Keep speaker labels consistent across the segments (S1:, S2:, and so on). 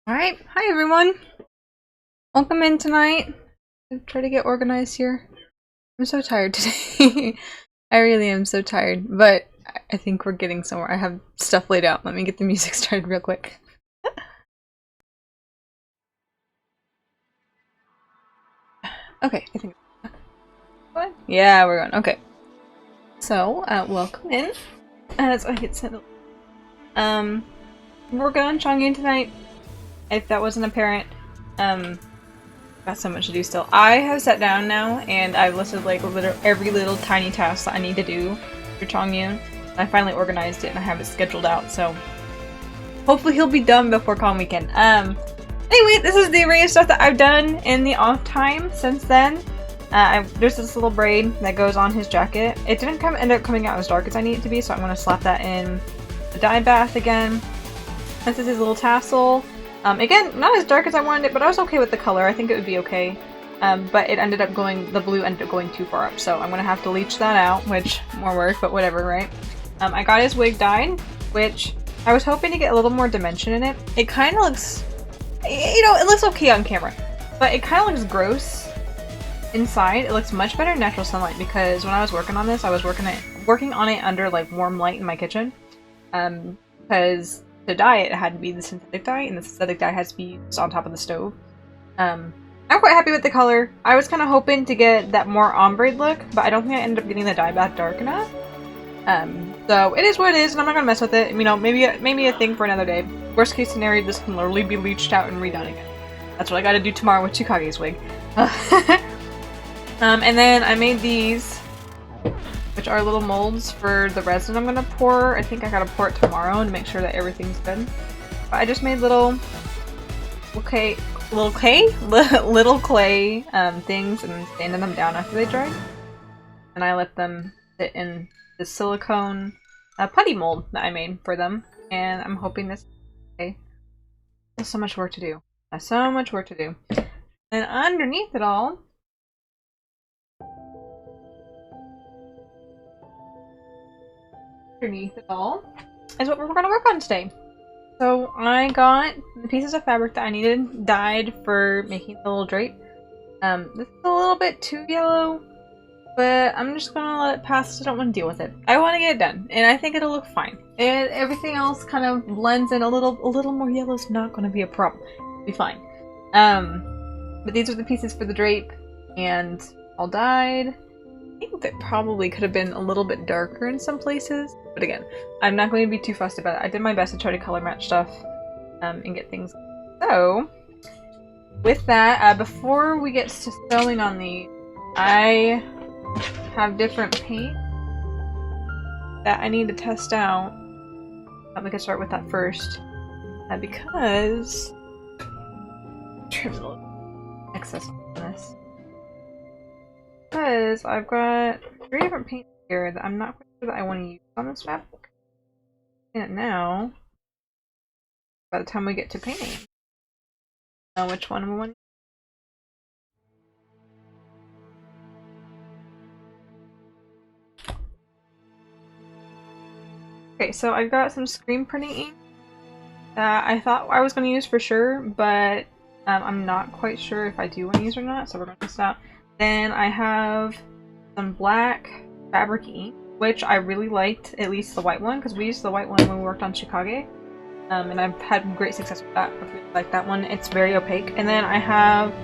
S1: Alright, hi everyone! Welcome in tonight. I'll try to get organized here. I'm so tired today. I really am so tired, but I think we're getting somewhere. I have stuff laid out. Let me get the music started real quick. Okay, I think. What? Yeah, we're going. Okay. So, welcome in. As I get settled. We're working on Chongyun tonight. If that wasn't apparent. Got so much to do still. I have sat down now and I've listed like every little tiny task that I need to do for Chongyun. I finally organized it and I have it scheduled out, so hopefully he'll be done before con weekend. Anyway, this is the array of stuff that I've done in the off time since then. There's this little braid that goes on his jacket. It didn't end up coming out as dark as I need it to be, so I'm going to slap that in the dye bath again. This is his little tassel. Again, not as dark as I wanted it, but I was okay with the color. I think it would be okay. But it ended up the blue ended up going too far up, so I'm gonna have to leach that out, which, more work, but whatever, right? I got his wig dyed, which I was hoping to get a little more dimension in it. It kind of looks, it looks okay on camera, but it kind of looks gross inside. It looks much better in natural sunlight, because when I was working on this, I was working on it under, like, warm light in my kitchen. Because to dye it, it had to be the synthetic dye, and the synthetic dye has to be used on top of the stove. I'm quite happy with the color. I was kind of hoping to get that more ombre look, but I don't think I ended up getting the dye bath dark enough. So it is what it is, and I'm not gonna mess with it. Maybe a thing for another day. Worst case scenario, this can literally be leached out and redone again. That's what I gotta do tomorrow with Chikage's wig. And then I made these, which are little molds for the resin I'm gonna pour. I think I gotta pour it tomorrow and make sure that everything's good. But I just made little clay things and sanded them down after they dried. And I let them sit in the silicone putty mold that I made for them. And I'm hoping this is okay. There's so much work to do. So much work to do. And underneath it all, is what we're going to work on today. So I got the pieces of fabric that I needed dyed for making the little drape. This is a little bit too yellow, but I'm just going to let it pass. I don't want to deal with it. I want to get it done, and I think it'll look fine. And everything else kind of blends in a little more yellow is not going to be a problem. It'll be fine. But these are the pieces for the drape, and all dyed. I think that probably could have been a little bit darker in some places, but again, I'm not going to be too fussed about it. I did my best to try to color match stuff and get things. So, with that, before we get to sewing on these, I have different paint that I need to test out. I'm going to start with that first, because trim a little excess on this. Because I've got 3 different paints here that I'm not quite sure that I want to use on this fabric. And now, by the time we get to painting, I know which one we want. Okay, so I've got some screen printing ink that I thought I was going to use for sure, but I'm not quite sure if I do want to use or not, so we're going to test it out. Then I have some black fabric ink, which I really liked, at least the white one, because we used the white one when we worked on Chikage. And I've had great success with that. I really like that one. It's very opaque. And then I have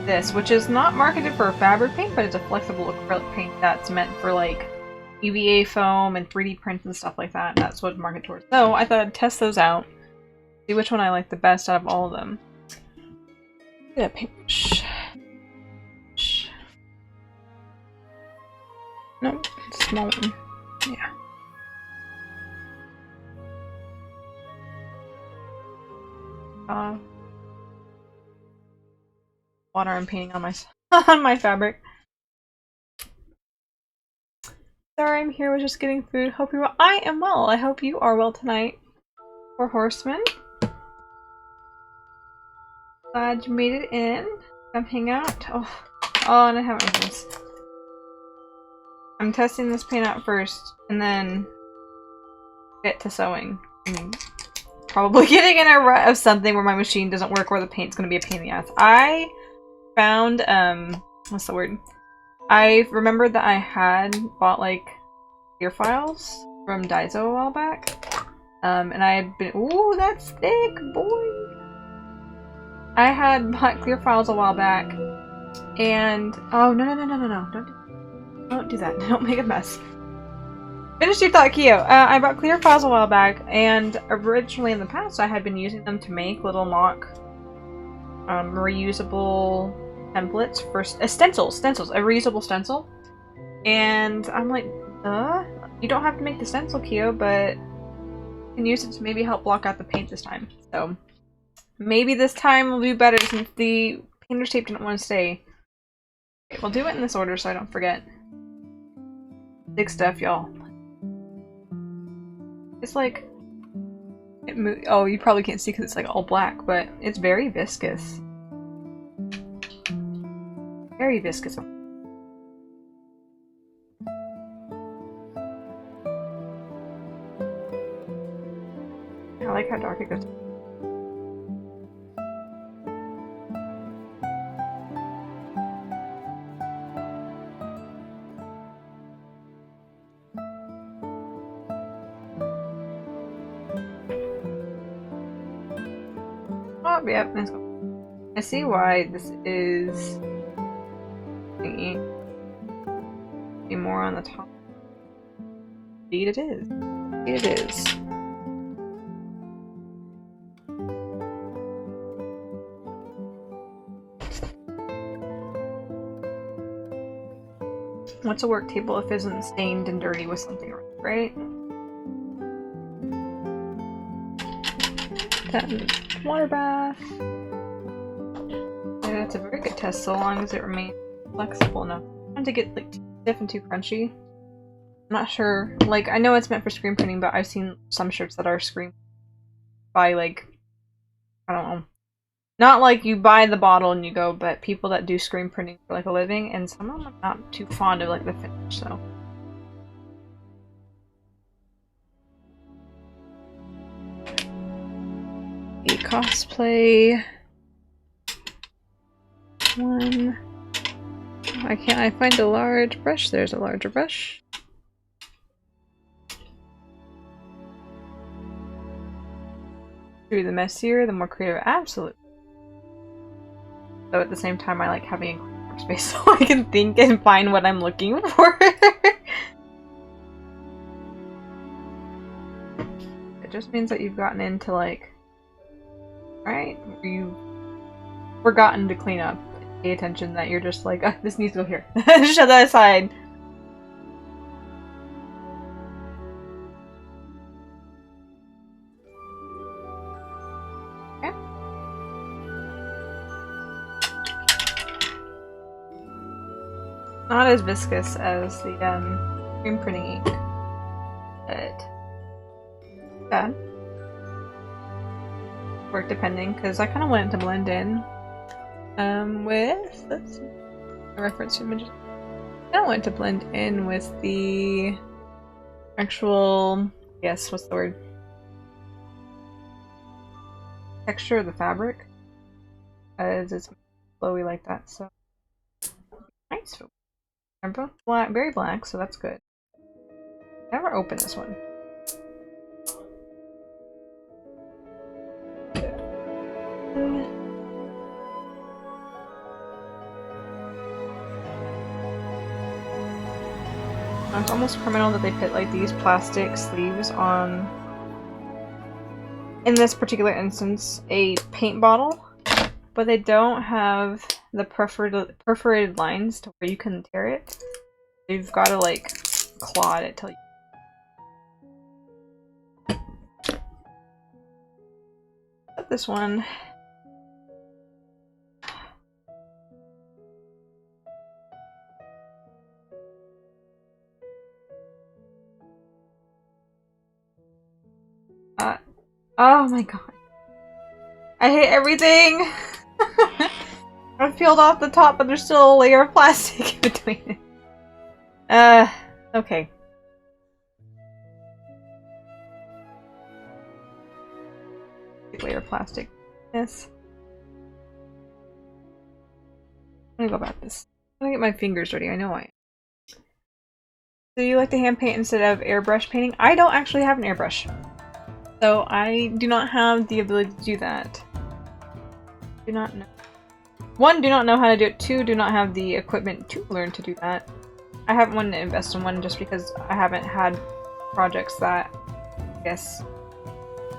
S1: this, which is not marketed for fabric paint, but it's a flexible acrylic paint that's meant for like UVA foam and 3D prints and stuff like that. That's what it's marketed towards. So I thought I'd test those out, see which one I like the best out of all of them. Get a paintbrush. No, it's a small one. Yeah. Water I'm painting on my on my fabric. Sorry, I'm here. Was just getting food. Hope you're well. I am well. I hope you are well tonight. For Horseman. Glad you made it in. Come hang out. Oh, and I haven't opened this. I'm testing this paint out first, and then get to sewing. probably getting in a rut of something where my machine doesn't work or the paint's gonna be a pain in the ass. I found, what's the word? I remembered that I had bought, like, clear files from Daiso a while back. And I had been- ooh, that's thick, boy! I had bought clear files a while back, and- oh, no. Don't do that. Don't make a mess. Finish your thought, Kyo. I bought clear files a while back, and originally in the past I had been using them to make little mock reusable templates for stencils, a reusable stencil. And I'm like, you don't have to make the stencil, Kyo, but you can use it to maybe help block out the paint this time. So maybe this time will be better since the painter's tape didn't want to stay. Okay, we'll do it in this order so I don't forget. Big stuff, y'all. It's like, oh, you probably can't see because it's like all black, but it's very viscous. Very viscous. I like how dark it goes. Oh, yep, let's go. I see why this is thingy. Be more on the top. Indeed it is. Indeed it is. What's a work table if it isn't stained and dirty with something around, right? Water bath. Yeah, it's a very good test so long as it remains flexible enough. I don't want to get like too stiff and too crunchy. I'm not sure. Like, I know it's meant for screen printing, but I've seen some shirts that are screen by like, I don't know. Not like you buy the bottle and you go, but people that do screen printing for like a living, and some of them are not too fond of like the finish, so. The cosplay one. Why can't I find a large brush? There's a larger brush. The messier, the more creative. Absolutely. Though at the same time, I like having a workspace so I can think and find what I'm looking for. It just means that you've gotten into like, right? You've forgotten to clean up. Pay attention that you're just like, oh, this needs to go here. Shut that aside. Not as viscous as the screen printing ink, but bad. Work depending, because I kind of want it to blend in with, let's see, a reference images. I kind of want it to blend in with the actual, yes, what's the word? Texture of the fabric, as it's flowy like that, so nice. Remember? Black, very black, so that's good. Never opened this one. It's almost criminal that they put like these plastic sleeves on, in this particular instance, a paint bottle, but they don't have the perforated lines to where you can tear it. You've got to like claw at it till you. But this one. Oh my god. I hate everything! I've peeled off the top, but there's still a layer of plastic in between it. Okay. layer plastic. Yes. I'm gonna go about this. I'm gonna get my fingers ready. I know I am. So you like to hand paint instead of airbrush painting? I don't actually have an airbrush. So I do not have the ability to do that. Do not know. 1, do not know how to do it. 2, do not have the equipment to learn to do that. I haven't wanted to invest in one just because I haven't had projects that, I guess,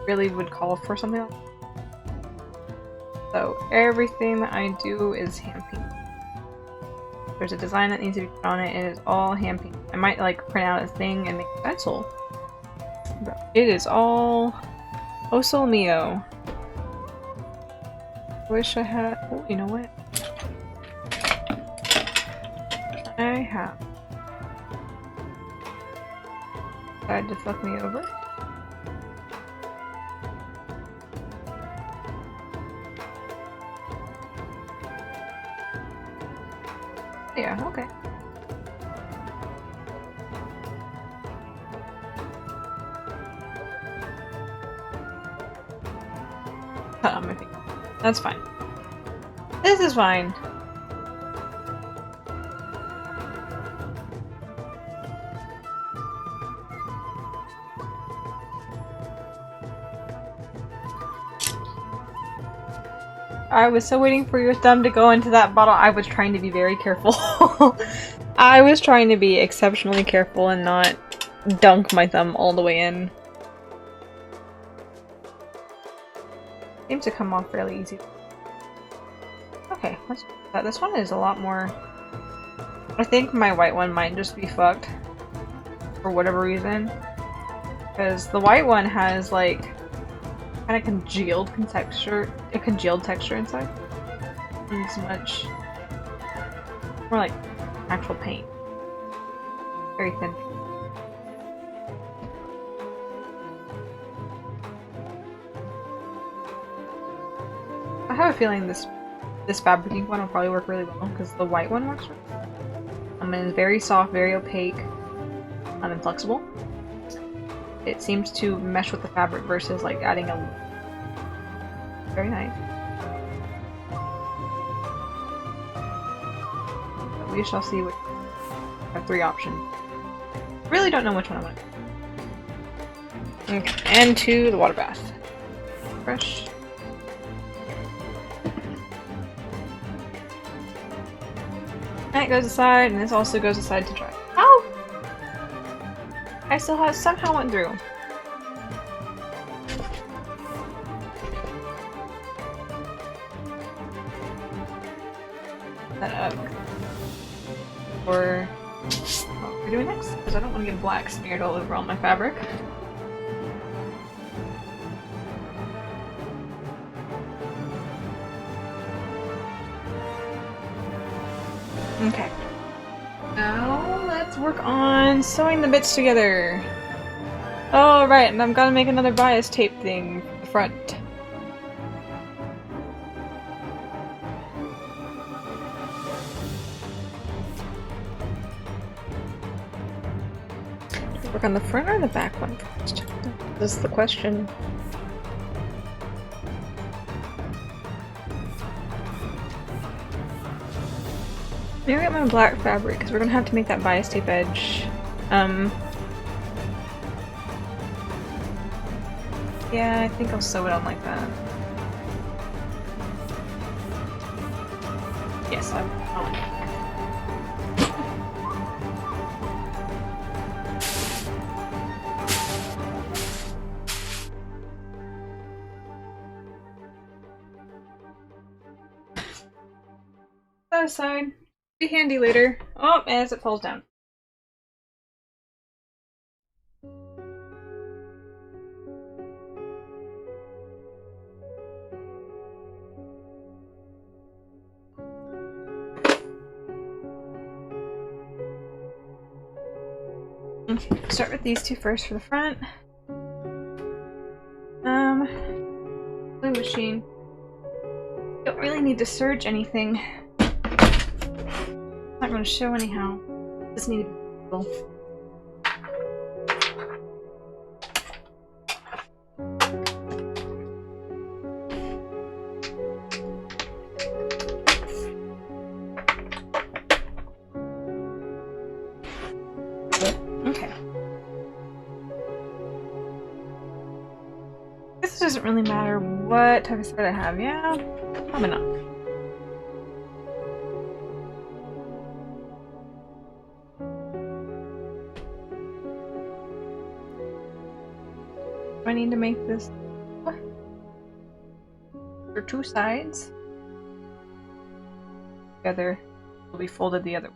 S1: really would call for something else. So everything that I do is hand paint. If there's a design that needs to be put on it, it is all hand paint. I might like print out a thing and make a pencil. But it is all Oso Mio. Wish I had. Oh, you know what? I have. Tried to fuck me over. Yeah, okay. Cut on my finger. That's fine. This is fine. I was so waiting for your thumb to go into that bottle. I was trying to be very careful. I was trying to be exceptionally careful and not dunk my thumb all the way in. Seems to come off fairly easy. Okay, let's do that. This one is a lot more... I think my white one might just be fucked. For whatever reason. Because the white one has like... kind of congealed texture, a congealed texture inside. It's much more like actual paint. Very thin. I have a feeling this fabric ink one will probably work really well because the white one works really well. It is very soft, very opaque, and flexible. It seems to mesh with the fabric versus like adding a... Very nice. But we shall see what... I have 3 options. Really don't know which one I want to do. Okay, and to the water bath. Fresh. That goes aside, and this also goes aside to dry. Oh! I still have somehow went through. That up. Or what we're doing next, because I don't want to get black smeared all over all my fabric. Okay. Now let's work on sewing the bits together. Oh right, and I'm gonna make another bias tape thing for the front. Do we work on the front or the back one first? This is the question. Maybe get my black fabric, because we're gonna have to make that bias tape edge. Yeah, I think I'll sew it on like that. Yes, I will. That aside. Be handy later. Oh, as it falls down. Okay, start with these 2 first for the front. Glue machine. Don't really need to serge anything. Not going to show anyhow. Just need to be doesn't really matter what type of start I have. Yeah, probably not. Do I need to make this? What? There are two sides. Together, will be folded the other way.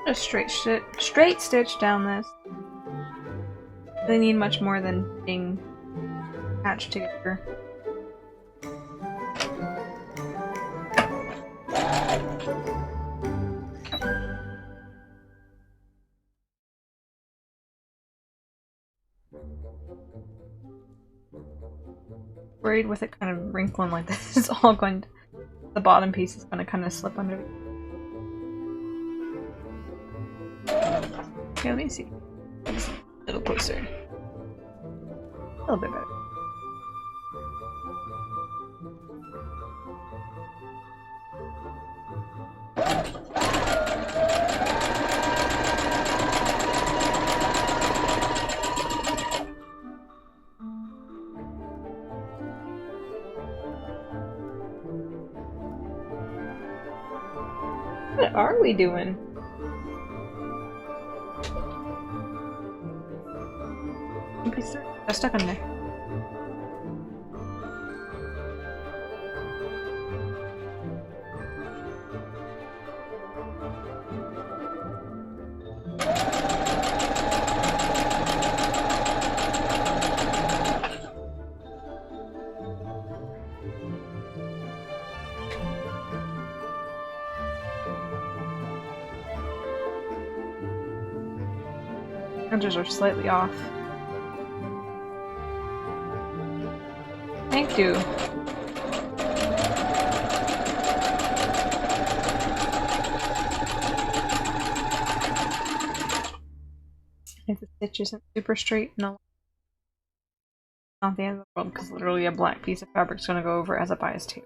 S1: Just straight stitch down this. They need much more than being patched together. Worried with it kind of wrinkling like this, it's all going to, the bottom piece is going to kind of slip under. Okay, let me see. A little closer. A little bit better. What are we doing? I'm stuck on there. Edges are slightly off. Thank you. If the stitch isn't super straight, no. Not the end of the world, because literally a black piece of fabric's gonna go over as a bias tape.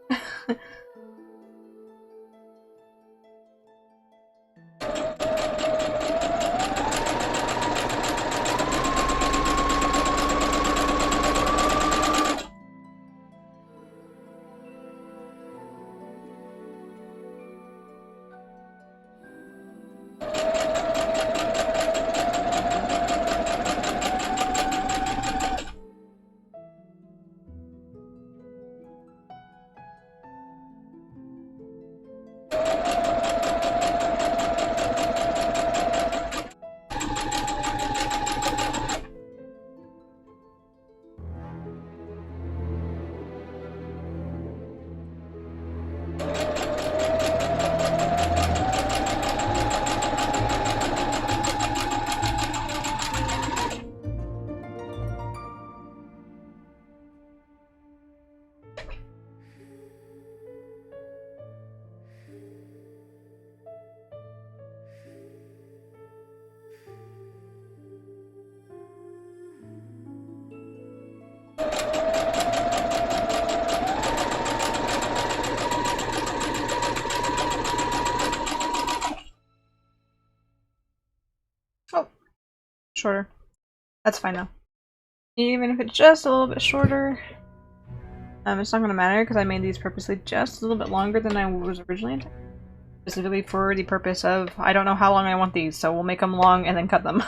S1: Shorter. That's fine now. Even if it's just a little bit shorter, it's not gonna matter because I made these purposely just a little bit longer than I was originally intended. Specifically for the purpose of, I don't know how long I want these, so we'll make them long and then cut them.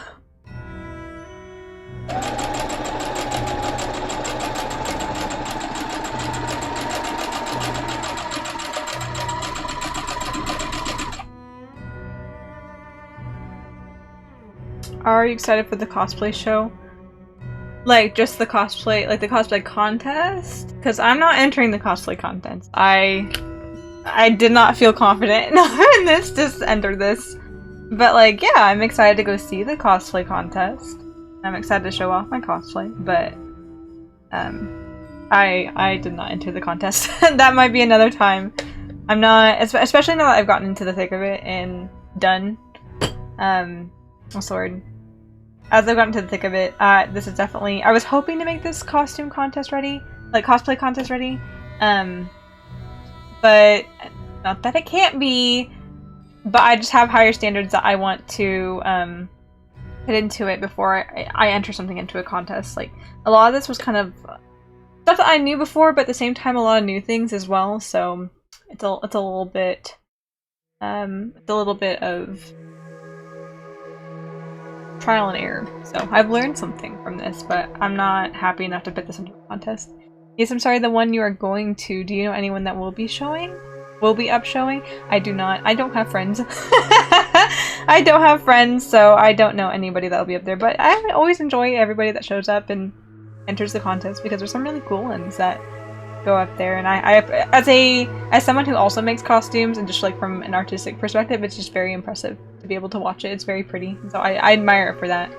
S1: Are you excited for the cosplay show? Like, just the cosplay, like the cosplay contest? Because I'm not entering the cosplay contest. I did not feel confident in this, just enter this. But like, yeah, I'm excited to go see the cosplay contest. I'm excited to show off my cosplay, but I did not enter the contest. That might be another time. I'm not, especially now that I've gotten into the thick of it and done. What's the word? As I've gotten to the thick of it, this is definitely. I was hoping to make this costume contest ready, like cosplay contest ready, but not that it can't be. But I just have higher standards that I want to put into it before I enter something into a contest. Like a lot of this was kind of stuff that I knew before, but at the same time, a lot of new things as well. So it's a little bit of trial and error. So I've learned something from this, but I'm not happy enough to put this into a contest. Yes, I'm sorry, the one you are going to. Do you know anyone that will be showing? Will be up showing? I do not. I don't have friends. I don't have friends, so I don't know anybody that will be up there. But I always enjoy everybody that shows up and enters the contest because there's some really cool ones that go up there. And I as someone who also makes costumes and just like from an artistic perspective, it's just very impressive to be able to watch it. It's very pretty. So I admire it for that.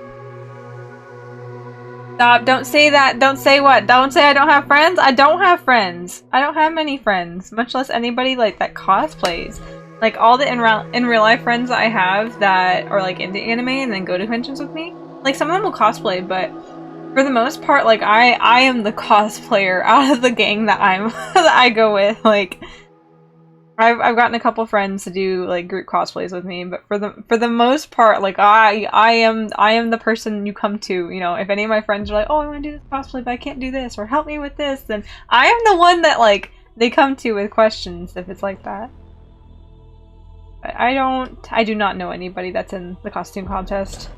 S1: Stop, don't say that. Don't say what? Don't say I don't have friends. I don't have friends. I don't have many friends, much less anybody like that cosplays. Like all the in real life friends I have that are like into anime and then go to conventions with me. Like some of them will cosplay, but for the most part, like I am the cosplayer out of the gang that that I go with. Like I've gotten a couple friends to do like group cosplays with me, but for the most part, like I am the person you come to. You know, if any of my friends are like, "Oh, I want to do this cosplay, but I can't do this," or "Help me with this," then I am the one that like they come to with questions if it's like that. But I do not know anybody that's in the costume contest.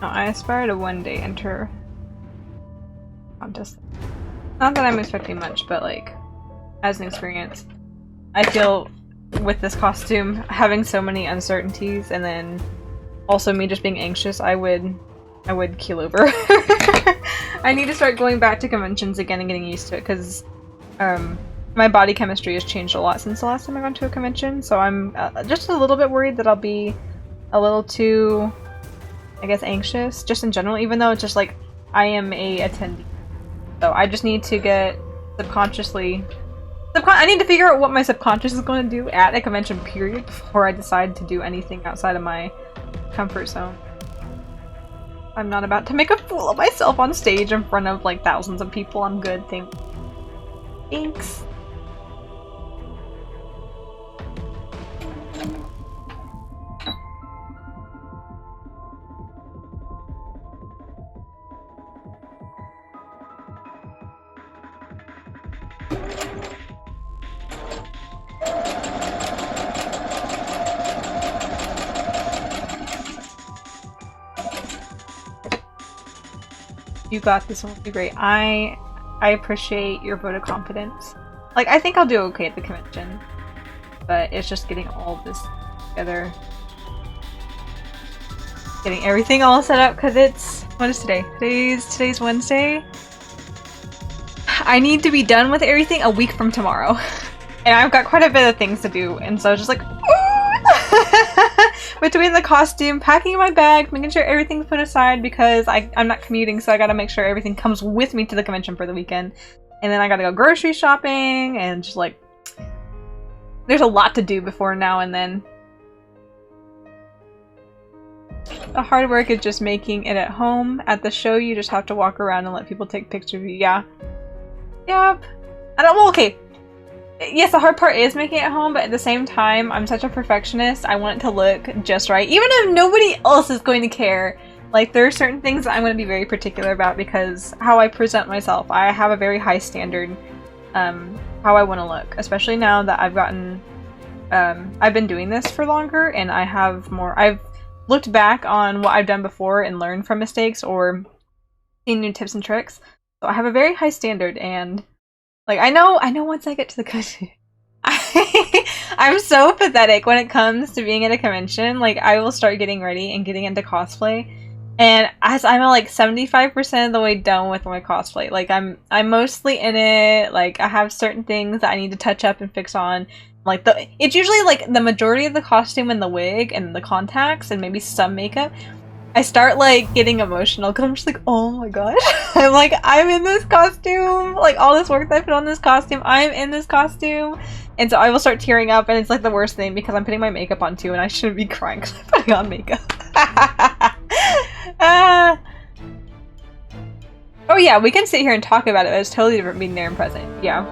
S1: No, I aspire to one day enter contest. Not that I'm expecting much, but like, as an experience, I feel with this costume having so many uncertainties, and then also me just being anxious, I would keel over. I need to start going back to conventions again and getting used to it, because my body chemistry has changed a lot since the last time I went to a convention. So I'm just a little bit worried that I'll be a little too, I guess, anxious, just in general, even though it's just like, I am a attendee. So I just need to get I need to figure out what my subconscious is going to do at a convention period before I decide to do anything outside of my comfort zone. I'm not about to make a fool of myself on stage in front of like thousands of people. I'm good, thanks. You got this one, will be great. I appreciate your vote of confidence. Like, I think I'll do okay at the convention, but it's just getting all of this together. Getting everything all set up, because it's... What is today? Today's Wednesday? I need to be done with everything a week from tomorrow. And I've got quite a bit of things to do, and so I was just like... Between the costume, packing my bag, making sure everything's put aside because I'm not commuting, so I gotta make sure everything comes with me to the convention for the weekend. And then I gotta go grocery shopping, and just like... There's a lot to do before now and then. The hard work is just making it at home. At the show, you just have to walk around and let people take pictures of you. Yeah. Yep. I don't- well, okay. Yes, the hard part is making it at home, but at the same time, I'm such a perfectionist. I want it to look just right. Even if nobody else is going to care. Like, there are certain things that I'm going to be very particular about because how I present myself. I have a very high standard how I want to look. Especially now that I've gotten... I've been doing this for longer, and I have more... I've looked back on what I've done before and learned from mistakes or seen new tips and tricks. So I have a very high standard, and... Like, I know once I get to the country, I I'm so pathetic when it comes to being at a convention. Like, I will start getting ready and getting into cosplay, and as I'm like 75% of the way done with my cosplay. Like, I'm mostly in it. Like, I have certain things that I need to touch up and fix on. Like, it's usually like the majority of the costume and the wig and the contacts and maybe some makeup. I start like getting emotional because I'm just like, oh my gosh. I'm like, I'm in this costume. Like, all this work that I put on this costume, I'm in this costume. And so I will start tearing up, and it's like the worst thing because I'm putting my makeup on too, and I shouldn't be crying because I'm putting on makeup. Oh yeah, we can sit here and talk about it, but it's totally different being there and present. Yeah.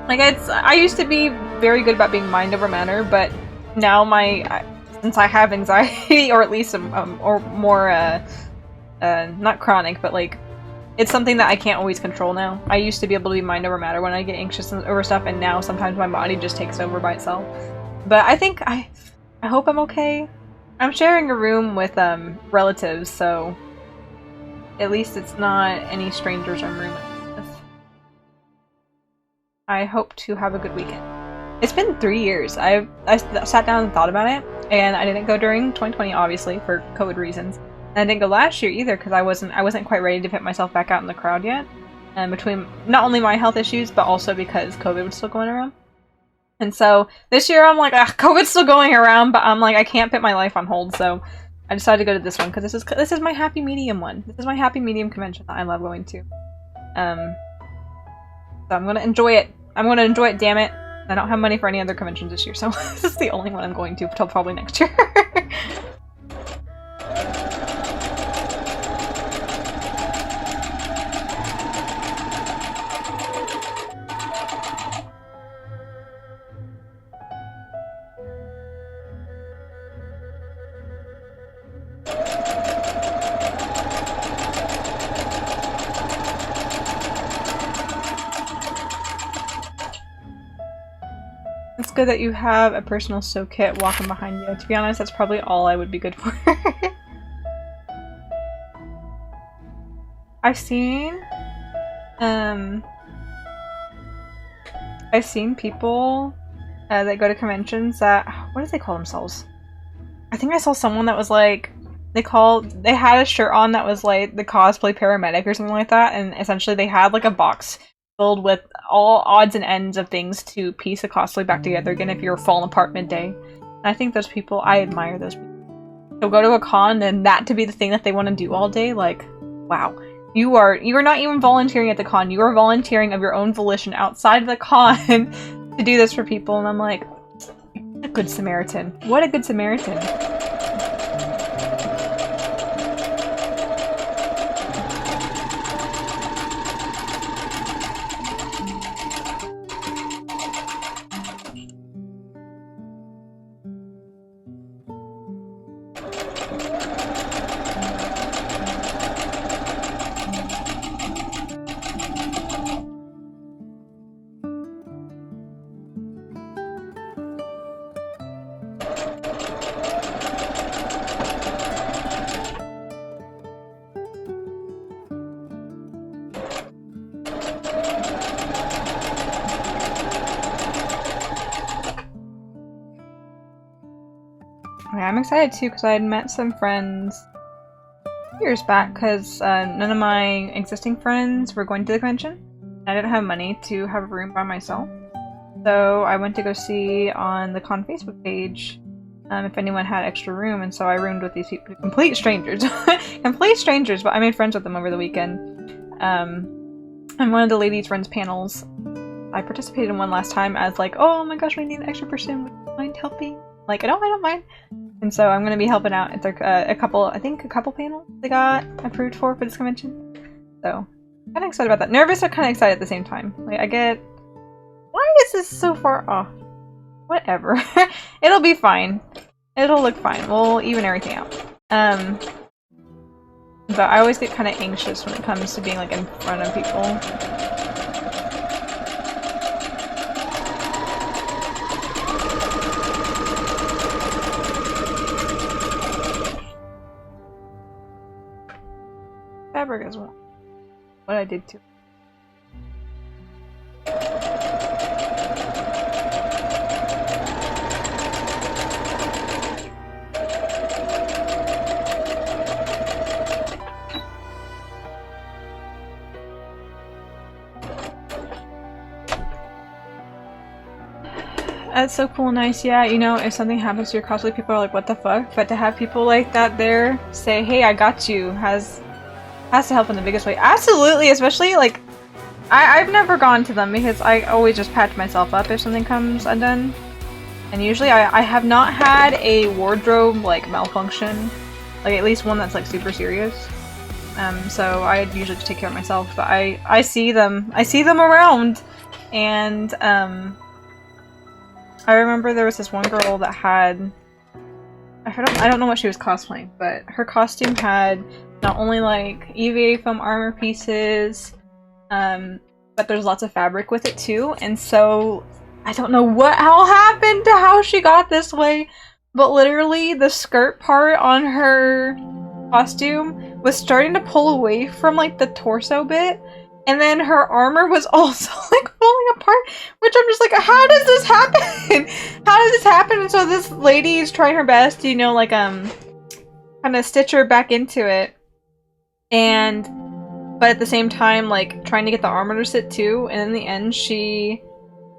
S1: Like, I used to be very good about being mind over matter, but now since I have anxiety, or at least or more, not chronic, but like, it's something that I can't always control now. I used to be able to be mind over matter when I get anxious over stuff, and now sometimes my body just takes over by itself. But I think I hope I'm okay. I'm sharing a room with relatives, so at least it's not any strangers I'm rooming with. I hope to have a good weekend. It's been 3 years. I sat down and thought about it, and I didn't go during 2020, obviously, for COVID reasons. And I didn't go last year either because I wasn't quite ready to put myself back out in the crowd yet. And between not only my health issues, but also because COVID was still going around. And so this year I'm like, COVID's still going around, but I'm like, I can't put my life on hold, so I decided to go to this one because this is my happy medium one. This is my happy medium convention that I love going to. So I'm gonna enjoy it. I'm gonna enjoy it, damn it. I don't have money for any other conventions this year, so this is the only one I'm going to until probably next year. It's good that you have a personal sew kit walking behind you. To be honest, that's probably all I would be good for. I've seen people that go to conventions that, what do they call themselves? I think I saw someone that was like, they had a shirt on that was like the cosplay paramedic or something like that, and essentially they had like a box filled with all odds and ends of things to piece a cosplay back together again if you're falling apart midday. And I think those people, I admire those people. So go to a con and that to be the thing that they want to do all day, like, wow. You are not even volunteering at the con, you are volunteering of your own volition outside of the con to do this for people, and I'm like, a good Samaritan. What a good Samaritan. Yeah, I'm excited too because I had met some friends years back because none of my existing friends were going to the convention. I didn't have money to have a room by myself. So I went to go see on the con Facebook page if anyone had extra room, and so I roomed with these people, complete strangers. Complete strangers, but I made friends with them over the weekend. And one of the ladies runs panels. I participated in one last time as like, oh my gosh, we need an extra person, would you mind helping? Like, no, I don't mind. And so I'm gonna be helping out at their, a couple panels they got approved for this convention. So, kind of excited about that. Nervous but kind of excited at the same time. Like, why is this so far off? Whatever. It'll be fine. It'll look fine. We'll even everything out. But I always get kind of anxious when it comes to being like in front of people. Fabric is what I did too. That's so cool and nice. Yeah, you know, if something happens to your cosplay, people are like, what the fuck? But to have people like that there say, hey, I got you, has to help in the biggest way. Absolutely, especially, like, I've never gone to them because I always just patch myself up if something comes undone. And usually I have not had a wardrobe, like, malfunction. Like, at least one that's, like, super serious. So I usually just take care of myself, but I see them around, and I remember there was this one girl that had, I don't know what she was cosplaying, but her costume had not only like EVA foam armor pieces, but there's lots of fabric with it too, and so I don't know what all happened to how she got this way, but literally the skirt part on her costume was starting to pull away from like the torso bit, and then her armor was also like falling apart, which I'm just like, how does this happen? How does this happen? And so this lady is trying her best to, you know, like kind of stitch her back into it, and but at the same time like trying to get the armor to sit too, and in the end she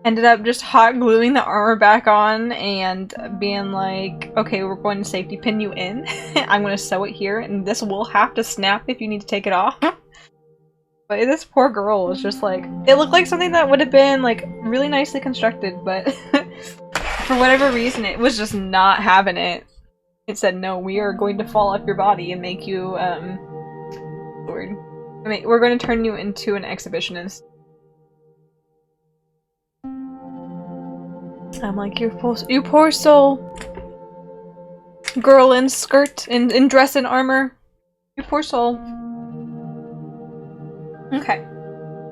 S1: ended up just hot gluing the armor back on and being like, okay, we're going to safety pin you in. I'm going to sew it here, and this will have to snap if you need to take it off. But this poor girl was just like, it looked like something that would have been like really nicely constructed, but for whatever reason it was just not having it. It said, no, we are going to fall off your body and make you, we're going to turn you into an exhibitionist. I'm like, you poor soul. Girl in skirt, in dress and armor. You poor soul. Okay.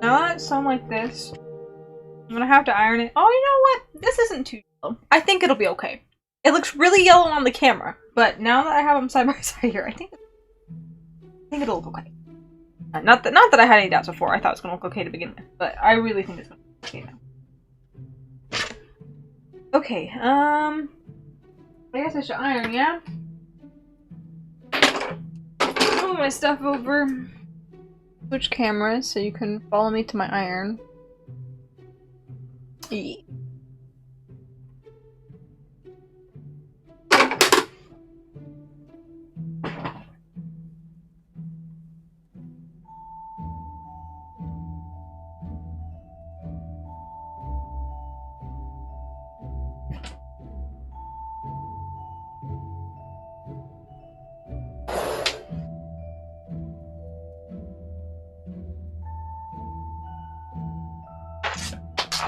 S1: Now that it's sewn like this, I'm gonna have to iron it. Oh, you know what? This isn't too yellow. I think it'll be okay. It looks really yellow on the camera, but now that I have them side by side here, I think it'll look okay. Not that I had any doubts before. I thought it was gonna look okay to begin with, but I really think it's gonna look okay now. Okay, I guess I should iron, yeah? Move my stuff over. Switch cameras so you can follow me to my iron. Yeah.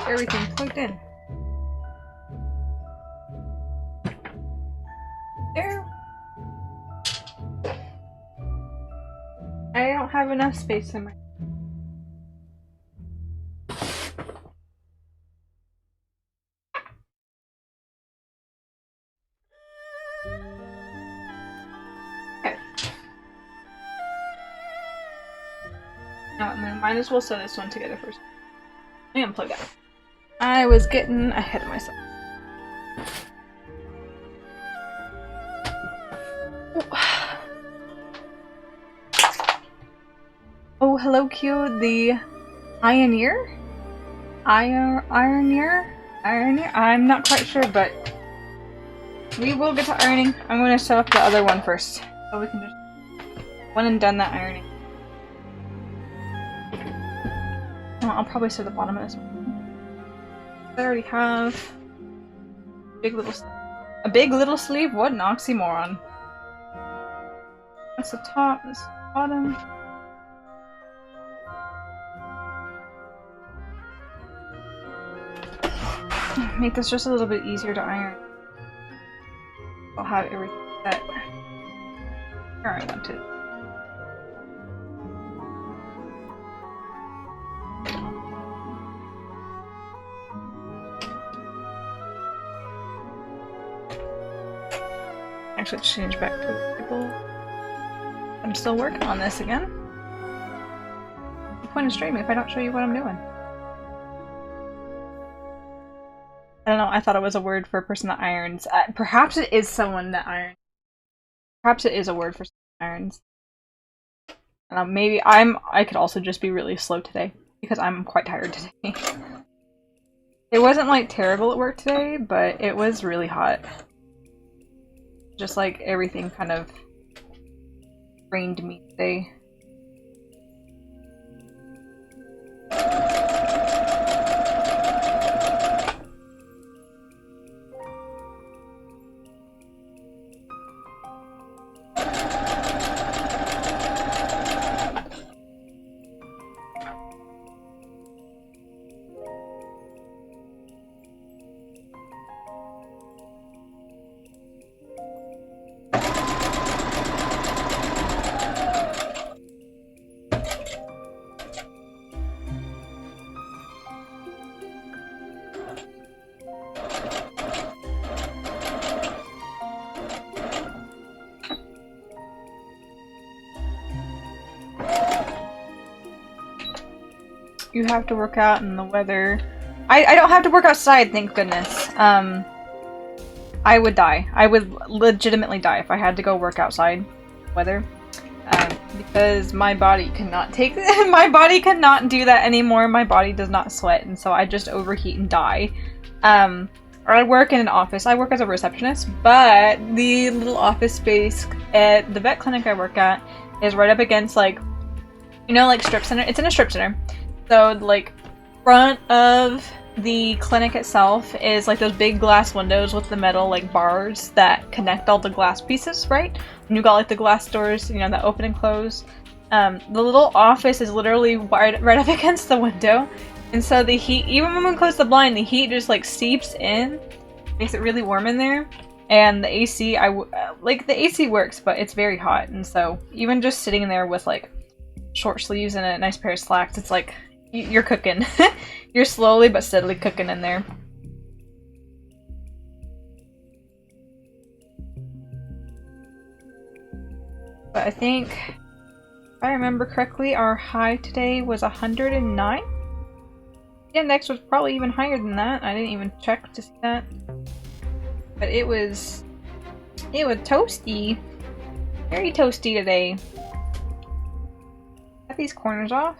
S1: Everything plugged in. There. I don't have enough space in my... Okay. Now, might as well sew this one together first. And plug that. I was getting ahead of myself. Oh, hello, Q, the Ioneer? Ironeer? I'm not quite sure, but we will get to ironing. I'm going to sew up the other one first, so we can just one and done that ironing. I'll probably sew the bottom of this one. I already have a big little sleeve. What an oxymoron! That's the top. That's the bottom. Make this just a little bit easier to iron. I'll have everything set where I want it. Actually, change back to people. I'm still working on this again. What's the point of streaming if I don't show you what I'm doing? I don't know, I thought it was a word for a person that irons. Perhaps it is someone that irons. Perhaps it is a word for someone that irons. And maybe I could also just be really slow today, because I'm quite tired today. It wasn't like terrible at work today, but it was really hot. Just like everything kind of drained me today. You have to work out in the weather. I don't have to work outside, thank goodness. I would die. I would legitimately die if I had to go work outside weather. Because my body cannot take my body cannot do that anymore. My body does not sweat, and so I just overheat and die. Or I work in an office. I work as a receptionist, but the little office space at the vet clinic I work at is right up against, like, you know, like strip center. It's in a strip center. So, like, front of the clinic itself is like those big glass windows with the metal, like, bars that connect all the glass pieces, right? And you got, like, the glass doors, you know, that open and close. The little office is literally right up against the window. And so the heat, even when we close the blind, the heat just, like, seeps in. Makes it really warm in there. And the AC, like, the AC works, but it's very hot. And so even just sitting there with, like, short sleeves and a nice pair of slacks, it's like, you're cooking. You're slowly but steadily cooking in there. But I think, if I remember correctly, our high today was 109. The index was probably even higher than that. I didn't even check to see that. But it was toasty. Very toasty today. Cut these corners off.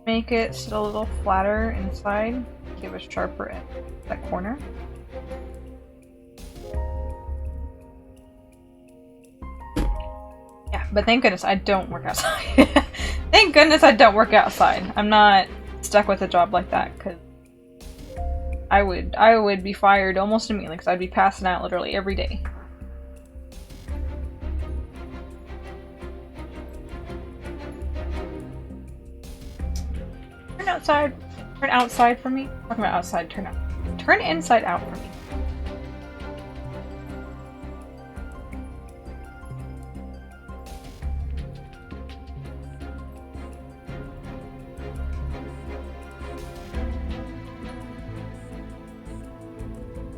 S1: Make it sit a little flatter inside. Give a sharper edge to that corner. Yeah, but thank goodness I don't work outside. Thank goodness I don't work outside. I'm not stuck with a job like that, because I would be fired almost immediately, because I'd be passing out literally every day. Turn outside for me. I'm talking about outside, turn inside out for me.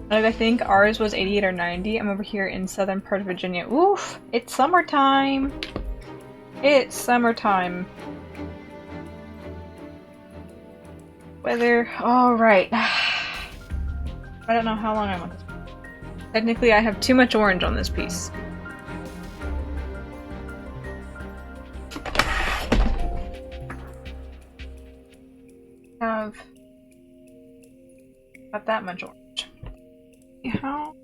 S1: Like, I think ours was 88 or 90. I'm over here in southern part of Virginia. Oof! It's summertime! It's summertime. Weather. Alright. I don't know how long I want this. Technically, I have too much orange on this piece. Have not that much orange. How?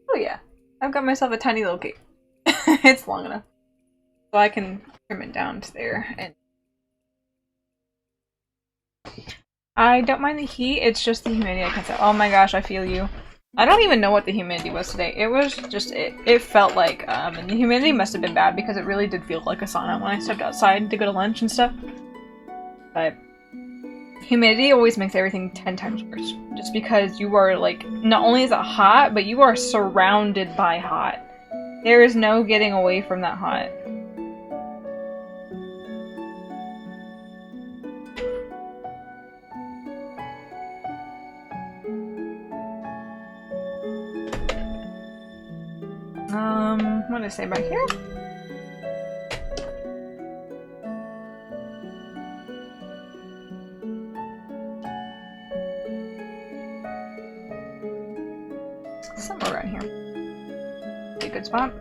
S1: Oh yeah, I've got myself a tiny little cake. It's long enough. So I can trim it down to there. And I don't mind the heat, it's just the humidity I can say. Oh my gosh, I feel you. I don't even know what the humidity was today. It was just, it felt like, and the humidity must have been bad because it really did feel like a sauna when I stepped outside to go to lunch and stuff. But humidity always makes everything 10 times worse. Just because you are, like, not only is it hot, but you are surrounded by hot. There is no getting away from that hot. What did I say about here? Somewhere around here. Be a good spot.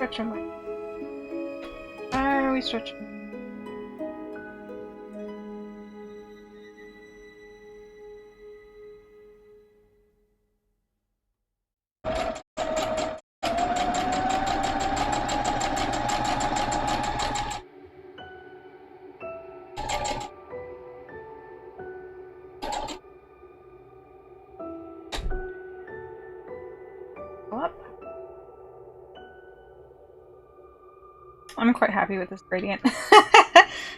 S1: Stretching my. Why are we stretching? Up. I'm quite happy with this gradient.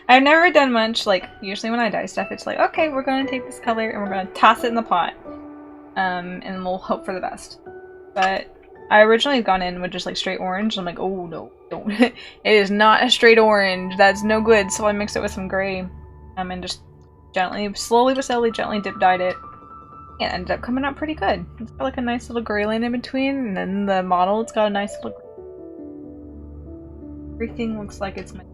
S1: I've never done much, like, usually when I dye stuff, it's like, okay, we're gonna take this color and we're gonna toss it in the pot. And we'll hope for the best. But I originally had gone in with just, like, straight orange, and I'm like, oh, no, don't. It is not a straight orange, that's no good, so I mixed it with some gray, and just gently, slowly but steadily, gently dip-dyed it. It ended up coming out pretty good. It's got, like, a nice little gray line in between, and then the model, it's got a nice little... Everything looks like it's meant.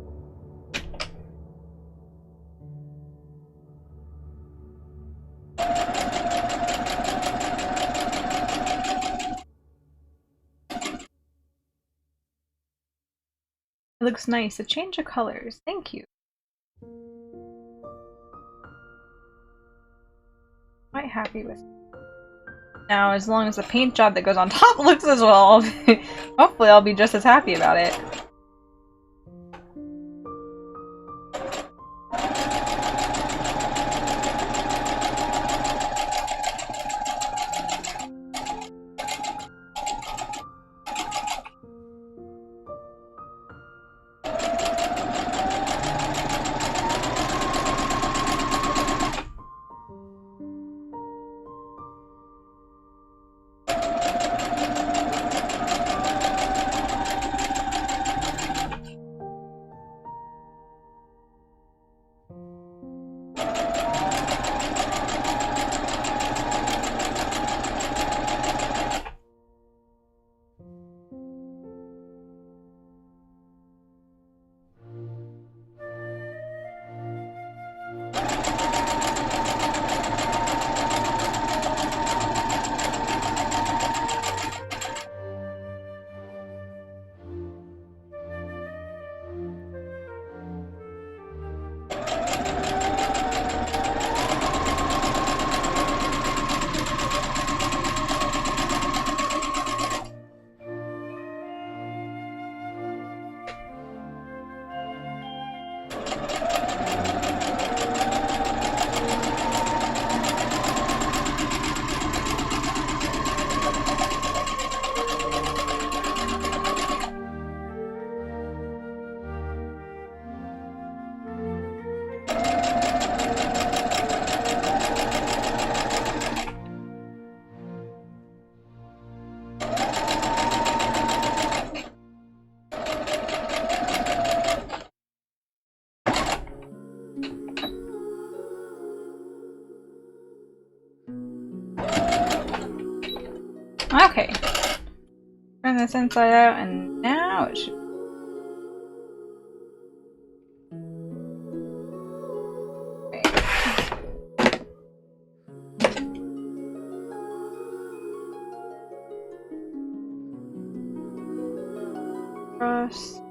S1: It looks nice. A change of colors. Thank you. Quite happy with it. Now, as long as the paint job that goes on top looks as well, hopefully I'll be just as happy about it. Okay. Turn this inside out, and now it should. Cross.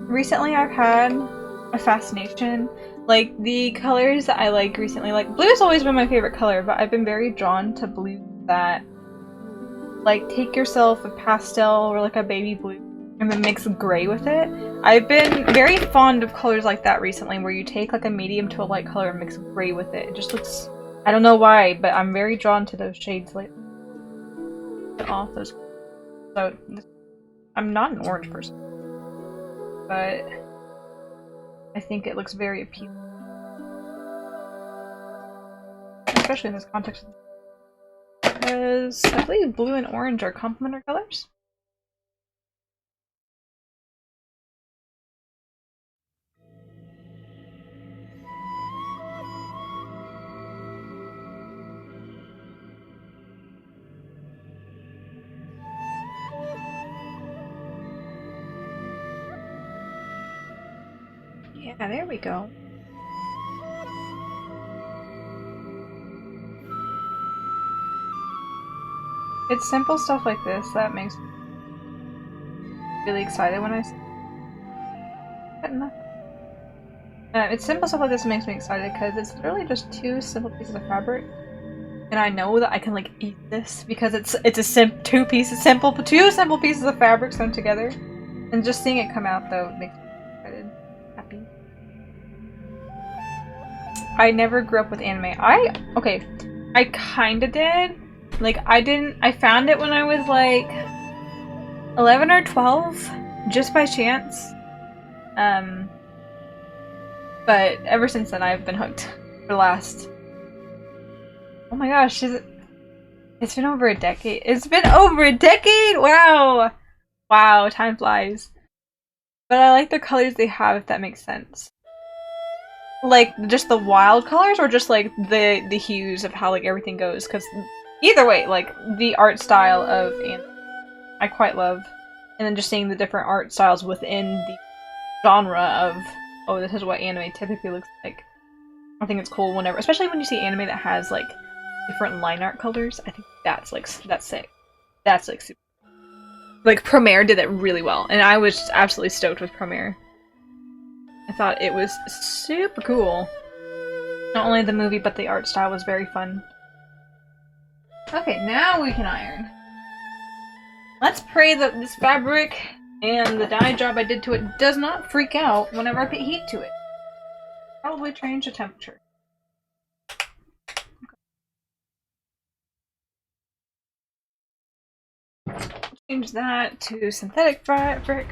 S1: Recently I've had a fascination. Like, the colors that I like recently, like, blue's always been my favorite color, but I've been very drawn to blue that, like, take yourself a pastel or like a baby blue and then mix gray with it. I've been very fond of colors like that recently, where you take like a medium to a light color and mix gray with it. It just looks, I don't know why, but I'm very drawn to those shades lately. Off those. So, I'm not an orange person, but I think it looks very appealing. Especially in this context. Because I believe blue and orange are complementary colors. Yeah, there we go. It's simple stuff like this that makes me really excited when I see it. It's simple stuff like this that makes me excited because it's literally just two simple pieces of fabric, and I know that I can like eat this because it's a two simple pieces of fabric sewn together, and just seeing it come out though makes me excited, happy. I never grew up with anime. I kinda did. Like I found it when I was like 11 or 12, just by chance. But ever since then I've been hooked for the last... Oh my gosh, it's been over a decade. It's been over a decade? Wow! Wow, time flies. But I like the colors they have, if that makes sense. Like, just the wild colors, or just like the hues of how like everything goes? Because either way, like, the art style of anime I quite love. And then just seeing the different art styles within the genre of, oh, this is what anime typically looks like. I think it's cool whenever, especially when you see anime that has like different line art colors. I think that's sick. That's like super. Like Premiere did it really well, and I was absolutely stoked with Premiere. I thought it was super cool. Not only the movie, but the art style was very fun. Okay, now we can iron. Let's pray that this fabric and the dye job I did to it does not freak out whenever I put heat to it. Probably change the temperature. Change that to synthetic fabric.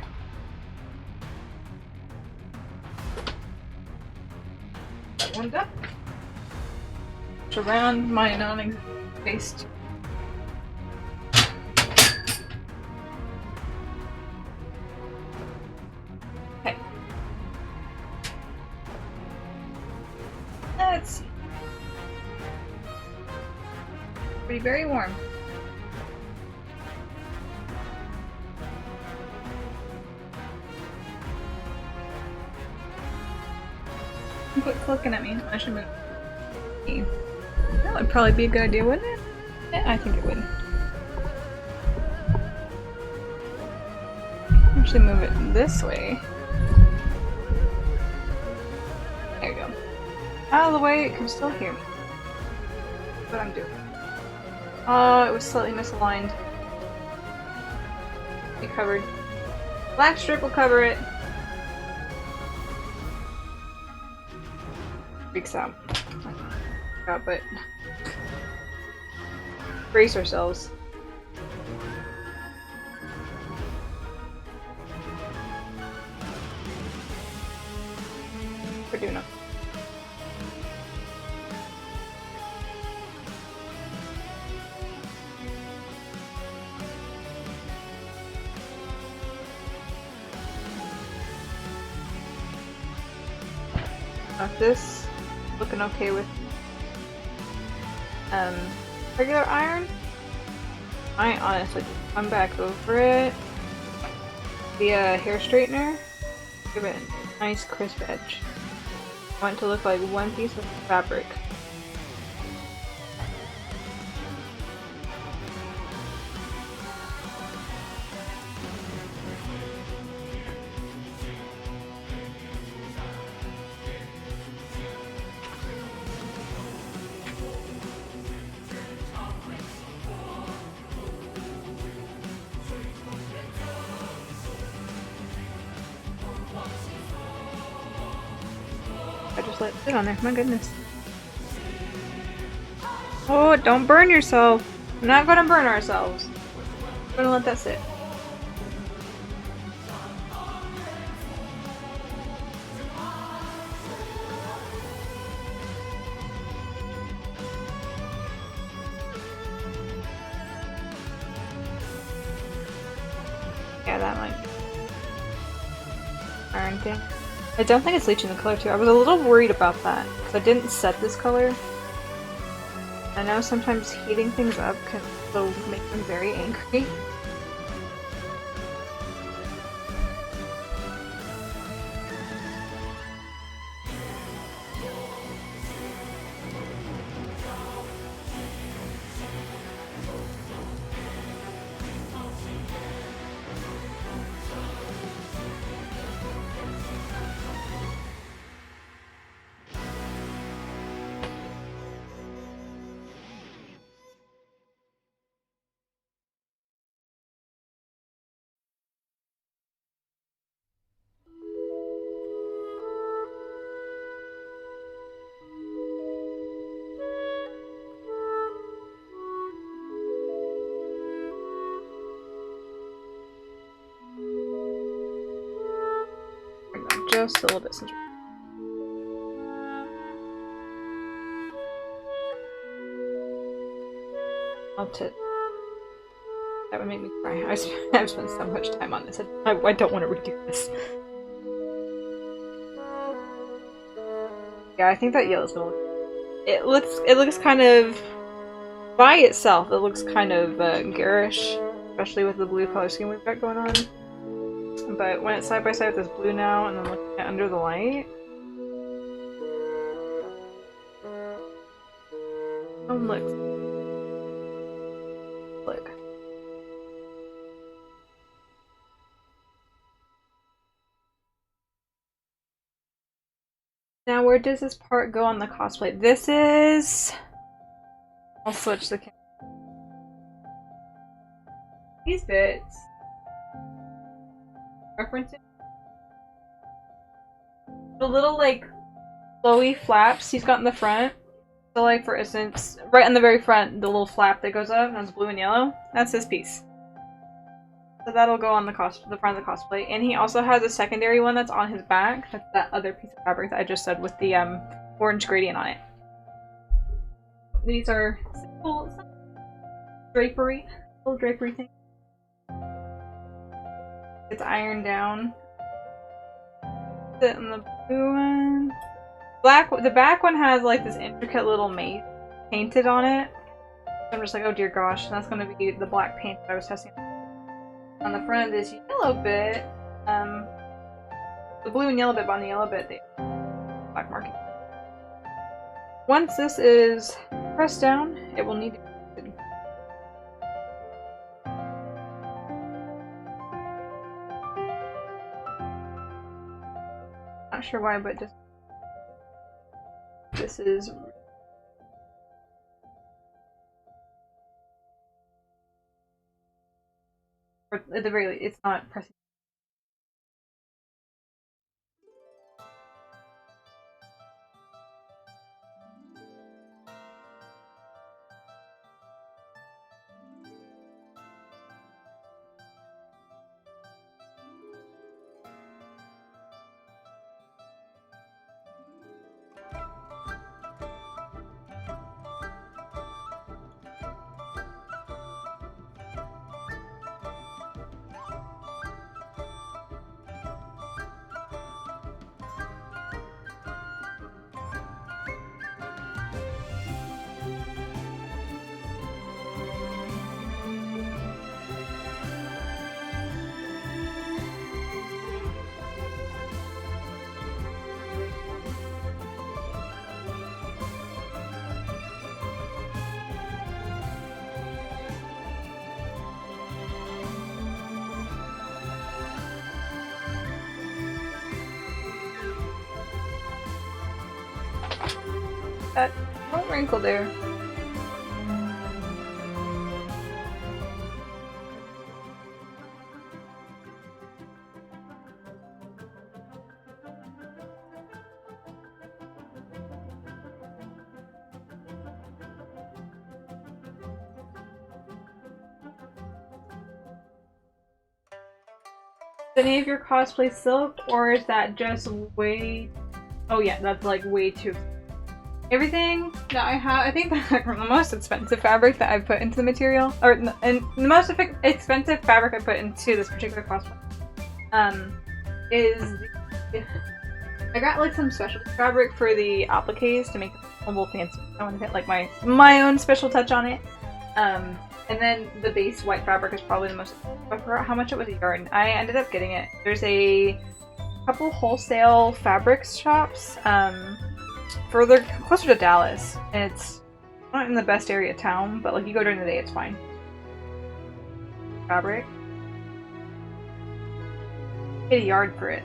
S1: One up. Around my non-existent face. Okay. Let's see. Pretty very warm. Quit looking at me. I should move. That would probably be a good idea, wouldn't it? Yeah, I think it would. Actually move it this way. There you go. Out of the way, it can still hear me. That's what I'm doing. Oh, it was slightly misaligned. Be covered. Black strip will cover it. Freaks out. But brace ourselves. We're doing it. Got this. Looking okay with regular iron. I honestly just come back over it via hair straightener, give it a nice crisp edge. I want it to look like one piece of fabric. I just let it sit on there. My goodness. Oh, don't burn yourself. We're not gonna burn ourselves. We're gonna let that sit. Yeah, that might be iron thing. I don't think it's leaching the color too. I was a little worried about that because I didn't set this color. I know sometimes heating things up can also make them very angry. video, still a bit since that would make me cry. I've spent so much time on this. I don't want to redo this. Yeah, I think that yellow's gonna look. It looks kind of by itself. It looks kind of garish, especially with the blue color scheme we've got going on. But when it's side by side with this blue now, and then looking at under the light, oh look. Now, where does this part go on the cosplay? This is... I'll switch the camera. These bits... Referencing... The little, like, flowy flaps he's got in the front. So, like, for instance, right on the very front, the little flap that goes up, and it's blue and yellow, that's his piece. So that'll go on the front of the cosplay. And he also has a secondary one that's on his back. That's that other piece of fabric that I just said with the orange gradient on it. These are simple drapery, little drapery thing. It's ironed down. And the blue one, the back one has like this intricate little maze painted on it. I'm just like, oh dear gosh, that's gonna be the black paint that I was testing. On the front of this yellow bit, the blue and yellow bit, but on the yellow bit, the black marking. Once this is pressed down, it will need to be painted. Not sure why, but just this is. Or at the very least, it's not pressing. That one wrinkle there. Is any of your cosplay silk, or is that just way... Oh yeah, that's like way too... Everything that I have, I think the most expensive fabric that I've put into the material, and the most expensive fabric I put into this particular cosplay, is I got like some special fabric for the appliques to make it a little fancy. I want to put like my own special touch on it. And then the base white fabric is probably the most. I forgot how much it was a yard. I ended up getting it. There's a couple wholesale fabrics shops. Further closer to Dallas, and it's not in the best area of town, but like you go during the day, it's fine. Fabric. Get a yard for it.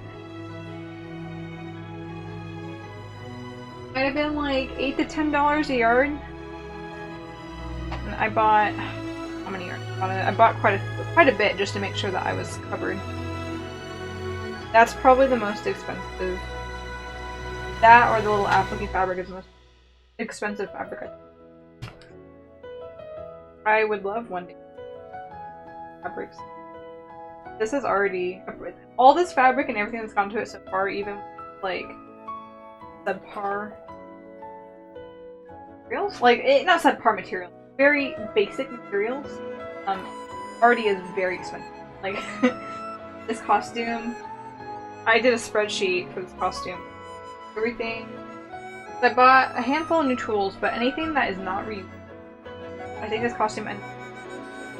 S1: Might have been like $8 to $10 a yard. And I bought how many yards? I bought quite a bit just to make sure that I was covered. That's probably the most expensive. That or the little applique fabric is the most expensive fabric. I would love one day fabrics. this is already all this fabric and everything that's gone to it so far, even like subpar materials, like not subpar materials, very basic materials, already is very expensive. Like this costume, I did a spreadsheet for this costume. Everything. I bought a handful of new tools, but anything that is not reusable. I think this costume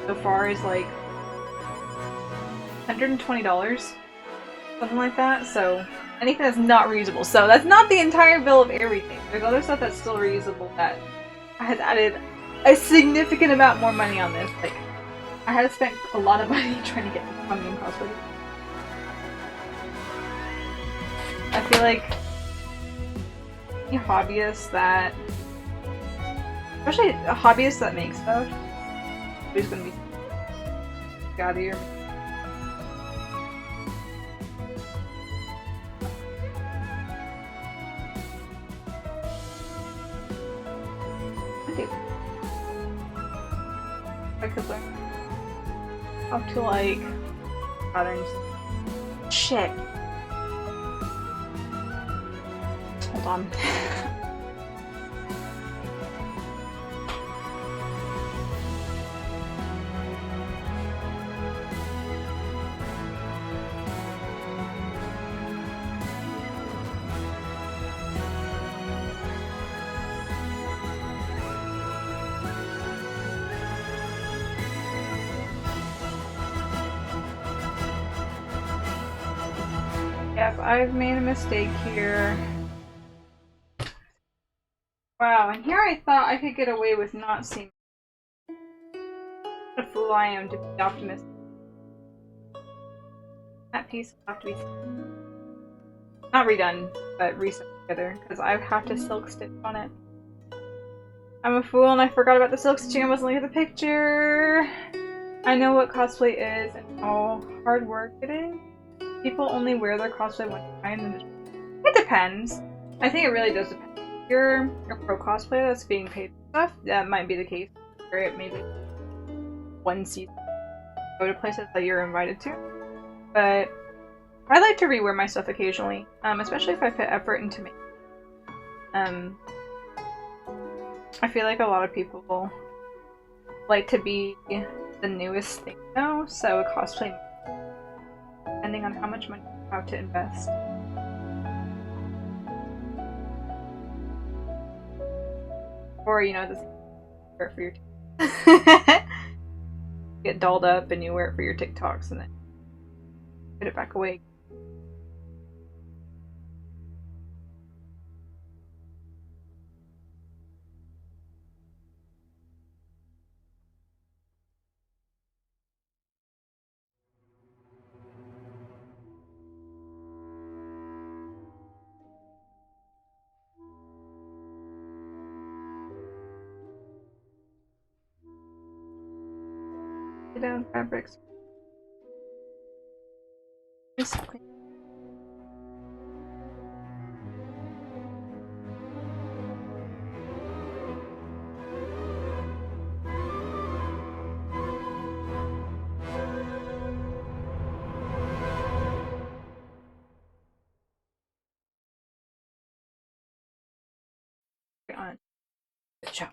S1: so far is like $120, something like that. So anything that's not reusable. So that's not the entire bill of everything. There's other stuff that's still reusable that has added a significant amount more money on this. Like I had to spend a lot of money trying to get this Chongyun cosplay. I feel like hobbyists that, especially a hobbyist that makes stuff, who's gonna be out of here. I could learn how to like patterns. Shit. Hold on. Yep, I've made a mistake here. Wow, and here I thought I could get away with not seeing what a fool I am to be optimistic. That piece will have to be not redone, but reset together, because I have to silk stitch on it. I'm a fool and I forgot about the silk stitching. I wasn't looking at the picture. I know what cosplay is and how hard work it is. People only wear their cosplay one time and it depends. I think it really does depend. If you're a pro cosplayer that's being paid for stuff, that might be the case. Or it may be one season. Go to places that you're invited to. But I like to rewear my stuff occasionally, especially if I put effort into making it. I feel like a lot of people like to be the newest thing now, so a cosplay, depending on how much money you have to invest. Or, you know, this wear it for your get dolled up and you wear it for your TikToks and then put it back away. Down fabrics. On. Good job.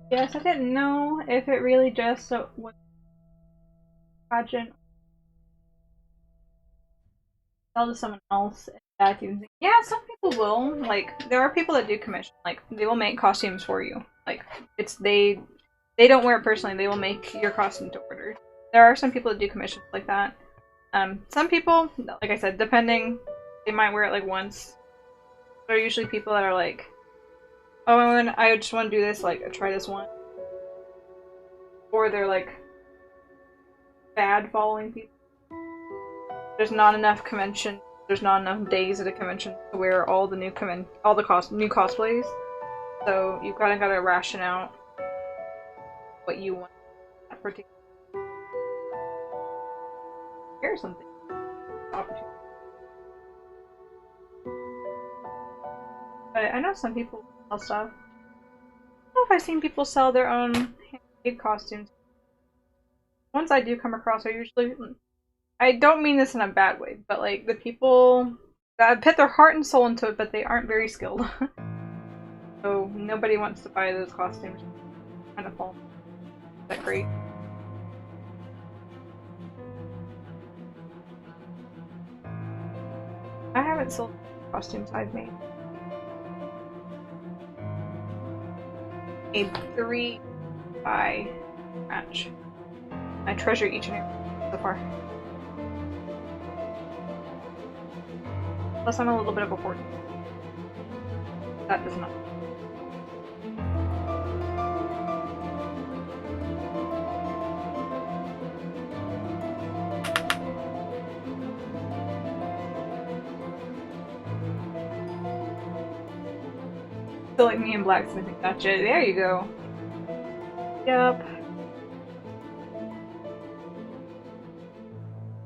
S1: Yes, I didn't know if it really just was pageant sell to someone else. That you think, yeah, some people will. Like, there are people that do commission. Like, they will make costumes for you. Like, they don't wear it personally, they will make your costume to order. There are some people that do commissions like that. Some people, like I said, depending, they might wear it like once. There are usually people that are like, oh, I just want to do this, like, try this one. Or they're like, bad following people. There's not enough convention, there's not enough days at a convention to wear all the new new cosplays. So you kind of gotta ration out what you want that particular. Here's something. Opportunity. But I know some people sell stuff. I don't know if I've seen people sell their own handmade costumes. Ones I do come across are usually, I don't mean this in a bad way, but like the people that put their heart and soul into it, but they aren't very skilled. So nobody wants to buy those costumes. Kind of fall. Is that great? I haven't sold costumes I've made. A 3 by match. I treasure each and every one so far. Plus I'm a little bit of a hoarder. That does not. So like me and blacksmithing, gotcha. There you go. Yep.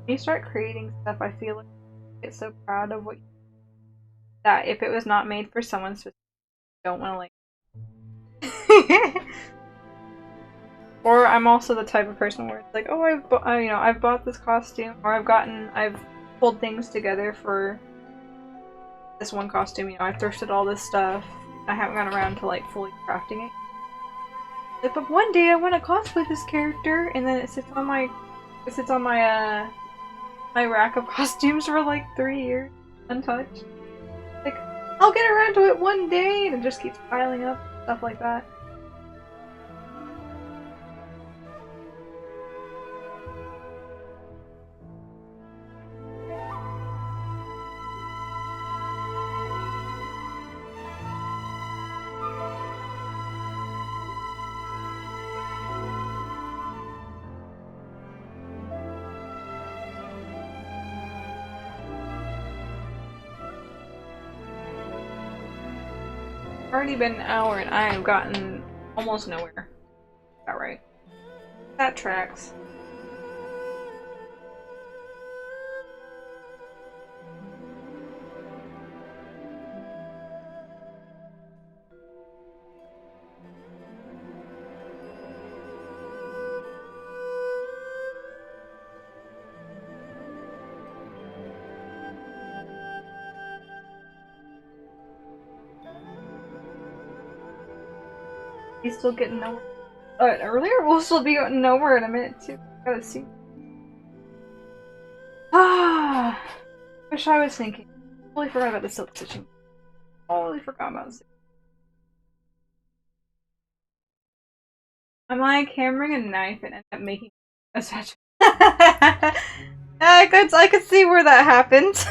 S1: When you start creating stuff, I feel like you get so proud of what you that if it was not made for someone specific, you don't want to like. Or I'm also the type of person where it's like, oh, I've bought this costume, or I've pulled things together for this one costume. You know, I've thrifted all this stuff. I haven't gone around to like fully crafting it. But one day I want to cosplay this character, and then it sits on my my rack of costumes for like 3 years, untouched. Like, I'll get around to it one day, and it just keeps piling up, stuff like that. Already been an hour and I have gotten almost nowhere. Alright. That tracks. He's still getting nowhere. Earlier? We'll still be getting nowhere in a minute too. Gotta see. Ah! Wish I was thinking. Totally forgot about the silk stitching. Totally forgot about it. I'm like hammering a knife and end up making a statue. I could see where that happened.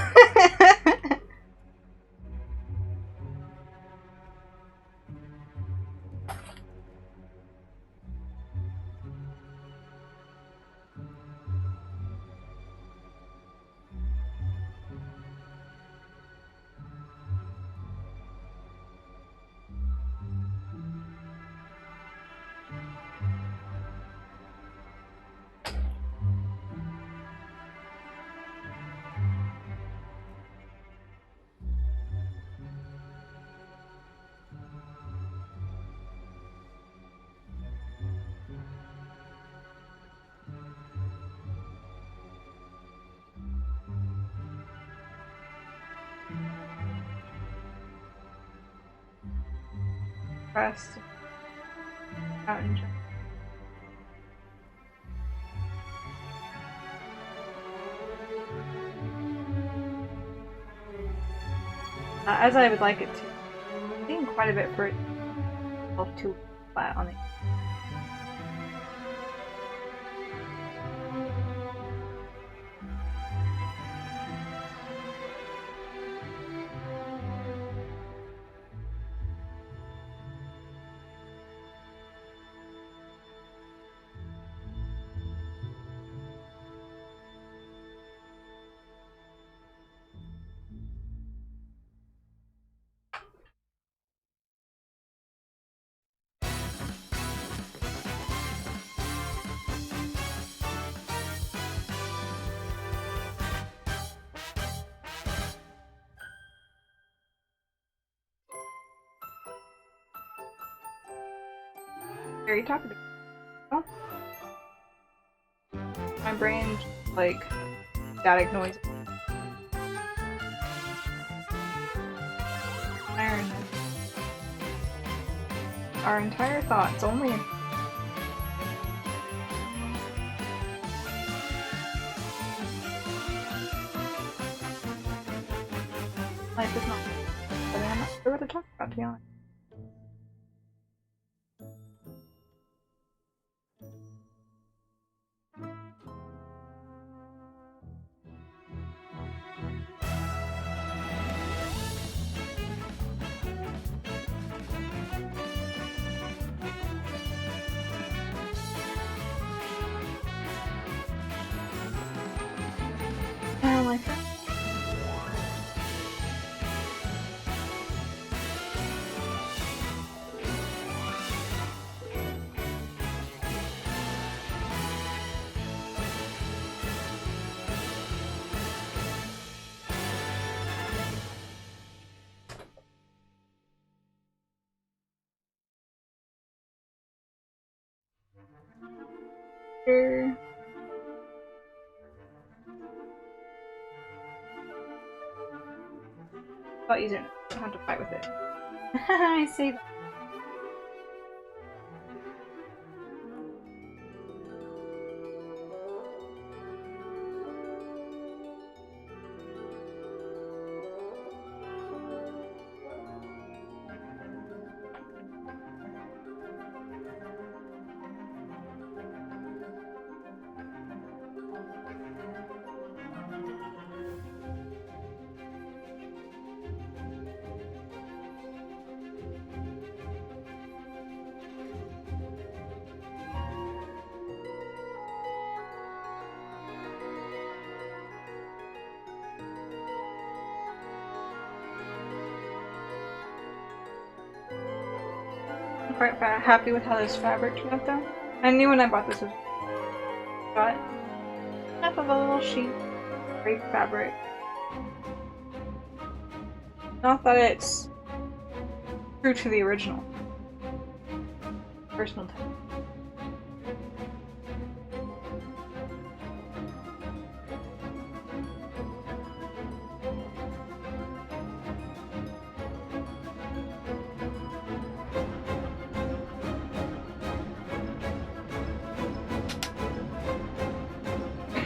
S1: Press out and as I would like it to. I'm seeing quite a bit for it. Too. flat on the. Very talkative. Oh. My brain just, like static noise. Iron. Our entire thoughts only. Life is not. But I'm not sure what to talk about, to be honest. I don't like that. Sure. Thought you didn't have to fight with it. I see. I'm quite happy with how this fabric turned out though. I knew when I bought this was got half of a little sheet of great fabric. Not that it's true to the original. Personal time.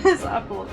S1: This up a little.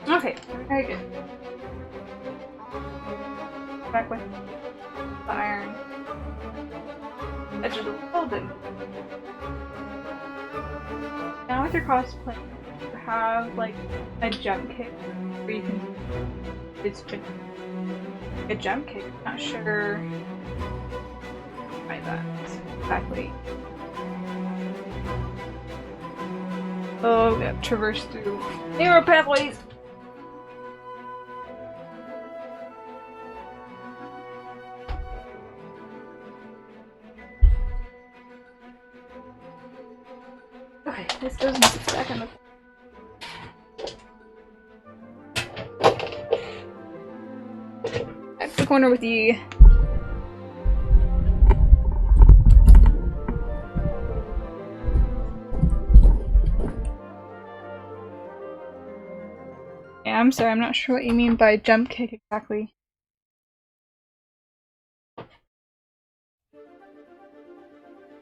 S1: Okay, very good. Back with the iron. Edge of the little bit. Now with your cosplay, have like a jump kick where you can it's a jump kick. I'm not sure why that's exactly. Oh, we have traversed through narrow pathways. Okay, this goes into the back on the. Back to the corner with you. Yeah, I'm sorry, I'm not sure what you mean by jump kick exactly.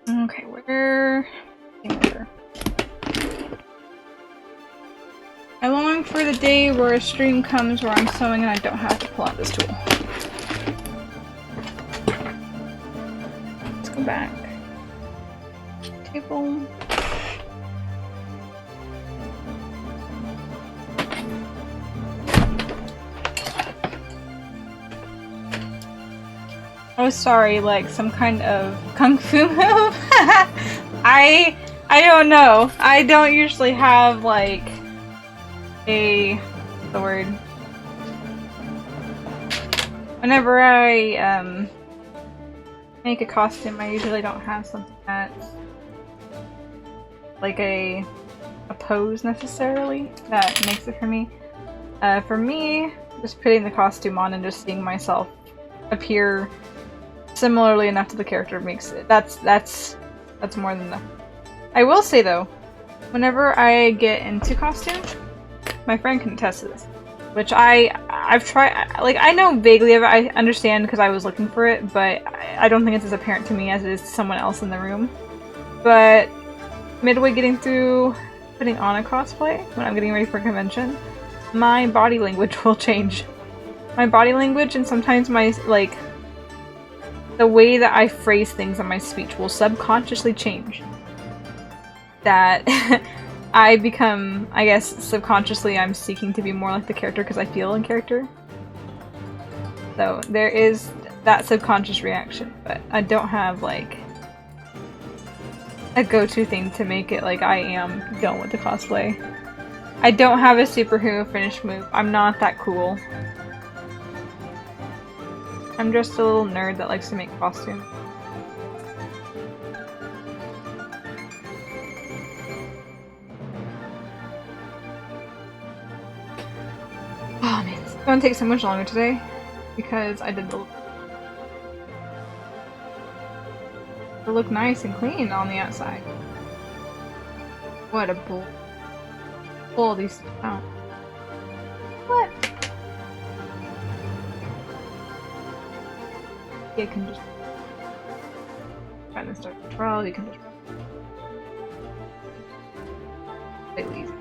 S1: Okay, where? I long for the day where a stream comes where I'm sewing and I don't have to pull out this tool. Let's go back. Table. Oh, sorry, like some kind of kung fu move? I don't know. I don't usually have like the word. Whenever I make a costume, I usually don't have something that's like a pose necessarily that makes it for me. For me, just putting the costume on and just seeing myself appear similarly enough to the character makes it. That's more than enough. I will say though, whenever I get into costume, my friend can attest to this, which I've tried. Like I know vaguely of it. I understand because I was looking for it, but I don't think it's as apparent to me as it is to someone else in the room. But midway getting through putting on a cosplay, when I'm getting ready for a convention, my body language will change. My body language and sometimes my like the way that I phrase things in my speech will subconsciously change. That I become, I guess, subconsciously I'm seeking to be more like the character because I feel in character. So there is that subconscious reaction, but I don't have like a go-to thing to make it like I am going with the cosplay. I don't have a superhero finish move. I'm not that cool. I'm just a little nerd that likes to make costumes. Oh man, it's gonna take so much longer today because I did the look nice and clean on the outside. What a bull. Pull these out. What? You can just try to start the trial, you can just play easy.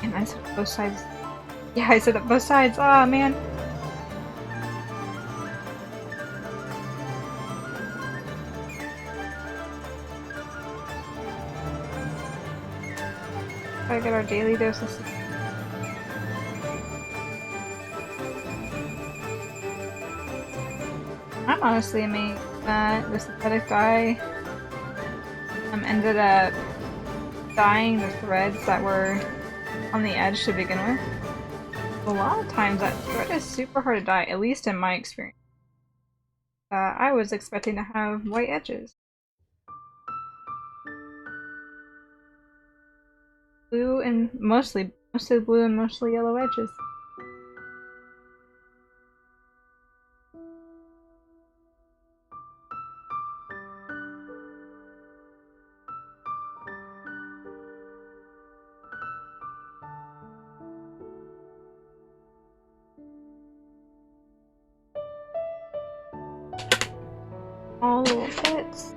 S1: And I set up both sides. Yeah, I set up both sides. Oh man. Gotta get our daily doses. I'm honestly amazed that the synthetic dye ended up dyeing the threads that were on the edge to begin with. A lot of times that thread is super hard to dye, at least in my experience. I was expecting to have white edges. Blue and mostly blue and mostly yellow edges. all little bits.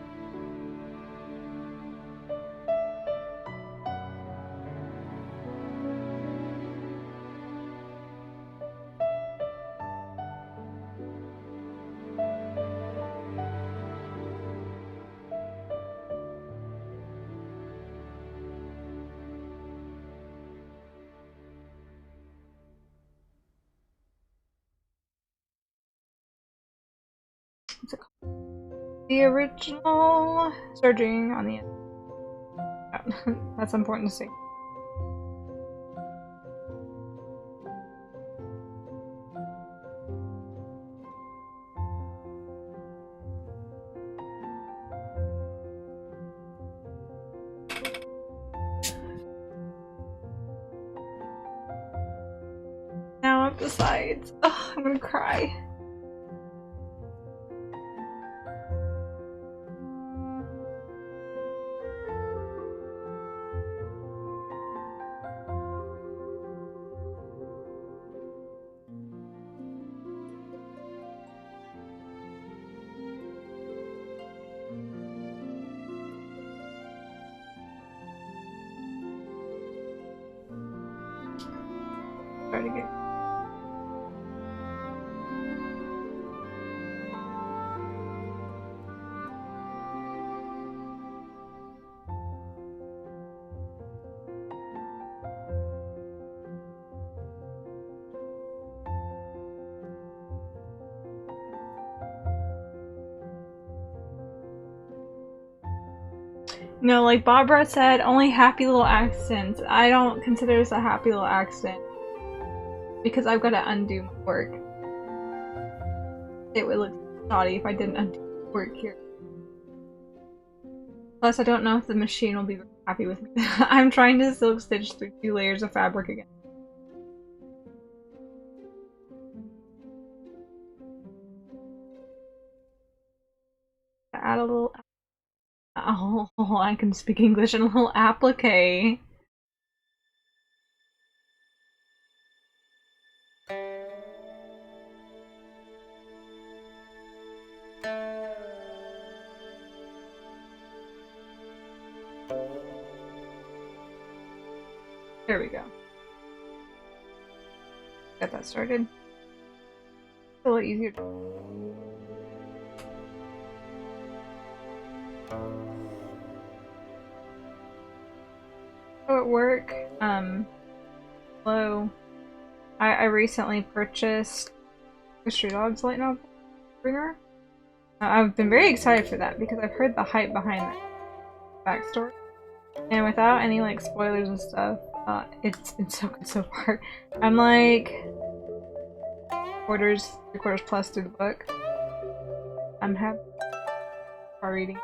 S1: What's it called? The original surgery on the end. That's important to see. Now up the sides. Ugh, I'm gonna cry. Try to get. No, like Barbara said, only happy little accidents. I don't consider this a happy little accident because I've got to undo my work. It would look naughty if I didn't undo my work here. Plus, I don't know if the machine will be happy with me. I'm trying to silk stitch through 2 layers of fabric again. Add a little. Oh, I can speak English and a little applique. There we go. Got that started. It's a little easier. So at work, hello. I recently purchased Mystery Dog's light novel bringer. I've been very excited for that because I've heard the hype behind that backstory. And without any like spoilers and stuff, it's been so good so far. I'm like 3/4 plus through the book. I'm happy for reading.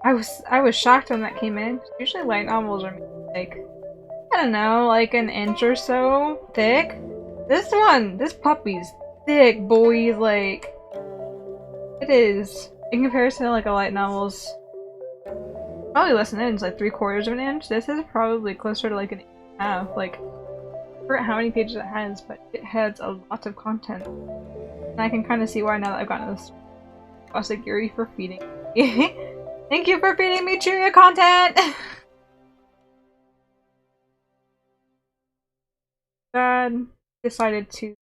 S1: I was shocked when that came in. Usually light novels are like, I don't know, like an inch or so thick. This puppy's thick, boys. Like, it is in comparison to like a light novel's probably less than an inch, like 3/4 of an inch. This is probably closer to like an inch and a half. Like, I forget how many pages it has, but it has a lot of content, and I can kind of see why now that I've gotten this. Classic Yuri for feeding me. Thank you for feeding me Cheerio content! God decided to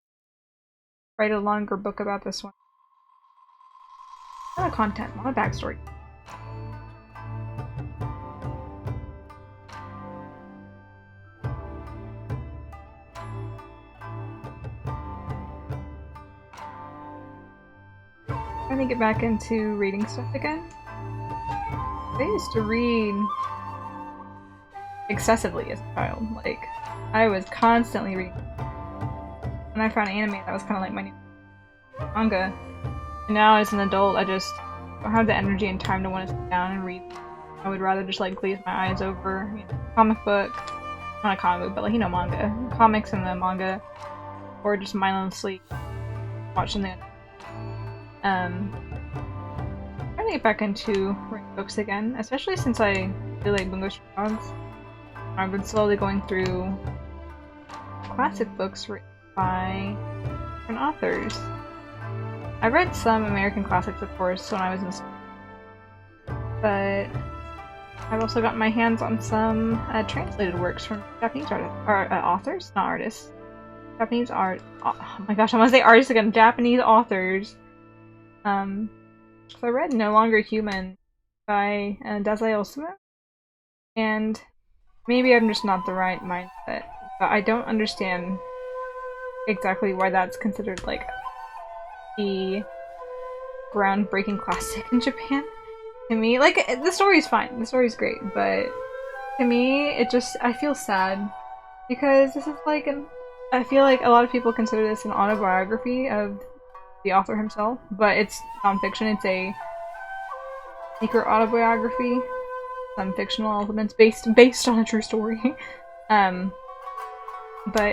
S1: write a longer book about this one. A lot of content, a lot of backstory. Trying to get back into reading stuff again. I used to read excessively as a child. Like, I was constantly reading. When I found anime, that was kind of like my new manga. And now as an adult, I just don't have the energy and time to want to sit down and read. I would rather just like glaze my eyes over, you know, comic book, not a comic book, but like, you know, manga. Comics and the manga. Or just mindlessly watch something. Trying to get back into reading books again, especially since I really like Bungo Stray Dogs. I've been slowly going through classic books written by different authors. I read some American classics, of course, when I was in school, but I've also gotten my hands on some translated works from Japanese artists, or authors, not artists. Japanese art. Oh my gosh, I want to say artists again. Japanese authors. So I read No Longer Human by Dazai Osamu, and maybe I'm just not the right mindset, but I don't understand exactly why that's considered like the groundbreaking classic in Japan. To me, like, the story's fine, the story's great, but to me, I feel sad, because this is like I feel like a lot of people consider this an autobiography of the author himself, but it's nonfiction. It's a secret autobiography, some fictional elements based on a true story. But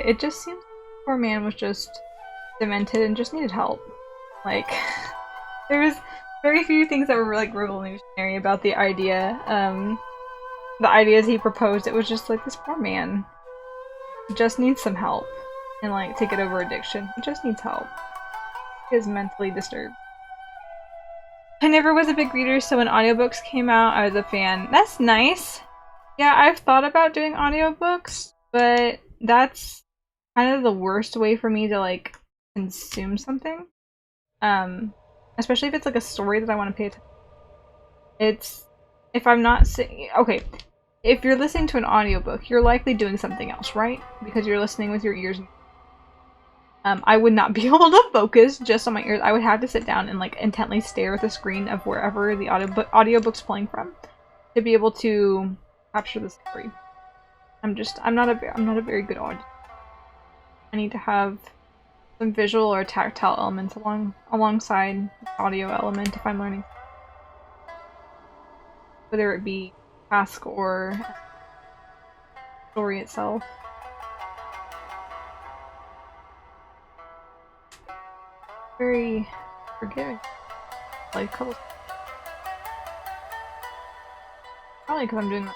S1: it just seems like the poor man was just demented and just needed help. Like, there was very few things that were like revolutionary about the idea. The ideas he proposed, it was just like, this poor man just needs some help, and like to get over addiction. He just needs help. He is mentally disturbed. I never was a big reader, so when audiobooks came out, I was a fan. That's nice. Yeah, I've thought about doing audiobooks, but that's kind of the worst way for me to like consume something. Especially if it's like a story that I want to pay attention to. It's if I'm not okay, if you're listening to an audiobook, you're likely doing something else, right? Because you're listening with your ears. I would not be able to focus just on my ears. I would have to sit down and like intently stare at the screen of wherever the audiobook's playing from to be able to capture the story. I'm not a very good audience. I need to have some visual or tactile elements alongside the audio element if I'm learning. Whether it be task or story itself. Very forgiving. Like a couple. Probably because I'm doing that.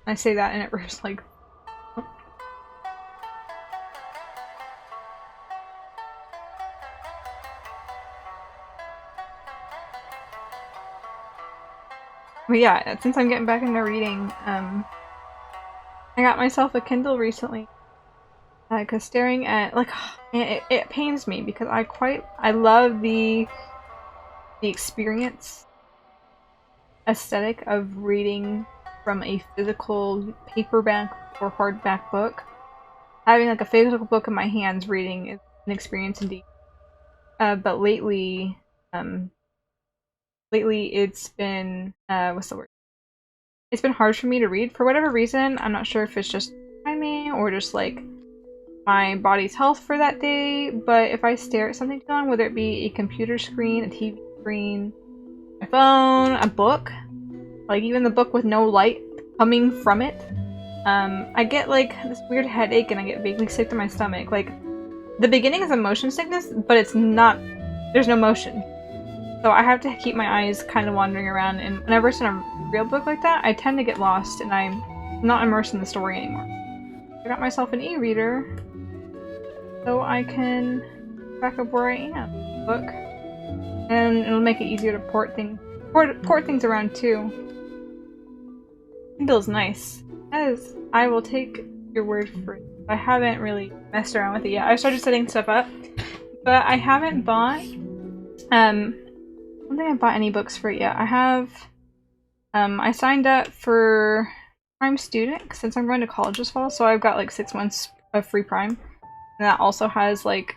S1: I say that and it rips like. But yeah, since I'm getting back into reading, I got myself a Kindle recently. Because staring at, like, it pains me because I love the experience aesthetic of reading from a physical paperback or hardback book. Having like a physical book in my hands reading is an experience indeed. But lately it's been, what's the word? It's been hard for me to read for whatever reason. I'm not sure if it's just timing or just like my body's health for that day, but if I stare at something too long, whether it be a computer screen, a TV screen, my phone, a book, like even the book with no light coming from it, I get like this weird headache and I get vaguely sick to my stomach. Like, the beginning is a motion sickness, but it's not, there's no motion. So I have to keep my eyes kind of wandering around, and whenever it's in a real book like that, I tend to get lost and I'm not immersed in the story anymore. I got myself an e-reader so I can track up where I am in the book, and it'll make it easier to port things around too. Kindle's nice. As I will take your word for it. I haven't really messed around with it yet. I started setting stuff up, but I haven't bought I don't think I've bought any books for it yet. I have I signed up for Prime Student since I'm going to college this fall, so I've got like 6 months of free Prime. And that also has, like,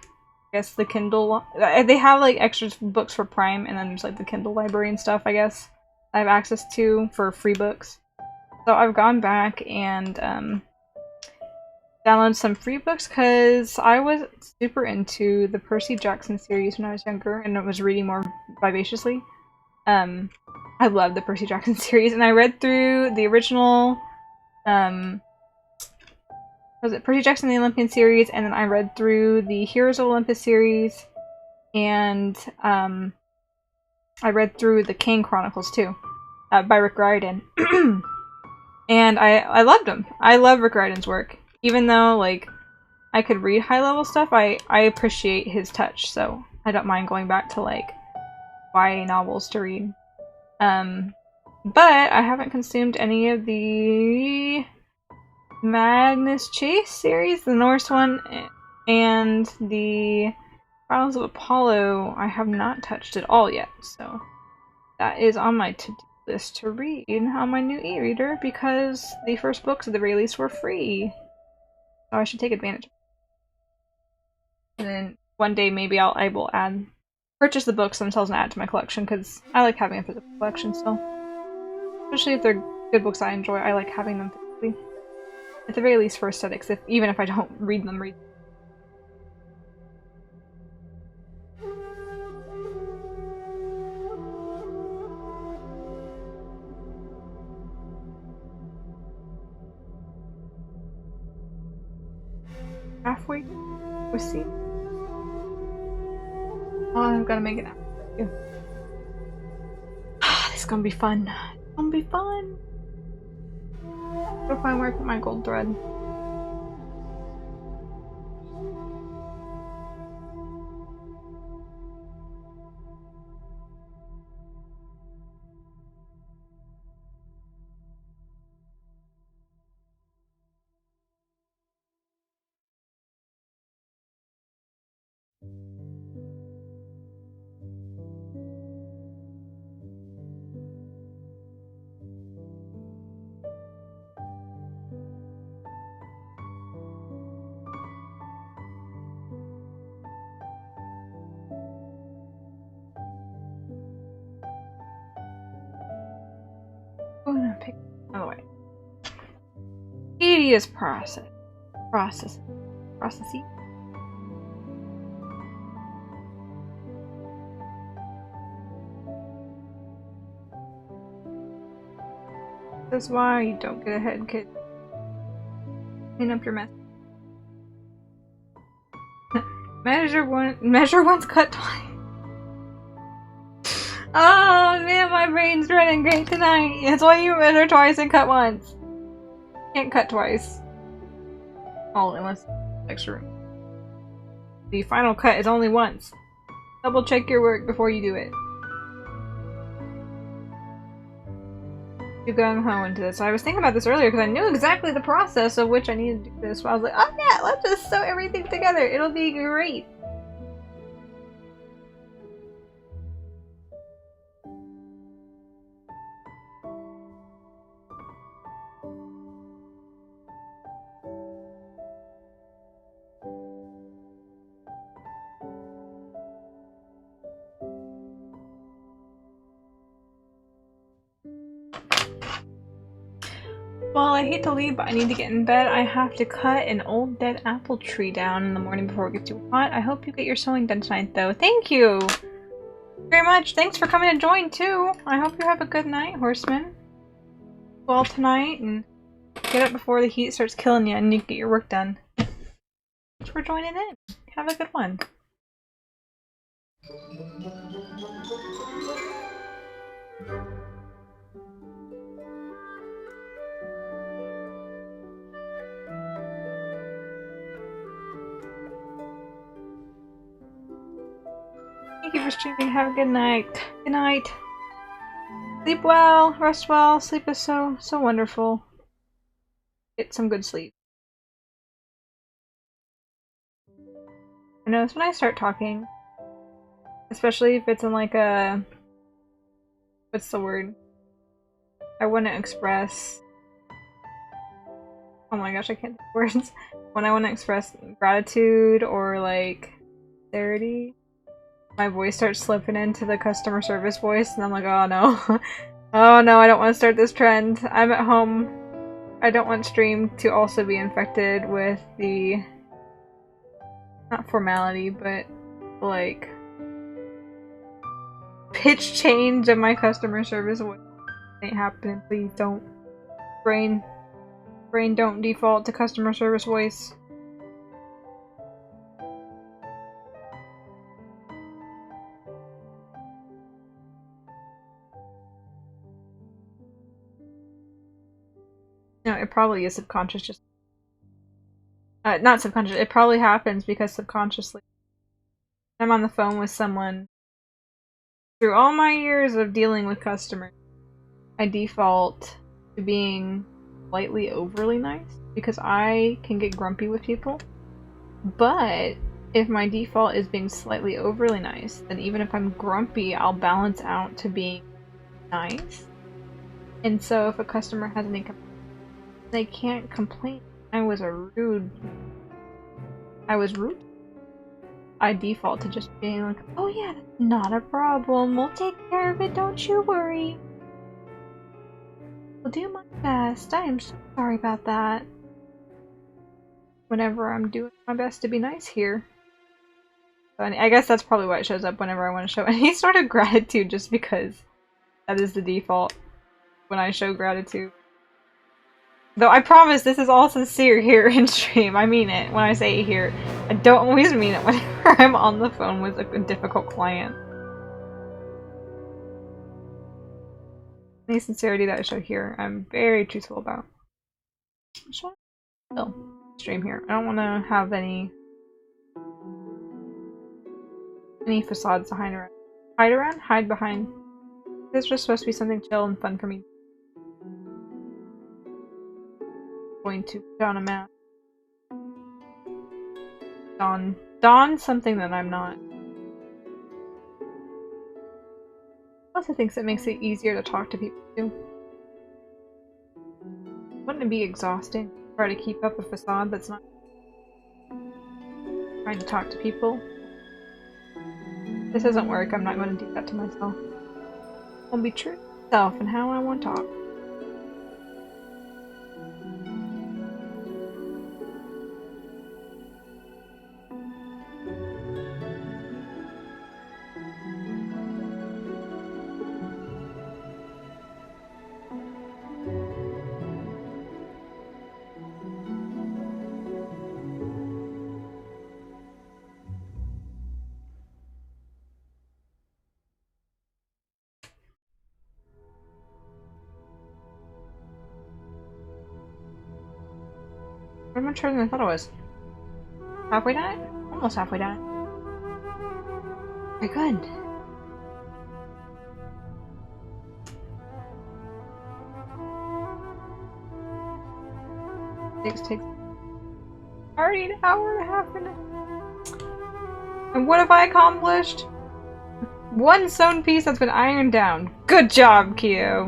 S1: I guess the Kindle. They have, like, extra books for Prime, and then there's, like, the Kindle library and stuff, I guess, I have access to for free books. So I've gone back and downloaded some free books, because I was super into the Percy Jackson series when I was younger, and I was reading more vivaciously. I love the Percy Jackson series, and I read through the original, was it Percy Jackson the Olympian series, and then I read through the Heroes of Olympus series, and I read through the Kane Chronicles too, by Rick Riordan. And I loved them. I love Rick Riordan's work, even though, like, I could read high level stuff, I appreciate his touch, so I don't mind going back to like YA novels to read. But I haven't consumed any of the Magnus Chase series, the Norse one, and the Trials of Apollo. I have not touched it all yet, so that is on my to-do list to read on my new e-reader because the first books at the very least were free. So I should take advantage of it. And then one day maybe I will purchase the books themselves and add to my collection because I like having a physical collection still. Especially if they're good books I enjoy, I like having them physically. At the very least for aesthetics, even if I don't read them. Halfway? We'll see. Oh, I'm gonna make it happen. This is gonna be fun. It's gonna be fun. Go find where I put my gold thread. I'm gonna pick another way. Tedious process. Processing. That's why you don't get ahead, kid. Clean up your mess. Measure once, cut twice. Oh man, my brain's running great tonight. That's why you measure twice and cut once. Can't cut twice. Oh, unless extra room. The final cut is only once. Double check your work before you do it. You gung-ho into this. I was thinking about this earlier because I knew exactly the process of which I needed to do this. So I was like, oh yeah, let's just sew everything together. It'll be great. Well, I hate to leave, but I need to get in bed. I have to cut an old dead apple tree down in the morning before it gets too hot. I hope you get your sewing done tonight, though. Thank you very much. Thanks for coming to join, too. I hope you have a good night, Horseman. Well, tonight, and get up before the heat starts killing you and you get your work done. Thanks for joining in. Have a good one. Thank you for streaming. Have a good night. Good night. Sleep well. Rest well. Sleep is so wonderful. Get some good sleep. I know it's when I start talking, especially if it's in like a, what's the word? I want to express. Oh my gosh, I can't think of words. When I want to express gratitude or like sincerity, my voice starts slipping into the customer service voice, and I'm like, oh no. Oh no, I don't want to start this trend. I'm at home. I don't want stream to also be infected with the, not formality, but like pitch change of my customer service voice. It ain't happening. Please don't. Brain don't default to customer service voice. No, it probably is subconscious. Just Not subconscious. It probably happens because subconsciously I'm on the phone with someone. Through all my years of dealing with customers, I default to being slightly overly nice because I can get grumpy with people. But if my default is being slightly overly nice, then even if I'm grumpy, I'll balance out to being nice. And so if a customer has any complaints, they can't complain. I was rude. I default to just being like, oh yeah, that's not a problem. We'll take care of it. Don't you worry. I'll do my best. I am so sorry about that. Whenever I'm doing my best to be nice here. So I guess that's probably why it shows up whenever I want to show any sort of gratitude, just because that is the default when I show gratitude. Though I promise this is all sincere here in stream. I mean it when I say it here. I don't always mean it whenever I'm on the phone with a difficult client. Any sincerity that I show here, I'm very truthful about. Shut up. Stream here. I don't want to have any facades to hide around. Hide around? Hide behind. This is just supposed to be something chill and fun for me. I'm going to don a mask. Don something that I'm not. Also thinks it makes it easier to talk to people too. Wouldn't it be exhausting to try to keep up a facade that's not trying to talk to people? If this doesn't work, I'm not going to do that to myself. I'll be true to myself and how I want to talk. I'm much further than I thought it was. Halfway done? Almost halfway done. Very good. Takes already an hour and a half minutes. And what have I accomplished? One sewn piece that's been ironed down. Good job, Kyo.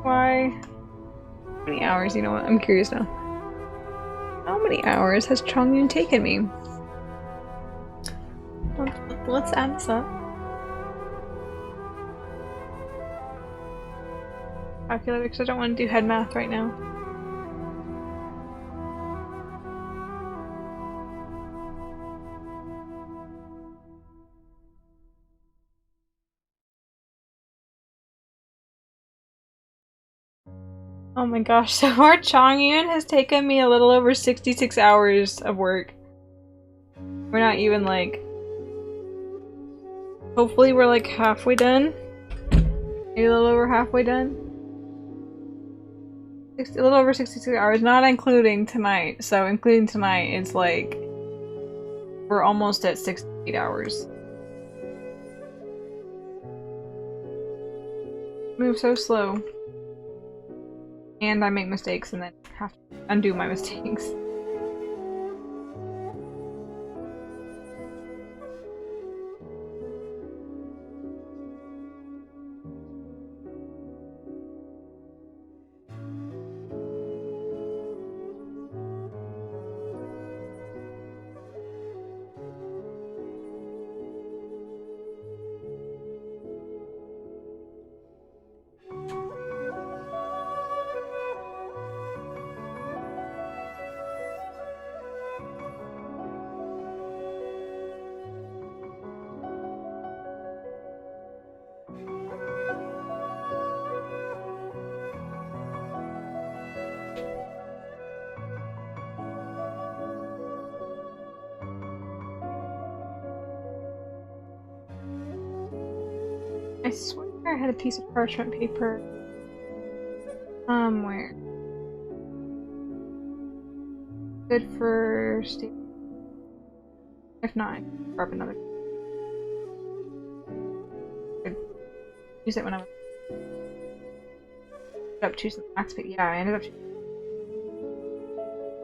S1: Why? How many hours? You know what? I'm curious now. How many hours has Chongyun taken me? Let's add this up. Calculator, because I don't want to do head math right now. Oh my gosh, so far Chongyun has taken me a little over 66 hours of work. We're not even like... Hopefully we're like halfway done. Maybe a little over halfway done. A little over 62 hours, not including tonight. So including tonight, it's like... We're almost at 68 hours. Move so slow. And I make mistakes and then have to undo my mistakes. I swear I had a piece of parchment paper somewhere. Good for Steve. If not, grab another. I'd use it when I was up choosing the max, but yeah, I ended up choosing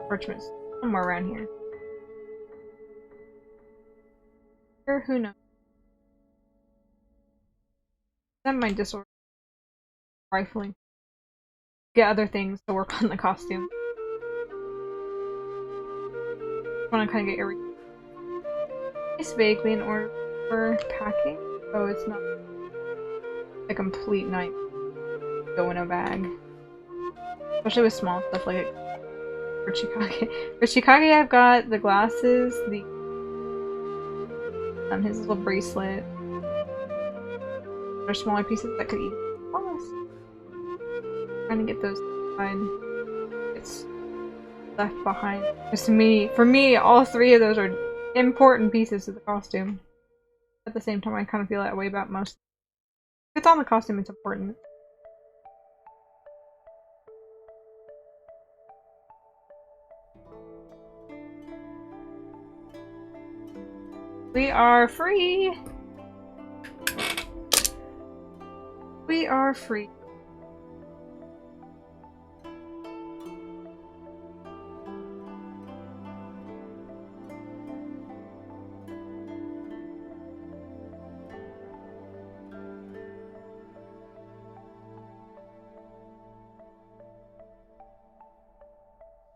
S1: Richmond somewhere around here. Or who knows? Then my disorder rifling. Get other things to work on the costume. I want to kind of get everything. It's vaguely in order for packing, so it's not a complete night. Go in a bag. Especially with small stuff like for Chikage. For Chikage, I've got the glasses, the his little bracelet. There's smaller pieces that could eat. Trying to get those behind. It's left behind. Because for me, all three of those are important pieces of the costume. At the same time, I kind of feel that way about most. If it's on the costume, it's important. We are free! We are free.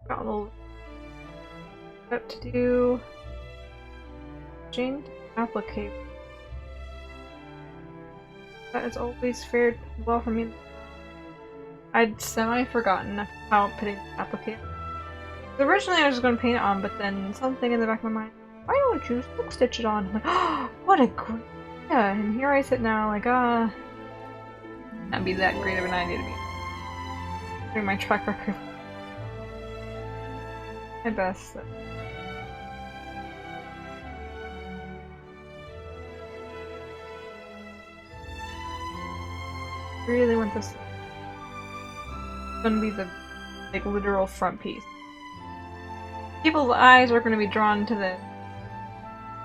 S1: Got a little up to do. Change applicate. That has always fared well for me. I'd semi-forgotten how putting applicate. Originally I was going to paint it on, but then something in the back of my mind, why don't you silk stitch it on? I'm like, oh, what a great idea! And here I sit now, like, that'd be that great of an idea to me. Doing my track record. My best. Really want this. It's gonna be the like literal front piece. People's eyes are gonna be drawn to this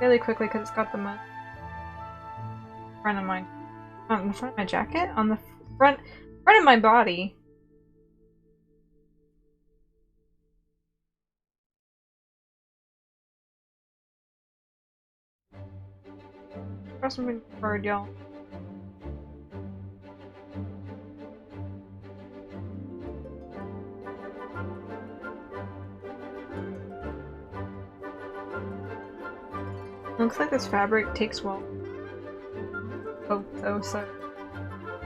S1: really quickly because it's got the most front of my on the front of my jacket on the front of my body. Cross my card, y'all. Looks like this fabric takes well. Hope though, so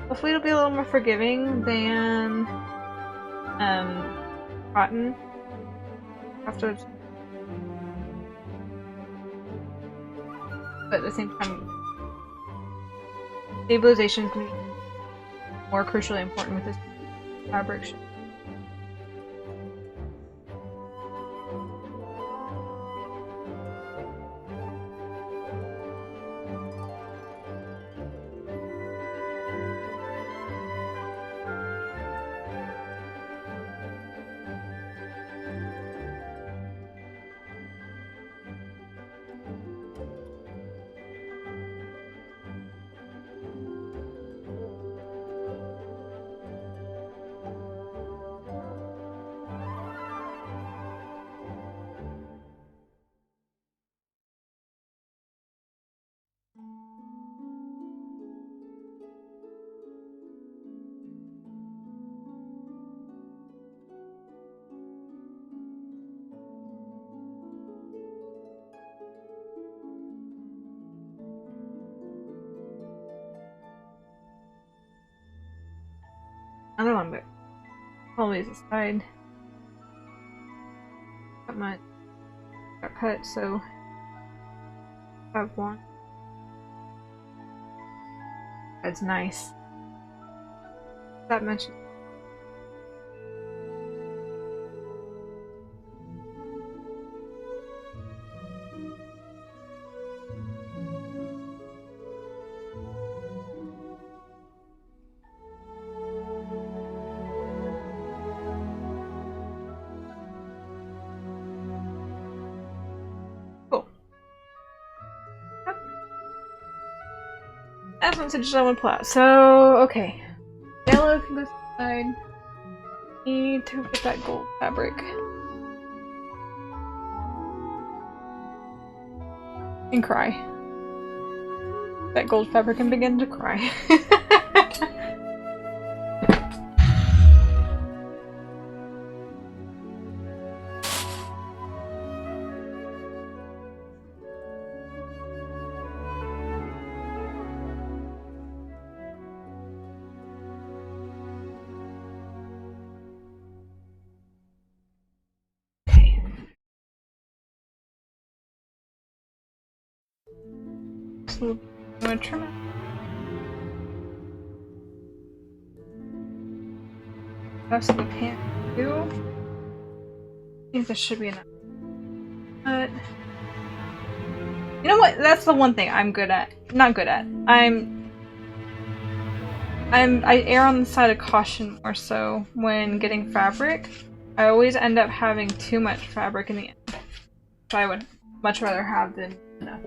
S1: hopefully it'll be a little more forgiving than cotton after. But at the same time, stabilization can be more crucially important with this fabric. Another one, but always aside. Got my got cut, so I have one. That's nice. That much. last one said just I want to pull out. So, okay. Yellow can go side. Need to get that gold fabric. And cry. That gold fabric and begin to cry. So, I'm gonna trim it. Rest of the pant too. I think this should be enough. But you know what? That's the one thing I'm good at. Not good at. I err on the side of caution more so when getting fabric. I always end up having too much fabric in the end, which I would much rather have than enough.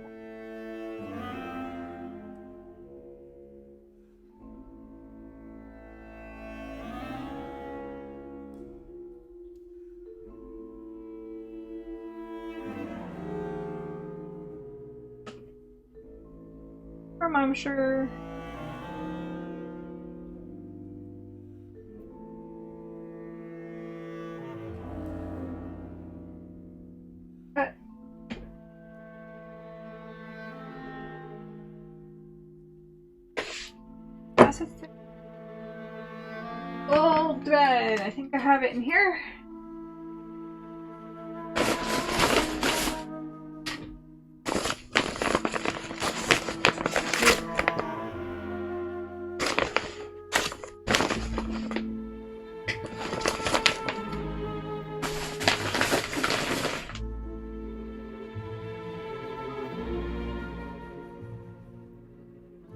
S1: I'm sure. But that's a gold thread. I think I have it in here.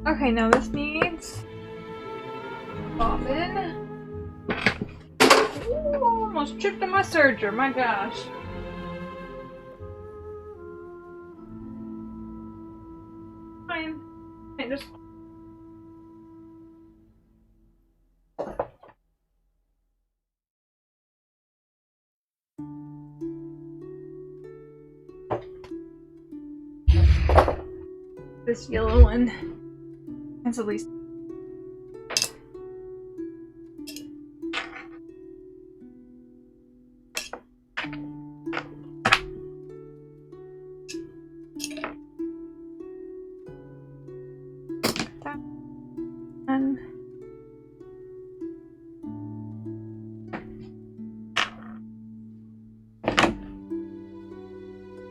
S1: Okay, now this needs bobbin. Ooh, almost tripped on my serger, my gosh. Fine. I just this yellow one. That's at least that one.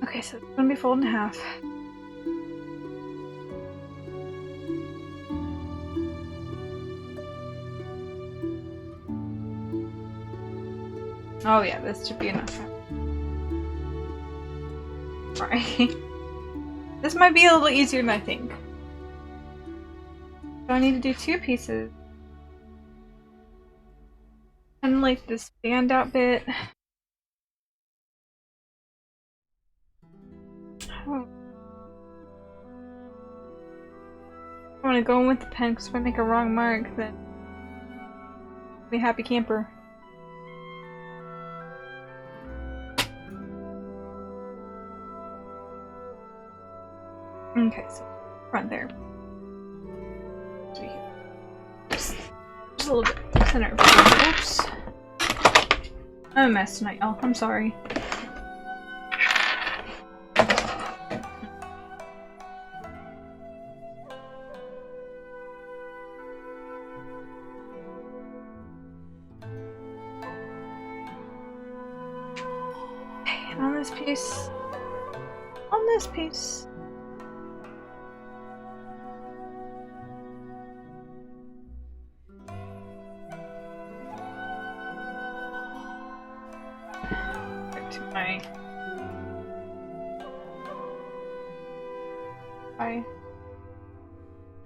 S1: Okay, so it's gonna be folded in half. Oh yeah, this should be enough. Right. This might be a little easier than I think. So I need to do 2 pieces. And like this standout bit. Oh. I want to go in with the pen because if I make a wrong mark, then I'll be a happy camper. Okay, so front there. Just a little bit center. Oops. I'm a mess tonight, y'all. I'm sorry. Okay, and on this piece. On this piece.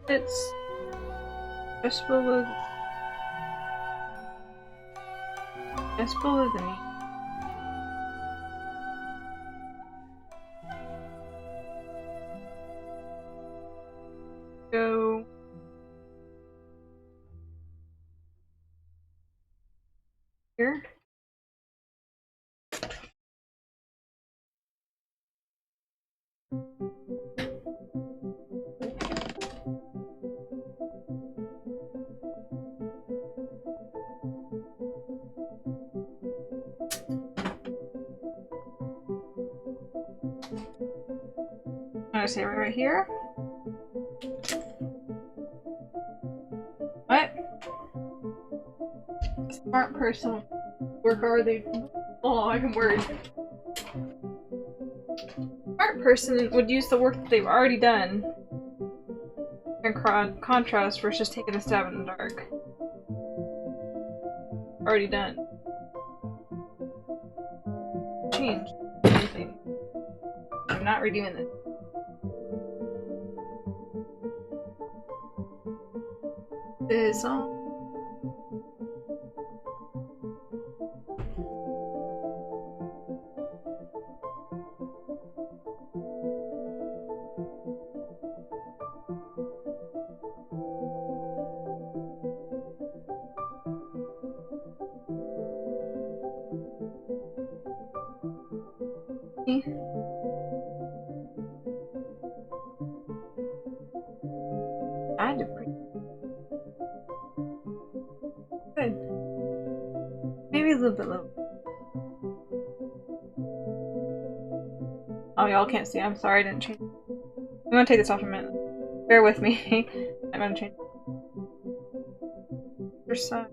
S1: It's just below the knee. Go I'm gonna say right here. What? Smart person. Work are they? Oh, I can word. Smart person would use the work that they've already done in contrast versus just taking a stab in the dark. Already done. Change anything. I'm not redoing this. This on. I did pretty good. Maybe a little bit low. Oh, y'all can't see. I'm sorry I didn't change. I'm gonna take this off in a minute. Bear with me. I'm gonna change. Your side.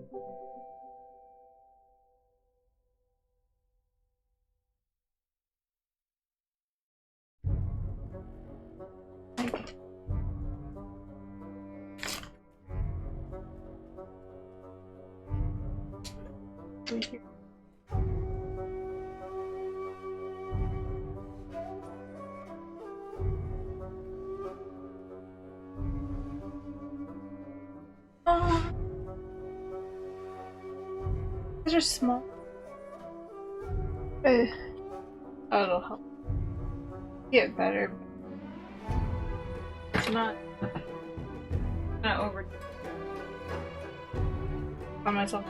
S1: Here. Oh, these are small. That'll help get better. It's not over on myself.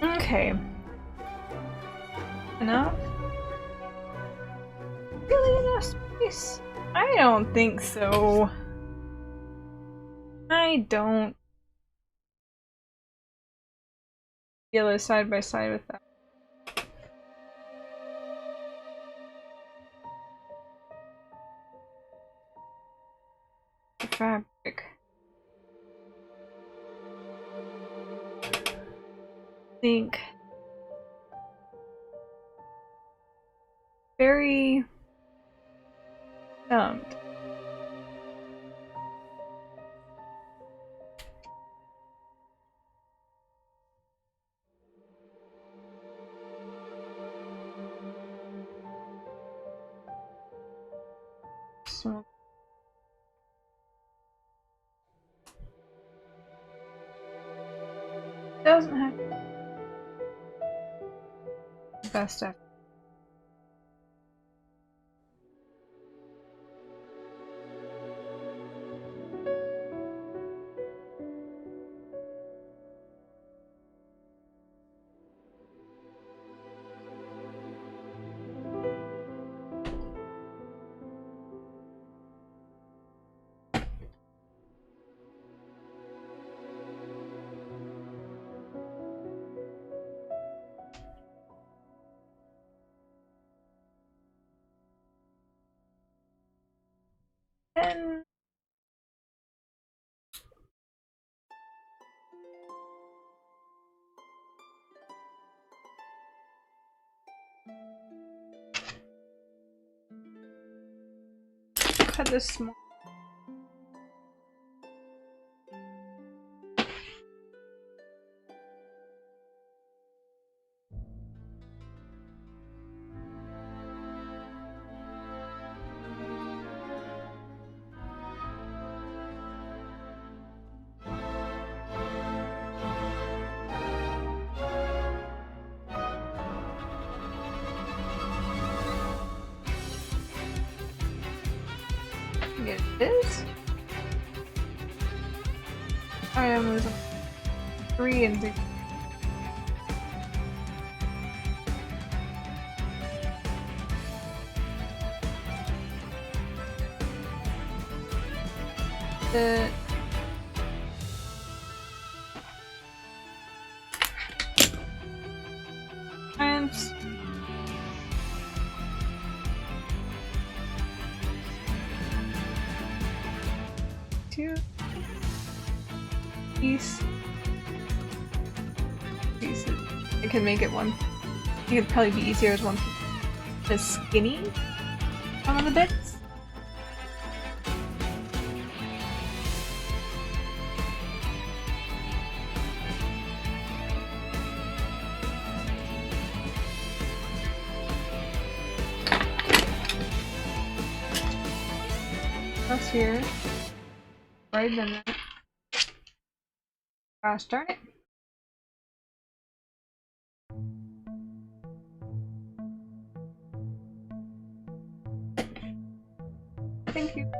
S1: Okay. Enough? Really enough space? I don't think so. I don't feel side by side with that. The fabric. Think very dumped. So doesn't have the best effort. And cut this small. It is. I am losing 3 and 3. The times 2 pieces. I could make it one. I think it'd probably be easier as one piece. The skinny some of the bits. Press here. Right in there. Gosh darn it. Thank you.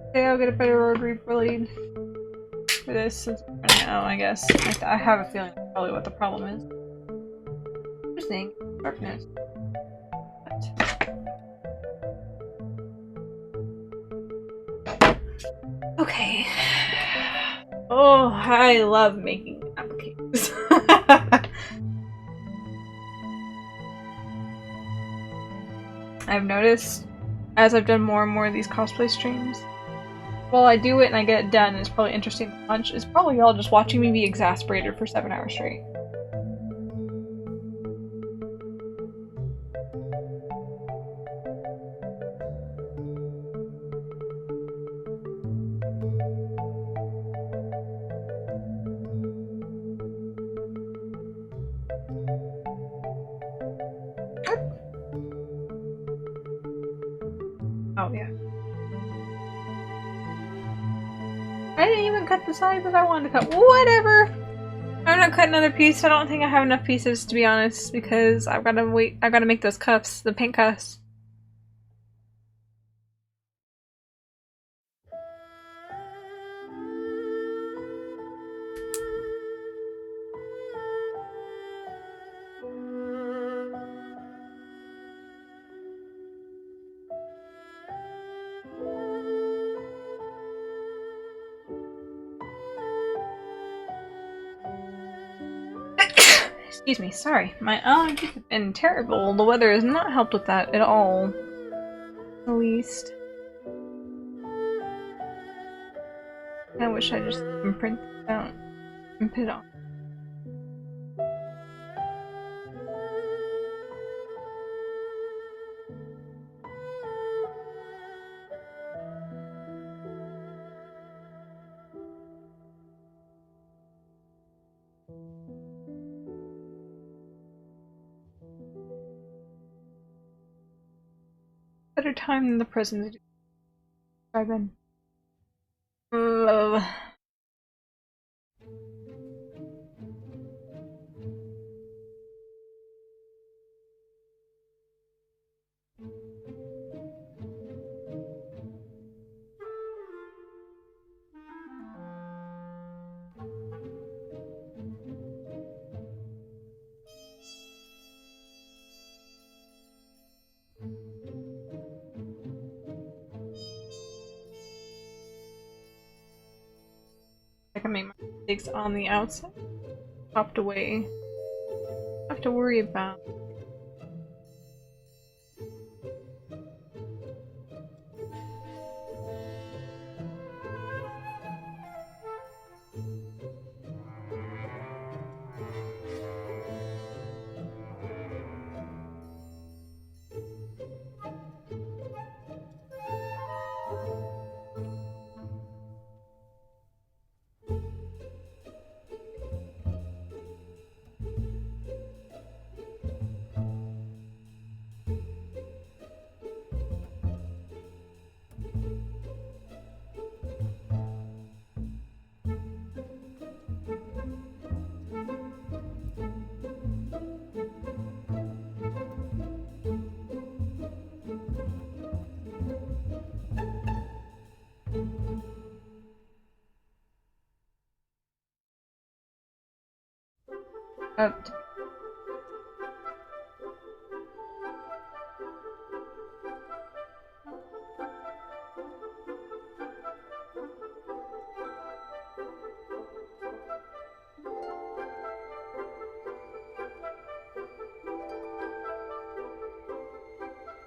S1: Okay, I'll get a better road read for this since we're running out, I guess. I have a feeling that's probably what the problem is. Interesting. Darkness. What? Okay. Oh, I love making applications. I've noticed as I've done more and more of these cosplay streams, while I do it and I get it done, and it's probably interesting to watch, it's probably y'all just watching me be exasperated for 7 hours straight. Oh yeah. I didn't even cut the sides that I wanted to cut. Whatever! I'm gonna cut another piece. I don't think I have enough pieces, to be honest, because I've gotta wait. I've gotta make those cuffs, the paint cuffs. Excuse me, sorry. My allergies have been terrible. The weather has not helped with that at all. At least. I wish I just print it out and put it on. Better time than the present. Driving. Love. I can make my mistakes on the outside. Popped away. I have to worry about. Up.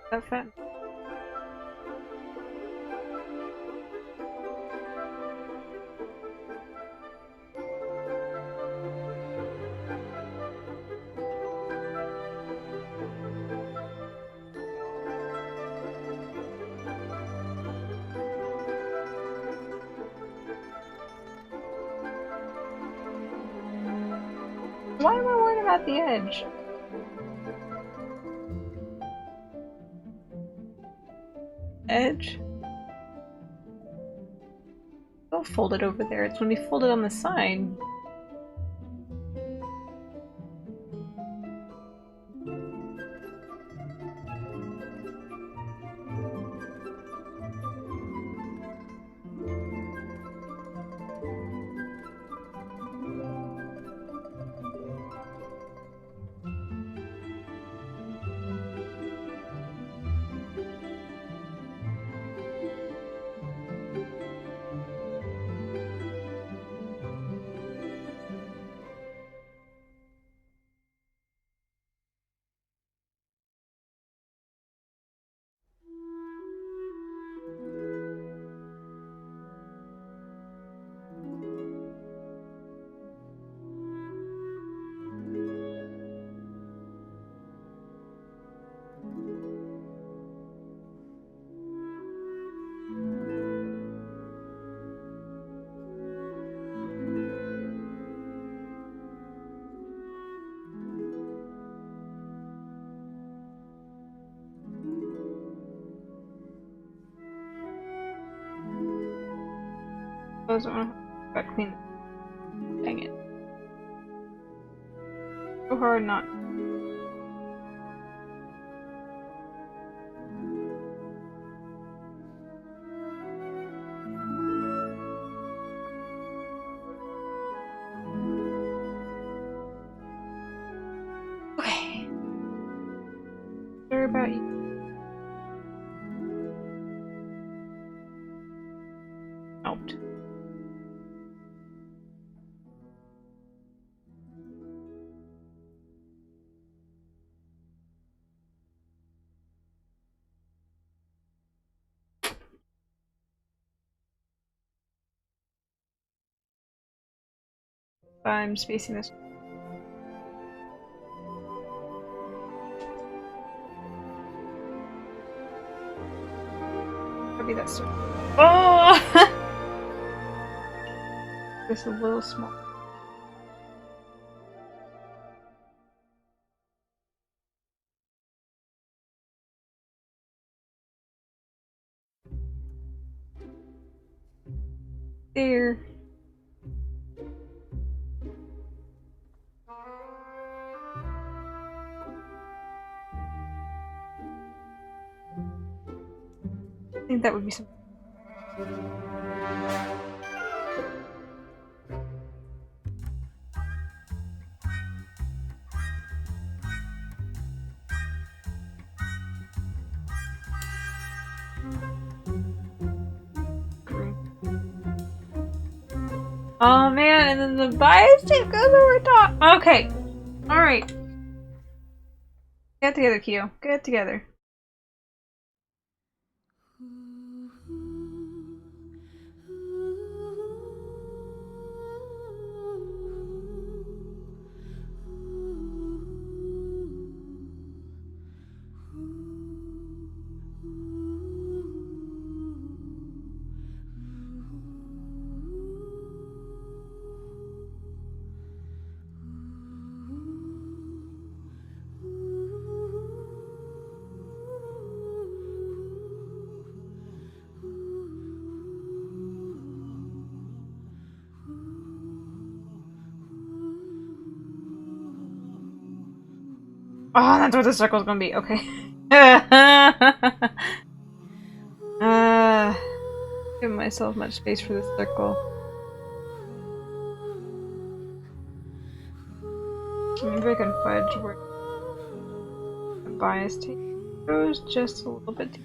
S1: That fat. Why am I worried about the edge? Edge? Don't fold it over there. It's when we fold it on the side. Those are clean. Dang it. So hard not. Okay. Sorry about you. Out. I'm spacing this. Maybe that's so. Oh! Just a little small. There. I think that would be some. Oh man, and then the bias tape goes over top. Okay. Alright. Get together, Kyo. Get together. Oh, that's what the circle's gonna be. Okay. Give myself much space for the circle. maybe I can fudge where the bias take goes just a little bit.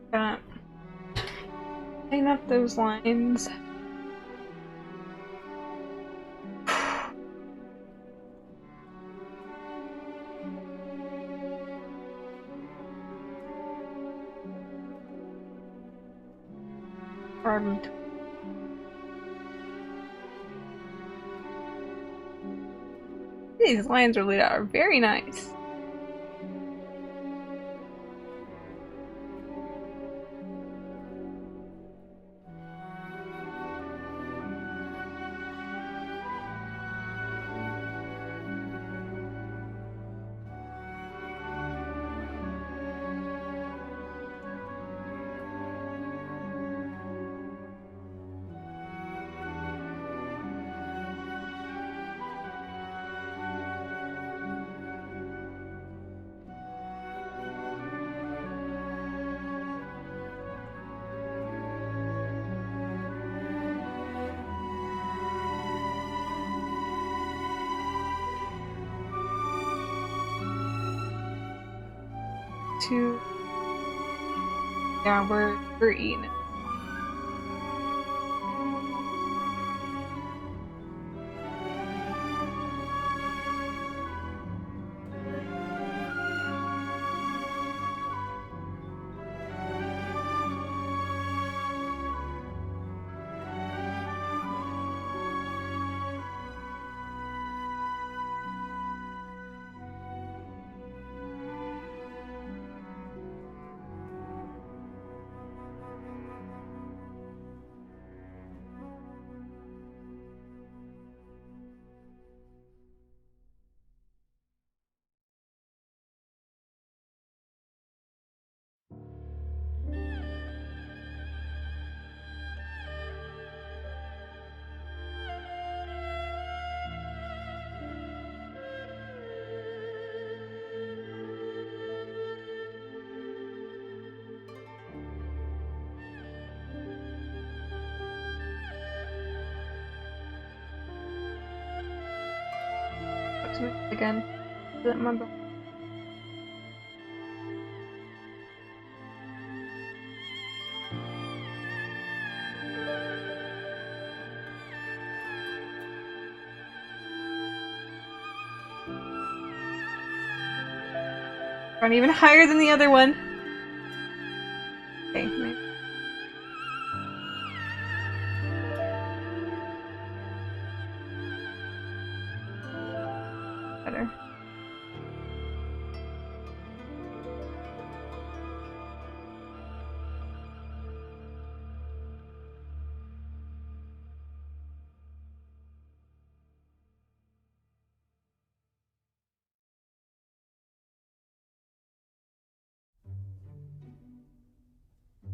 S1: Gonna clean up those lines. Pardon. These lines are laid out are very nice. Yeah, we're eating it. Again, let my run even higher than the other one. Okay, maybe. Better.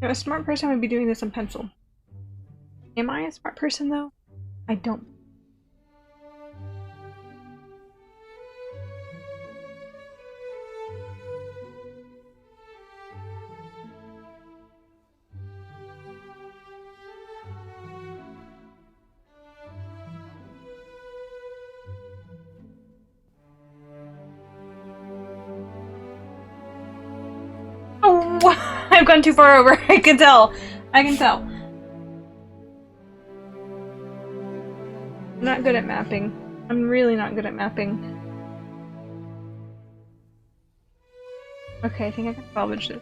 S1: You know, a smart person would be doing this in pencil. Am I a smart person though? I don't. Oh, I've gone too far over. I can tell. I can tell. I'm not good at mapping. I'm really not good at mapping. Okay, I think I can salvage this.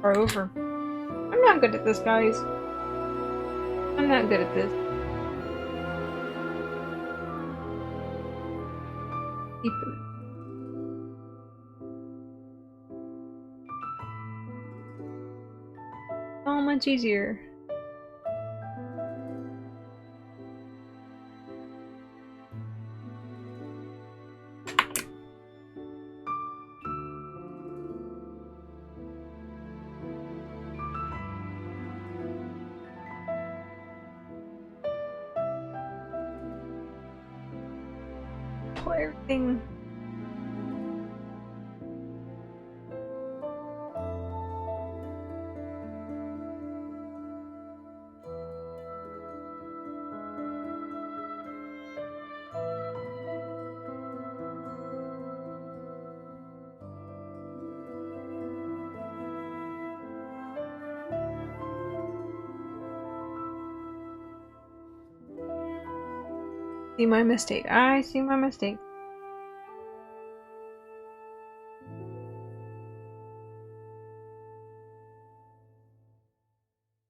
S1: Are over. I'm not good at this, guys. I'm not good at this. Keep them. So much easier. Pull everything. See my mistake. I see my mistake.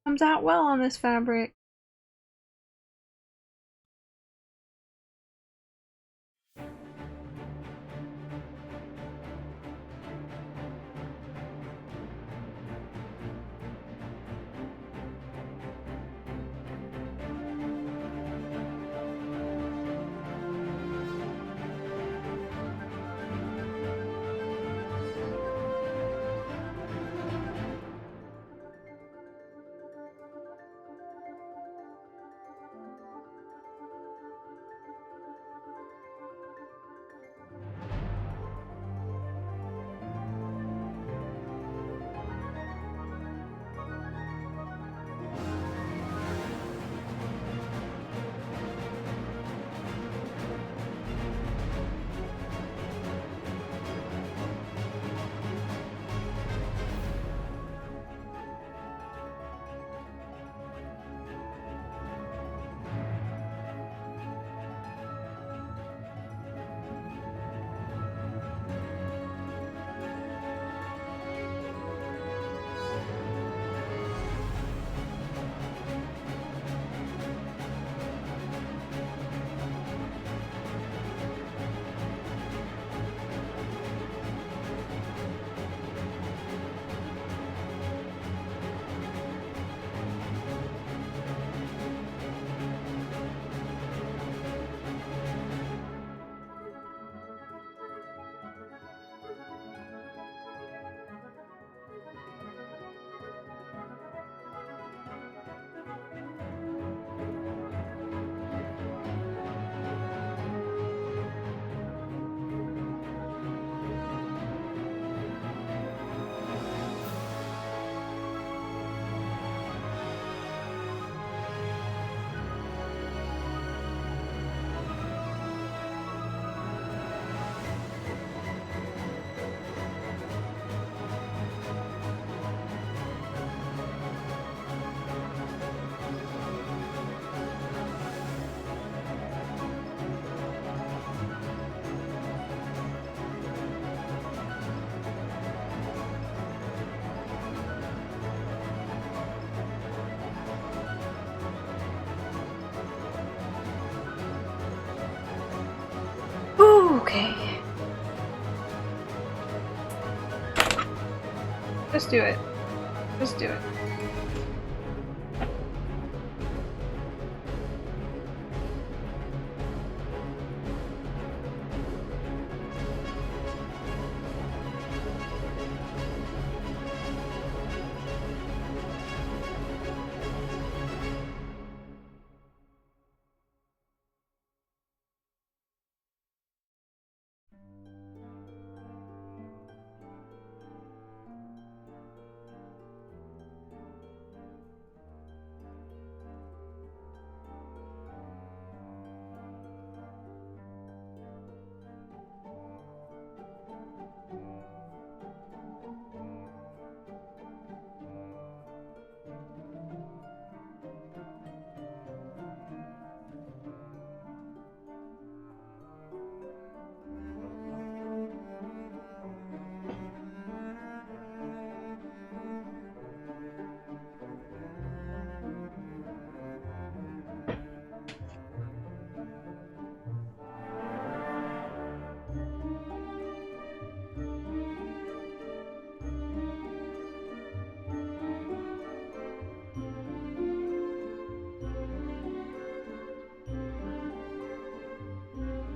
S1: Comes out well on this fabric. Okay. Just do it. Just do it.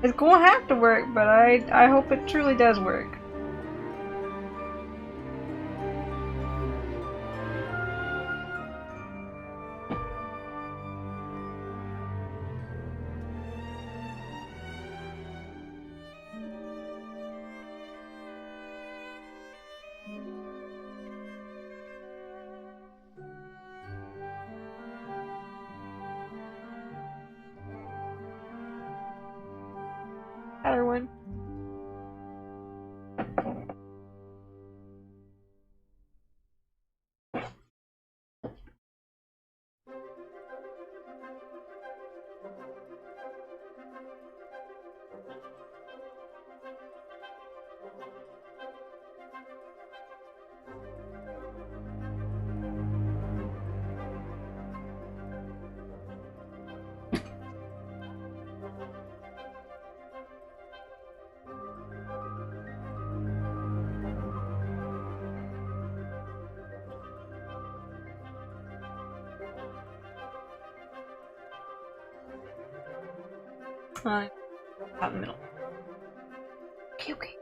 S1: It's gonna have to work, but I hope it truly does work. Other one. Out in the middle. Okay, okay.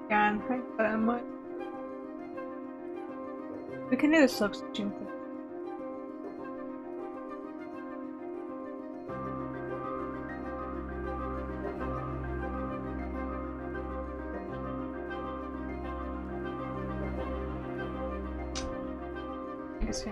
S1: Yeah, I think that much. We can do the substitution thing. I guess we...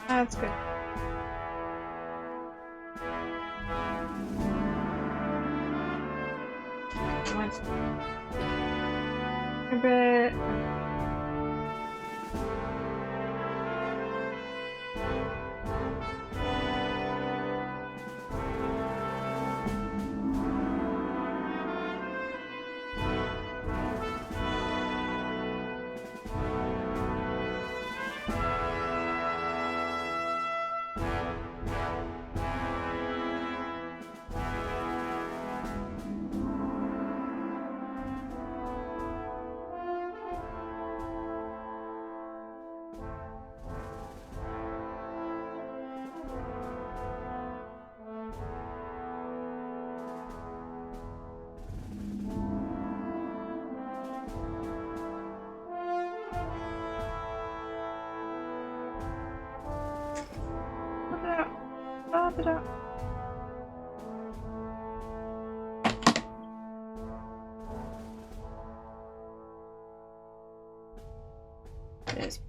S1: That's good. Once a bit. the dog? It is.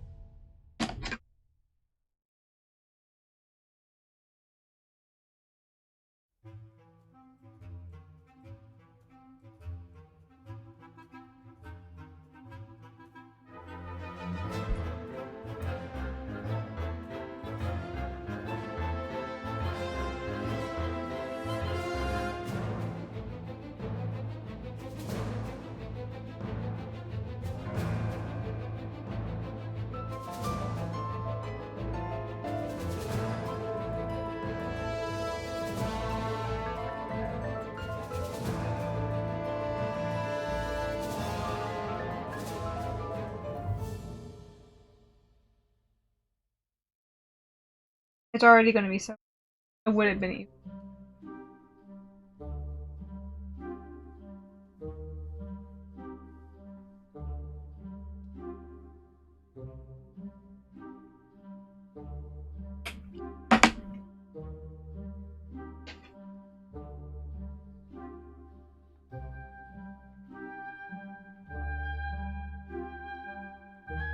S1: It's already going to be so. It would have been easy.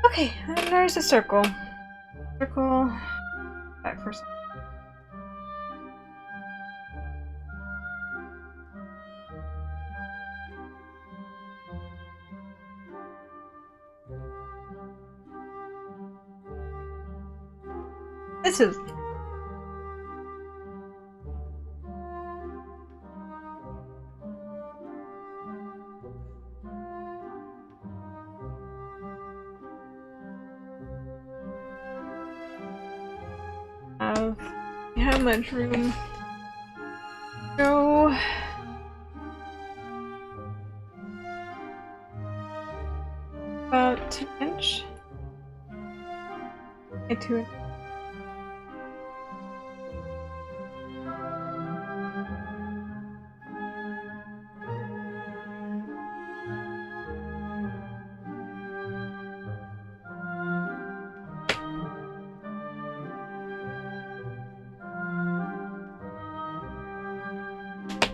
S1: Okay, and there's a circle. Circle. Back for a second. This is. How much room? Go. About 2 inch. Okay, 2 inch.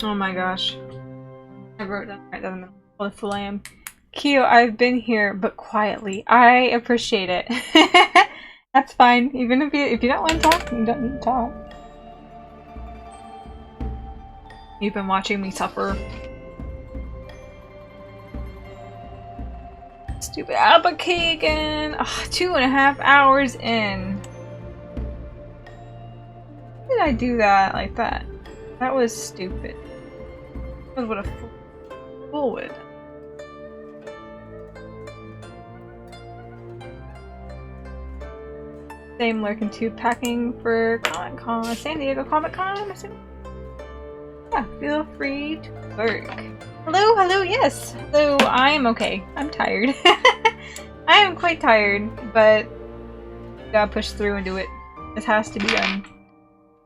S1: Oh my gosh. I wrote down right down the middle. What a fool I am. Kyo, I've been here, but quietly. I appreciate it. That's fine. Even if you don't want to talk, you don't need to talk. You've been watching me suffer. Stupid alpaca again. Oh, 2.5 hours in. Why did I do that like that? That was stupid. That was what a fool would. Same lurking too, packing for Comic Con, San Diego Comic Con. Yeah, feel free to lurk. Hello, hello, yes. Hello, I am okay. I'm tired. I am quite tired, but gotta push through and do it. It has to be done.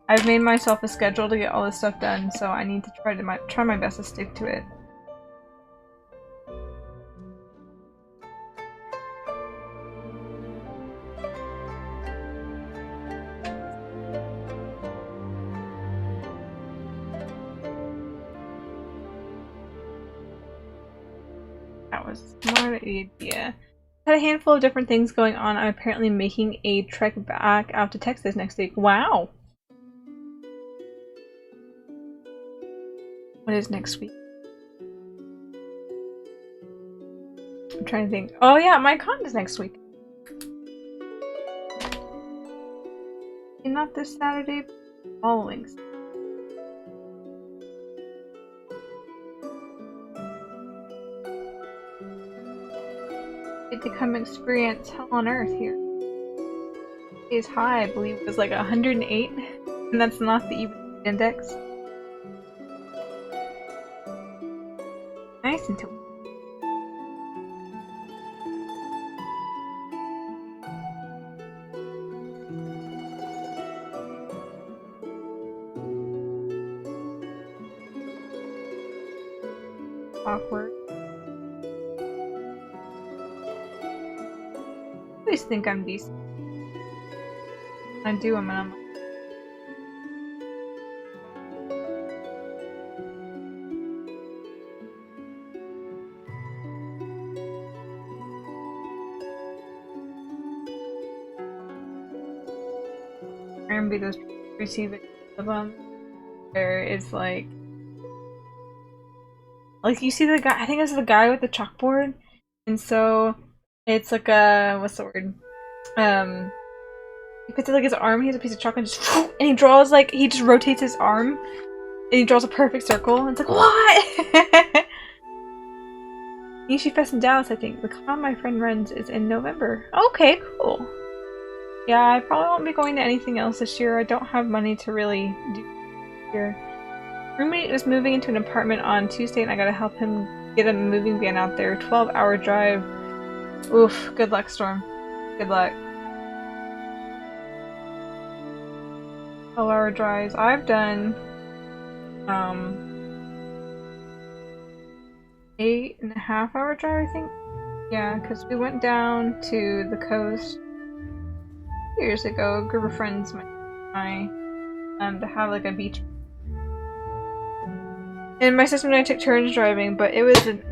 S1: I've made myself a schedule to get all this stuff done, so I need to try my best to stick to it. That was a smart idea. Had a handful of different things going on. I'm apparently making a trek back out to Texas next week. Wow! What is next week? I'm trying to think. Oh yeah, my con is next week. Not this Saturday, but following. Get to come experience hell on earth here. It is high, I believe it was like 108, and that's not the even index. Nice until awkward. I always think I'm decent. I do, I'm and be those receive it of them where it's like you see the guy, I think it's the guy with the chalkboard, and so it's like a, what's the word, he puts it like his arm, he has a piece of chalk and just and he draws, like, he just rotates his arm and he draws a perfect circle and it's like, what? Nishi Fest in Dallas, I think. The con my friend runs is in November. Okay, cool. Yeah, I probably won't be going to anything else this year. I don't have money to really do here. Roommate is moving into an apartment on Tuesday and I gotta help him get a moving van out there. 12-hour drive. Oof, good luck, Storm. Good luck. 12-hour drives. I've done 8.5-hour drive, I think. Yeah, because we went down to the coast years ago, a group of friends, to have like a beach. And my sister and I took turns driving, but it was it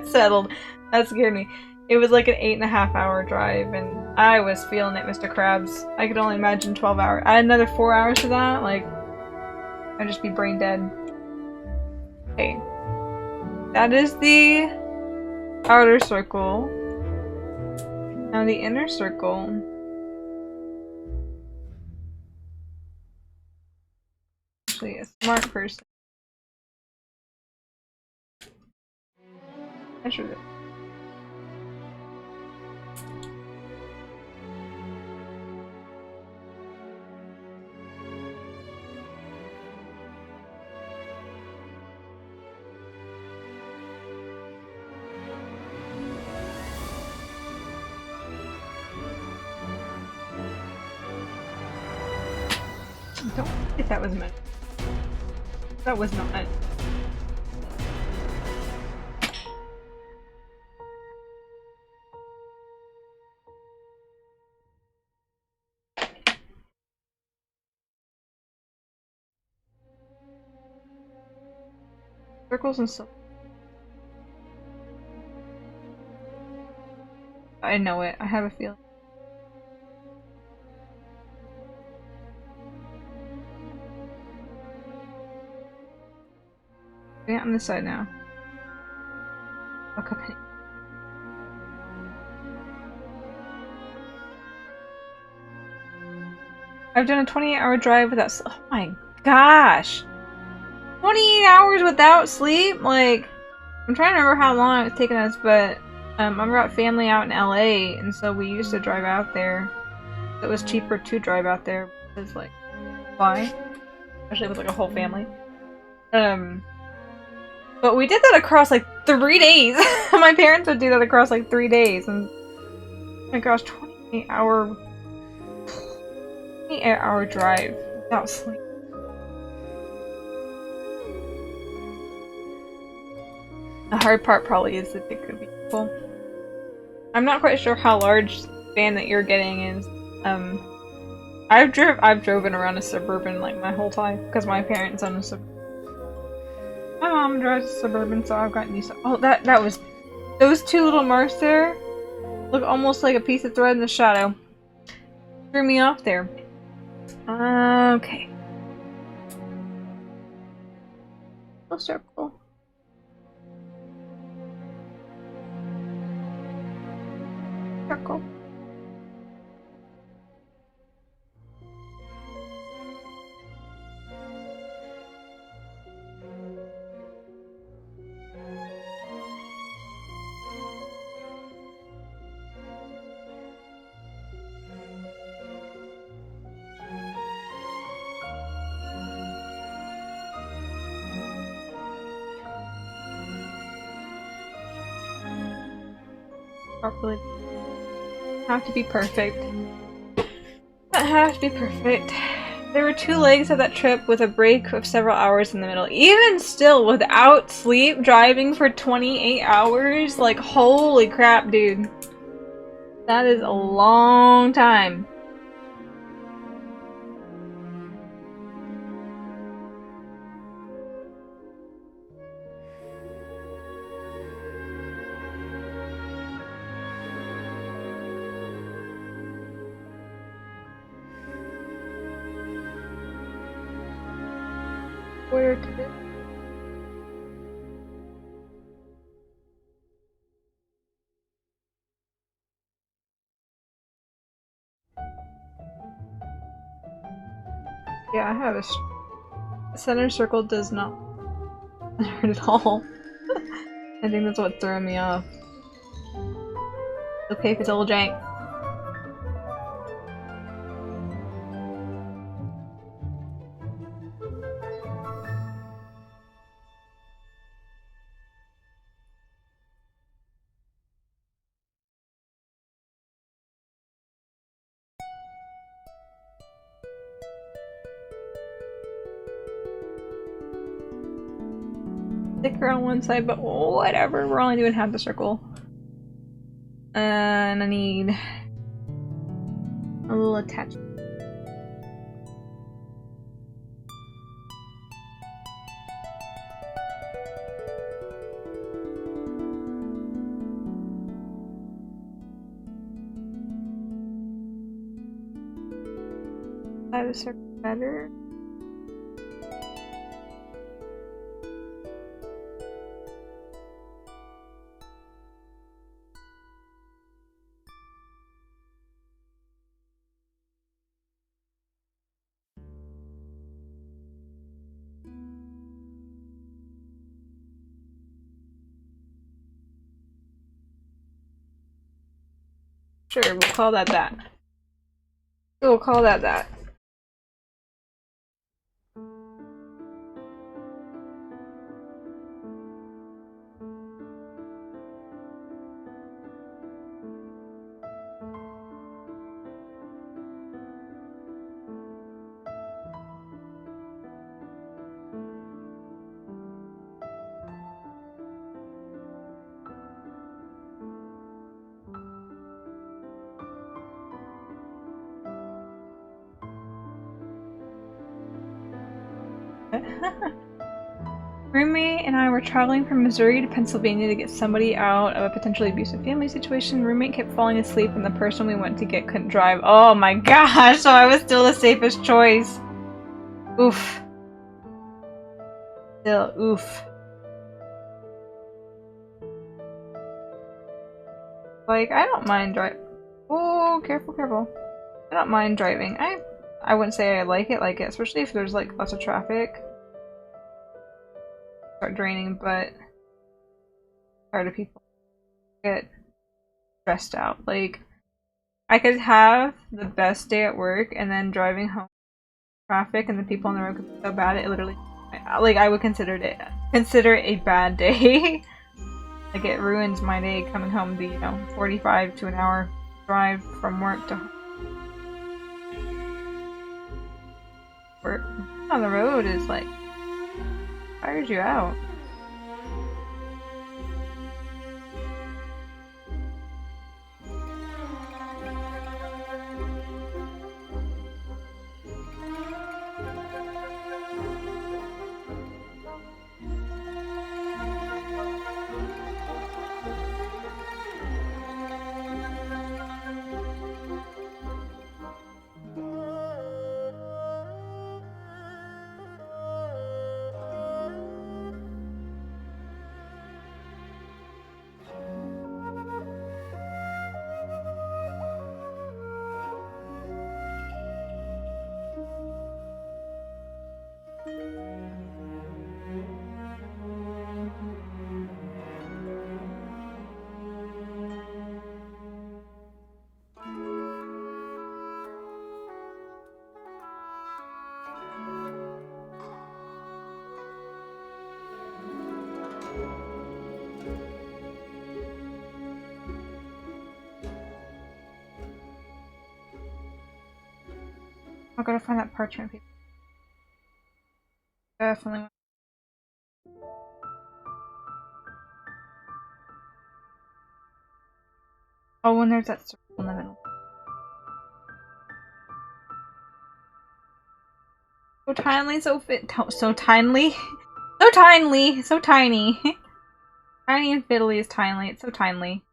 S1: settled. That scared me. It was like an 8.5-hour drive, and I was feeling it, Mr. Krabs. I could only imagine 12 hours. I had another 4 hours to that, like, I'd just be brain dead. Okay. That is the outer circle. Now the inner circle. Actually, a smart person. Measure it. Don't think that was meant. That was not meant. Circles and stuff. I know it. I have a feeling. Yeah, on this side now. Okay. I've done a 28-hour drive without oh my gosh! 28 hours without sleep? Like, I'm trying to remember how long it's taken us, but I've got family out in LA, and so we used to drive out there. It was cheaper to drive out there because, like, why? Especially with like a whole family. But we did that across like 3 days. My parents would do that across like 3 days, and oh my gosh, 28-hour drive without sleep. The hard part probably is that it could be cool. I'm not quite sure how large the van that you're getting is. I've driven around a Suburban like my whole life because my parents own a Suburban. My mom drives a Suburban, so I've gotten used to. Oh, that was those two little marks there. Look almost like a piece of thread in the shadow. Threw me off there. Okay. Full circle. Circle. Properly. Have to be perfect. That have to be perfect. There were 2 legs of that trip with a break of several hours in the middle. Even still, without sleep, driving for 28 hours? Like, holy crap, dude. That is a long time. Order to this. Yeah, I have a center circle does not hurt at all. I think that's what threw me off. Okay, if it's a little jank. Thicker on one side, but whatever. We're only doing half the circle. And I need a little attachment. Side of the circle better. Sure, we'll call that that. We'll call that that. Roommate and I were traveling from Missouri to Pennsylvania to get somebody out of a potentially abusive family situation. Roommate kept falling asleep and the person we went to get couldn't drive. Oh my gosh, so I was still the safest choice. Oof. Still, oof. Like, I don't mind driving. Oh, careful, careful. I don't mind driving. I wouldn't say I like it, especially if there's like lots of traffic. Start draining, but tired of people get stressed out. Like, I could have the best day at work and then driving home traffic and the people on the road could be so bad it literally, like, I would consider it a bad day. Like, it ruins my day coming home the 45 to an hour drive from work to work on the road is like tires you out. I gotta find that parchment paper. Definitely. Oh, when there's that circle in the middle. So tiny, so fit, so tiny, so tiny, so tiny. Tiny and fiddly is tiny. It's so tiny.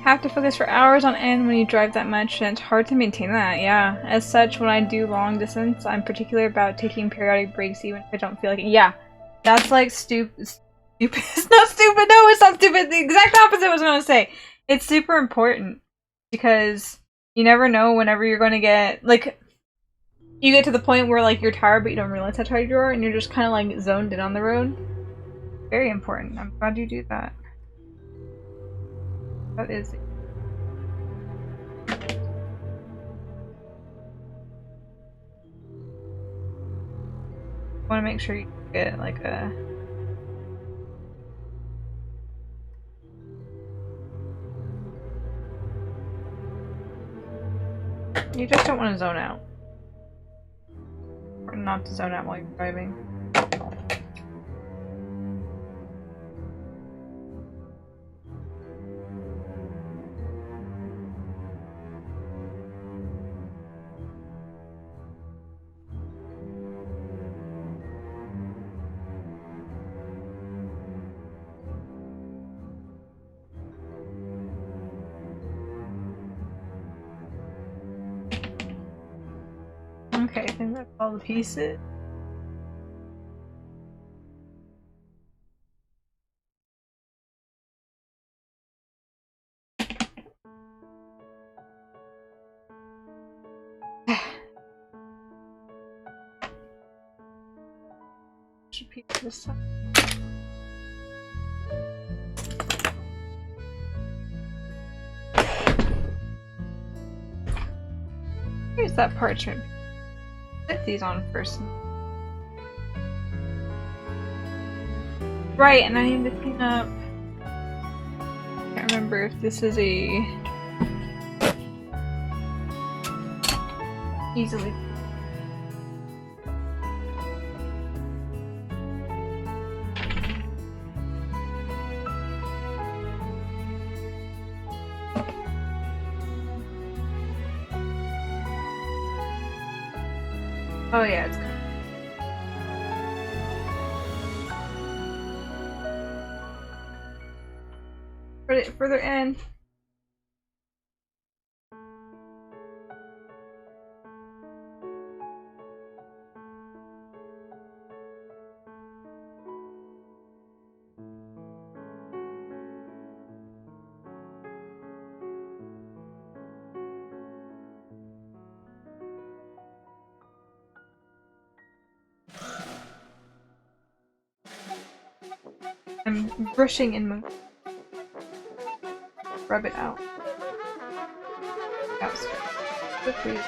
S1: have to focus for hours on end when you drive that much, and it's hard to maintain that, yeah. As such, when I do long distance, I'm particular about taking periodic breaks even if I don't feel like it. Yeah, that's like stupid. It's not stupid, no, it's not stupid. The exact opposite was what I was gonna say. It's super important because you never know whenever you're gonna get, like, you get to the point where, like, you're tired but you don't realize how tired you are and you're just kind of, like, zoned in on the road. Very important. I'm glad you do that. That is it. I want to make sure you get, like, a... You just don't want to zone out. Or not to zone out while you're driving. Okay, I think that's all the pieces. Should piece this side. Here's that parchment. Put these on first. Right, and I need to clean up. I can't remember if this is a easily. Oh yeah, it's good. Put it further in. I'm brushing in my... Rub it out. Outside. Quickly.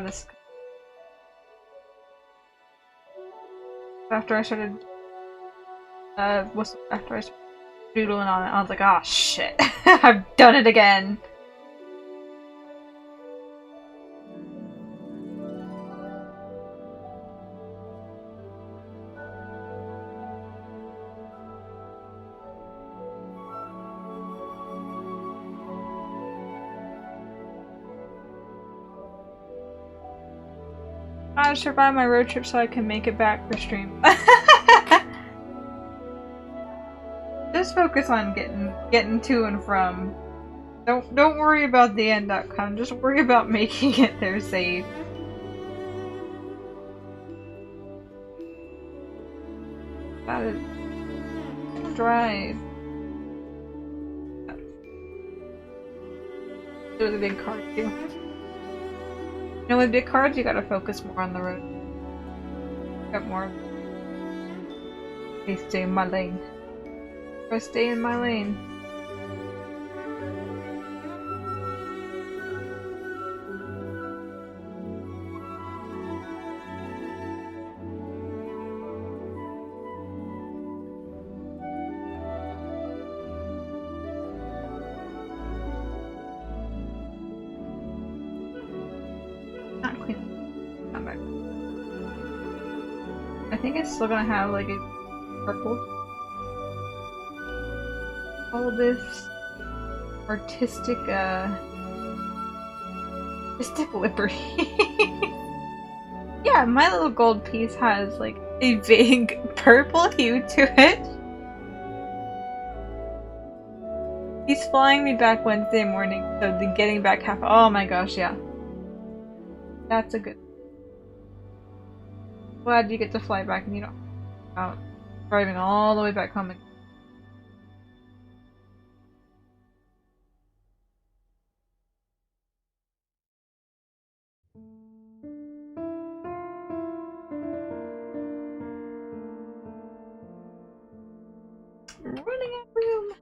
S1: This. After I started, after I started doodling on it, I was like, oh shit, I've done it again. I survived my road trip so I can make it back for stream. Just focus on getting to and from. Don't worry about the end outcome. Just worry about making it there safe. Gotta drive. Do the big car too. You know, with big cars, you gotta focus more on the road. Got more. Okay, stay in my lane. Or stay in my lane. I think it's still gonna have like a purple. all this artistic artistic liberty. Yeah, my little gold piece has like a vague purple hue to it. He's flying me back Wednesday morning, so the getting back half. Oh my gosh, yeah. That's a good. Glad you get to fly back and you don't out driving all the way back home. Running out of room.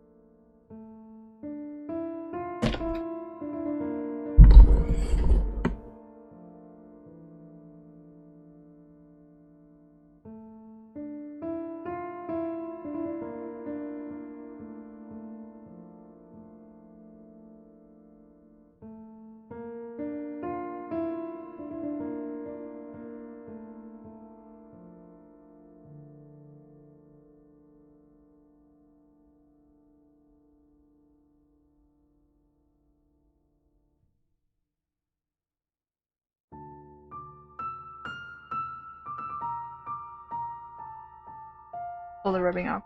S1: All the rubbing off.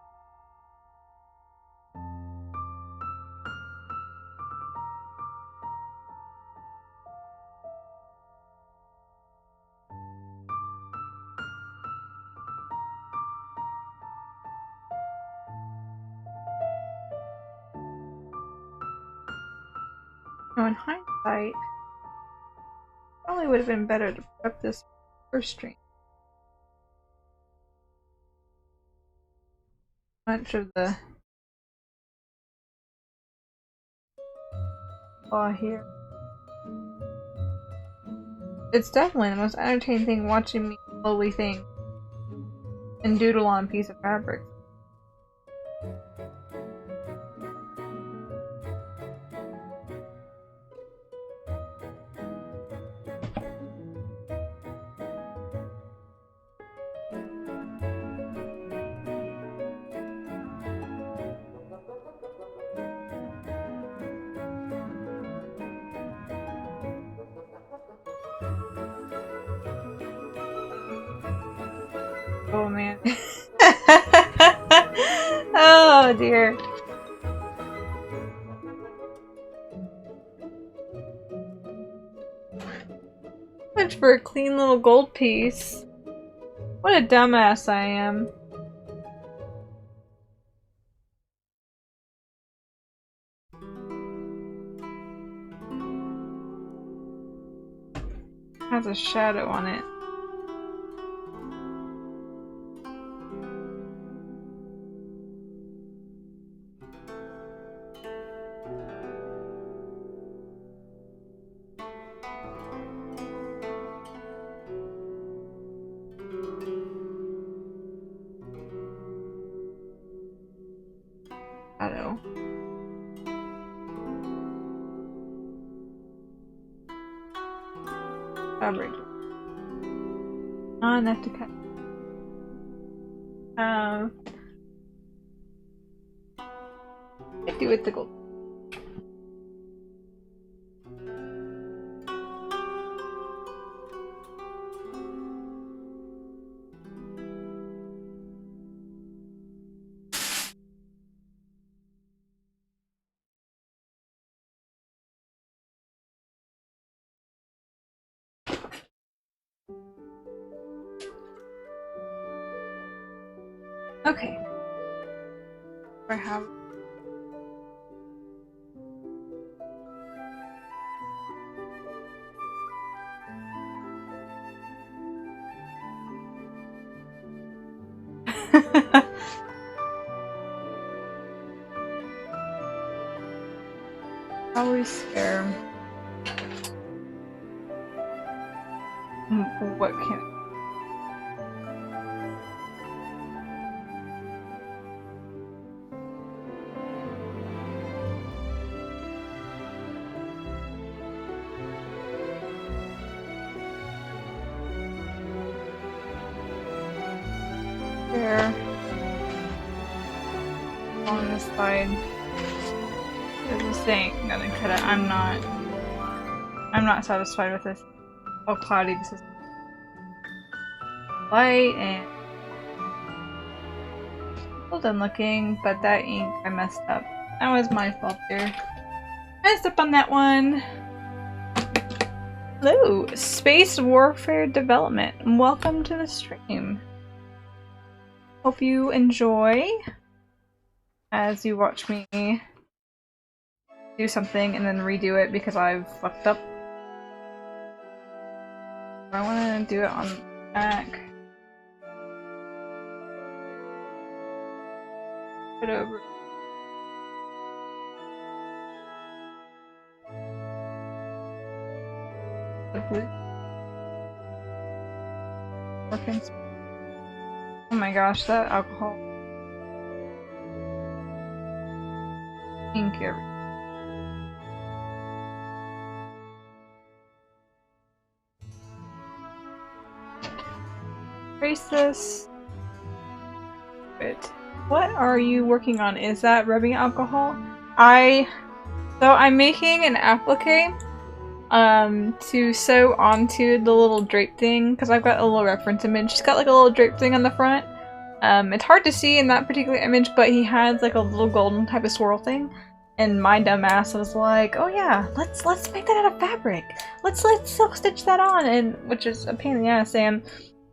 S1: Now, in hindsight, probably would have been better to prep this first stream. Much of the law here. It's definitely the most entertaining thing watching me slowly think and doodle on a piece of fabric. Oh man. Oh dear. Much for a clean little gold piece. What a dumbass I am. Has a shadow on it. Shadow. Fabric. Not enough to cut. I do with the gold. Okay. I have. Always spare. What can? There. On the side. This ain't gonna cut it. I'm not satisfied with this. All cloudy. This is light and well done looking, but that ink I messed up. That was my fault there. Messed up on that one. Hello, Space Warfare Development. Welcome to the stream. Hope you enjoy as you watch me do something and then redo it because I've fucked up. I want to do it on the back. Put over. The blue. Oh my gosh, that alcohol. Ink everything. Trace this. Good. What are you working on? Is that rubbing alcohol? I'm making an applique to sew onto the little drape thing because I've got a little reference image. It's got like a little drape thing on the front. It's hard to see in that particular image, but he has like a little golden type of swirl thing. And my dumb ass was like, "Oh yeah, let's make that out of fabric. Let's silk stitch that on," and which is a pain in the ass. And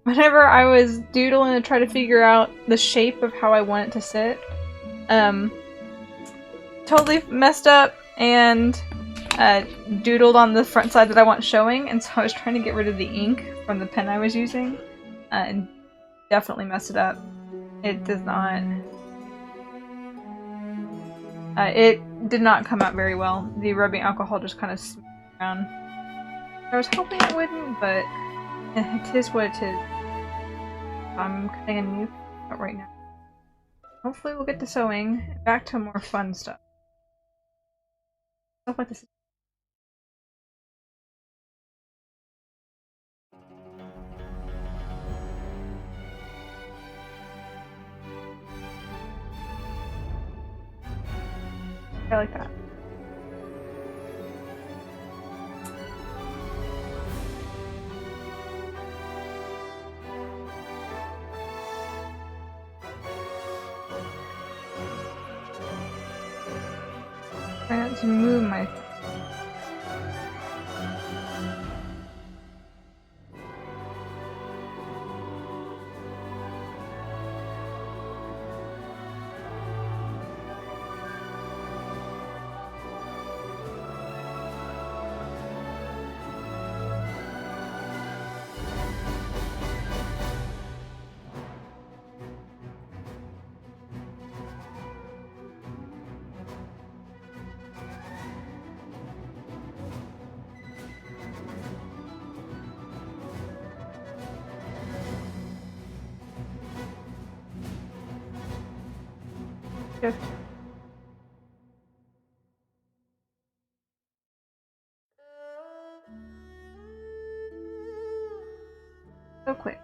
S1: whenever I was doodling to try to figure out the shape of how I want it to sit, totally messed up and doodled on the front side that I want showing, and so I was trying to get rid of the ink from the pen I was using, and definitely messed it up. It does not. It did not come out very well. The rubbing alcohol just kind of smeared around. I was hoping it wouldn't, but it is what it is. I'm cutting a new part right now. Hopefully we'll get to sewing. Back to more fun stuff. Stuff like this. I like that. Try not to move my. Good. So quick.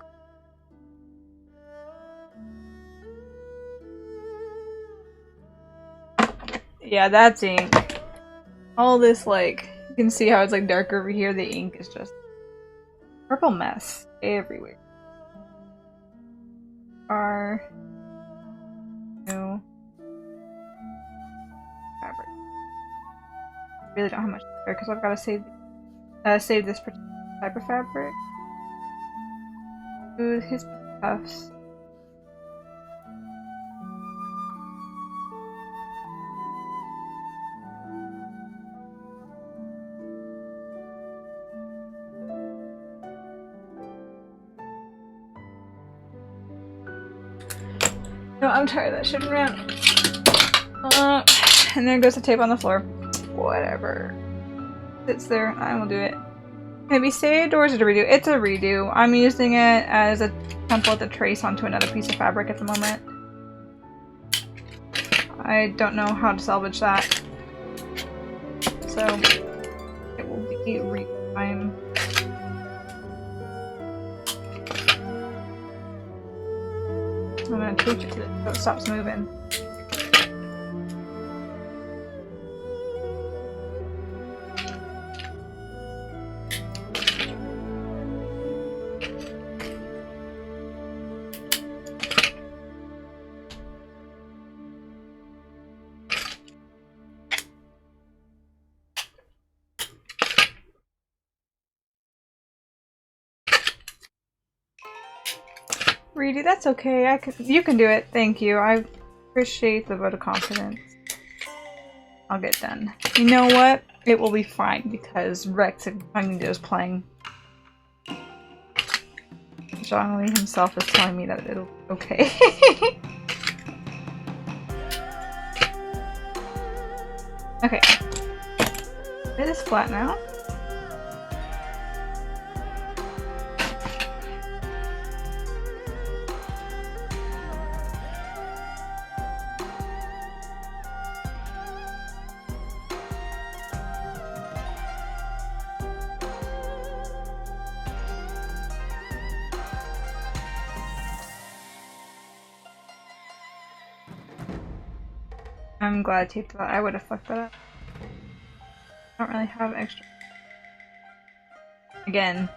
S1: Yeah, that's ink. All this, like, you can see how it's like dark over here. The ink is just purple mess everywhere. No fabric. I really don't have much there because I've got to save this particular type of fabric. Ooh, his puffs. No, I'm tired of that shit around. And there goes the tape on the floor. Whatever. Sits there. I will do it. Can it be saved or is it a redo? It's a redo. I'm using it as a template to trace onto another piece of fabric at the moment. I don't know how to salvage that. So it will be re-time. I'm gonna tweak it so it stops moving. Reedy, that's okay. You can do it. Thank you. I appreciate the vote of confidence. I'll get done. You know what? It will be fine because Rex and Chongyun is playing. Zhongli himself is telling me that it'll be okay. Okay. It is flat now. I'm glad I taped that. I would have fucked that up. I don't really have extra. Again.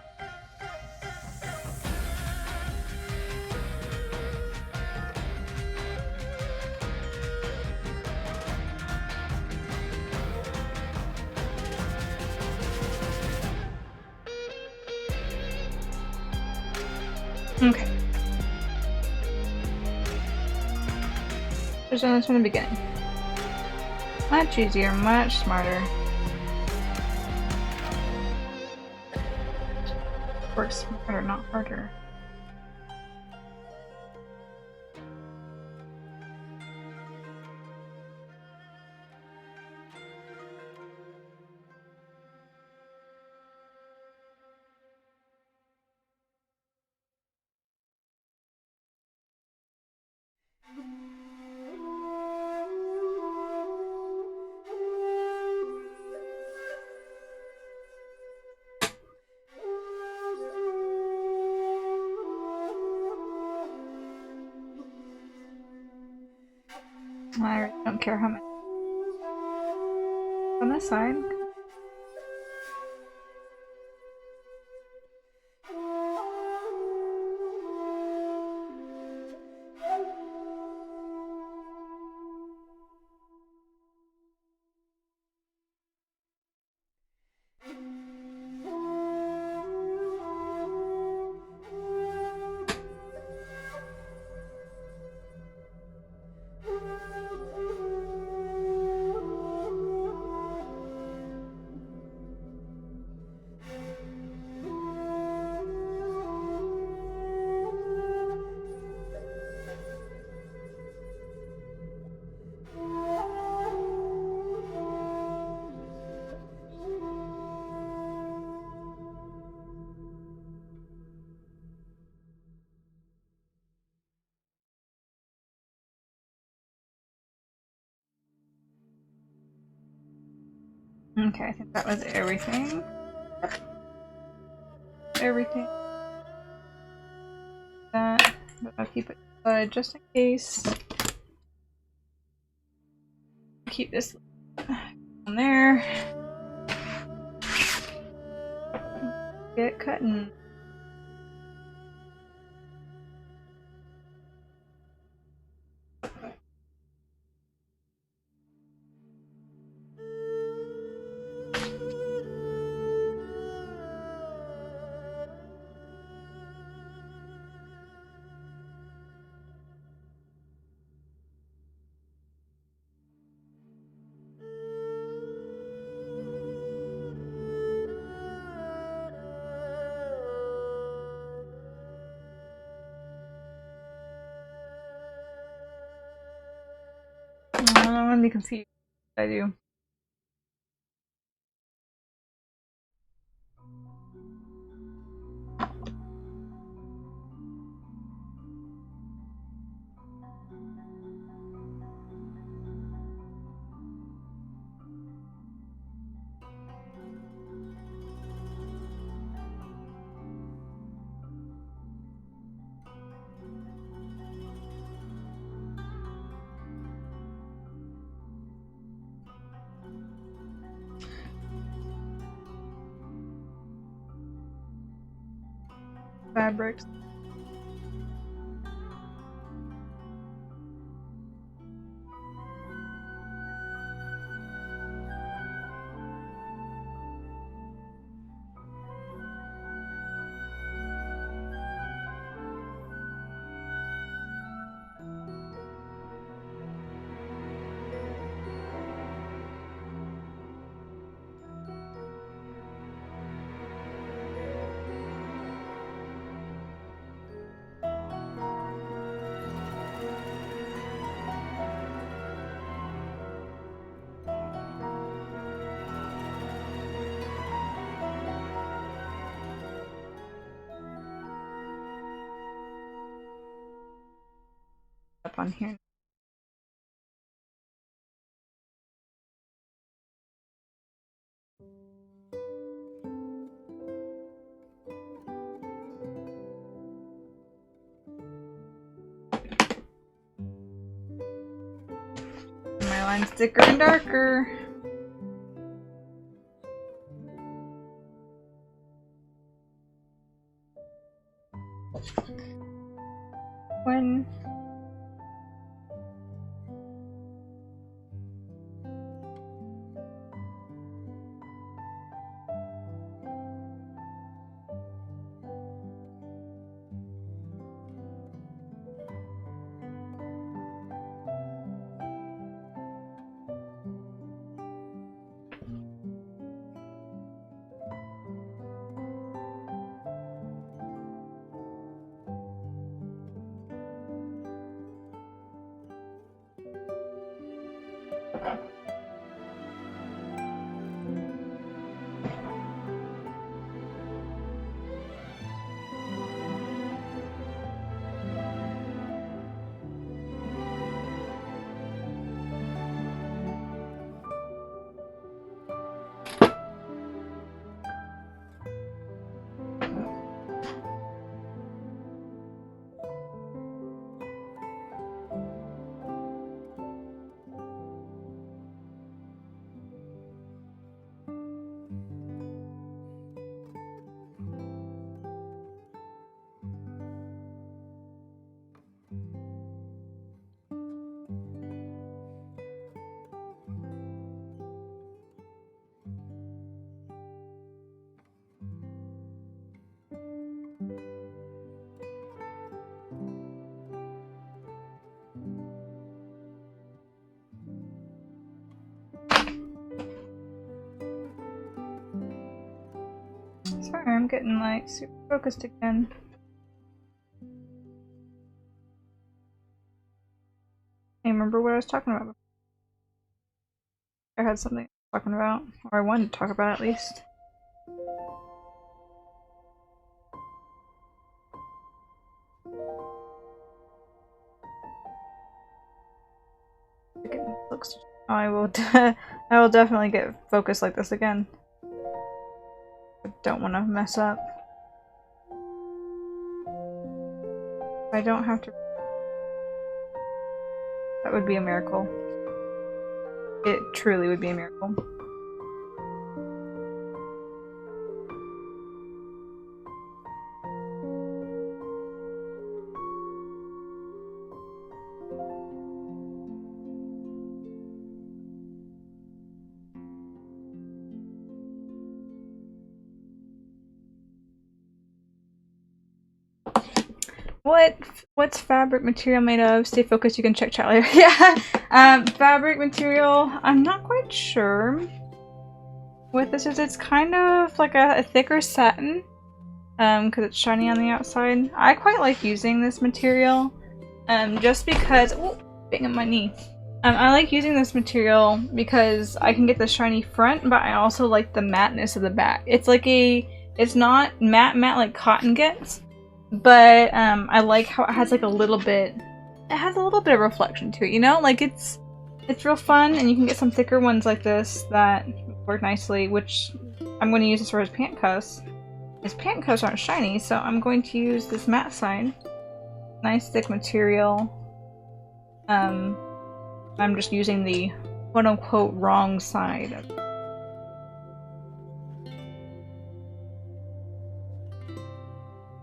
S1: Okay. Just done this from the beginning. Much easier, much smarter. Work smarter, not harder. I really don't care how many. On this side. Okay, I think that was everything. Everything. That, but I'll keep it just in case. Keep this on there. Get cutting. I'm gonna be confused. I do. Fabrics. up on here. My line's thicker and darker. When sorry, I'm getting like super focused again. I remember what I was talking about. I had something I was talking about, or I wanted to talk about at least. Looks. I will. I will definitely get focused like this again. I don't want to mess up. I don't have to. That would be a miracle. It truly would be a miracle. What's fabric material made of? Stay focused, you can check chat later. Yeah. Fabric material, I'm not quite sure what this is. It's kind of like a thicker satin. Because it's shiny on the outside. I quite like using this material. Just because bang on my knee. I like using this material because I can get the shiny front, but I also like the matteness of the back. It's like it's not matte like cotton gets. But I like how it has like a little bit. It has a little bit of reflection to it, you know. Like it's real fun, and you can get some thicker ones like this that work nicely. Which I'm going to use this for his pant cuffs. His pant cuffs aren't shiny, so I'm going to use this matte side. Nice thick material. I'm just using the quote-unquote wrong side.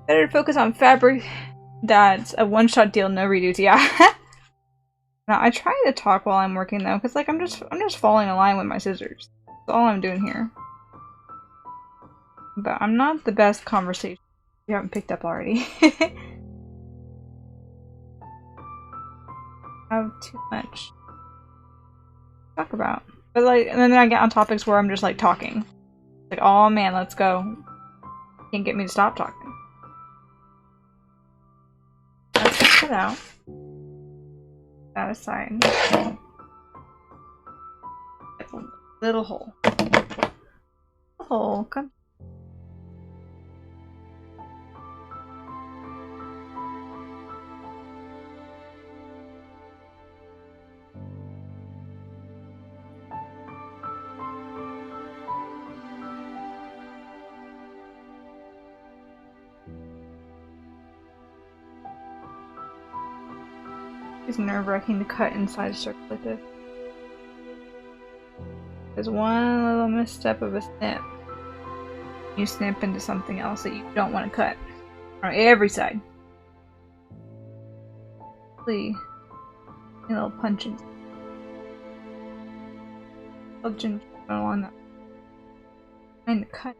S1: Better to focus on fabric. That's a one-shot deal, no redos. Yeah. Now I try to talk while I'm working though, because like I'm just following a line with my scissors. That's all I'm doing here. But I'm not the best conversation. You haven't picked up already. I have too much to talk about. But like, and then I get on topics where I'm just like talking. Like, oh man, let's go. Can't get me to stop talking. Let's check it out. That aside. Little hole. Hole, come. It's nerve-wracking to cut inside a circle like this. There's one little misstep of a snip. You snip into something else that you don't want to cut. On every side. Please. A little punching. Little ginger along that. Trying to cut.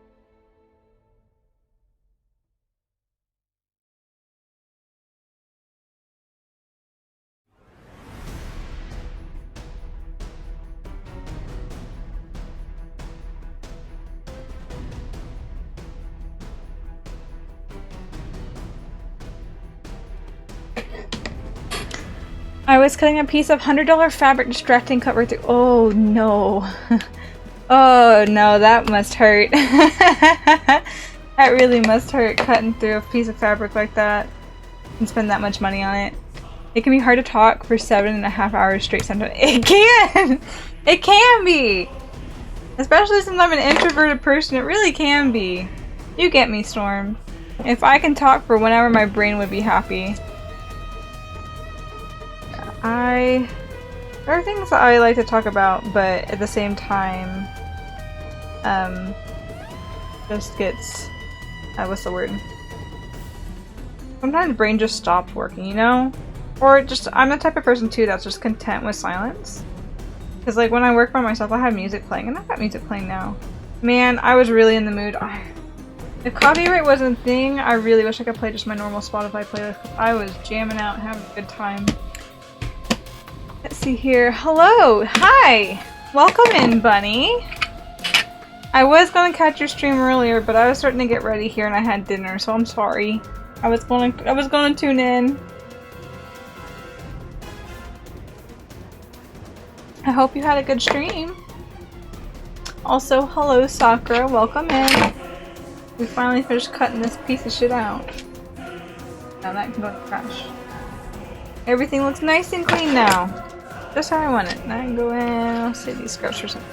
S1: I was cutting a piece of $100 fabric, distracting cut right through. Oh no. Oh no, that must hurt. That really must hurt, cutting through a piece of fabric like that and spend that much money on it. It can be hard to talk for 7.5 hours straight sometimes. It can! It can be! Especially since I'm an introverted person, it really can be. You get me, Storm. If I can talk for 1 hour, my brain would be happy. There are things that I like to talk about, but at the same time, just gets, what's the word? Sometimes the brain just stops working, you know? Or just, I'm the type of person too that's just content with silence. Because like when I work by myself, I have music playing, and I've got music playing now. Man, I was really in the mood. If copyright wasn't a thing, I really wish I could play just my normal Spotify playlist. I was jamming out, having a good time. Let's see here. Hello! Hi! Welcome in, Bunny! I was gonna catch your stream earlier, but I was starting to get ready here and I had dinner, so I'm sorry. I was gonna tune in. I hope you had a good stream. Also, hello Sakura, welcome in. We finally finished cutting this piece of shit out. Now that can go in the trash. Everything looks nice and clean now. Just how I want it. Now I can go in, I'll save these scraps for something.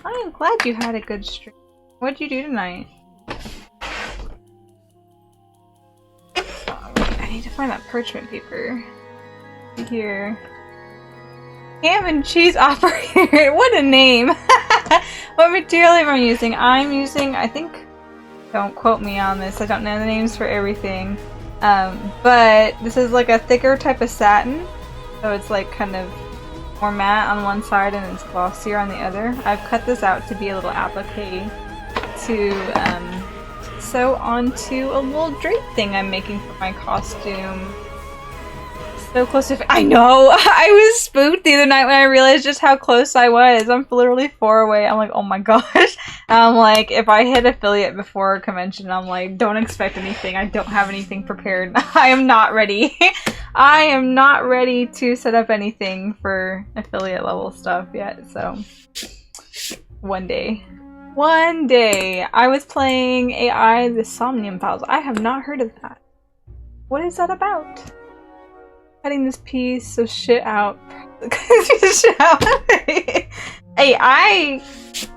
S1: I am glad you had a good stream. What'd you do tonight? Oh, I need to find that parchment paper. Here. Ham and cheese operator! What a name! What material am I using? I'm using, I think, don't quote me on this, I don't know the names for everything. But this is like a thicker type of satin, so it's like kind of more matte on one side and it's glossier on the other. I've cut this out to be a little applique to sew onto a little drape thing I'm making for my costume. So close to I know! I was spooked the other night when I realized just how close I was. I'm literally 4 away. I'm like, oh my gosh. I'm like, if I hit affiliate before a convention, I'm like, don't expect anything. I don't have anything prepared. I am not ready. I am not ready to set up anything for affiliate level stuff yet, so one day. One day! I was playing AI The Somnium Files. I have not heard of that. What is that about? Cutting this piece of shit out. Hey,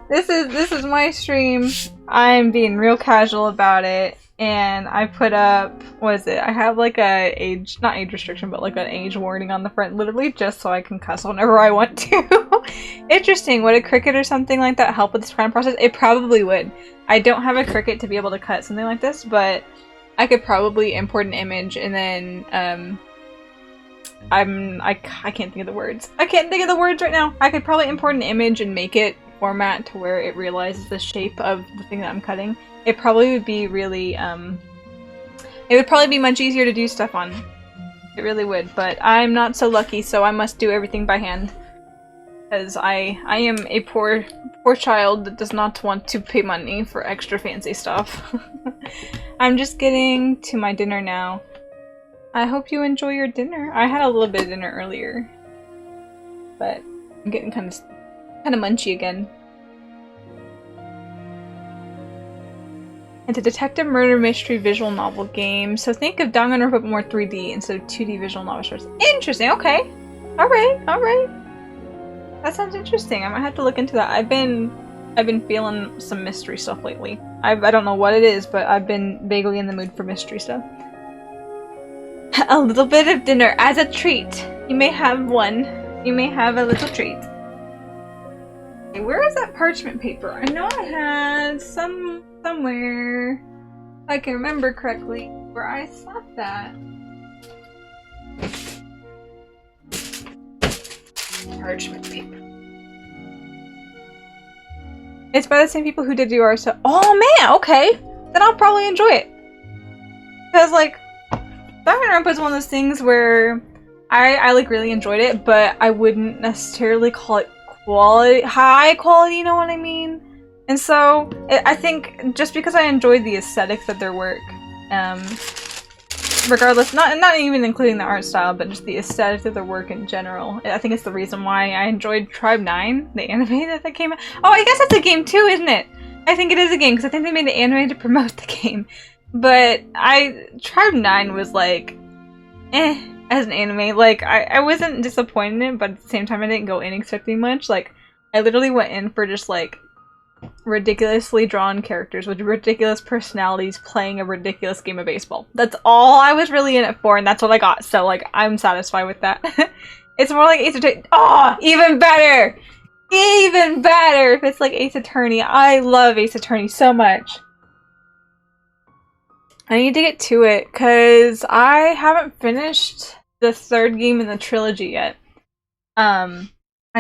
S1: this is my stream. I'm being real casual about it, and I put up, what is it? I have like a age, not age restriction, but like an age warning on the front, literally just so I can cuss whenever I want to. Interesting. Would a Cricut or something like that help with this kind of process? It probably would. I don't have a Cricut to be able to cut something like this, but I could probably import an image and then I can't think of the words. I can't think of the words right now. I could probably import an image and make it format to where it realizes the shape of the thing that I'm cutting. It probably would be really, it would probably be much easier to do stuff on. It really would, but I'm not so lucky, so I must do everything by hand. Because I am a poor child that does not want to pay money for extra fancy stuff. I'm just getting to my dinner now. I hope you enjoy your dinner. I had a little bit of dinner earlier, but I'm getting kind of munchy again. It's a detective murder mystery visual novel game, so think of Danganronpa but more 3D instead of 2D visual novel shows. Interesting. Okay. All right. All right. That sounds interesting. I might have to look into that. I've been feeling some mystery stuff lately. I don't know what it is, but I've been vaguely in the mood for mystery stuff. A little bit of dinner as a treat. You may have one. You may have a little treat. Okay, where is that parchment paper? I know I had somewhere, if I can remember correctly, where I saw that. Parchment paper. It's by the same people who did yours, so— oh man, okay! Then I'll probably enjoy it. Because, like, Danganronpa is one of those things where I like really enjoyed it, but I wouldn't necessarily call it high quality, you know what I mean? And so, I think just because I enjoyed the aesthetics of their work, regardless, not even including the art style, but just the aesthetics of their work in general, I think it's the reason why I enjoyed Tribe 9, the anime that came out. Oh, I guess it's a game too, isn't it? I think it is a game, because I think they made the anime to promote the game. But Tribe 9 was like, as an anime. Like, I wasn't disappointed in it, but at the same time I didn't go in expecting much. Like, I literally went in for just, like, ridiculously drawn characters with ridiculous personalities playing a ridiculous game of baseball. That's all I was really in it for, and that's what I got. So, like, I'm satisfied with that. It's more like Ace Attorney. Oh, even better! Even better if it's like Ace Attorney. I love Ace Attorney so much. I need to get to it, because I haven't finished the third game in the trilogy yet. I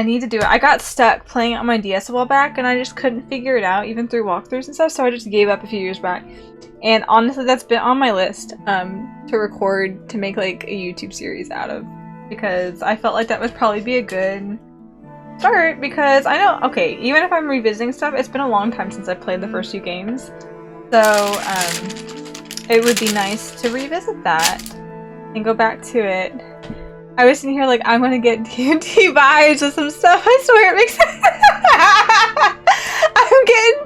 S1: need to do it. I got stuck playing it on my DS a while back, and I just couldn't figure it out, even through walkthroughs and stuff, so I just gave up a few years back. And honestly, that's been on my list, to record, to make, like, a YouTube series out of, because I felt like that would probably be a good start, because I know, okay, even if I'm revisiting stuff, it's been a long time since I played the first 2 games, so, it would be nice to revisit that and go back to it. I was sitting here like, I'm gonna get D&D vibes with some stuff. I swear it makes sense. I'm getting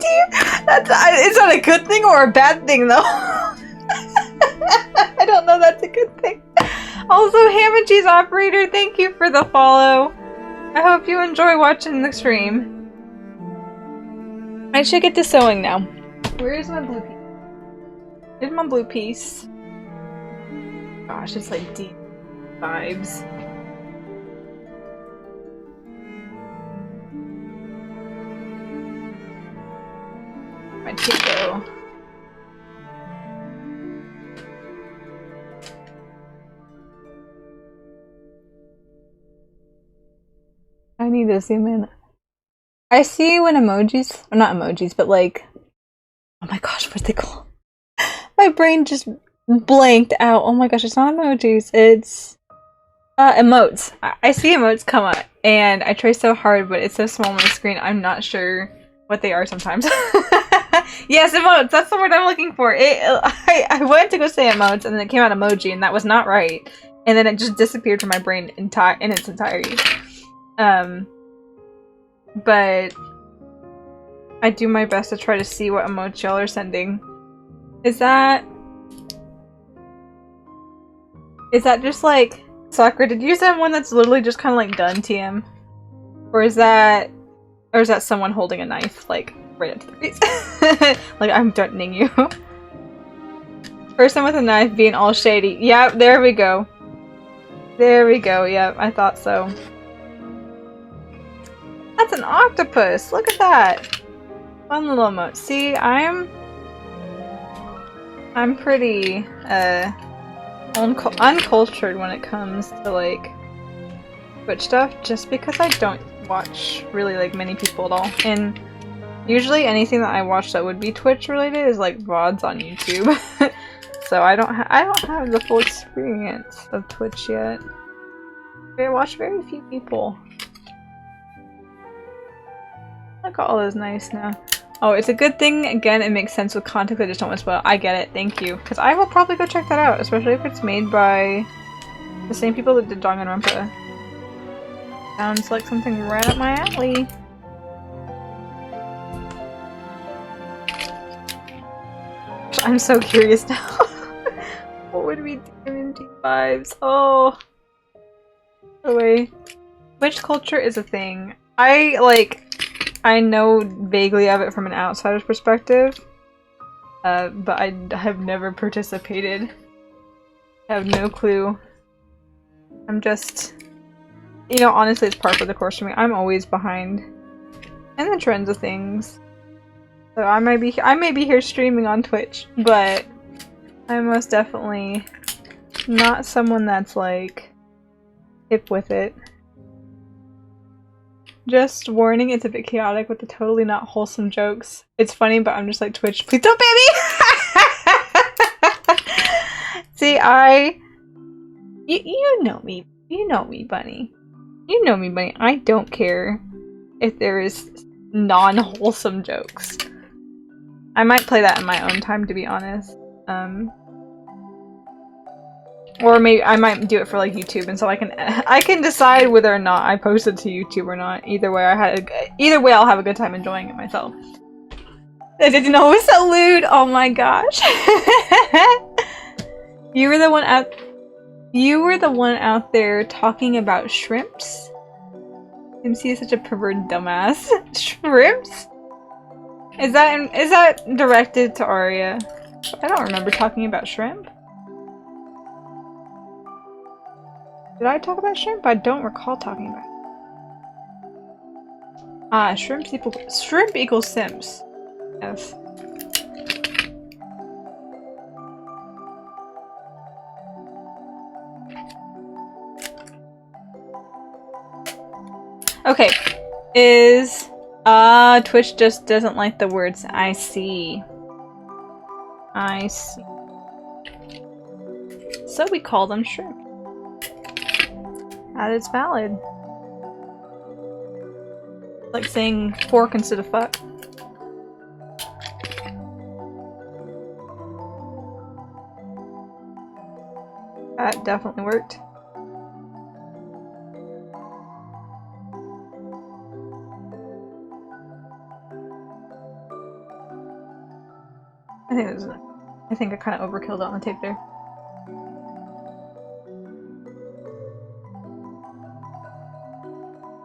S1: it's not a good thing or a bad thing though. I don't know that's a good thing. Also, Ham and Cheese Operator, thank you for the follow. I hope you enjoy watching the stream. I should get to sewing now. Where is my blue piece? Here's my blue piece. Gosh, it's like deep vibes. My Chico. I need to zoom in. I see when emojis, or not emojis, but like, oh my gosh, what are they called? My brain just blanked out. Oh my gosh, it's not emojis, it's emotes. I see emotes come up, and I try so hard, but it's so small on my screen, I'm not sure what they are sometimes. Yes, emotes! That's the word I'm looking for! I went to go say emotes, and then it came out emoji, and that was not right. And then it just disappeared from my brain in its entirety. But I do my best to try to see what emotes y'all are sending. Is that just like, Sakura, did you send one that's literally just kind of like done TM? Or is that someone holding a knife, like, right up to the face? Like, I'm threatening you. Person with a knife being all shady. Yep, there we go. There we go, yep, I thought so. That's an octopus! Look at that! Fun little emote. See, I'm pretty, uncultured when it comes to, like, Twitch stuff, just because I don't watch really, like, many people at all. And usually anything that I watch that would be Twitch related is, like, VODs on YouTube. So I don't have the full experience of Twitch yet. I watch very few people. Look at all those nice now. Oh, it's a good thing. Again, it makes sense with context. I just don't want to spoil. I get it. Thank you. Because I will probably go check that out, especially if it's made by the same people that did Danganronpa. Sounds like something right up my alley. I'm so curious now. What would we do in D5s? Oh. By the way, Twitch culture is a thing. I know vaguely of it from an outsider's perspective, but I have never participated. I have no clue. I'm just... You know, honestly, it's par for the course for me. I'm always behind in the trends of things. So I may be here streaming on Twitch, but I'm most definitely not someone that's like hip with it. Just warning, it's a bit chaotic with the totally not wholesome jokes. It's funny, but I'm just like, Twitch, please don't ban me! See, you know me. You know me, bunny. You know me, bunny. I don't care if there is non-wholesome jokes. I might play that in my own time, to be honest. Or maybe I might do it for like YouTube, and so I can decide whether or not I post it to YouTube or not. Either way, I'll have a good time enjoying it myself. I didn't know it was so lewd. Oh my gosh! You were the one out there talking about shrimps. MC is such a perverted dumbass. Shrimps? Is that directed to Arya? I don't remember talking about shrimp. Did I talk about shrimp? I don't recall talking about it. Shrimp equals Sims. Yes. Okay. Twitch just doesn't like the words I see. I see. So we call them shrimp. That is valid. Like saying fork instead of fuck. That definitely worked. I think I kind of overkilled it on the tape there.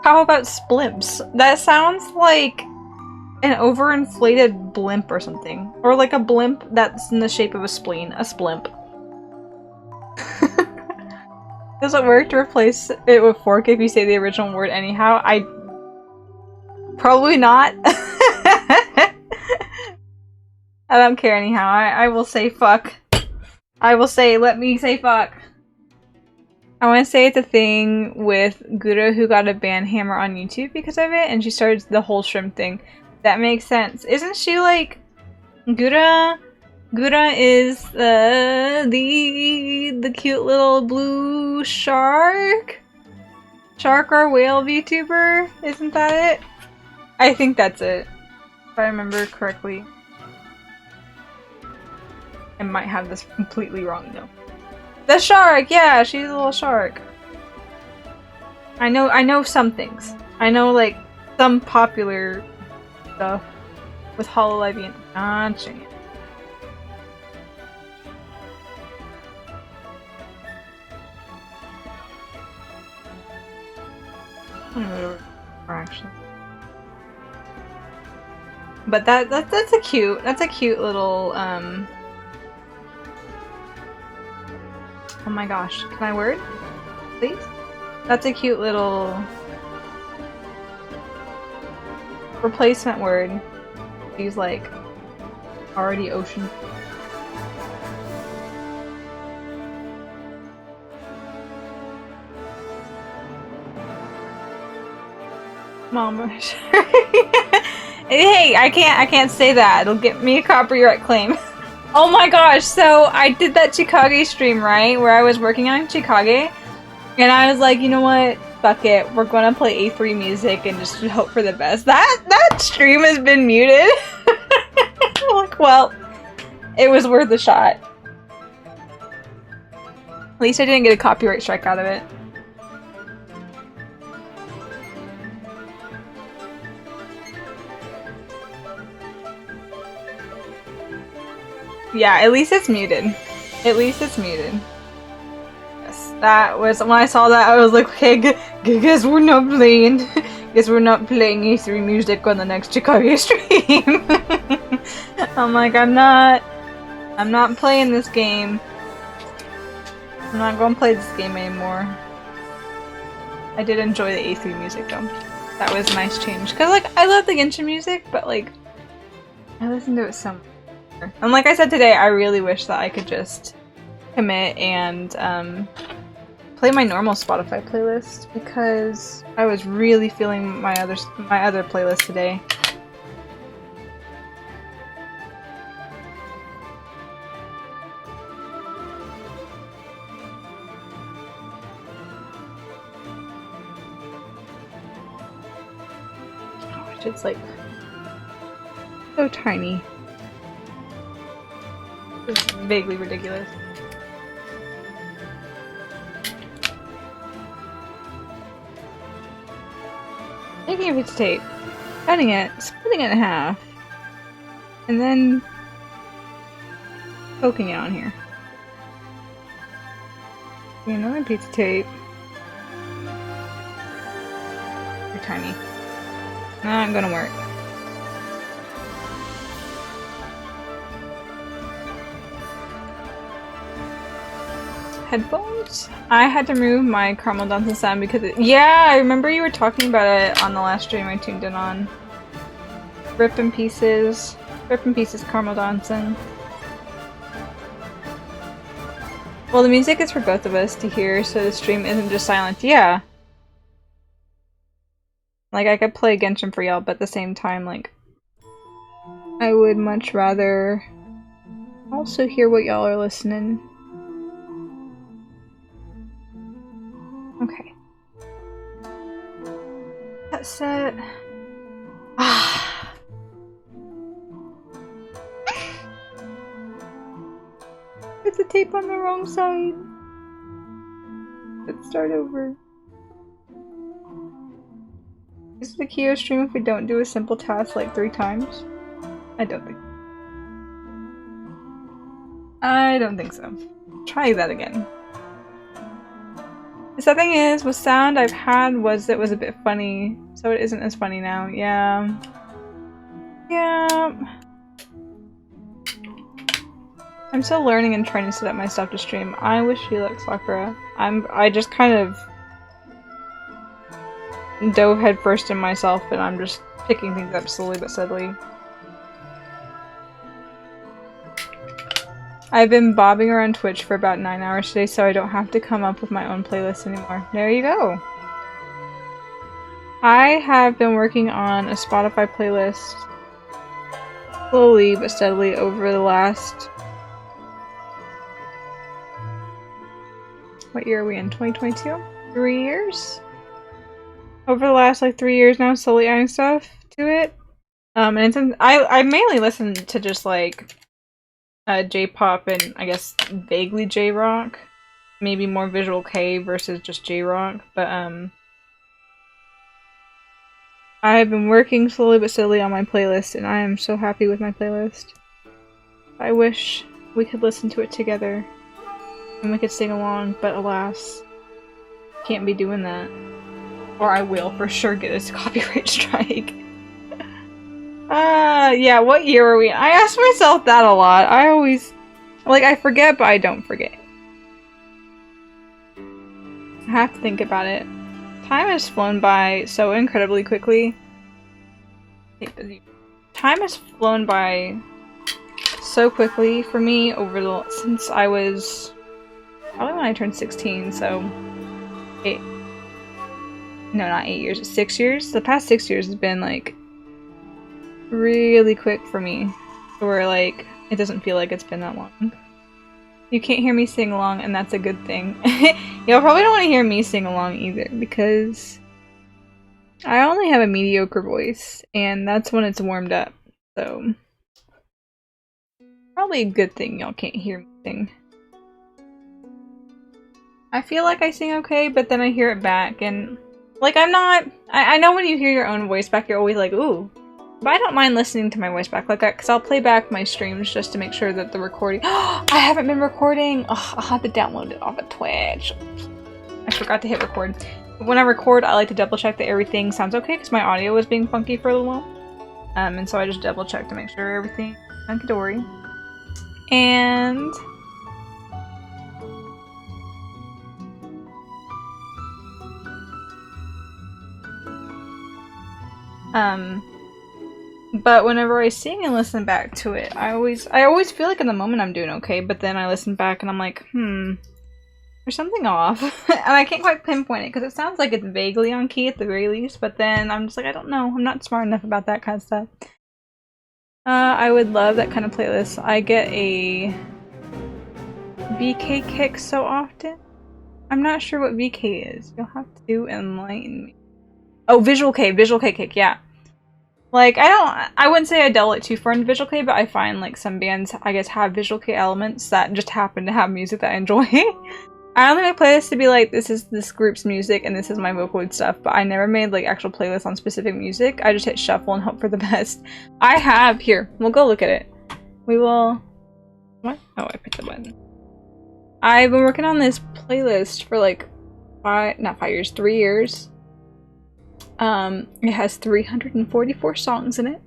S1: How about splimps? That sounds like an overinflated blimp or something. Or like a blimp that's in the shape of a spleen. A splimp. Does it work to replace it with fork if you say the original word anyhow? Probably not. I don't care anyhow. I will say fuck. I will say, let me say fuck. I want to say it's a thing with Gura who got a ban hammer on YouTube because of it, and she started the whole shrimp thing. That makes sense. Isn't she like... Gura is the cute little blue shark? Shark or whale VTuber? Isn't that it? I think that's it. If I remember correctly. I might have this completely wrong though. The shark! Yeah, she's a little shark. I know some things. I know like some popular stuff with Hololive and gotcha. Actually. But that's a cute little oh my gosh, can I word? Please? That's a cute little replacement word. Use like already ocean. Mama. Hey, I can't say that. It'll get me a copyright claim. Oh my gosh, so I did that Chicago stream, right? Where I was working on Chicago. And I was like, you know what? Fuck it. We're gonna play A3 music and just hope for the best. That stream has been muted. Like, well, it was worth a shot. At least I didn't get a copyright strike out of it. Yeah, at least it's muted. At least it's muted. Yes, that was when I saw that I was like, okay, guess we're not playing. Guess we're not playing E3 music on the next Chicago stream. I'm like, I'm not playing this game. I'm not gonna play this game anymore. I did enjoy the A3 music though. That was a nice change. Cause like, I love the Genshin music, but like, I listen to it so much. And like I said today, I really wish that I could just commit and play my normal Spotify playlist because I was really feeling my other playlist today. It's like so tiny. It's vaguely ridiculous. Taking a piece of tape, cutting it, splitting it in half, and then poking it on here. Another piece of tape. You're tiny. Not gonna work. Headphones? I had to remove my caramel dancing sound because yeah, I remember you were talking about it on the last stream I tuned in on. Rip in pieces. Rip in pieces caramel dancing. Well, the music is for both of us to hear, so the stream isn't just silent. Yeah. Like, I could play Genshin for y'all, but at the same time, like, I would much rather also hear what y'all are listening. Okay. That's it. Put the tape on the wrong side. Let's start over. Is the Kyo stream if we don't do a simple task like 3 times? I don't think so. Try that again. The sad thing is, with sound I've had was it was a bit funny, so it isn't as funny now. Yeah. Yeah. I'm still learning and trying to set up my stuff to stream. I wish you luck, Sakura. I just kind of dove headfirst in myself and I'm just picking things up slowly but steadily. I've been bobbing around Twitch for about 9 hours today, so I don't have to come up with my own playlist anymore. There you go! I have been working on a Spotify playlist slowly but steadily over the last... What year are we in? 2022? 3 years? Over the last like 3 years now, slowly adding stuff to it. And it's I mainly listen to just like J-pop and I guess vaguely J-rock, maybe more visual K versus just J-rock. But I've been working slowly but steadily on my playlist, and I am so happy with my playlist. I wish we could listen to it together and we could sing along, but alas, can't be doing that. Or I will for sure get a copyright strike. Yeah, what year were we in? I ask myself that a lot. I always... Like, I forget, but I don't forget. I have to think about it. Time has flown by so incredibly quickly. Time has flown by so quickly for me since I was... Probably when I turned 16, so... No, not 8 years. 6 years? The past 6 years has been, like, really quick for me. Where, like, it doesn't feel like it's been that long. You can't hear me sing along, and that's a good thing. Y'all probably don't want to hear me sing along either, because I only have a mediocre voice, and that's when it's warmed up, so... Probably a good thing y'all can't hear me sing. I feel like I sing okay, but then I hear it back, and... Like, I'm not... I know when you hear your own voice back, you're always like, ooh. But I don't mind listening to my voice back like that, because I'll play back my streams just to make sure that the recording... I haven't been recording! Ugh, I'll have to download it off of Twitch. I forgot to hit record. But when I record, I like to double check that everything sounds okay, because my audio was being funky for a little while. And so I just double check to make sure everything hunky-dory. And... But whenever I sing and listen back to it, I always feel like in the moment I'm doing okay, but then I listen back and I'm like, there's something off. And I can't quite pinpoint it because it sounds like it's vaguely on key at the very least, but then I'm just like, I don't know. I'm not smart enough about that kind of stuff. I would love that kind of playlist. I get a VK kick so often. I'm not sure what VK is. You'll have to enlighten me. Oh, Visual K kick, yeah. Like, I wouldn't say I delve too far into Visual K, but I find like some bands, I guess, have Visual K elements that just happen to have music that I enjoy. I only make playlists to be like, this is this group's music and this is my Vocaloid stuff, but I never made like actual playlists on specific music. I just hit shuffle and hope for the best. I have, here, we'll go look at it. We will, what? Oh, I picked the button. I've been working on this playlist for like 3 years. It has 344 songs in it,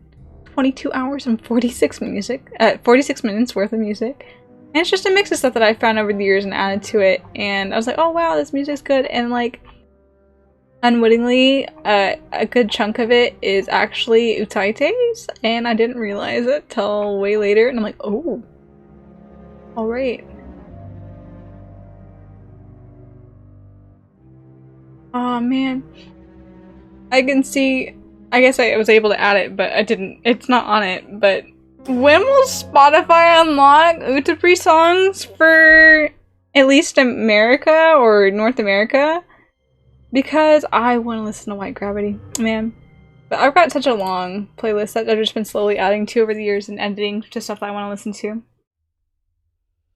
S1: 22 hours and 46 minutes worth of music. And it's just a mix of stuff that I found over the years and added to it, and I was like, oh wow, this music's good, and like, unwittingly, a good chunk of it is actually Utaite's, and I didn't realize it till way later, and I'm like, oh, alright. Oh man. I can see, I guess I was able to add it, but I didn't, it's not on it, but when will Spotify unlock Utapri songs for at least America or North America? Because I want to listen to White Gravity, man. But I've got such a long playlist that I've just been slowly adding to over the years and editing to stuff that I want to listen to.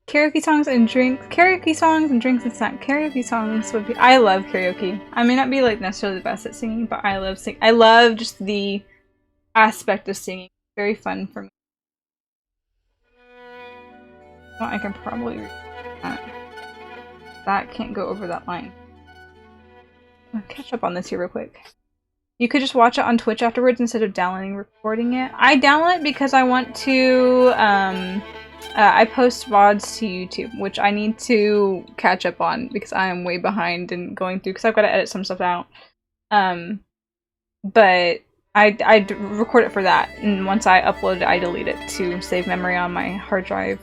S1: Karaoke songs and drinks. Karaoke songs and drinks and snacks. Karaoke songs would be. I love karaoke. I may not be like necessarily the best at singing, but I love singing. I love just the aspect of singing. Very fun for me. Well, I can probably read that. That can't go over that line. I'll catch up on this here real quick. You could just watch it on Twitch afterwards instead of downloading, recording it. I download it because I want to. I post VODs to YouTube, which I need to catch up on because I am way behind in going through, because I've got to edit some stuff out. But I record it for that, and once I upload it, I delete it to save memory on my hard drive.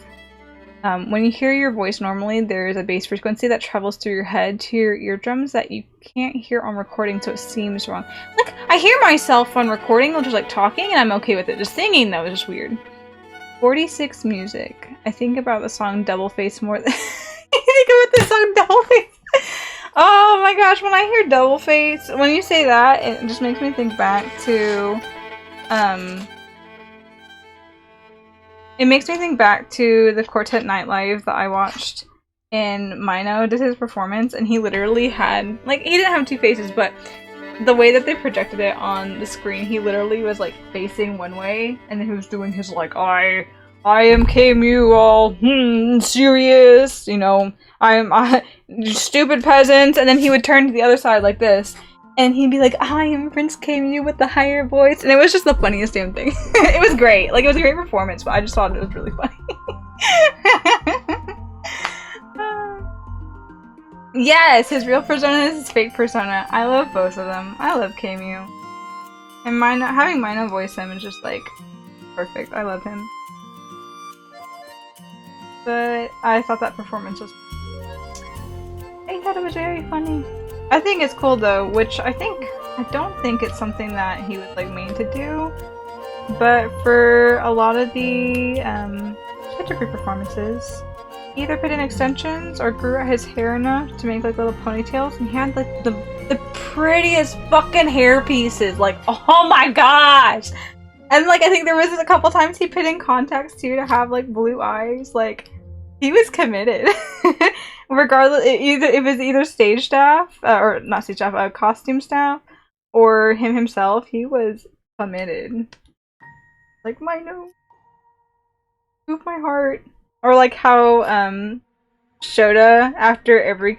S1: When you hear your voice normally, there's a bass frequency that travels through your head to your eardrums that you can't hear on recording, so it seems wrong. Like, I hear myself on recording, just like talking, and I'm okay with it. Just singing, though, is just weird. 46 music. I think about the song Double Face more than I think about the song Double Face. Oh my gosh, when I hear Double Face, when you say that, it just makes me think back to it makes me think back to the Quartet Nightlife that I watched, and Mino did his performance, and he literally had, like, he didn't have two faces, but the way that they projected it on the screen, he literally was like facing one way, and then he was doing his like, I am KMU, all serious, you know, I'm stupid peasants, and then he would turn to the other side like this, and he'd be like, I am Prince KMU with the higher voice, and it was just the funniest damn thing. It was great, like, it was a great performance, but I just thought it was really funny. Yes, his real persona is his fake persona. I love both of them. I love KMU. And having Mino voice him is just like perfect. I love him. But I thought that performance was, I thought it was very funny. I think it's cool though, which I don't think it's something that he was like mean to do. But for a lot of the Chitterby performances, he either put in extensions or grew out his hair enough to make like little ponytails, and he had like the prettiest fucking hair pieces. Like, oh my gosh! And like, I think there was a couple times he put in contacts too to have like blue eyes. Like, he was committed. Regardless, it was either stage staff or not stage staff, costume staff, or him himself. He was committed. Like, my nose, move my heart. Or like how Shota, after every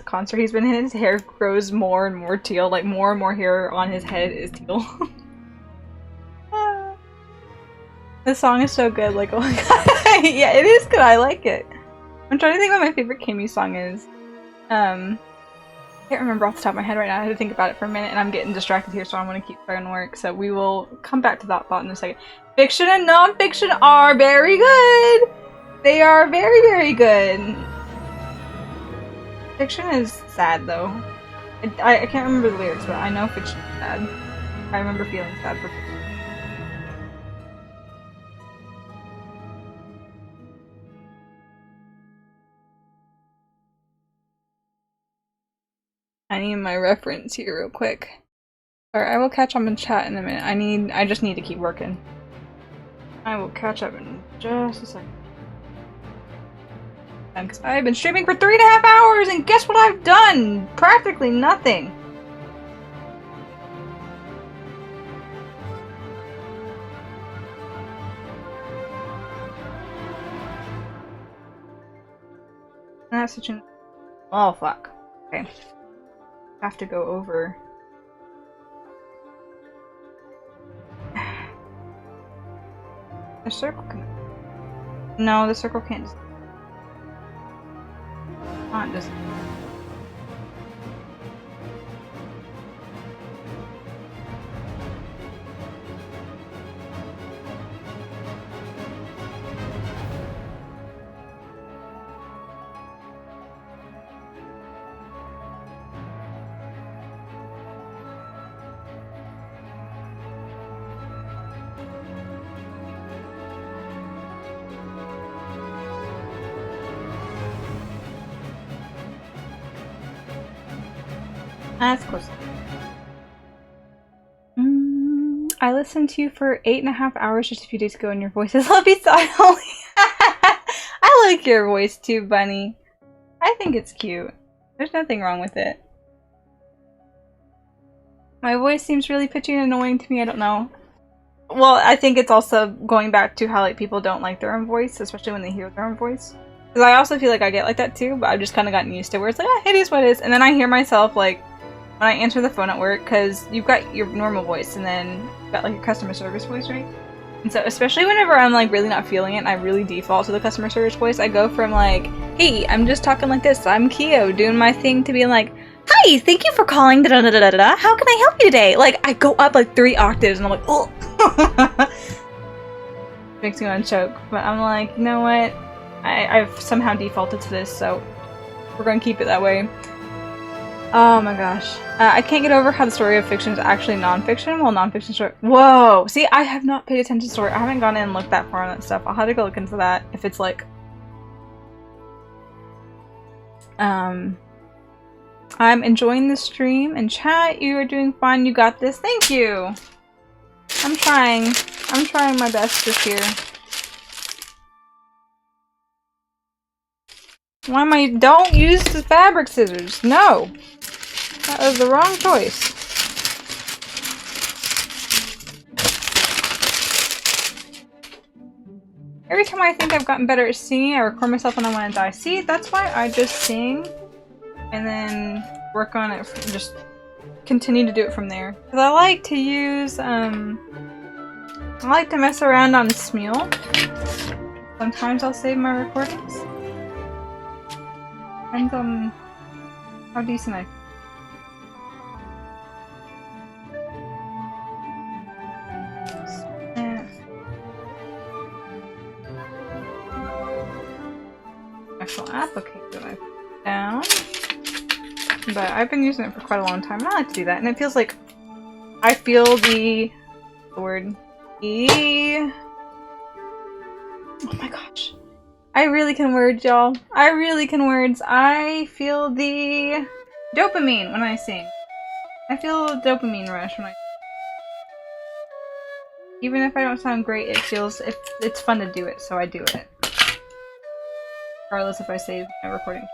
S1: concert he's been in, his hair grows more and more teal. Like, more and more hair on his head is teal. The song is so good. Like, oh my god. Yeah, it is good. I like it. I'm trying to think what my favorite KMU song is. can't remember off the top of my head right now. I had to think about it for a minute, and I'm getting distracted here, so I'm going to keep trying to work. So we will come back to that thought in a second. Fiction and non-fiction are very good! They are very, very good. Fiction is sad, though. I can't remember the lyrics, but I know fiction is sad. I remember feeling sad for fiction. I need my reference here real quick. Alright, I will catch up in chat in a minute. I just need to keep working. I will catch up in just a second. Because I've been streaming for 3.5 hours, and guess what I've done? Practically nothing. That's such an... Oh, fuck. Okay. Have to go over... The circle can... No, the circle can't just... Not just... That's close. I listened to you for 8.5 hours just a few days ago, and your voice is lovely silently. I like your voice too, Bunny. I think it's cute. There's nothing wrong with it. My voice seems really pitchy and annoying to me. I don't know. Well, I think it's also going back to how like people don't like their own voice, especially when they hear their own voice. Because I also feel like I get like that too, but I've just kind of gotten used to it, where it's like, ah, it is what it is. And then I hear myself like when I answer the phone at work, because you've got your normal voice and then you've got like your customer service voice, right? And so especially whenever I'm like really not feeling it and I really default to the customer service voice, I go from like, hey, I'm just talking like this, I'm Kyo doing my thing, to being like, hi, thank you for calling, da da da da da, how can I help you today? Like, I go up like 3 octaves and I'm like, oh. Makes me want to choke, but I'm like, you know what? I've somehow defaulted to this, so we're going to keep it that way. Oh my gosh. I can't get over how the story of fiction is actually non-fiction, while non-fiction story- Whoa! See, I have not paid attention to story. I haven't gone in and looked that far on that stuff. I'll have to go look into that if it's like... I'm enjoying the stream and chat. You are doing fine. You got this. Thank you! I'm trying. I'm trying my best this year. Why am I- Don't use the fabric scissors! No! That was the wrong choice. Every time I think I've gotten better at singing, I record myself when I want to die. See, that's why I just sing and then work on it, just continue to do it from there. Because I like to use, I like to mess around on Smule. Sometimes I'll save my recordings. Depends on how decent I feel. Actual applicator I put down. But I've been using it for quite a long time and I like to do that. And it feels like I feel the word E. Oh my gosh. I really can words, y'all. I really can words. I feel the dopamine when I sing. I feel a dopamine rush when I even if I don't sound great, it feels it's fun to do it, so I do it. Regardless if I save my recording.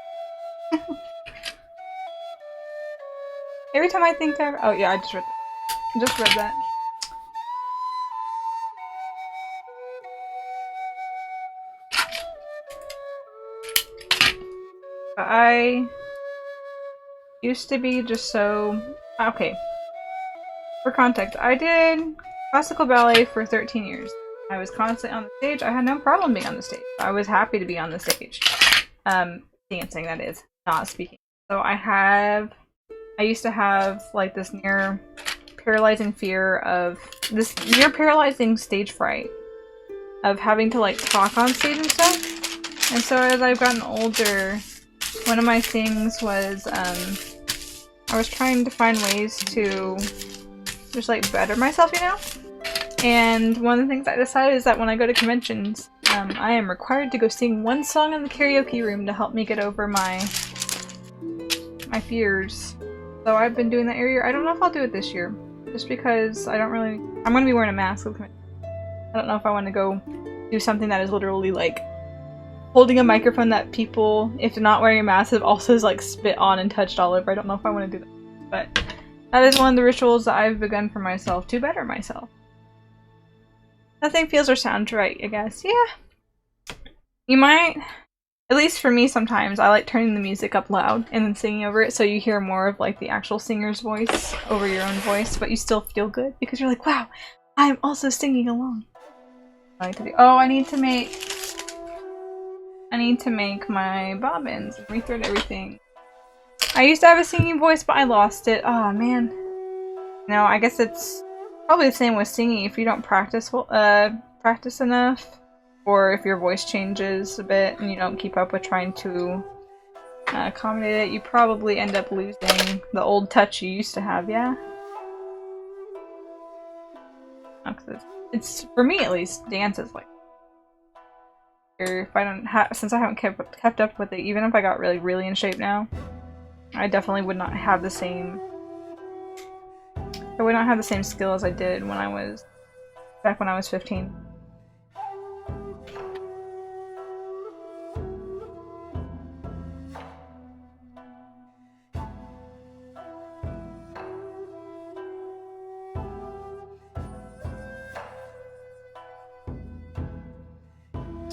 S1: Every time I think I... Oh yeah, I just read that. Just read that. I used to be just so... Okay. For context, I did classical ballet for 13 years. I was constantly on the stage. I had no problem being on the stage. I was happy to be on the stage. Dancing, that is, not speaking. So I have I used to have like this near paralyzing stage fright of having to like talk on stage and stuff. And so as I've gotten older, one of my things was I was trying to find ways to just like better myself, you know? And one of the things I decided is that when I go to conventions, I am required to go sing one song in the karaoke room to help me get over my fears. So I've been doing that every year. I don't know if I'll do it this year, just because I'm gonna be wearing a mask. I don't know if I want to go do something that is literally like holding a microphone that people, if not wearing a mask, have also like spit on and touched all over. I don't know if I want to do that, but that is one of the rituals that I've begun for myself to better myself. Nothing feels or sounds right, I guess. Yeah. You might, at least for me sometimes, I like turning the music up loud and then singing over it so you hear more of like the actual singer's voice over your own voice, but you still feel good because you're like, wow, I'm also singing along. I like to do. Oh, I need to make my bobbins and rethread everything. I used to have a singing voice, but I lost it. Oh man. No, I guess it's probably the same with singing. If you don't practice enough, or if your voice changes a bit and you don't keep up with trying to accommodate it, you probably end up losing the old touch you used to have, yeah? It's for me at least, dance is like, or if I don't since I haven't kept up with it, even if I got really in shape now, I definitely would not have the same skill as I did when I was back when I was 15.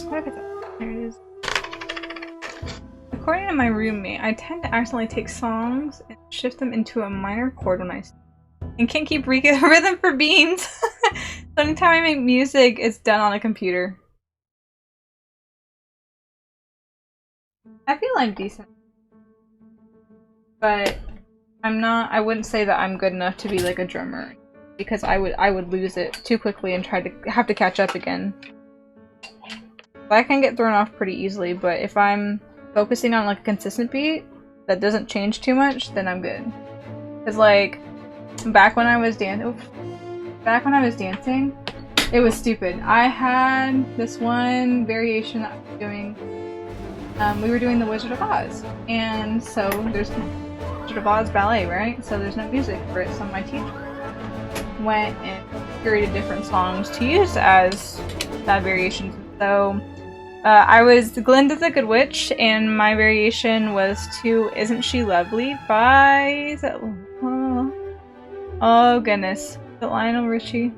S1: Look at that. There it is. According to my roommate, I tend to accidentally take songs and shift them into a minor chord when I sing, and can't keep rhythm for beans. So anytime I make music, it's done on a computer. I feel I'm decent, but I wouldn't say that I'm good enough to be like a drummer, because I would lose it too quickly and have to catch up again. I can get thrown off pretty easily, but if I'm focusing on like a consistent beat that doesn't change too much, then I'm good. Cause like back when I was dancing, it was stupid. I had this one variation that I was doing. We were doing the Wizard of Oz, and so there's Wizard of Oz ballet, right? So there's no music for it. So my teacher went and created different songs to use as that variation. So I was Glinda the Good Witch, and my variation was to Isn't She Lovely by... Oh goodness. Is it Lionel Richie?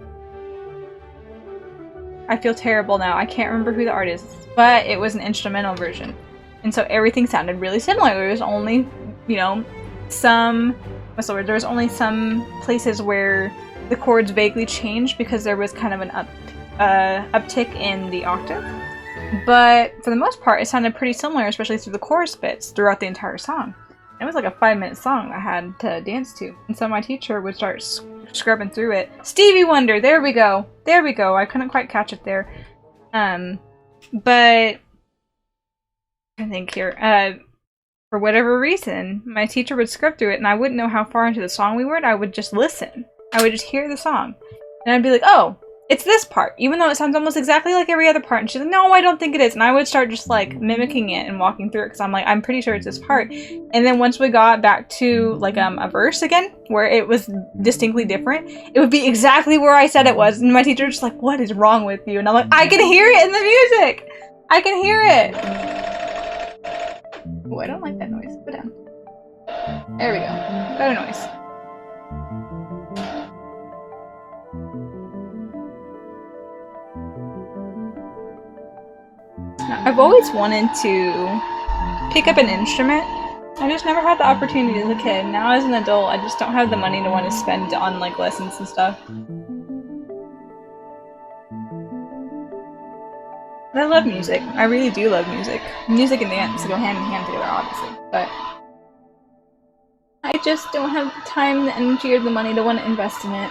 S1: I feel terrible now. I can't remember who the artist is, but it was an instrumental version. And so everything sounded really similar. There was only, you know, there was only some places where the chords vaguely changed because there was kind of an uptick in the octave. But for the most part, it sounded pretty similar, especially through the chorus bits throughout the entire song. It was like a 5-minute song I had to dance to. And so my teacher would start scrubbing through it. Stevie Wonder, there we go. There we go. I couldn't quite catch it there. But I think here, for whatever reason, my teacher would scrub through it and I wouldn't know how far into the song we were, and I would just listen. I would just hear the song. And I'd be like, oh, it's this part, even though it sounds almost exactly like every other part. And she's like, no, I don't think it is. And I would start just like mimicking it and walking through it because I'm like, I'm pretty sure it's this part. And then once we got back to like a verse again, where it was distinctly different, it would be exactly where I said it was. And my teacher was just like, what is wrong with you? And I'm like, I can hear it in the music. I can hear it. Oh, I don't like that noise. Go down. There we go. Better noise. I've always wanted to pick up an instrument. I just never had the opportunity as a kid. Now as an adult, I just don't have the money to want to spend on like lessons and stuff. But I love music. I really do love music. Music and dance go hand in hand together, obviously. But I just don't have the time, the energy, or the money to want to invest in it.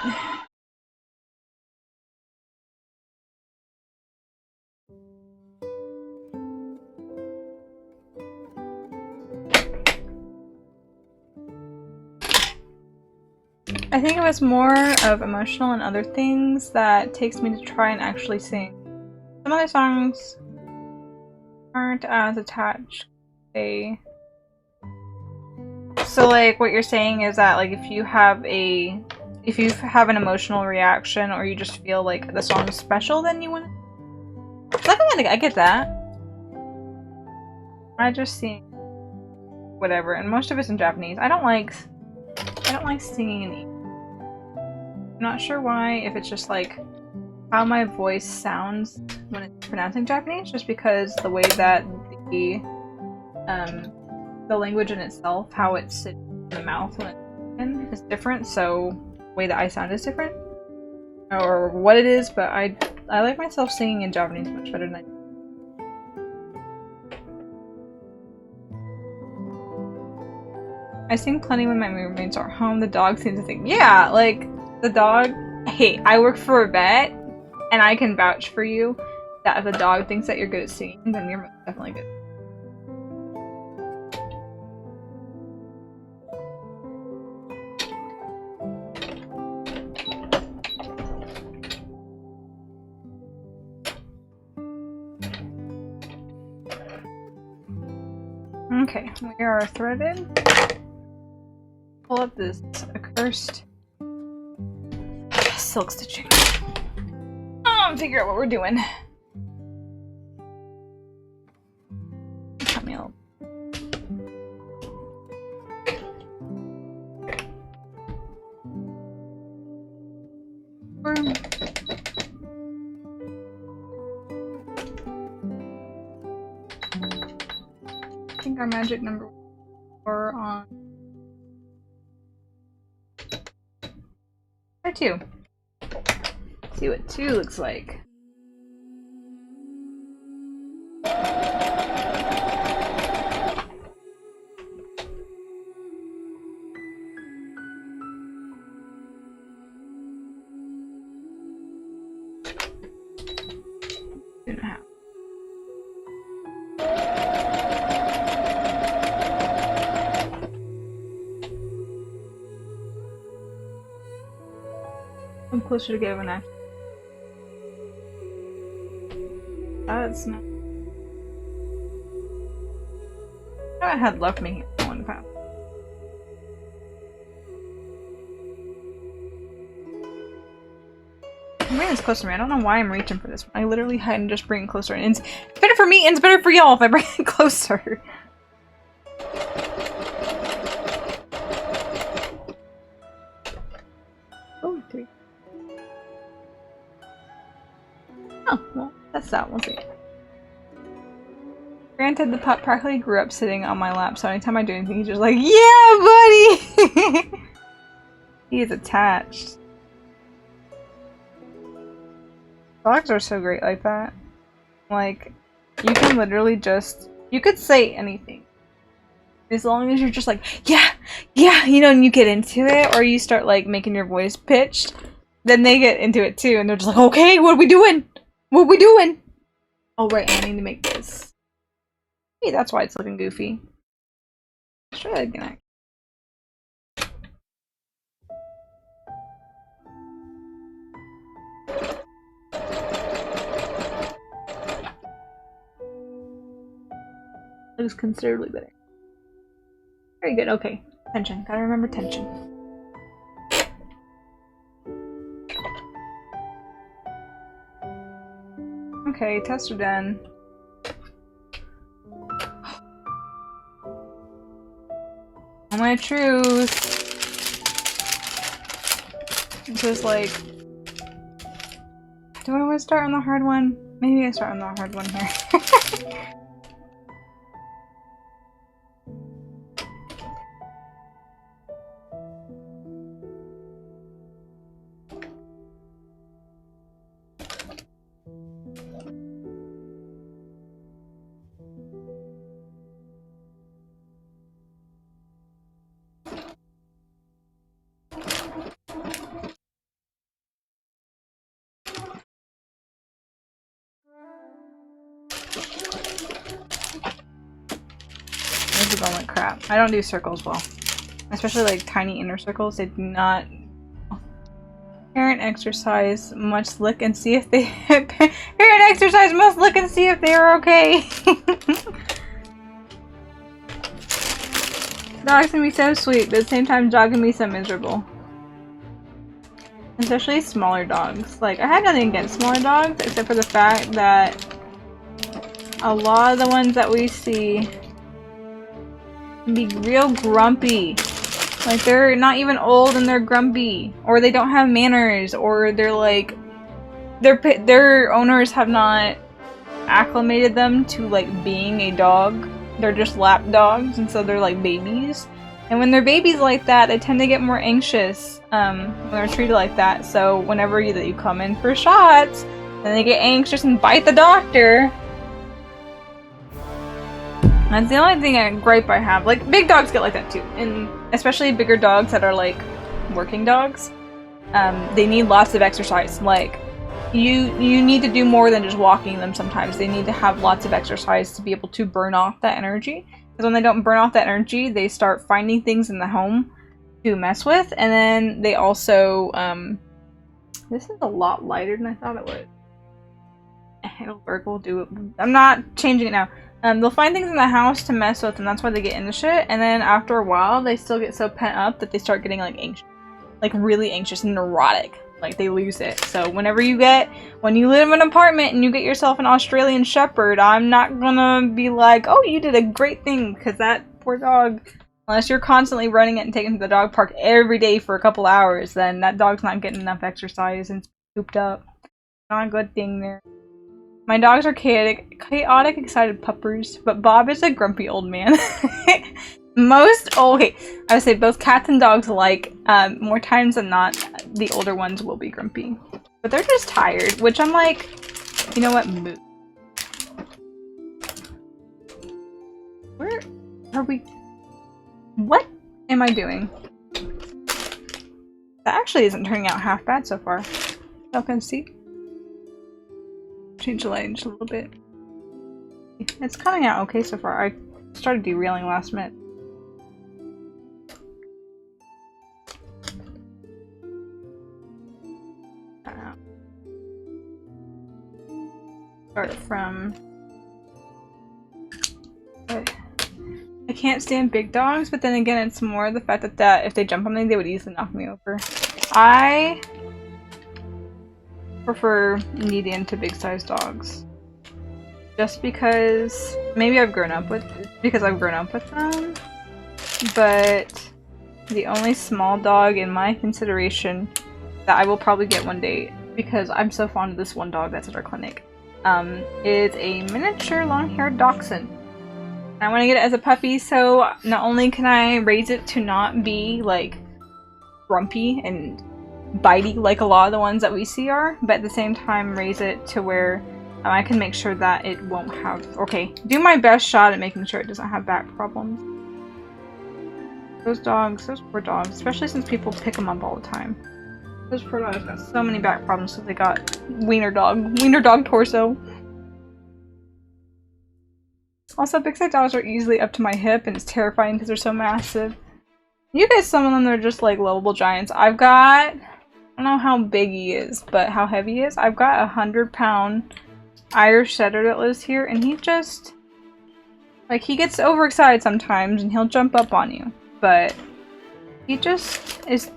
S1: I think it was more of emotional and other things that takes me to try and actually sing. Some other songs aren't as attached. So like what you're saying is that like if you have an emotional reaction or you just feel like the song is special, then you want to. I get that. I just sing whatever, and most of it's in Japanese. I don't like singing in English. I'm not sure why, if it's just like how my voice sounds when it's pronouncing Japanese, just because the way that the language in itself, how it sits in the mouth when it's spoken, is different, so the way that I sound is different. Or what it is, but I like myself singing in Japanese much better than I do. I sing plenty when my roommates are home. The dog seems to think, yeah, like, the dog, hey, I work for a vet, and I can vouch for you that if a dog thinks that you're good at singing, then you're definitely good. Okay, we are threaded. Pull up this accursed silk stitching. Figure out what we're doing. Cut me a little. I think our magic number 4 on 2. See what 2 looks like. I'm closer to getting one. That's not. I had luck making it 1 pound. I'm bringing this closer to me. I don't know why I'm reaching for this. I literally had to just bring it closer. And it's better for me and it's better for y'all if I bring it closer. Oh, 3. Oh, well, that's that. We'll see. Granted, the pup practically grew up sitting on my lap, so anytime I do anything, he's just like, yeah, buddy! He is attached. Dogs are so great like that. Like, you can literally just, you could say anything. As long as you're just like, yeah, you know, and you get into it, or you start like making your voice pitched, then they get into it too, and they're just like, okay, what are we doing? What are we doing? Oh right, I need to make this. Hey, that's why it's looking goofy. Let's try that again. Looks considerably better. Very good, okay. Tension. Gotta remember tension. Okay, tests are done. All my truth. It's just like, do I want to start on the hard one? Maybe I start on the hard one here. actually going like crap. I don't do circles well. Especially like tiny inner circles. They do not... Parent exercise, must look and see if they... Parent exercise, must look and see if they are okay. Dogs can be so sweet, but at the same time, dog can be so miserable. Especially smaller dogs. Like, I have nothing against smaller dogs, except for the fact that a lot of the ones that we see can be real grumpy. Like, they're not even old and they're grumpy. Or they don't have manners. Or they're like... Their owners have not acclimated them to, like, being a dog. They're just lap dogs, and so they're like babies. And when they're babies like that, they tend to get more anxious when they're treated like that. So whenever you come in for shots, then they get anxious and bite the doctor. That's the only thing gripe I have. Like, big dogs get like that too. And especially bigger dogs that are like working dogs. They need lots of exercise. Like, you need to do more than just walking them sometimes. They need to have lots of exercise to be able to burn off that energy. Because when they don't burn off that energy, they start finding things in the home to mess with. And then they also, this is a lot lighter than I thought it would. It'll work, we'll do it. I'm not changing it now. They'll find things in the house to mess with, and that's why they get into shit. And then after a while, they still get so pent up that they start getting like anxious. Like really anxious and neurotic. Like, they lose it. So when you live in an apartment and you get yourself an Australian Shepherd, I'm not gonna be like, oh, you did a great thing, because that poor dog, unless you're constantly running it and taking it to the dog park every day for a couple hours, then that dog's not getting enough exercise and cooped up. Not a good thing there. My dogs are chaotic, excited puppers, but Bob is a grumpy old man. I would say both cats and dogs alike, more times than not, the older ones will be grumpy. But they're just tired, which I'm like, you know what, move. Where are we? What am I doing? That actually isn't turning out half bad so far. Y'all can see. Change the lighting just a little bit. It's coming out okay so far. I started derailing last minute. Start from... I can't stand big dogs, but then again it's more the fact that if they jump on me, they would easily knock me over. I prefer medium to big sized dogs. Just because maybe I've grown up with them, but the only small dog in my consideration that I will probably get one day, because I'm so fond of this one dog that's at our clinic, is a miniature long-haired dachshund. I want to get it as a puppy, so not only can I raise it to not be like grumpy and bitey like a lot of the ones that we see are, but at the same time raise it to where I can make sure that it won't have, do my best shot at making sure it doesn't have back problems. Those poor dogs, especially since people pick them up all the time. Those poor dogs got so many back problems because they got wiener dog torso. Also, big size dogs are easily up to my hip, and it's terrifying because they're so massive. You guys, some of them are just like lovable giants. I've got, I don't know how big he is, but how heavy he is. I've got 100-pound Irish setter that lives here, and he just, like, he gets overexcited sometimes, and he'll jump up on you, but he just is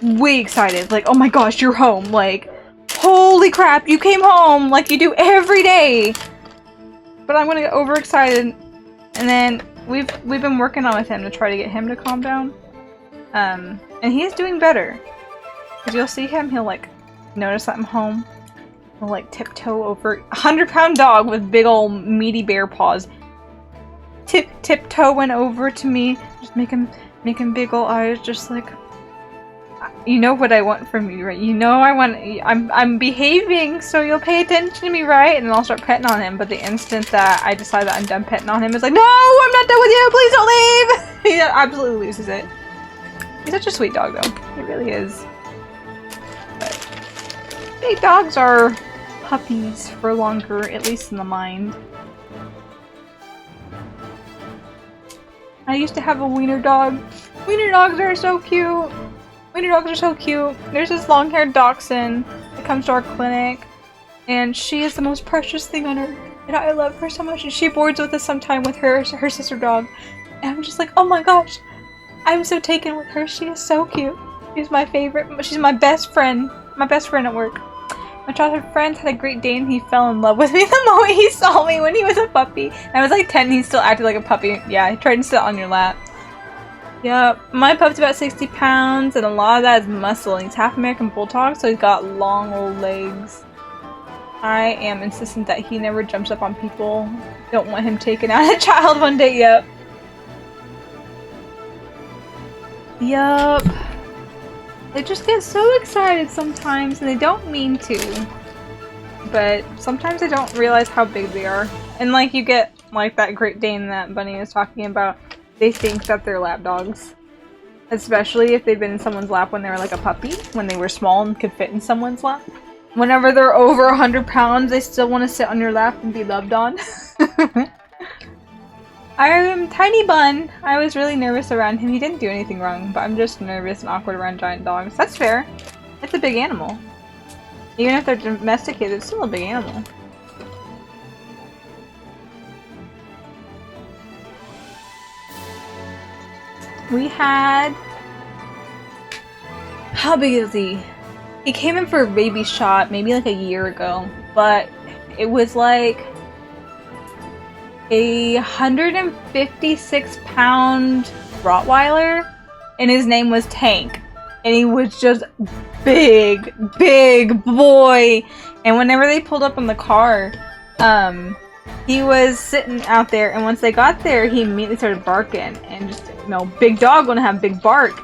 S1: way excited. Like, oh my gosh, you're home. Like, holy crap, you came home like you do every day. But I'm gonna get overexcited, and then we've been working on with him to try to get him to calm down. And he's doing better. Cause you'll see him, he'll like notice that I'm home. He'll like tiptoe over. 100-pound dog with big old meaty bear paws. Tiptoeing over to me, just making big old eyes, just like, you know what I want from you, right? You know I'm behaving, so you'll pay attention to me, right? And then I'll start petting on him, but the instant that I decide that I'm done petting on him, it's like, no, I'm not done with you, please don't leave! He absolutely loses it. He's such a sweet dog, though. He really is. But big dogs are puppies for longer, at least in the mind. I used to have a wiener dog. Wiener dogs are so cute. Wiener dogs are so cute. There's this long-haired dachshund that comes to our clinic, and she is the most precious thing on earth. And I love her so much, and she boards with us sometime with her sister dog. And I'm just like, oh my gosh, I'm so taken with her. She is so cute. She's my favorite. She's my best friend. My best friend at work. My childhood friend had a Great Dane. He fell in love with me the moment he saw me when he was a puppy. I was like 10 and he still acted like a puppy. Yeah, he tried to sit on your lap. Yep. My pup's about 60 pounds, and a lot of that is muscle. He's half American Bulldog, so he's got long old legs. I am insistent that he never jumps up on people. Don't want him taking out a child one day. Yep. Yup. They just get so excited sometimes, and they don't mean to. But sometimes they don't realize how big they are. And like you get like that Great Dane that Bunny was talking about, they think that they're lap dogs. Especially if they've been in someone's lap when they were like a puppy, when they were small and could fit in someone's lap. Whenever they're over 100 pounds, they still want to sit on your lap and be loved on. I am Tiny Bun. I was really nervous around him. He didn't do anything wrong, but I'm just nervous and awkward around giant dogs. That's fair. It's a big animal. Even if they're domesticated, it's still a big animal. We had... How big is he? He came in for a baby shot maybe like a year ago, but it was like a 156-pound Rottweiler, and his name was Tank. And he was just big, big boy. And whenever they pulled up in the car, he was sitting out there, and once they got there, he immediately started barking. And just, you know, big dog gonna have big bark.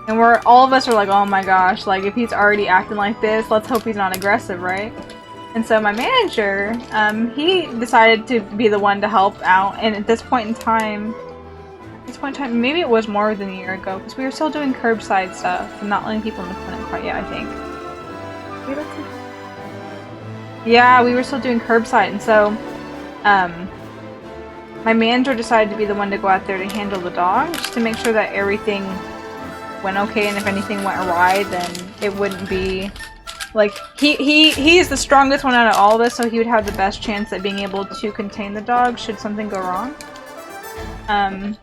S1: And all of us are like, oh my gosh, like if he's already acting like this, let's hope he's not aggressive, right? And so my manager, he decided to be the one to help out, and at this point in time, maybe it was more than a year ago, because we were still doing curbside stuff and not letting people in the clinic quite yet, I think. Yeah, we were still doing curbside, and so, my manager decided to be the one to go out there to handle the dog, just to make sure that everything went okay, and if anything went awry, then it wouldn't be... Like, he is the strongest one out of all of us, so he would have the best chance at being able to contain the dog should something go wrong. Alright,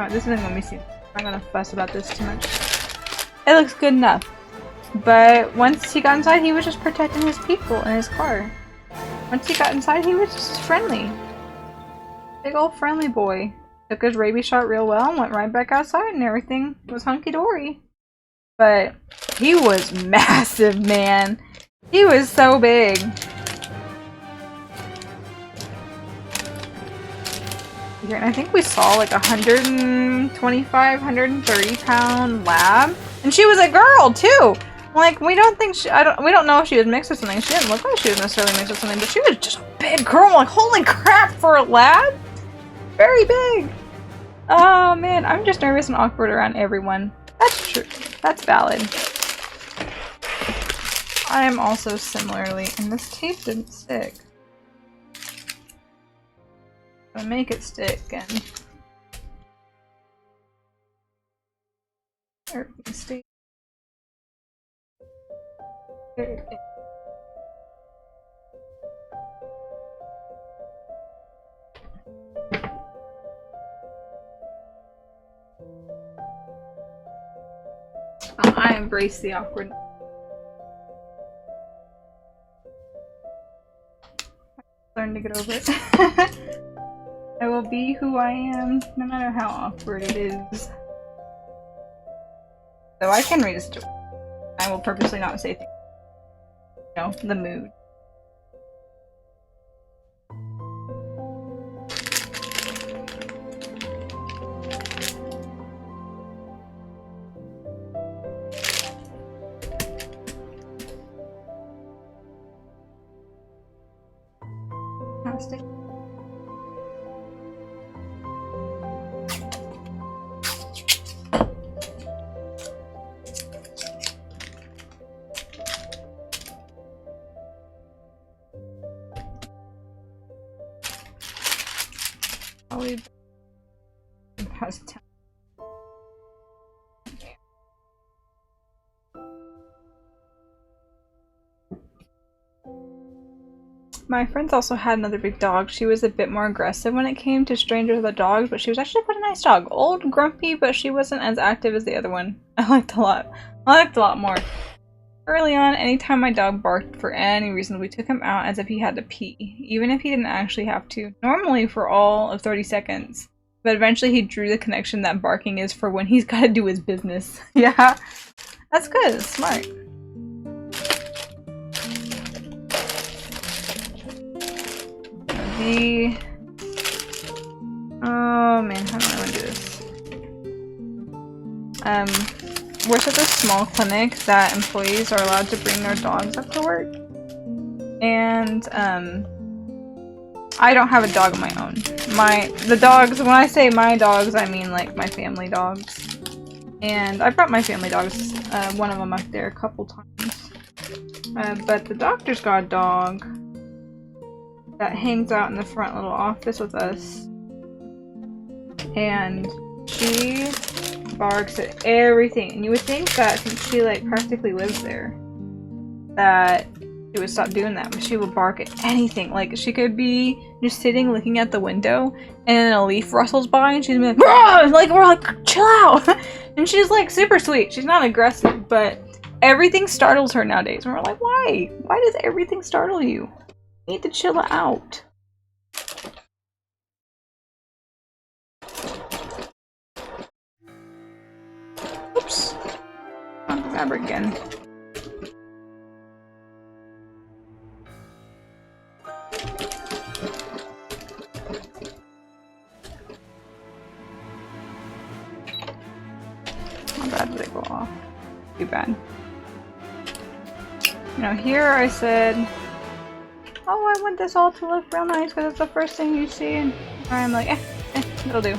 S1: this isn't gonna be seen. I'm not gonna fuss about this too much. It looks good enough. But once he got inside, he was just protecting his people in his car. Once he got inside, he was just friendly. Big old friendly boy. Took his rabies shot real well and went right back outside and everything was hunky-dory. But he was massive, man. He was so big. And I think we saw like 125, 130 pound lab. And she was a girl too! Like, we don't think we don't know if she was mixed with something. She didn't look like she was necessarily mixed with something, but she was just a big girl. Like, holy crap for a lab! Very big! Oh man, I'm just nervous and awkward around everyone. That's true. That's valid. I am also similarly, and this tape didn't stick. I'll make it stick and... Mistake. There it is. I embrace the awkward. Learn to get over it. I will be who I am, no matter how awkward it is. So I can read a story. I will purposely not say things. You know, the mood. Stick. has a My friends also had another big dog. She was a bit more aggressive when it came to strangers with the dogs, but she was actually quite a nice dog. Old, grumpy, but she wasn't as active as the other one. I liked a lot. I liked a lot more. Early on, anytime my dog barked for any reason, we took him out as if he had to pee, even if he didn't actually have to, normally for all of 30 seconds. But eventually he drew the connection that barking is for when he's got to do his business. Yeah, that's good. It's smart. Oh man, how do I want to do this? We're such a small clinic that employees are allowed to bring their dogs up to work. And, I don't have a dog of my own. The dogs, when I say my dogs, I mean like my family dogs. And I brought my family dogs, one of them up there a couple times. But the doctor's got a dog that hangs out in the front little office with us. And she barks at everything. And you would think that since she like practically lives there, that she would stop doing that, but she will bark at anything. Like she could be just sitting looking at the window and then a leaf rustles by and she's like, "Rah!" Like we're like, chill out. And she's like super sweet. She's not aggressive, but everything startles her nowadays. And we're like, why? Why does everything startle you? You need to chill out. Oops. Oh, grab her again. How bad did it go off? Too bad. You know, here I said, oh, I want this all to look real nice because it's the first thing you see, and I'm like, it'll do.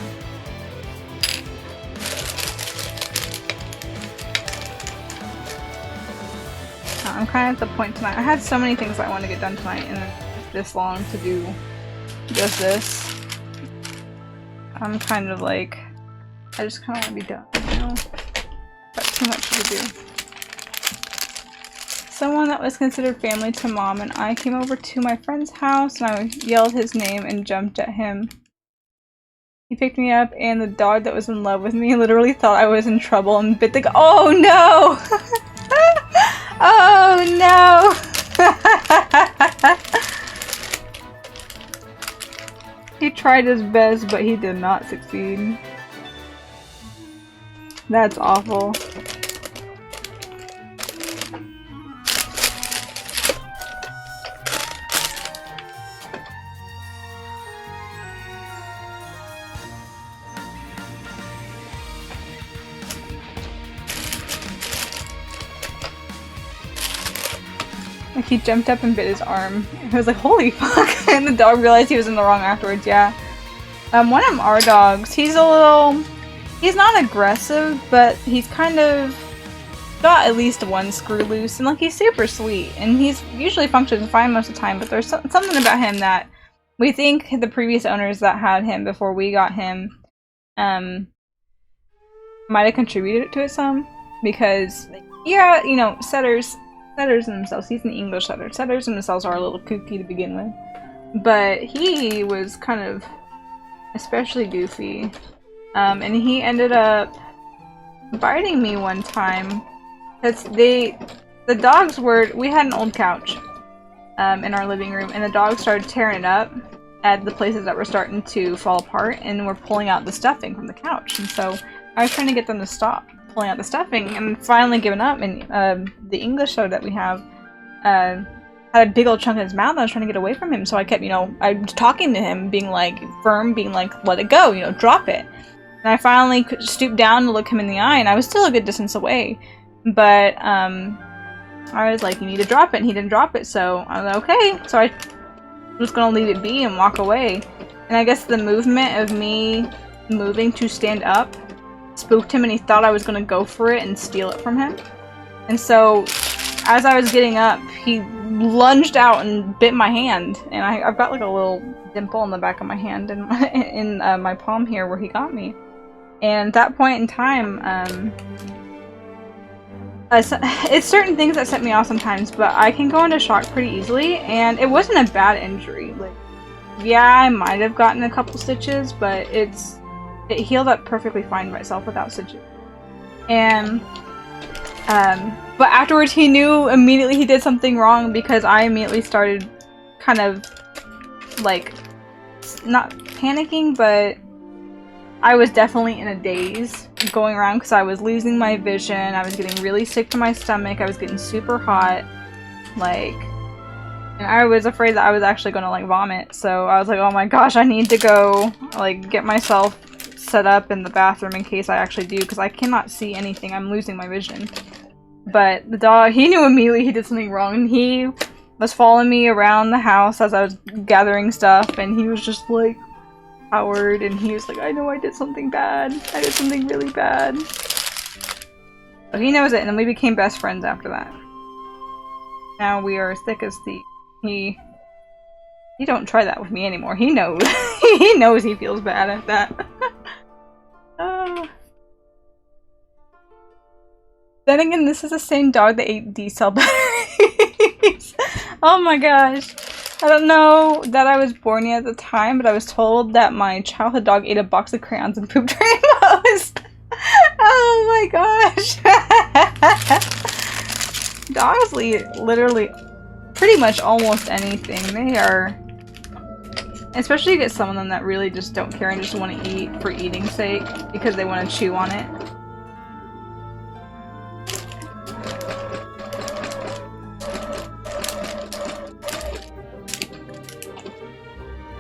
S1: I'm kind of at the point tonight. I had so many things I wanted to get done tonight, and it's this long to do just this. I'm kind of like, I just kind of want to be done, you know? Got too much to do. Someone that was considered family to Mom and I came over to my friend's house, and I yelled his name and jumped at him. He picked me up, and the dog that was in love with me literally thought I was in trouble and bit the oh no! Oh no! He tried his best, but he did not succeed. That's awful. Like he jumped up and bit his arm. I was like, holy fuck! And the dog realized he was in the wrong afterwards, yeah. One of our dogs, he's not aggressive, but he's kind of got at least one screw loose, and like he's super sweet, and he's usually functions fine most of the time, but there's something about him that we think the previous owners that had him before we got him, might have contributed to it some, because, yeah, you know, setters in themselves, he's an English setter. Setters in themselves are a little kooky to begin with. But he was kind of especially goofy. And he ended up biting me one time. Because the dogs were, we had an old couch in our living room, and the dogs started tearing it up at the places that were starting to fall apart, and were pulling out the stuffing from the couch. And so I was trying to get them to stop pulling out the stuffing, and finally given up, and the English setter that we have had a big old chunk in his mouth, and I was trying to get away from him, so I kept, you know, I was talking to him, being like, firm, being like, let it go, you know, drop it. And I finally stooped down to look him in the eye, and I was still a good distance away, but I was like, you need to drop it, and he didn't drop it, so I was like, okay, so I was gonna leave it be and walk away. And I guess the movement of me moving to stand up spooked him, and he thought I was gonna go for it and steal it from him. And so, as I was getting up, he lunged out and bit my hand, and I've got like a little dimple in the back of my hand and in my palm here where he got me. And at that point in time, it's certain things that set me off sometimes, but I can go into shock pretty easily, and it wasn't a bad injury. Like, yeah, I might have gotten a couple stitches, but it healed up perfectly fine by itself without stitches. And but afterwards he knew immediately he did something wrong because I immediately started kind of like not panicking, but I was definitely in a daze going around because I was losing my vision, I was getting really sick to my stomach, I was getting super hot, like, and I was afraid that I was actually gonna like vomit, so I was like, oh my gosh, I need to go like get myself set up in the bathroom in case I actually do, because I cannot see anything, I'm losing my vision. But the dog, he knew immediately he did something wrong, and he was following me around the house as I was gathering stuff, and he was just like, Howard, and he was like, I know I did something bad. I did something really bad. So he knows it, and then we became best friends after that. Now we are as thick as thieves. He don't try that with me anymore. He knows. He knows he feels bad at that. Then again, this is the same dog that ate D-cell batteries. Oh my gosh. I don't know that I was born yet at the time, but I was told that my childhood dog ate a box of crayons and pooped rainbows. Oh my gosh. Dogs eat literally pretty much almost anything. They are... Especially you get some of them that really just don't care and just want to eat for eating's sake because they want to chew on it.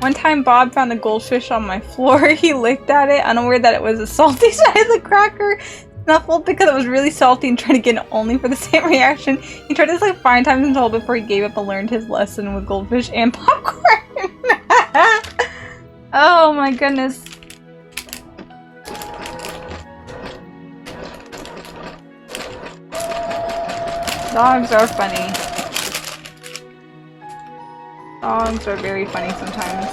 S1: One time Bob found a goldfish on my floor. He licked at it, unaware that it was a salty side of the cracker. Snuffled because it was really salty and tried to get it only for the same reaction. He tried this like 5 times in total before he gave up and learned his lesson with goldfish and popcorn. Oh my goodness. Dogs are funny. Dogs are very funny sometimes.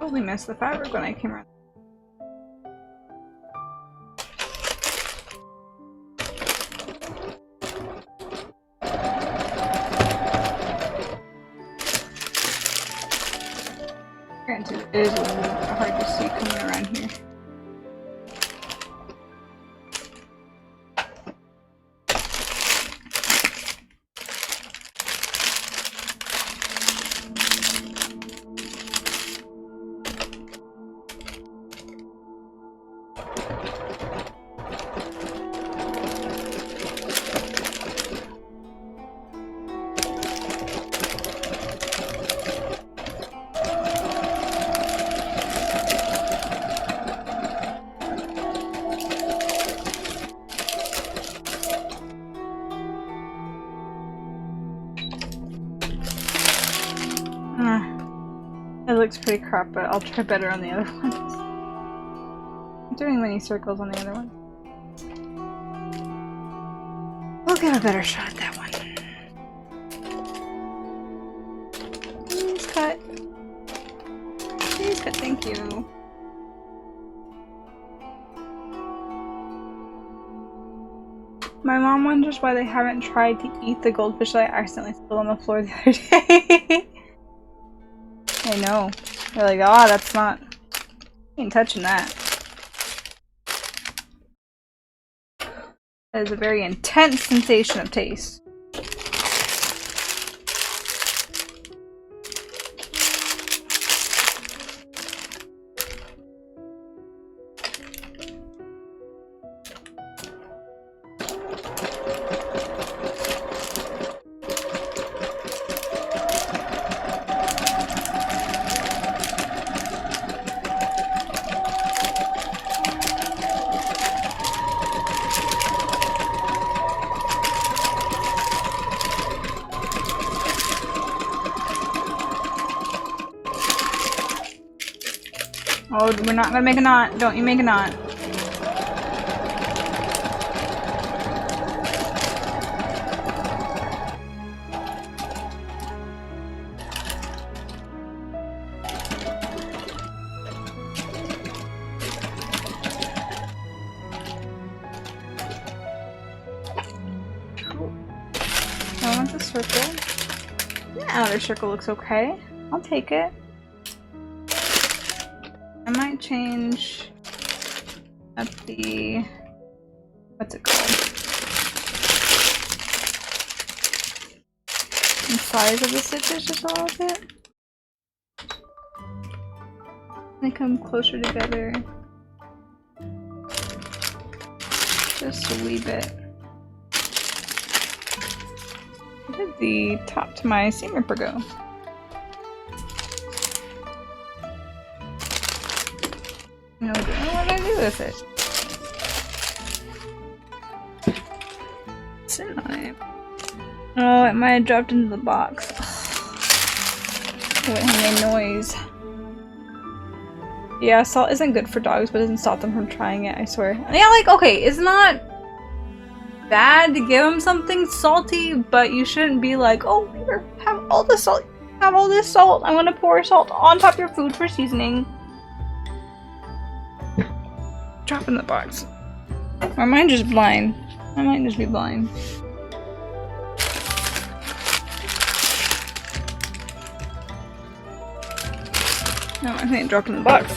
S1: Totally missed the fabric when I came around. Granted, it is a little hard to see coming around here. It looks pretty crap, but I'll try better on the other ones. I'm doing many circles on the other one. We'll give a better shot at that one. Please cut. Please cut, thank you. My mom wonders why they haven't tried to eat the goldfish that I accidentally spilled on the floor the other day. I know. They're like, oh, that's not... You ain't touching that. That is a very intense sensation of taste. Oh, we're not gonna make a knot. Don't you make a knot. circle. The outer circle looks okay. I'll take it. I might change up the... what's it called? The size of the stitches just a little bit. They come closer together. Just a wee bit. Where did the top to my seam ripper go? No, I don't know what I do with it. Sitting on it. Oh, it might have dropped into the box. It made noise. Yeah, salt isn't good for dogs, but it doesn't stop them from trying it, I swear. Yeah, like, okay, it's not bad to give them something salty, but you shouldn't be like, oh, here, have all this salt. Have all this salt. I'm gonna pour salt on top of your food for seasoning. Drop in the box. Or am I just blind? I might just be blind. No, I think it dropped in the box.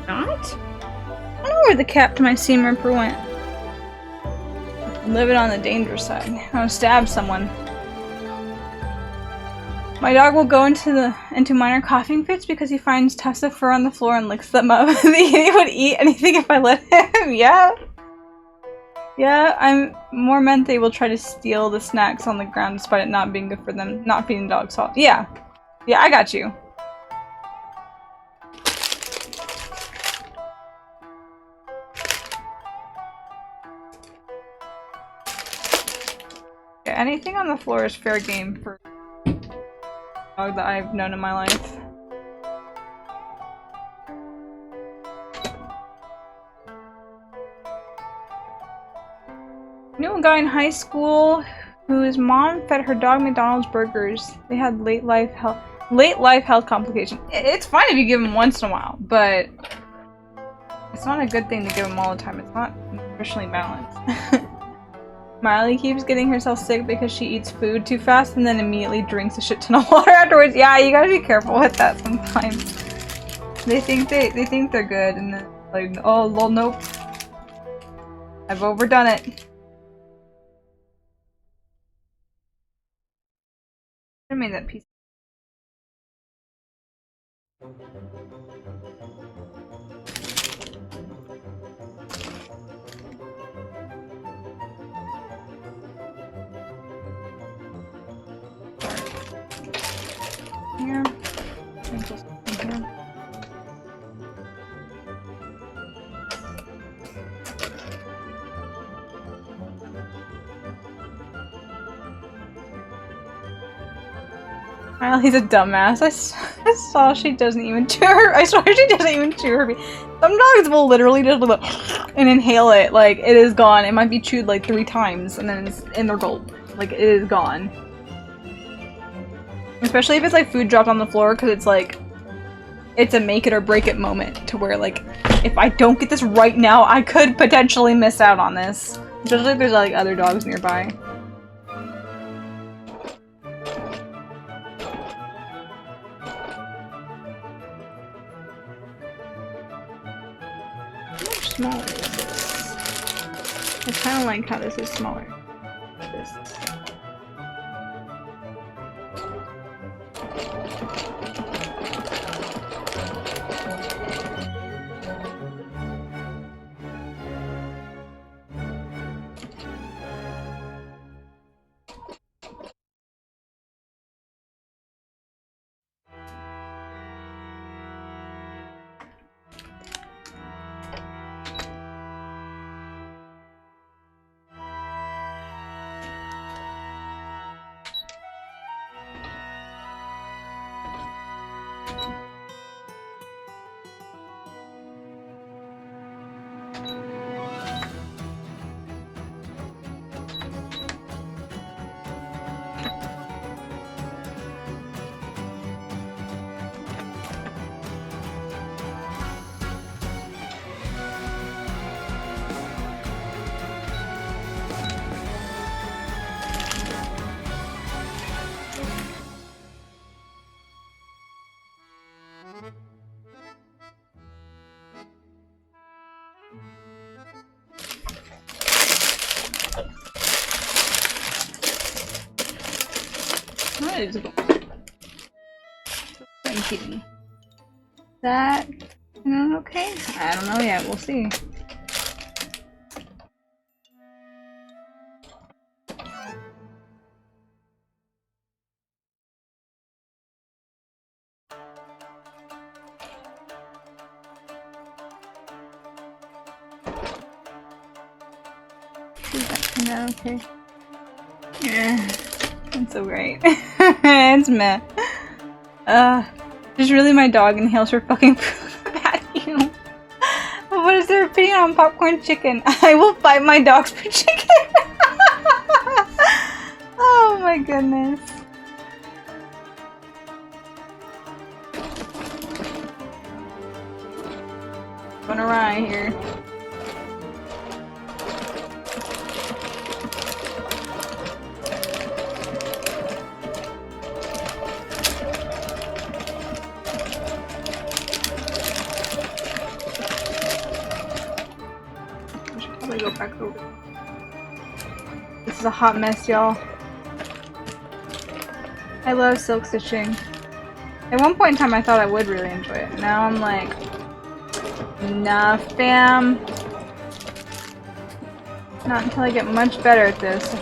S1: Not? I don't know where the cap to my seam ripper went. I'm living on the dangerous side. I'm gonna stab someone. My dog will go into minor coughing fits because he finds tufts of fur on the floor and licks them up. He would eat anything if I let him. Yeah. Yeah, I'm more meant they will try to steal the snacks on the ground despite it not being good for them. Not feeding dogs salt. Yeah. Yeah, I got you. Yeah, anything on the floor is fair game for a dog that I've known in my life. I knew a guy in high school whose mom fed her dog McDonald's burgers. They had late life health complications. It's fine if you give them once in a while, but it's not a good thing to give them all the time. It's not nutritionally balanced. Miley keeps getting herself sick because she eats food too fast and then immediately drinks a shit ton of water afterwards. Yeah, you gotta be careful with that sometimes. They think they're good and then like, oh well, nope. I've overdone it. I made that piece. Here. Here. Well, he's a dumbass. I saw she doesn't even chew her. I swear she doesn't even chew her. Some dogs will literally just look and inhale it. Like, it is gone. It might be chewed like 3 times and then it's in their gulp. Like, it is gone. Especially if it's like food dropped on the floor, because it's like, it's a make it or break it moment to where like, if I don't get this right now, I could potentially miss out on this. Especially if there's like other dogs nearby. Smaller than this. I kind of like how this is smaller. This. What is going on? Kitty. That okay? I don't know yet. We'll see. Is that okay? Yeah, it's so great. It's meh. Just really my dog inhales her fucking vacuum. What is their opinion on popcorn chicken? I will fight my dogs for chicken. Oh my goodness. Going awry here. Go back over. This is a hot mess, y'all. I love silk stitching. At one point in time I thought I would really enjoy it. Now I'm like, nah fam. Not until I get much better at this.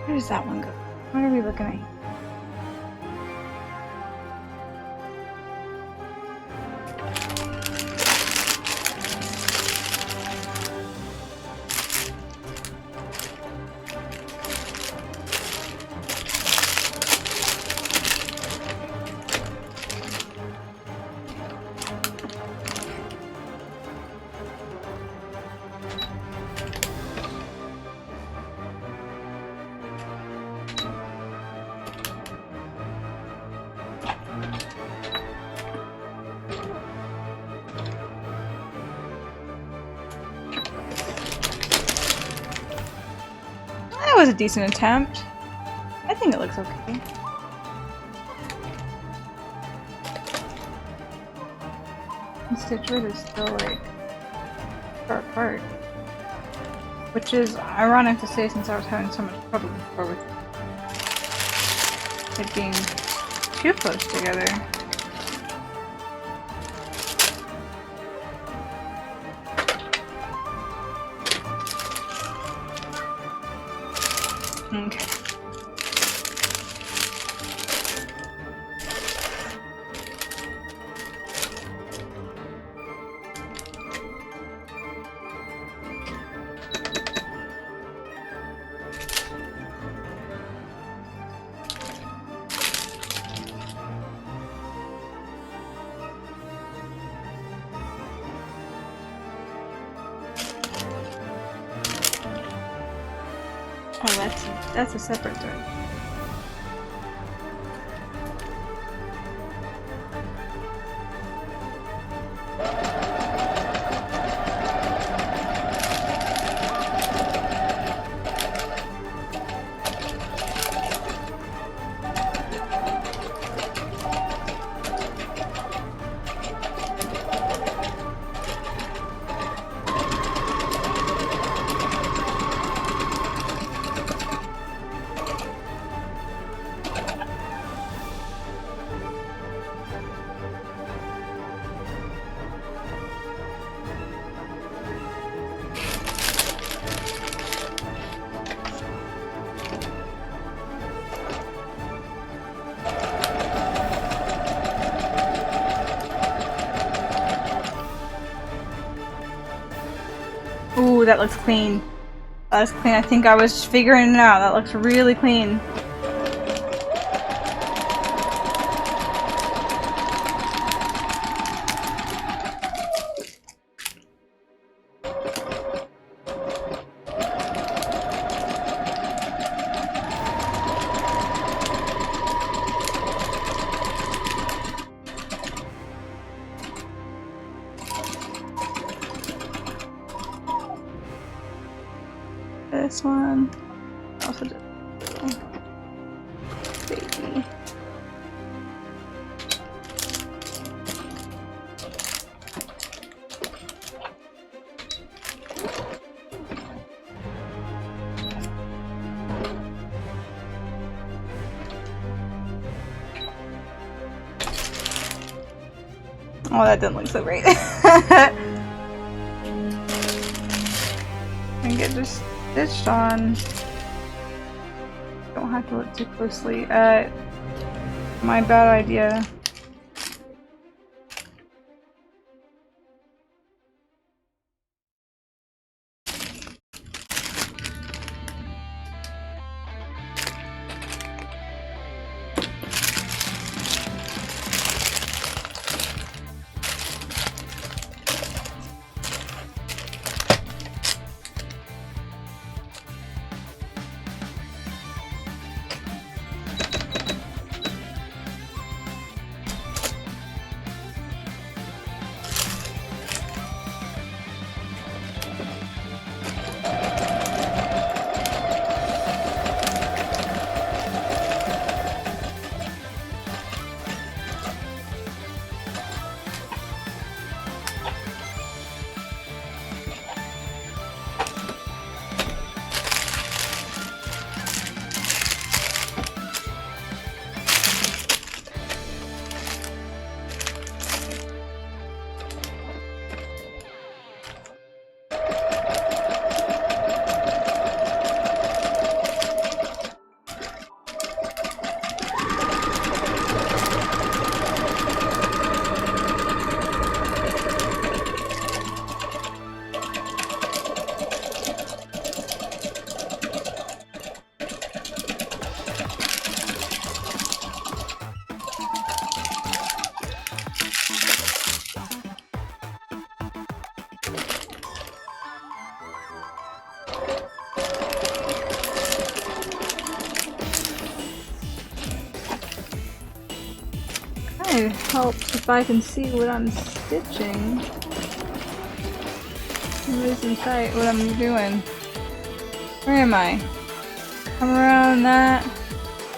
S1: Where does that one go? What are we looking at? That was a decent attempt. I think it looks okay. And Stitch Rid is still like far apart. Which is ironic to say since I was having so much trouble before with it being too close together. Okay. Oh, that's a separate thread. Ooh, that looks clean. That looks clean. I think I was figuring it out. That looks really clean. This one also did baby. Oh, that didn't look so great. I get just stitched on. Don't have to look too closely at my bad idea. It helps if I can see what I'm stitching. I'm losing sight what I'm doing. Where am I? Come around that.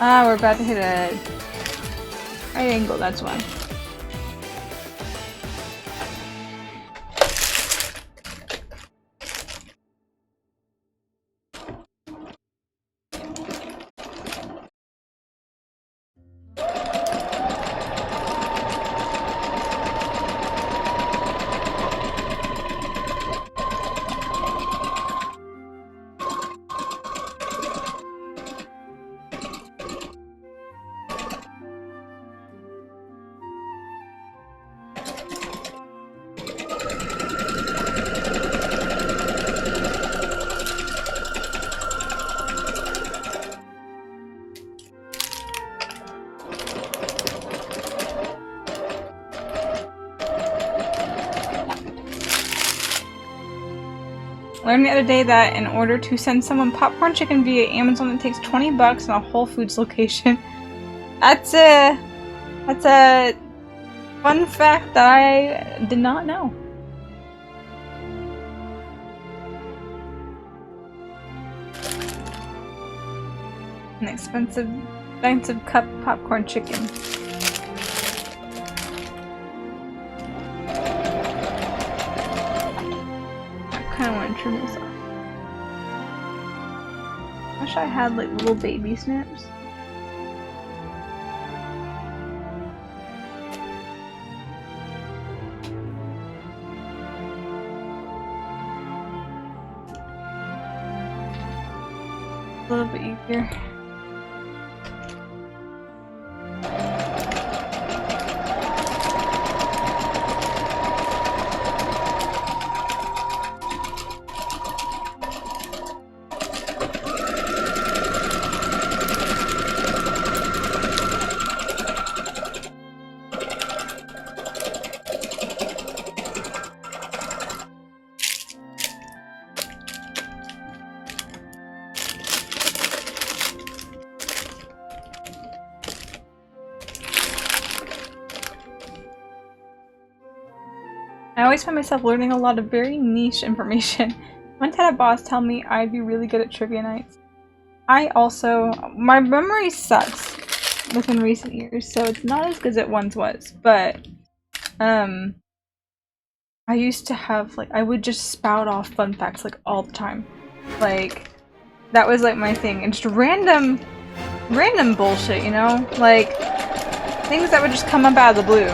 S1: Ah, we're about to hit a right angle, that's why. Learned the other day that in order to send someone popcorn chicken via Amazon, it takes $20 in a Whole Foods location. That's a fun fact that I did not know. An expensive cup popcorn chicken. I want to trim this off. Wish I had like little baby snips. A little bit easier. I always find myself learning a lot of very niche information. Once had a boss tell me I'd be really good at trivia nights. My memory sucks within recent years, so it's not as good as it once was, but I used to have, like, I would just spout off fun facts, like, all the time. Like, that was, like, my thing, and just random bullshit, you know? Like, things that would just come up out of the blue.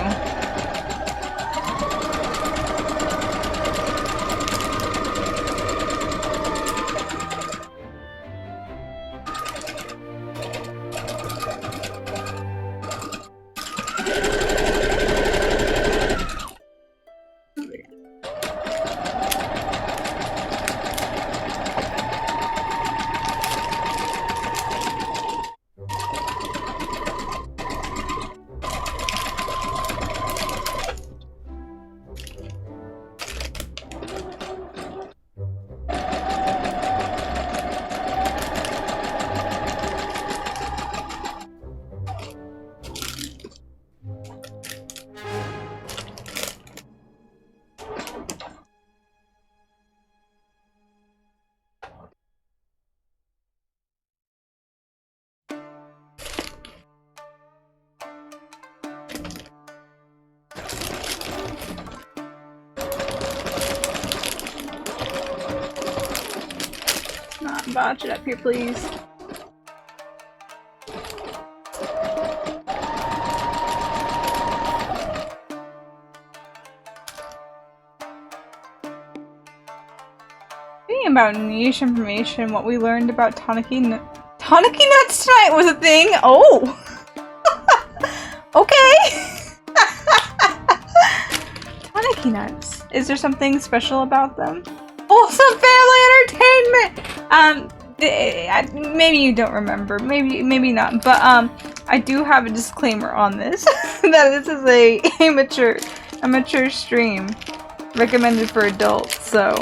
S1: botch it up here, please. Thinking about niche information, what we learned about Tanuki nuts tonight was a thing. Oh, okay. Tanuki nuts. Is there something special about them? Wholesome family entertainment! Maybe you don't remember, maybe not, but I do have a disclaimer on this, that this is a mature stream, recommended for adults, so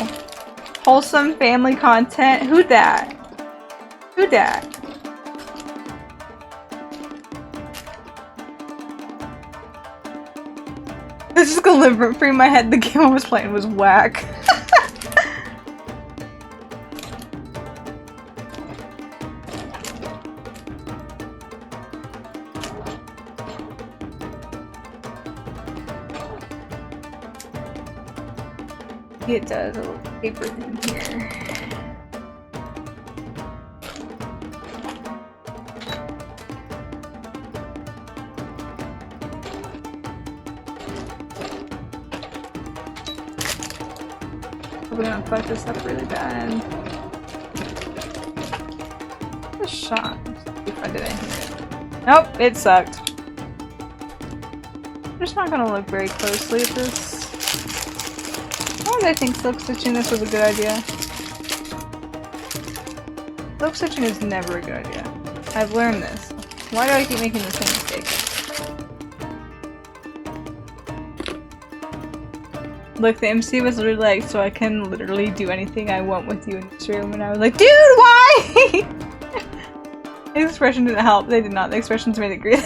S1: wholesome family content, who dat? Who dat? This is gonna live free in my head, the game I was playing was whack. It does a little paper thing here. We're gonna fuck this up really bad. A shot. Let's see if I did anything good. Nope, it sucked. I'm just not gonna look very closely at this. Why do I think silk stitching this was a good idea? Silk stitching is never a good idea. I've learned this. Why do I keep making the same mistake? Look, the MC was literally like, so I can literally do anything I want with you in this room, and I was like, dude, why? The expression didn't help. They did not. The expressions made it great.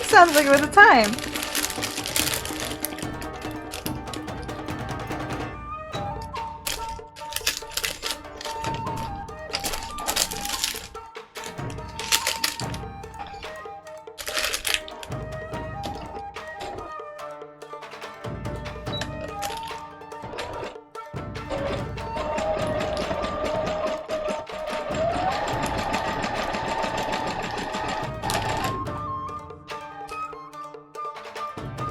S1: Sounds like it was a time.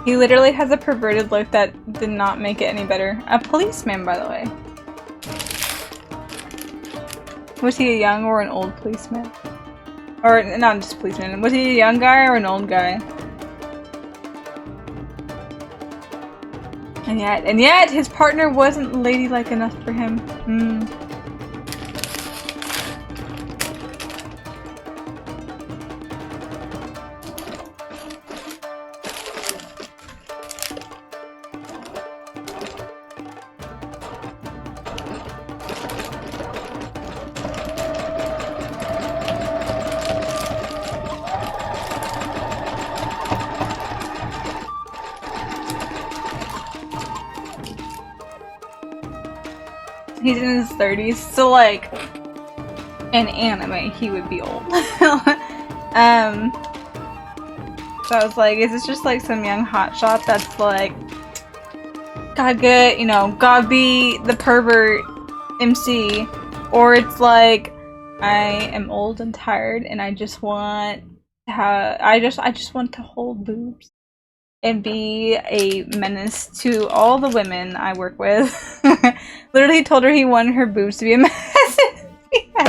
S1: He literally has a perverted look that did not make it any better. A policeman, by the way. Was he a young or an old policeman? Or, not just a policeman. Was he a young guy or an old guy? And yet, his partner wasn't ladylike enough for him. He's in his 30s, so like, in anime, he would be old. So I was like, is this just like some young hotshot that's like, gotta get, you know, gotta be the pervert MC, or it's like, I am old and tired and I just want to have, I just want to hold boobs and be a menace to all the women I work with. Literally told her he wanted her boobs to be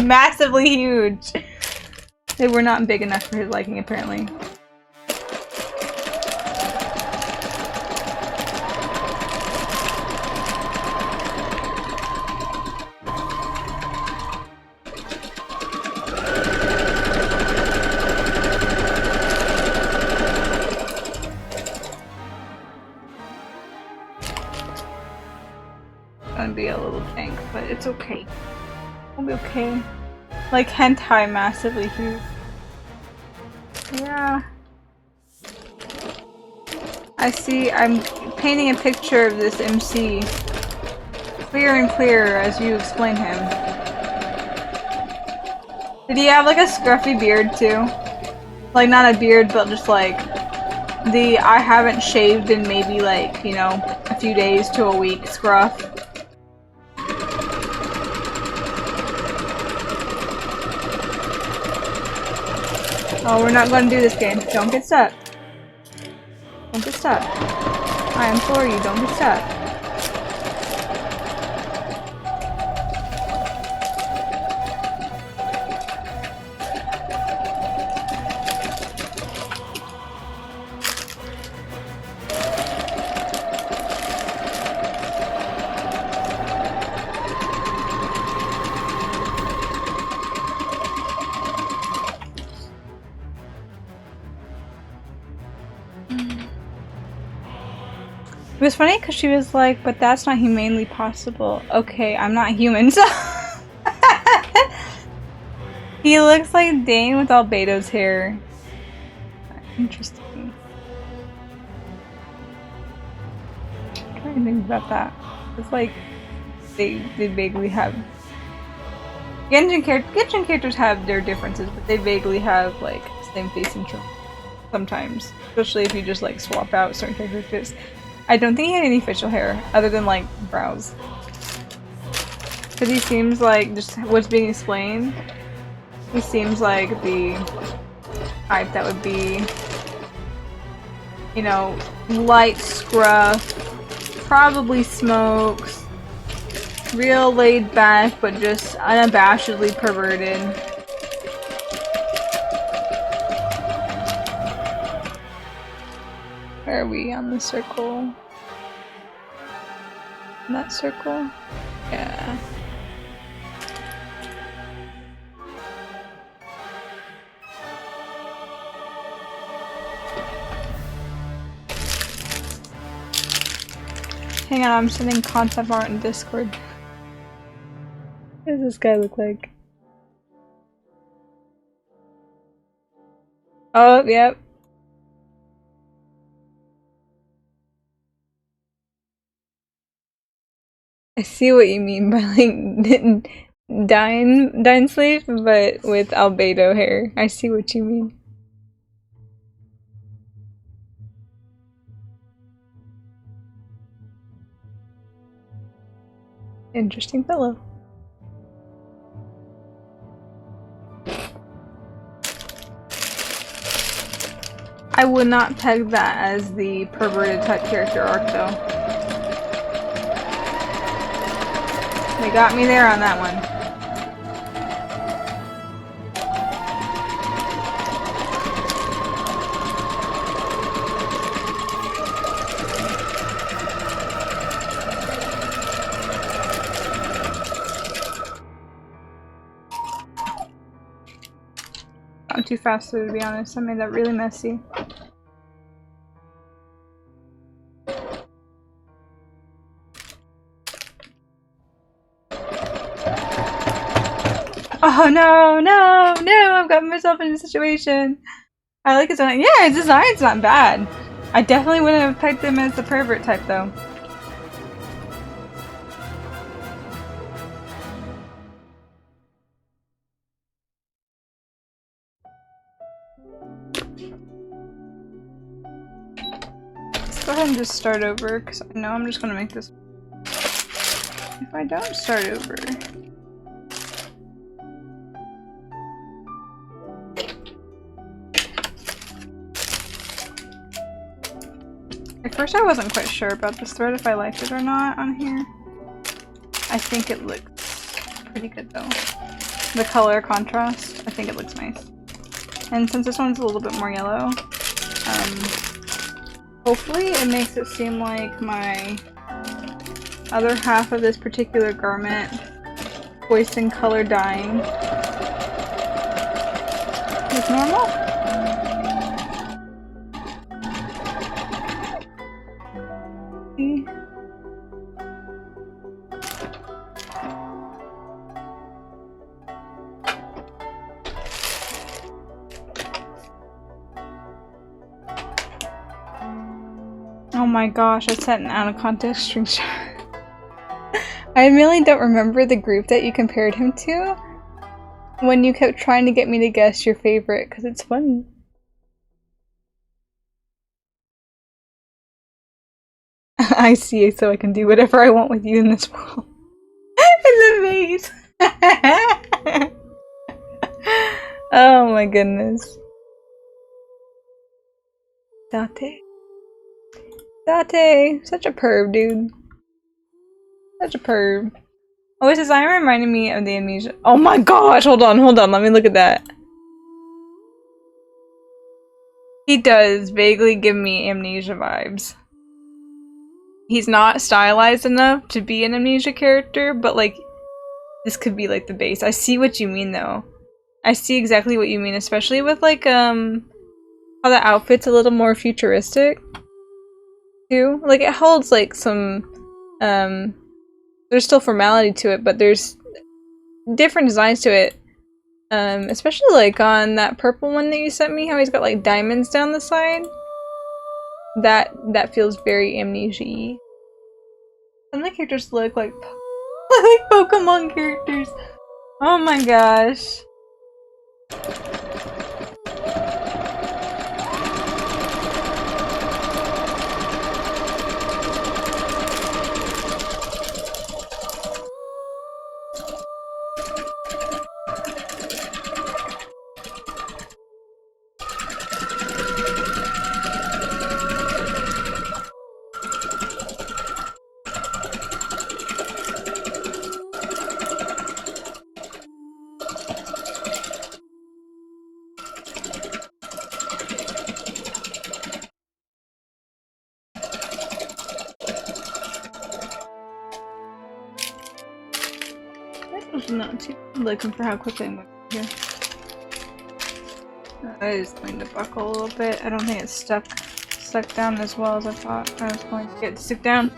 S1: massively huge. They were not big enough for his liking, apparently. Gonna be a little jank, but it's okay. It'll be okay. Like hentai massively huge. Yeah. I see, I'm painting a picture of this MC. Clearer and clearer as you explain him. Did he have like a scruffy beard too? Like not a beard, but just like the I haven't shaved in maybe like, you know, a few days to a week scruff.
S2: Oh, we're not gonna do this game. Don't get stuck. Don't get stuck. I implore you, don't get stuck. It was funny because she was like, but that's not humanly possible. Okay, I'm not human, so... He looks like Dane with Albedo's hair. Interesting. I'm trying to think about that. It's like, they vaguely have... Genshin characters have their differences, but they vaguely have, like, same face and trim. Sometimes. Especially if you just, like, swap out certain characters. I don't think he had any facial hair, other than, like, brows. Because he seems like, just what's being explained, he seems like the type that would be, you know, light scruff, probably smokes, real laid back, but just unabashedly perverted. Where are we on the circle? In that circle? Yeah. Hang on, I'm sending concept art in Discord. What does this guy look like? Oh, yep. I see what you mean by like Dine sleeve, but with albedo hair. I see what you mean. Interesting fellow. I would not peg that as the perverted type character arc though. They got me there on that one. Not too fast though, to be honest. I made that really messy. Oh no, no, no! I've got myself in a situation. I like his design. Yeah, his design's not bad. I definitely wouldn't have pegged him as the pervert type though. Let's go ahead and just start over, because I know I'm just gonna make this. If I don't start over. At first I wasn't quite sure about this thread if I liked it or not on here. I think it looks pretty good though. The color contrast, I think it looks nice. And since this one's a little bit more yellow, hopefully it makes it seem like my other half of this particular garment, voice and color dyeing, is normal. Oh my gosh, I sent an out of context screenshot. I really don't remember the group that you compared him to when you kept trying to get me to guess your favorite, because it's funny. I see, so I can do whatever I want with you in this world. In the vase! Oh my goodness. Date. Date! Such a perv, dude. Such a perv. Oh, his design reminded me of the Amnesia. Oh my gosh! Hold on, let me look at that. He does vaguely give me Amnesia vibes. He's not stylized enough to be an Amnesia character, but like, this could be like the base. I see what you mean though. I see exactly what you mean, especially with like, how the outfit's a little more futuristic, too. Like, it holds like some, there's still formality to it, but there's different designs to it. Especially like on that purple one that you sent me, how he's got like diamonds down the side. That feels very Amnesia-y. Some of the characters look like like Pokemon characters. Oh my gosh. Not too looking for how quickly I'm going here. I just going to buckle a little bit. I don't think it's stuck down as well as I thought I was going to get it to stick down.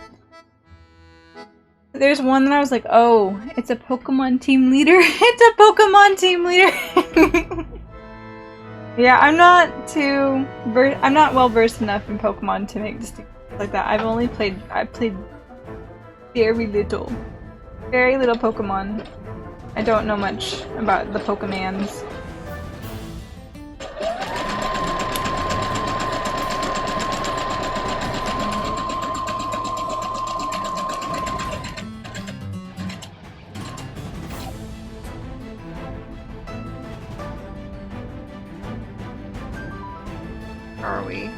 S2: There's one that I was like, oh, it's a Pokemon team leader. It's a Pokemon team leader. Yeah, I'm not well versed enough in Pokemon to make distinctions like that. I've played very little Pokemon. I don't know much about the Pokemans. Are we?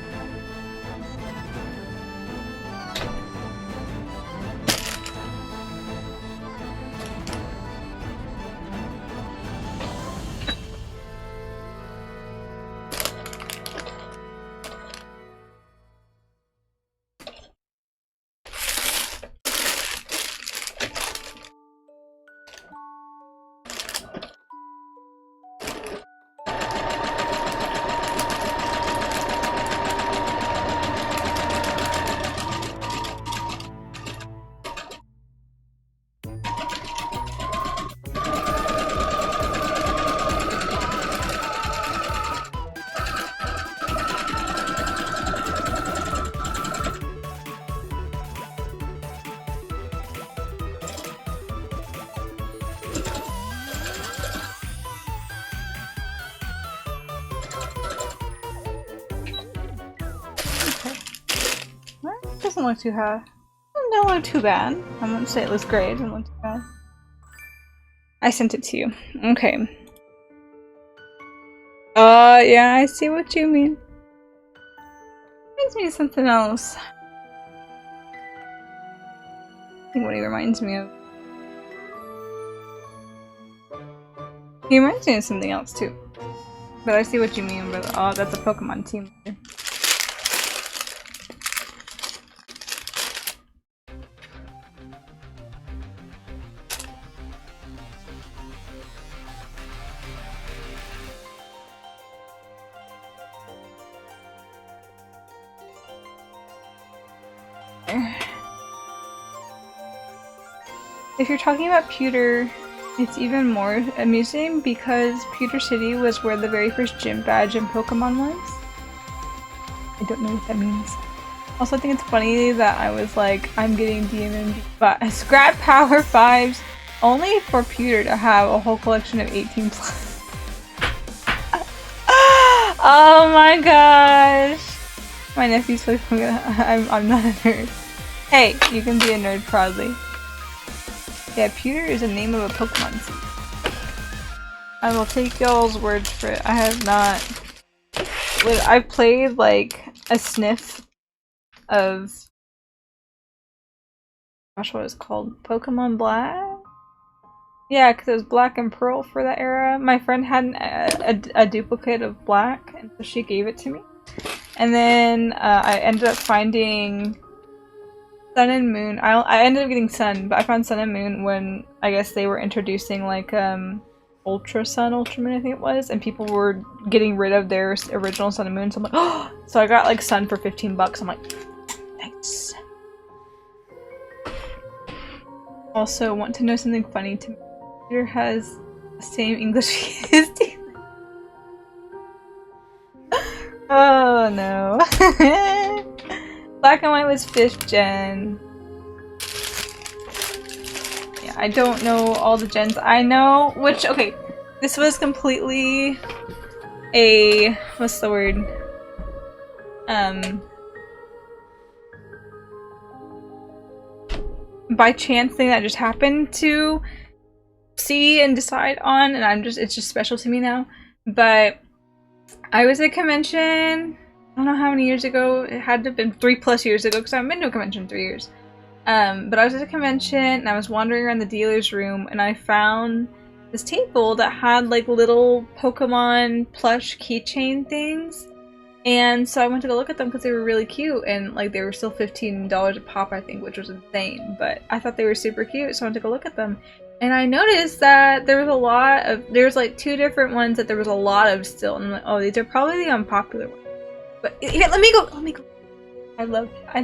S2: Doesn't look too bad. Don't look too bad. I wouldn't say it looks great. It doesn't look too bad. I sent it to you. Okay. Yeah, I see what you mean. Reminds me of something else. I think what he reminds me of. He reminds me of something else too. But I see what you mean, but oh, that's a Pokemon team leader. If you're talking about Pewter, it's even more amusing because Pewter City was where the very first gym badge in Pokemon was. I don't know what that means. Also, I think it's funny that I was like, I'm getting DMMD Scrap Power 5s only for Pewter to have a whole collection of 18 plus. Oh my gosh! My nephew's like, I'm not a nerd. Hey, you can be a nerd proudly. Yeah, Pewter is the name of a Pokemon seed. I will take y'all's words for it. I have not... I've played like a sniff of, gosh, what is it called? Pokemon Black? Yeah, because it was Black and Pearl for that era. My friend had a duplicate of Black, and so she gave it to me. And then I ended up finding Sun and Moon. I ended up getting Sun, but I found Sun and Moon when I guess they were introducing like Ultra Sun, Ultra Moon, I think it was, and people were getting rid of their original Sun and Moon. So I'm like, oh! So I got like Sun for $15. I'm like, thanks. Also, want to know something funny to me? Peter has the same English as Taylor. Oh no. Black and White was 5th gen. Yeah, I don't know all the gens. I know which, okay, this was completely a, what's the word? By chance thing that just happened to see and decide on, and it's just special to me now. But I was at a convention, I don't know how many years ago, it had to have been 3+ years ago because I haven't been to a convention in 3 years. But I was at a convention and I was wandering around the dealer's room and I found this table that had like little Pokemon plush keychain things. And so I went to go look at them because they were really cute, and like they were still $15 a pop, I think, which was insane. But I thought they were super cute, so I went to go look at them. And I noticed that there was there's like 2 different ones that there was a lot of still. And I'm like, oh, these are probably the unpopular ones. But here, let me go. I love my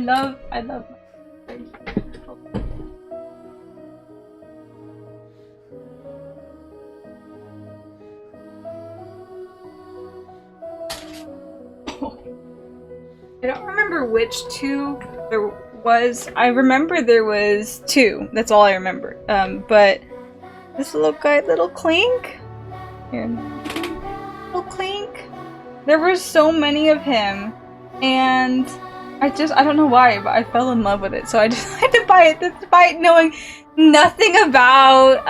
S2: I don't remember which 2 there was. I remember there was 2. That's all I remember. But this little guy, little Clink. Here. Little Clink. There were so many of him. And I don't know why, but I fell in love with it. So I just had to buy it despite knowing nothing about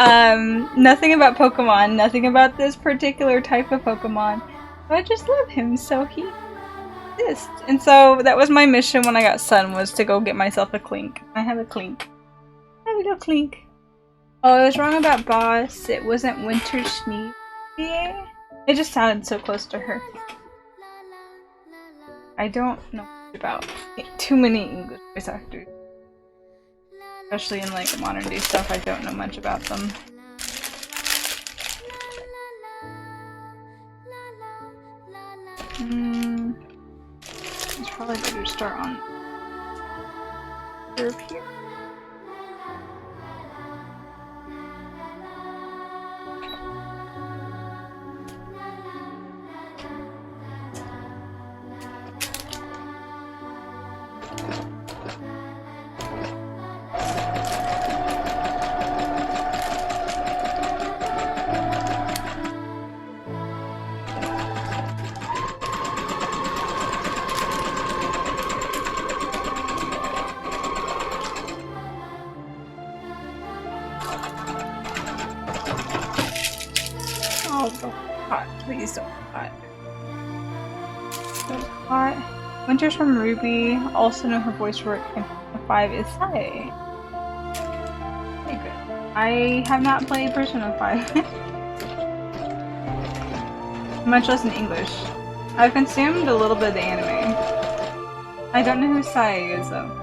S2: Pokemon, nothing about this particular type of Pokemon. But I just love him, so he exists. And so that was my mission when I got Sun, was to go get myself a Clink. I have a Clink. I have a little Clink. Oh, I was wrong about Boss. It wasn't Winter Schnee. It just sounded so close to her. I don't know much about too many English voice actors. Especially in like modern day stuff, I don't know much about them. It's probably better to start on Europe here. Please don't hot. Don't hot. Winter's from Ruby. Also know her voice work in 5 is Sai. Okay, good. I have not played Persona 5. Much less in English. I've consumed a little bit of the anime. I don't know who Sai is though.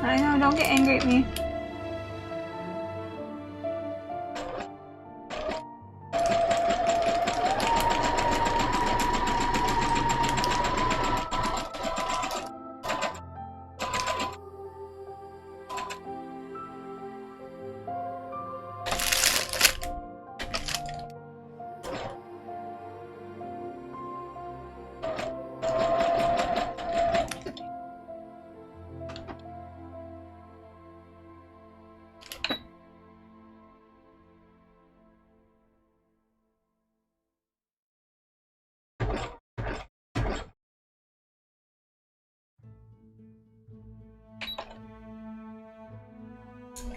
S2: I know, don't get angry at me.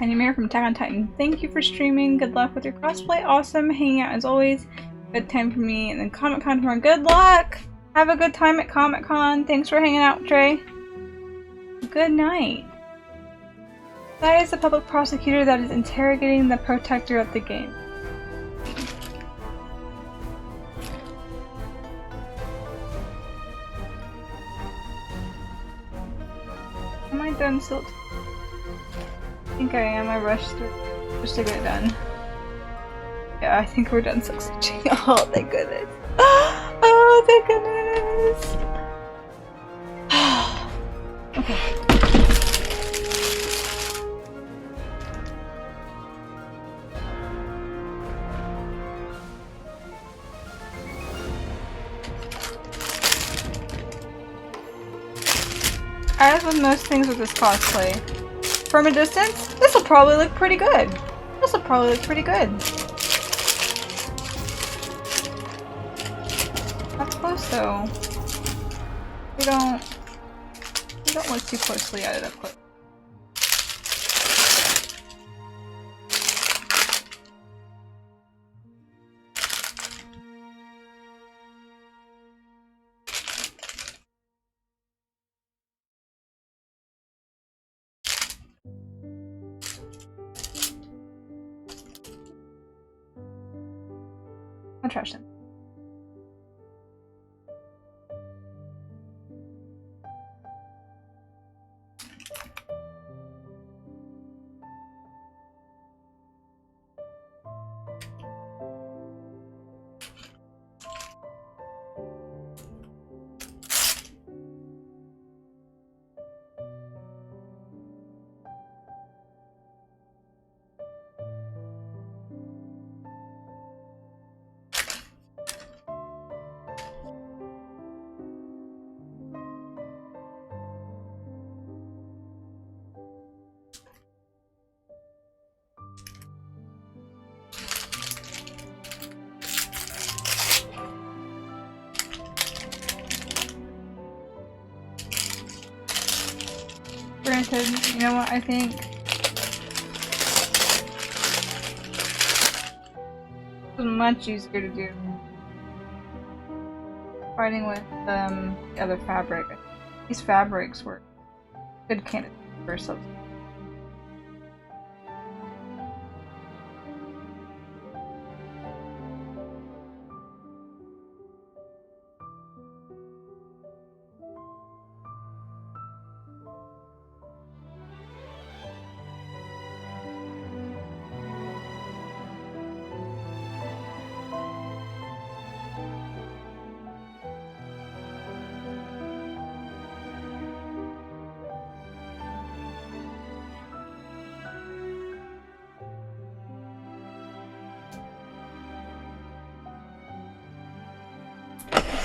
S2: Penny Mare from Attack on Titan. Thank you for streaming. Good luck with your cosplay. Awesome. Hanging out as always. Good time for me. And then Comic Con tomorrow. Good luck! Have a good time at Comic Con. Thanks for hanging out, Trey. Good night. That is the public prosecutor that is interrogating the protector of the game. Am I done still? I think I am. I rushed through just to get it done. Yeah, I think we're done silk stitching. Oh, thank goodness. Oh, thank goodness. Okay. As with most things with this cosplay, from a distance, this will probably look pretty good. This will probably look pretty good. Up close though, we don't look too closely at it up close. I'll trash them. Granted, you know what, I think it was much easier to do fighting with the other fabric. These fabrics were good candidates for substitute.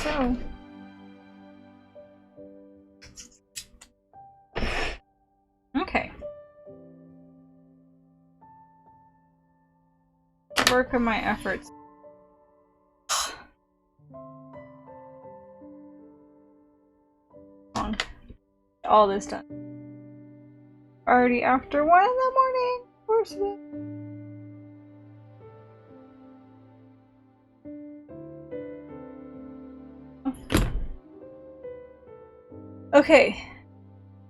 S2: So, okay. Work of my efforts. All this done. Already after 1 in the morning. Of course it is. Okay,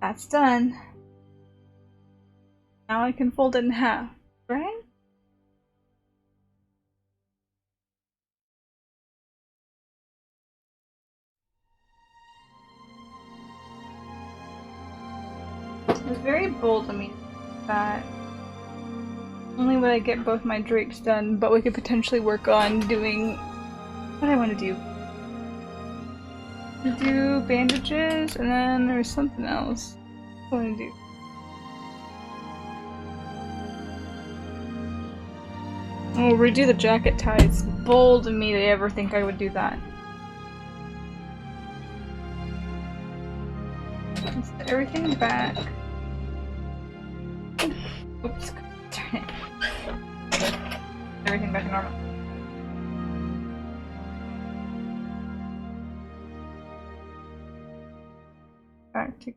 S2: that's done. Now I can fold it in half, right? It was very bold of me that only would I get both my drapes done, but we could potentially work on doing what I want to do. Do bandages, and then there's something else I want to do. Oh, redo the jacket ties. Bold of me to ever think I would do that. Let's put everything back. Oops, turn it. Everything back to normal. Back to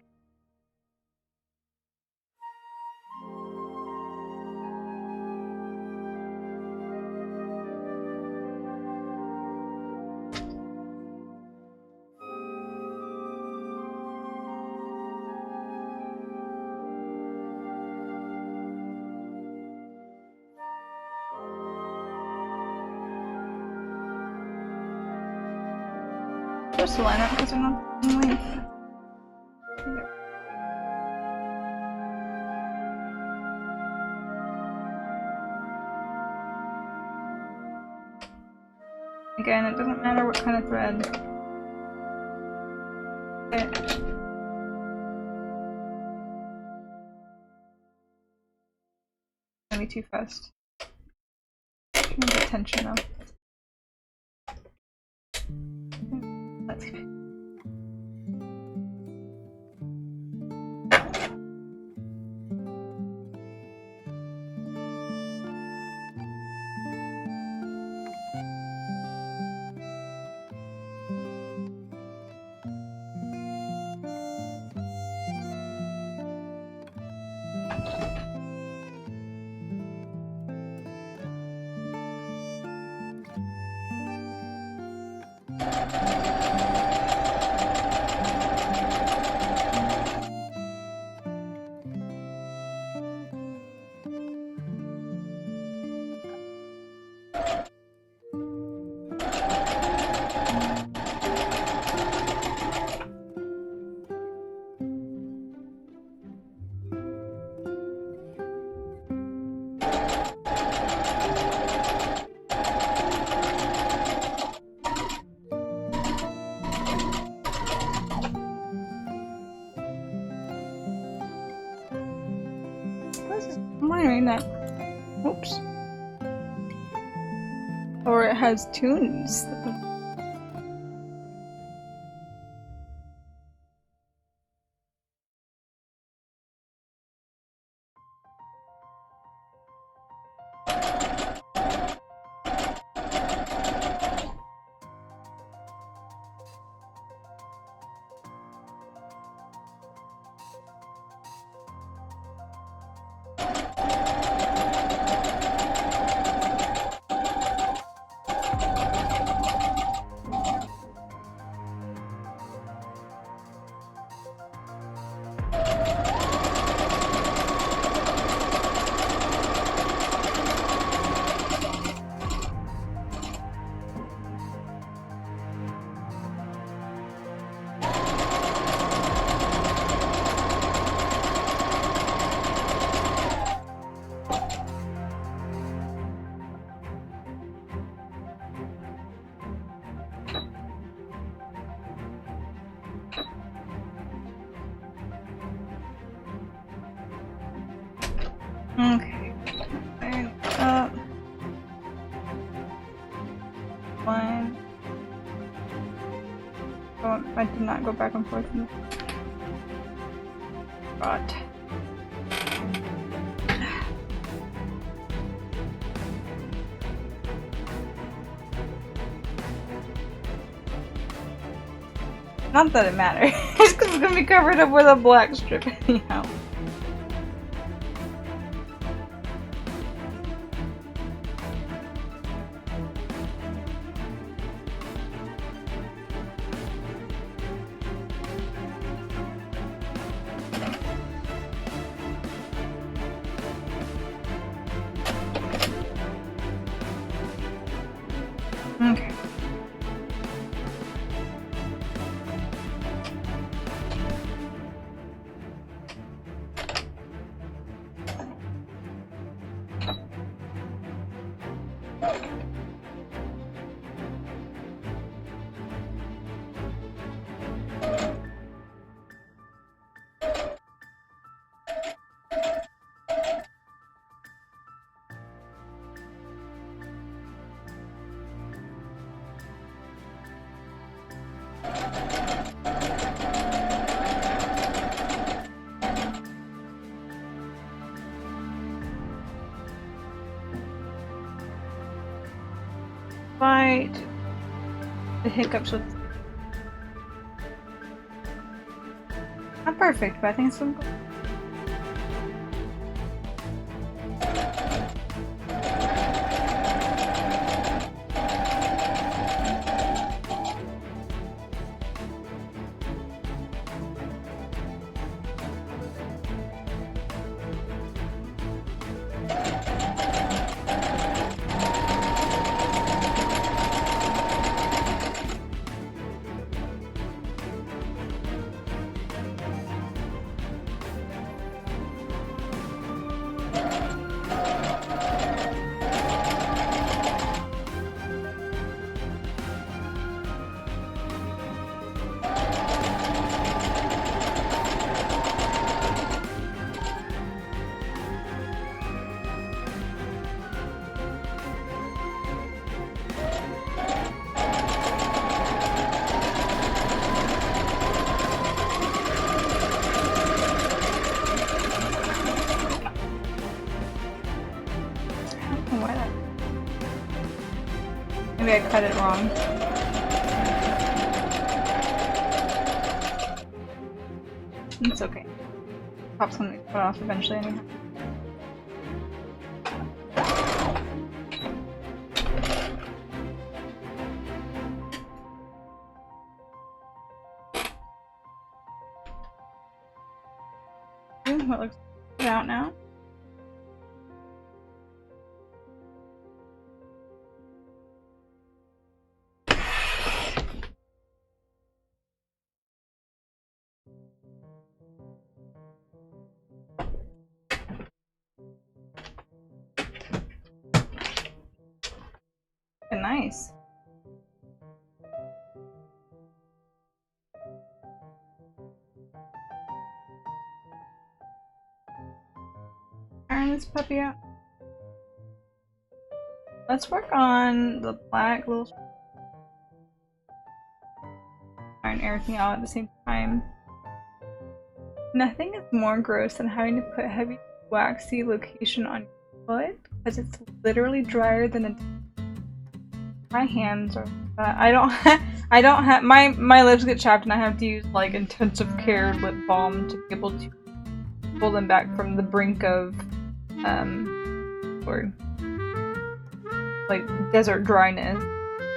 S2: supposed to line up because they're not in length. Again, it doesn't matter what kind of thread. Okay. Gonna be too fast. Need the tension though. Let's see. That. Oops. Or it has tunes. Okay. And up. One. Oh, I did not go back and forth. God. Not that it matters. It's because it's gonna be covered up with a black strip anyhow. Okay. Fight the hiccups with not perfect, but I think it's some good. Maybe I cut it wrong. It's okay. Pop something cut off eventually anyhow. What looks out now? Nice. Iron this puppy out. Let's work on the black little iron everything out at the same time. Nothing is more gross than having to put heavy waxy lotion on your foot because it's literally drier than a. My hands are. I don't. I don't have my lips get chapped and I have to use like intensive care lip balm to be able to pull them back from the brink of or like desert dryness.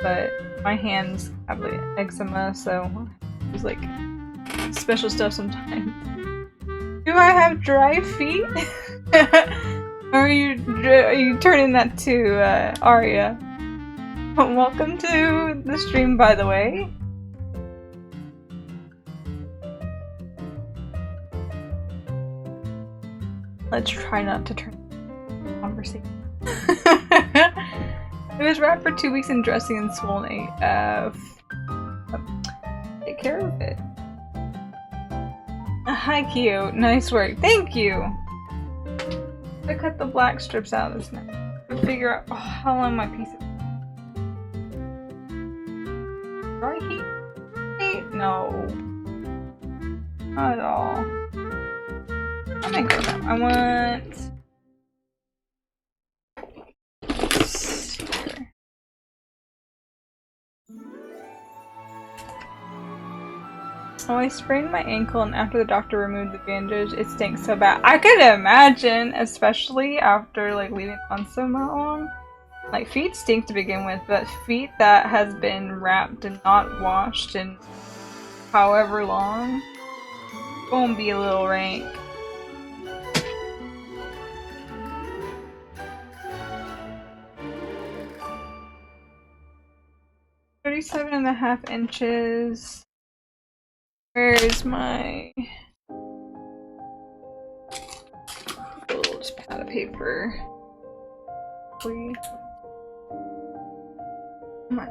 S2: But my hands have like eczema, so I use like special stuff sometimes. Do I have dry feet? Or are you turning that to Arya? Welcome to the stream, by the way. Let's try not to turn the conversation. It was wrapped for 2 weeks in dressing and swollen. Take care of it. Hi, Kyo. Nice work. Thank you. I cut the black strips out of this now. Figure out how long my piece of. Dry heat? No. Not at all. I'm gonna go now. I want. Oh, I sprained my ankle and after the doctor removed the bandage, it stinks so bad. I could imagine, especially after like leaving on so long. Like, feet stink to begin with, but feet that has been wrapped and not washed in however long, won't be a little rank. $37.5 inches. Where is my little just pad of paper? Please. Come on.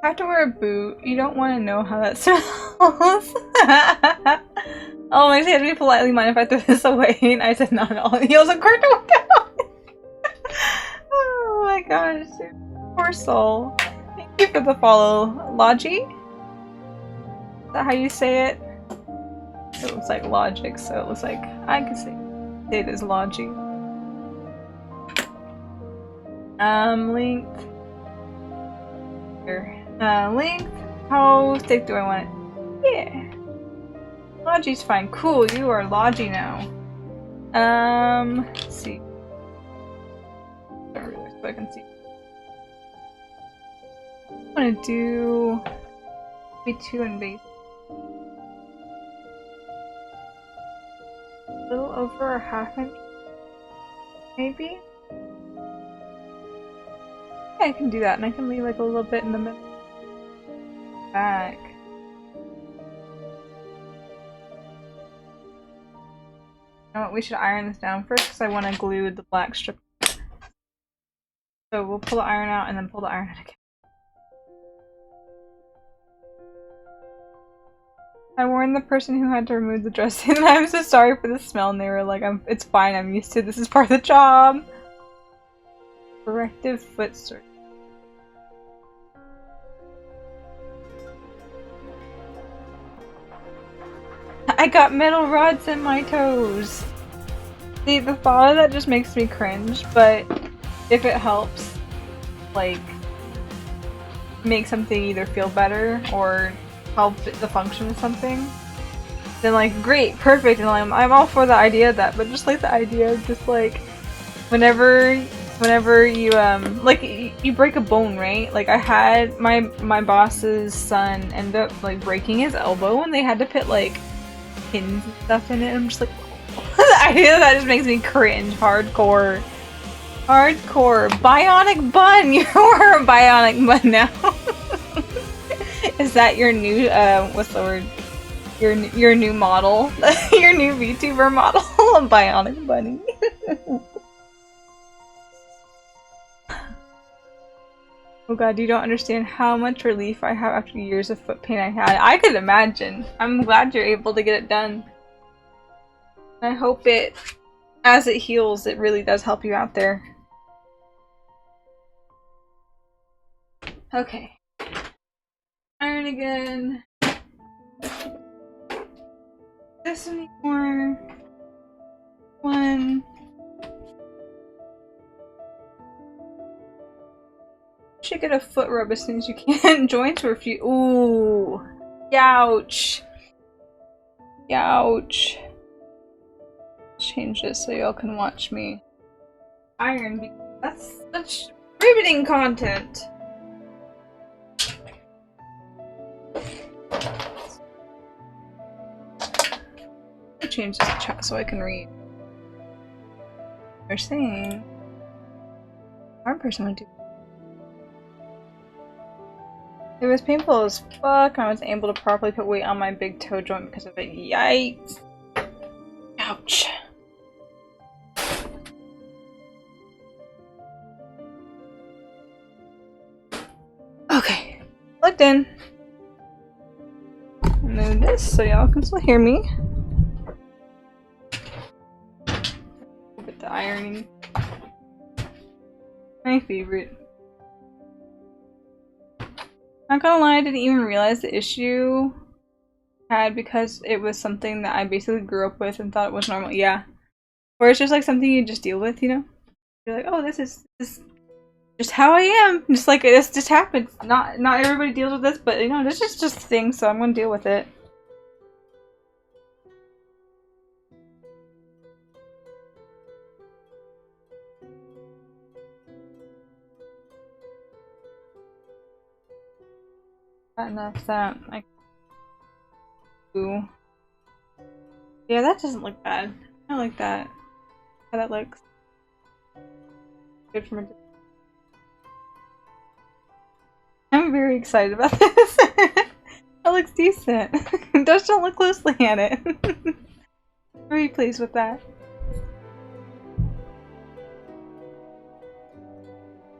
S2: I have to wear a boot. You don't want to know how that smells. Oh, I said, "Do you politely mind if I throw this away?" And I said, "Not at all." He was like, "Quick, oh my gosh, poor soul. Thank you for the follow, Logi. Is that how you say it? It looks like logic, so it looks like I could say it as Logi. Length. Here. Length. How thick do I want it? Yeah. Logi's fine. Cool, you are Logi now. Let's see. Everywhere so I can see. I want to do maybe 2 in base. A little over a ½ inch, maybe? Yeah, I can do that, and I can leave like a little bit in the middle. Back. You know what, we should iron this down first because I want to glue the black strip. So we'll pull the iron out and then pull the iron out again. I warned the person who had to remove the dressing and I'm so sorry for the smell, and they were like, it's fine, I'm used to it, this is part of the job. Corrective foot surgery. I got metal rods in my toes. See, the thought of that just makes me cringe, but if it helps, like, make something either feel better or help the function of something, then like, great, perfect, and I'm all for the idea of that, but just like the idea of just like, whenever you like you break a bone, right? Like I had my boss's son end up like breaking his elbow and they had to put like pins and stuff in it. I'm just like, the idea of that just makes me cringe. Hardcore bionic bun. You're a bionic bun now. Is that your new what's the word, your new model? Your new VTuber model? A bionic bunny. Oh god, you don't understand how much relief I have after years of foot pain I had. I could imagine. I'm glad you're able to get it done. I hope it, as it heals, it really does help you out there. Okay. Iron again. This anymore. One. Should get a foot rub as soon as you can. Joints were few. Ooh. Youch. Youch. Change this so y'all can watch me iron because that's such riveting content. I'll change this to chat so I can read. They're saying our person would do. It was painful as fuck. I wasn't able to properly put weight on my big toe joint because of it. Yikes. Ouch. Okay. Plugged in. Move this so y'all can still hear me. With the ironing. My favorite. Not gonna lie, I didn't even realize the issue I had because it was something that I basically grew up with and thought it was normal. Yeah. Or it's just like something you just deal with, you know? You're like, oh, this is just how I am. Just like this just happens. Not everybody deals with this, but you know, this is just a thing, so I'm gonna deal with it. Got enough that I do. Yeah, that doesn't look bad. I like that. How that looks. Good for me. I'm very excited about this. That looks decent. Just don't look closely at it. Very pleased with that.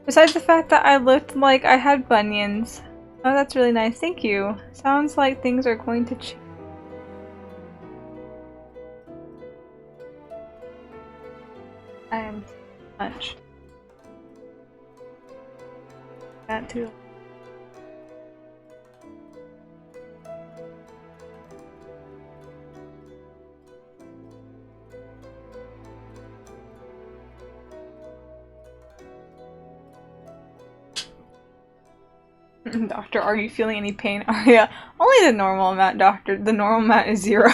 S2: Besides the fact that I looked like I had bunions. Oh, that's really nice. Thank you. Sounds like things are going to change. I am much. That too. Doctor, are you feeling any pain? Oh, yeah. Only the normal amount, doctor. The normal amount is 0.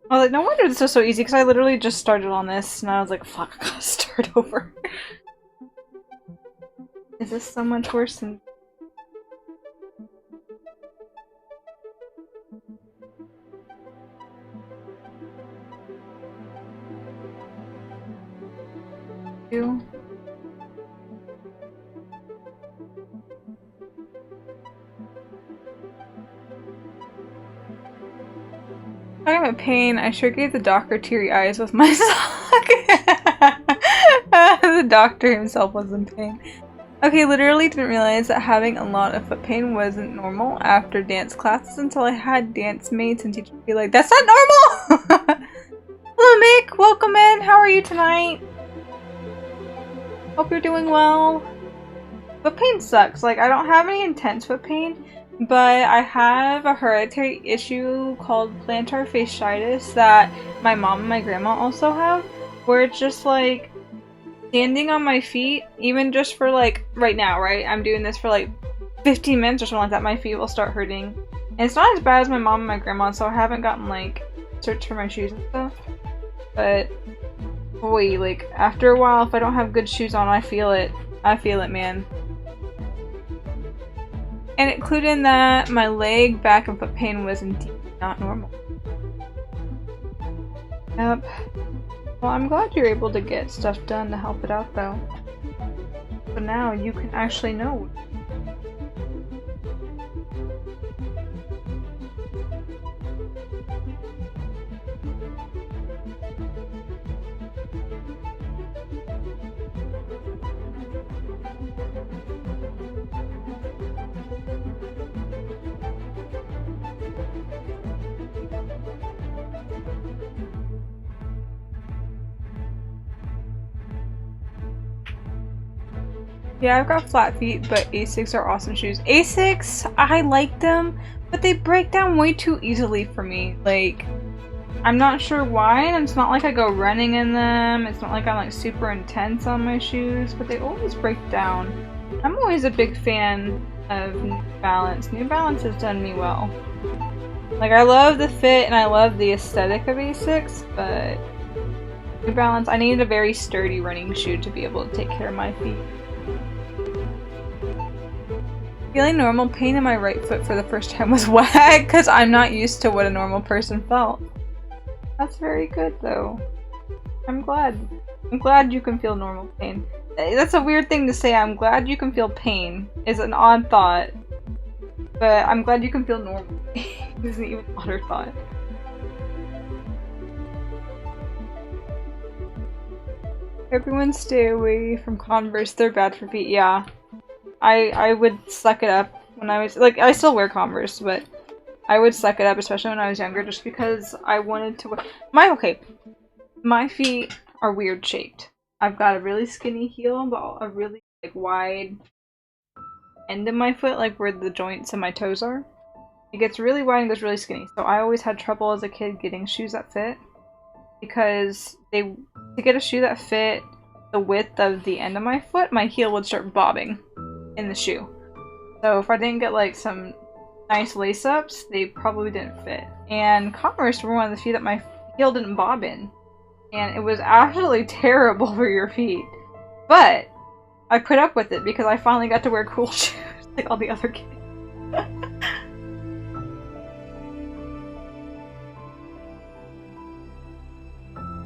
S2: I was like, no wonder this was so easy, because I literally just started on this, and I was like, fuck, I gotta start over. Is this so much worse than... do. Talking about pain, I sure gave the doctor teary eyes with my sock. The doctor himself was in pain. Okay, literally didn't realize that having a lot of foot pain wasn't normal after dance classes until I had dance mates and teachers be like, "That's not normal!" Hello, Mick! Welcome in! How are you tonight? Hope you're doing well. Foot pain sucks. Like, I don't have any intense foot pain, but I have a hereditary issue called plantar fasciitis that my mom and my grandma also have, where it's just like standing on my feet, even just for like right now, right? I'm doing this for like 15 minutes or something like that, my feet will start hurting. And it's not as bad as my mom and my grandma, so I haven't gotten like search for my shoes and stuff. But boy, like after a while, if I don't have good shoes on, I feel it. I feel it, man. And including that, my leg, back, and foot pain was indeed not normal. Yep. Well, I'm glad you're able to get stuff done to help it out, though. So now you can actually know. Yeah, I've got flat feet, but Asics are awesome shoes. Asics, I like them, but they break down way too easily for me. Like, I'm not sure why, and it's not like I go running in them. It's not like I'm like super intense on my shoes, but they always break down. I'm always a big fan of New Balance. New Balance has done me well. Like, I love the fit and I love the aesthetic of Asics, but New Balance, I needed a very sturdy running shoe to be able to take care of my feet. Feeling normal pain in my right foot for the first time was whack because I'm not used to what a normal person felt. That's very good though. I'm glad. I'm glad you can feel normal pain. That's a weird thing to say. I'm glad you can feel pain is an odd thought. But I'm glad you can feel normal pain is an even odder thought. Everyone stay away from Converse. They're bad for feet. Yeah. I would suck it up when I was like, I still wear Converse, but I would suck it up, especially when I was younger, just because I wanted to wear my feet are weird shaped. I've got a really skinny heel, but a really like wide end of my foot, like where the joints of my toes are. It gets really wide and goes really skinny. So I always had trouble as a kid getting shoes that fit, because to get a shoe that fit the width of the end of my foot, my heel would start bobbing in the shoe. So if I didn't get like some nice lace-ups, they probably didn't fit. And Converse were one of the few that my heel didn't bob in. And it was absolutely terrible for your feet. But I put up with it because I finally got to wear cool shoes like all the other kids.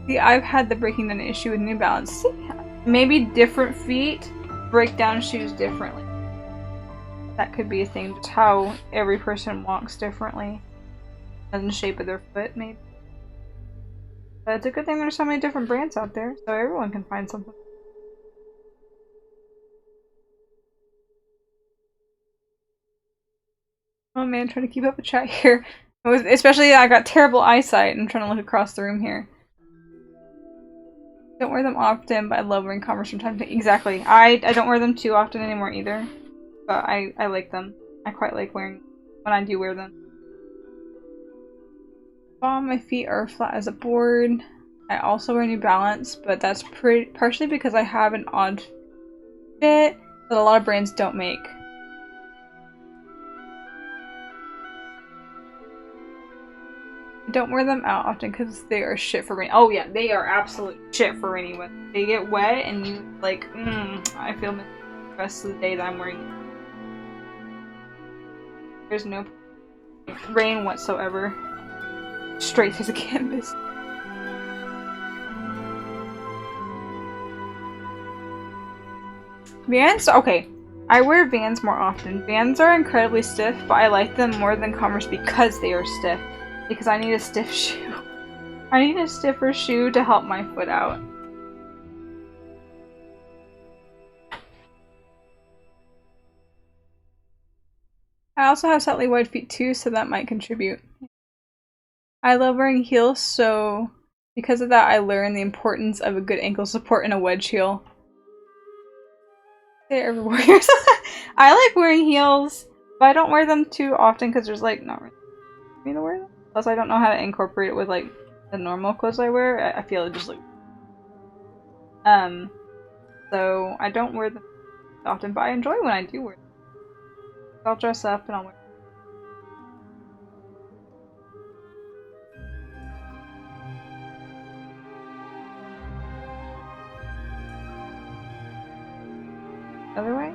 S2: See, I've had the breaking down issue with New Balance. Maybe different feet break down shoes differently. That could be a thing, just how every person walks differently and the shape of their foot, maybe. But it's a good thing there's so many different brands out there, so everyone can find something. Oh man, trying to keep up with chat here. Especially, I got terrible eyesight and I'm trying to look across the room here. Don't wear them often, but I love wearing Converse from time to time. Exactly. I don't wear them too often anymore either. But I like them. I quite like wearing when I do wear them. My feet are flat as a board. I also wear New Balance, but that's partially because I have an odd fit that a lot of brands don't make. I don't wear them out often because they are shit for rain. Oh yeah, they are absolute shit for rainy weather. They get wet and you like, I feel the rest of the day that I'm wearing. There's no rain whatsoever. Straight as a canvas. Vans? Okay. I wear Vans more often. Vans are incredibly stiff, but I like them more than Converse because they are stiff. Because I need a stiff shoe. I need a stiffer shoe to help my foot out. I also have slightly wide feet too, so that might contribute. I love wearing heels, so because of that I learned the importance of a good ankle support and a wedge heel. Everywhere. I like wearing heels, but I don't wear them too often because there's like not really me to wear them. Plus, I don't know how to incorporate it with like the normal clothes I wear. I feel it just like so I don't wear them often, but I enjoy when I do wear them. I'll dress up and I'll wear them. The other way.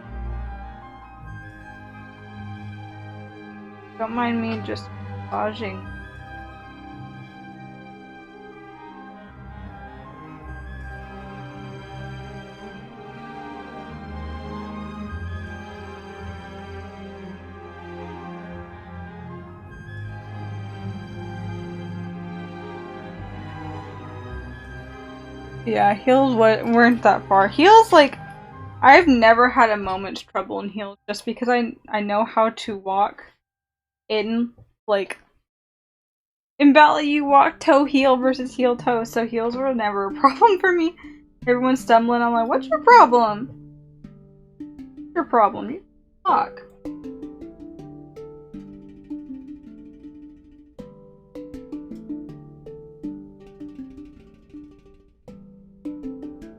S2: Don't mind me just massaging. Yeah, heels weren't that far. Heels, like, I've never had a moment's trouble in heels just because I know how to walk in, like, in ballet you walk toe heel versus heel toe, so heels were never a problem for me. Everyone's stumbling, I'm like, what's your problem? What's your problem? You walk.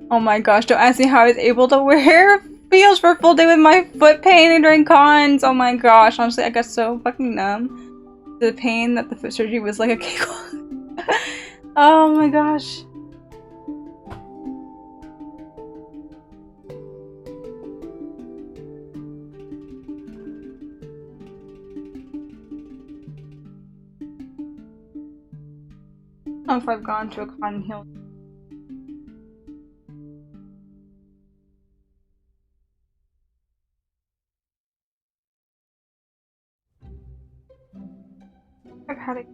S2: Oh my gosh, don't ask me how I was able to wear heels for a full day with my foot pain during cons. Oh my gosh, honestly, I got so fucking numb. The pain that the foot surgery was like a cakewalk. Oh my gosh. I don't know if I've gone to a con in heels. I've had it.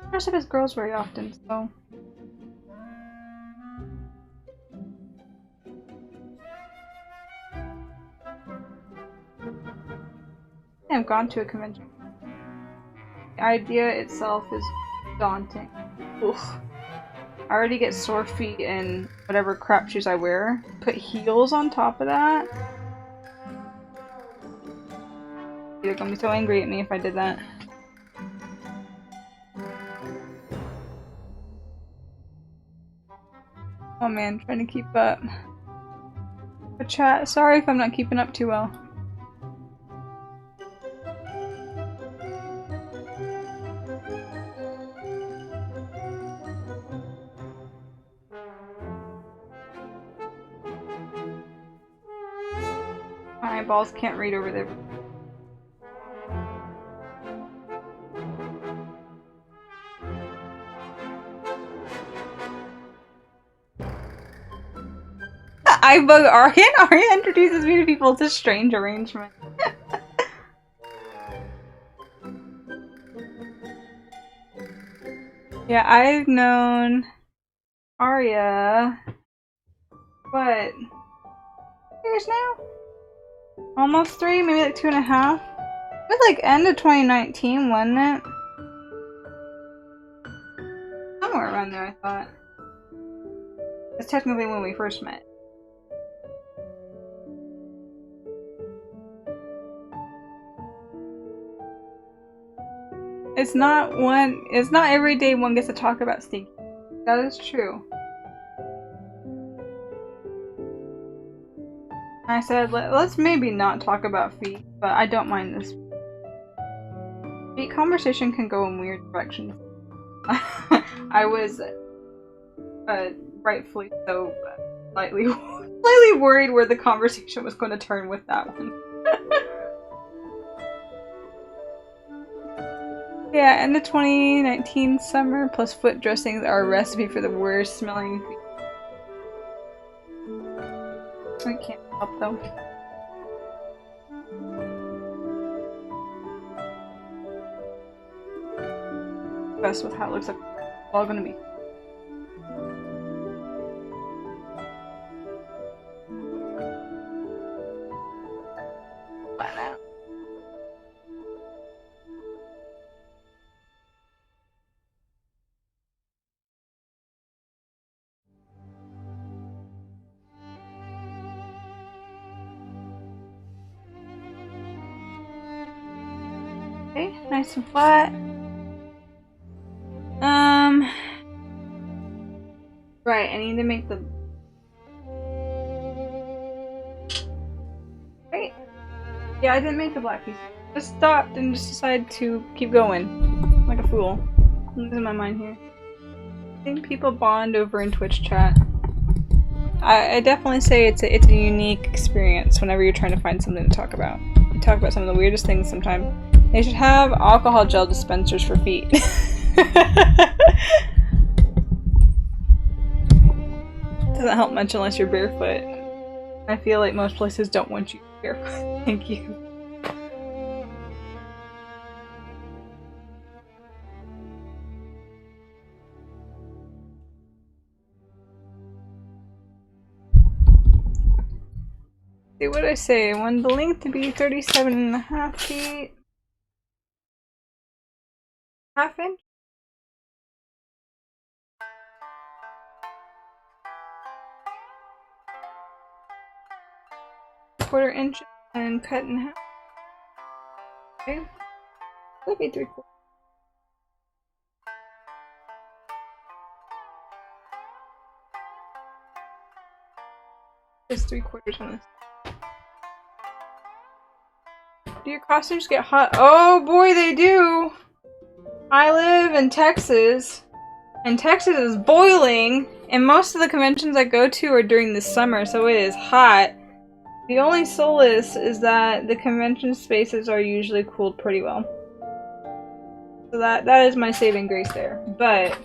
S2: I dress up as girls very often, so. I've gone to a convention. The idea itself is daunting. Ugh. I already get sore feet in whatever crap shoes I wear. Put heels on top of that. You're gonna be so angry at me if I did that. Oh man, trying to keep up. But chat, sorry if I'm not keeping up too well. My eyeballs can't read over there. I bug Aryan. Aryan introduces me to people. It's a strange arrangement. Yeah, I've known Arya. What? Years now? Almost 3, maybe like 2.5. It was like end of 2019, wasn't it? Somewhere around there, I thought. It's technically when we first met. It's not every day one gets to talk about sneaking. That is true. I said, let's maybe not talk about feet, but I don't mind this. Feet conversation can go in weird directions. I was, rightfully so, slightly worried where the conversation was going to turn with that one. Yeah, end of 2019 summer plus foot dressings are a recipe for the worst smelling feet. I can't. Up though. Best with how it looks like it's all gonna be. Flat out. Okay, nice and flat. Right, I need to make the... Right. Yeah, I didn't make the black piece. Just stopped and just decided to keep going. Like a fool. I'm losing my mind here. I think people bond over in Twitch chat. I definitely say it's a unique experience whenever you're trying to find something to talk about. You talk about some of the weirdest things sometimes. They should have alcohol gel dispensers for feet. Doesn't help much unless you're barefoot. I feel like most places don't want you barefoot. Thank you. See what I say. I want the length to be 37.5 feet. Half inch? Quarter inch and cut in half. Okay. That'd be 3/4. Just 3/4 on this. Do your costumes get hot? Oh boy, they do! I live in Texas, and Texas is boiling, and most of the conventions I go to are during the summer, so it is hot. The only solace is that the convention spaces are usually cooled pretty well. So that is my saving grace there. But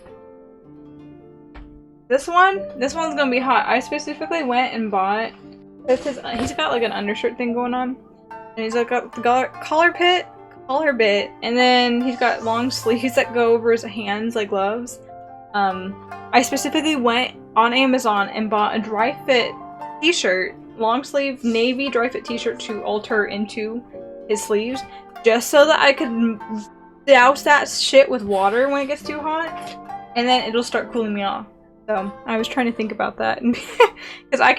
S2: this one's gonna be hot. I specifically went and bought this. He's got like an undershirt thing going on, and he's like got the collar bit, and then he's got long sleeves that go over his hands like gloves. I specifically went on Amazon and bought a dry fit t-shirt, long sleeve navy dry fit t-shirt to alter into his sleeves, just so that I could douse that shit with water when it gets too hot, and then it'll start cooling me off. So I was trying to think about that, because I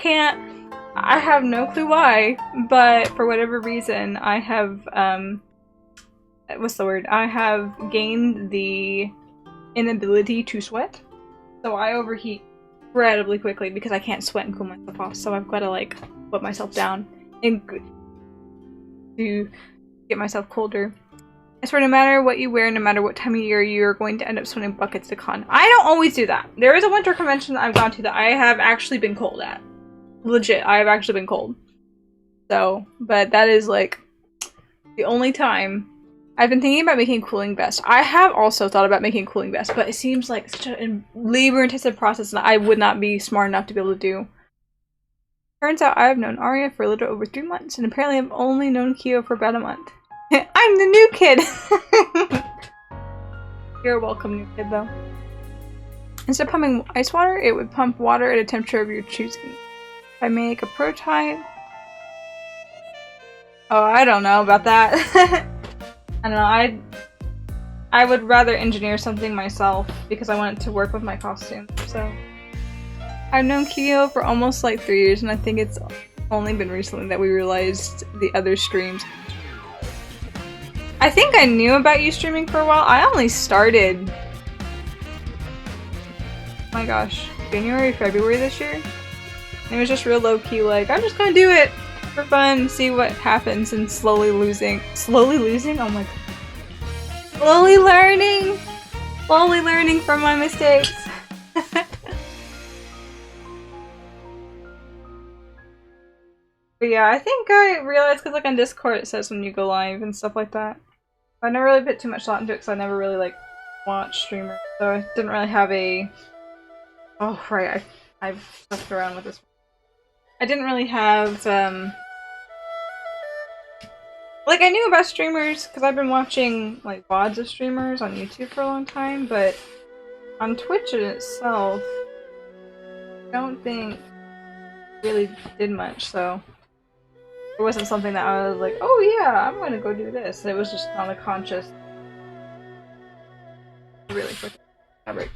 S2: have no clue why, but for whatever reason, I have, what's the word? I have gained the inability to sweat, so I overheat incredibly quickly because I can't sweat and cool myself off, so I've got to like put myself down and to get myself colder. I swear, no matter what you wear, no matter what time of year, you're going to end up swimming buckets to con. I don't always do that. There is a winter convention that I've gone to that I have actually been cold at. Legit, I have actually been cold. So, but that is like the only time. I've been thinking about making a cooling vest. I have also thought about making a cooling vest, but it seems like such a labor-intensive process that I would not be smart enough to be able to do. Turns out I have known Arya for a little over 3 months, and apparently I've only known Kyo for about a month. I'm the new kid! You're welcome, new kid, though. Instead of pumping ice water, it would pump water at a temperature of your choosing. If I make a prototype... Oh, I don't know about that. I don't know, I would rather engineer something myself because I want it to work with my costume, so... I've known Kyo for almost like 3 years, and I think it's only been recently that we realized the other streams. I think I knew about you streaming for a while. I only started... Oh my gosh, January, February this year? And it was just real low-key, like, I'm just gonna do it for fun, see what happens, and slowly losing? Oh my god. Slowly learning from my mistakes. But yeah, I think I realized, because like on Discord it says when you go live and stuff like that. I never really put too much thought into it because I never really like watched streamers, so I didn't really have a... Oh right, I've stuffed around with this.
S1: I didn't really have, like, I knew about streamers because I've been watching, like, VODs of streamers on YouTube for a long time, but on Twitch in itself, I don't think really did much, so it wasn't something that I was like, oh yeah, I'm gonna go do this. It was just not a conscious, really quick coverage.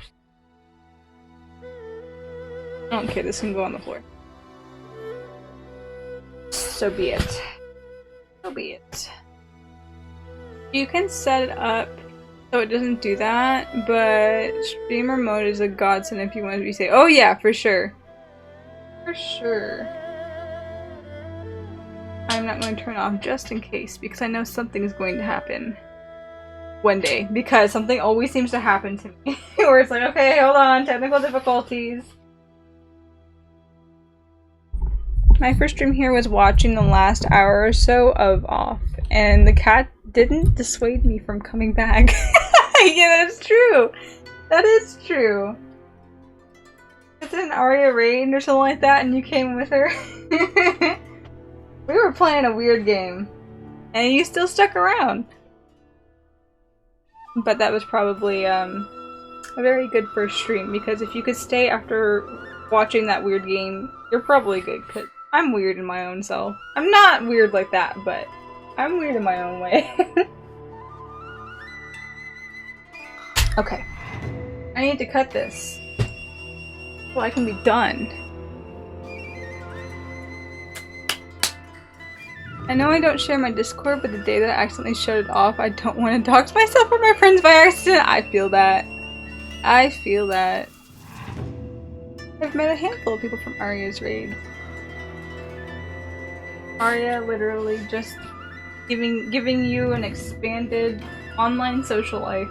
S1: Okay, this can go on the floor. So be it. So be it. You can set it up so it doesn't do that, but streamer mode is a godsend if you want to be safe. Oh yeah, for sure. For sure. I'm not going to turn off just in case, because I know something is going to happen. One day, because something always seems to happen to me. Where it's like, okay, hold on, technical difficulties. My first stream here was watching the last hour or so of Off, and the cat didn't dissuade me from coming back. Yeah, that's true. That is true. It's an Arya raid or something like that, and you came with her. We were playing a weird game, and you still stuck around. But that was probably a very good first stream, because if you could stay after watching that weird game, you're probably good, because I'm weird in my own self. I'm not weird like that, but I'm weird in my own way. Okay. I need to cut this so I can be done. I know I don't share my Discord, but the day that I accidentally shut it off, I don't want to dox myself or my friends by accident. I feel that. I feel that. I've met a handful of people from Arya's raids. Arya literally just giving you an expanded online social life.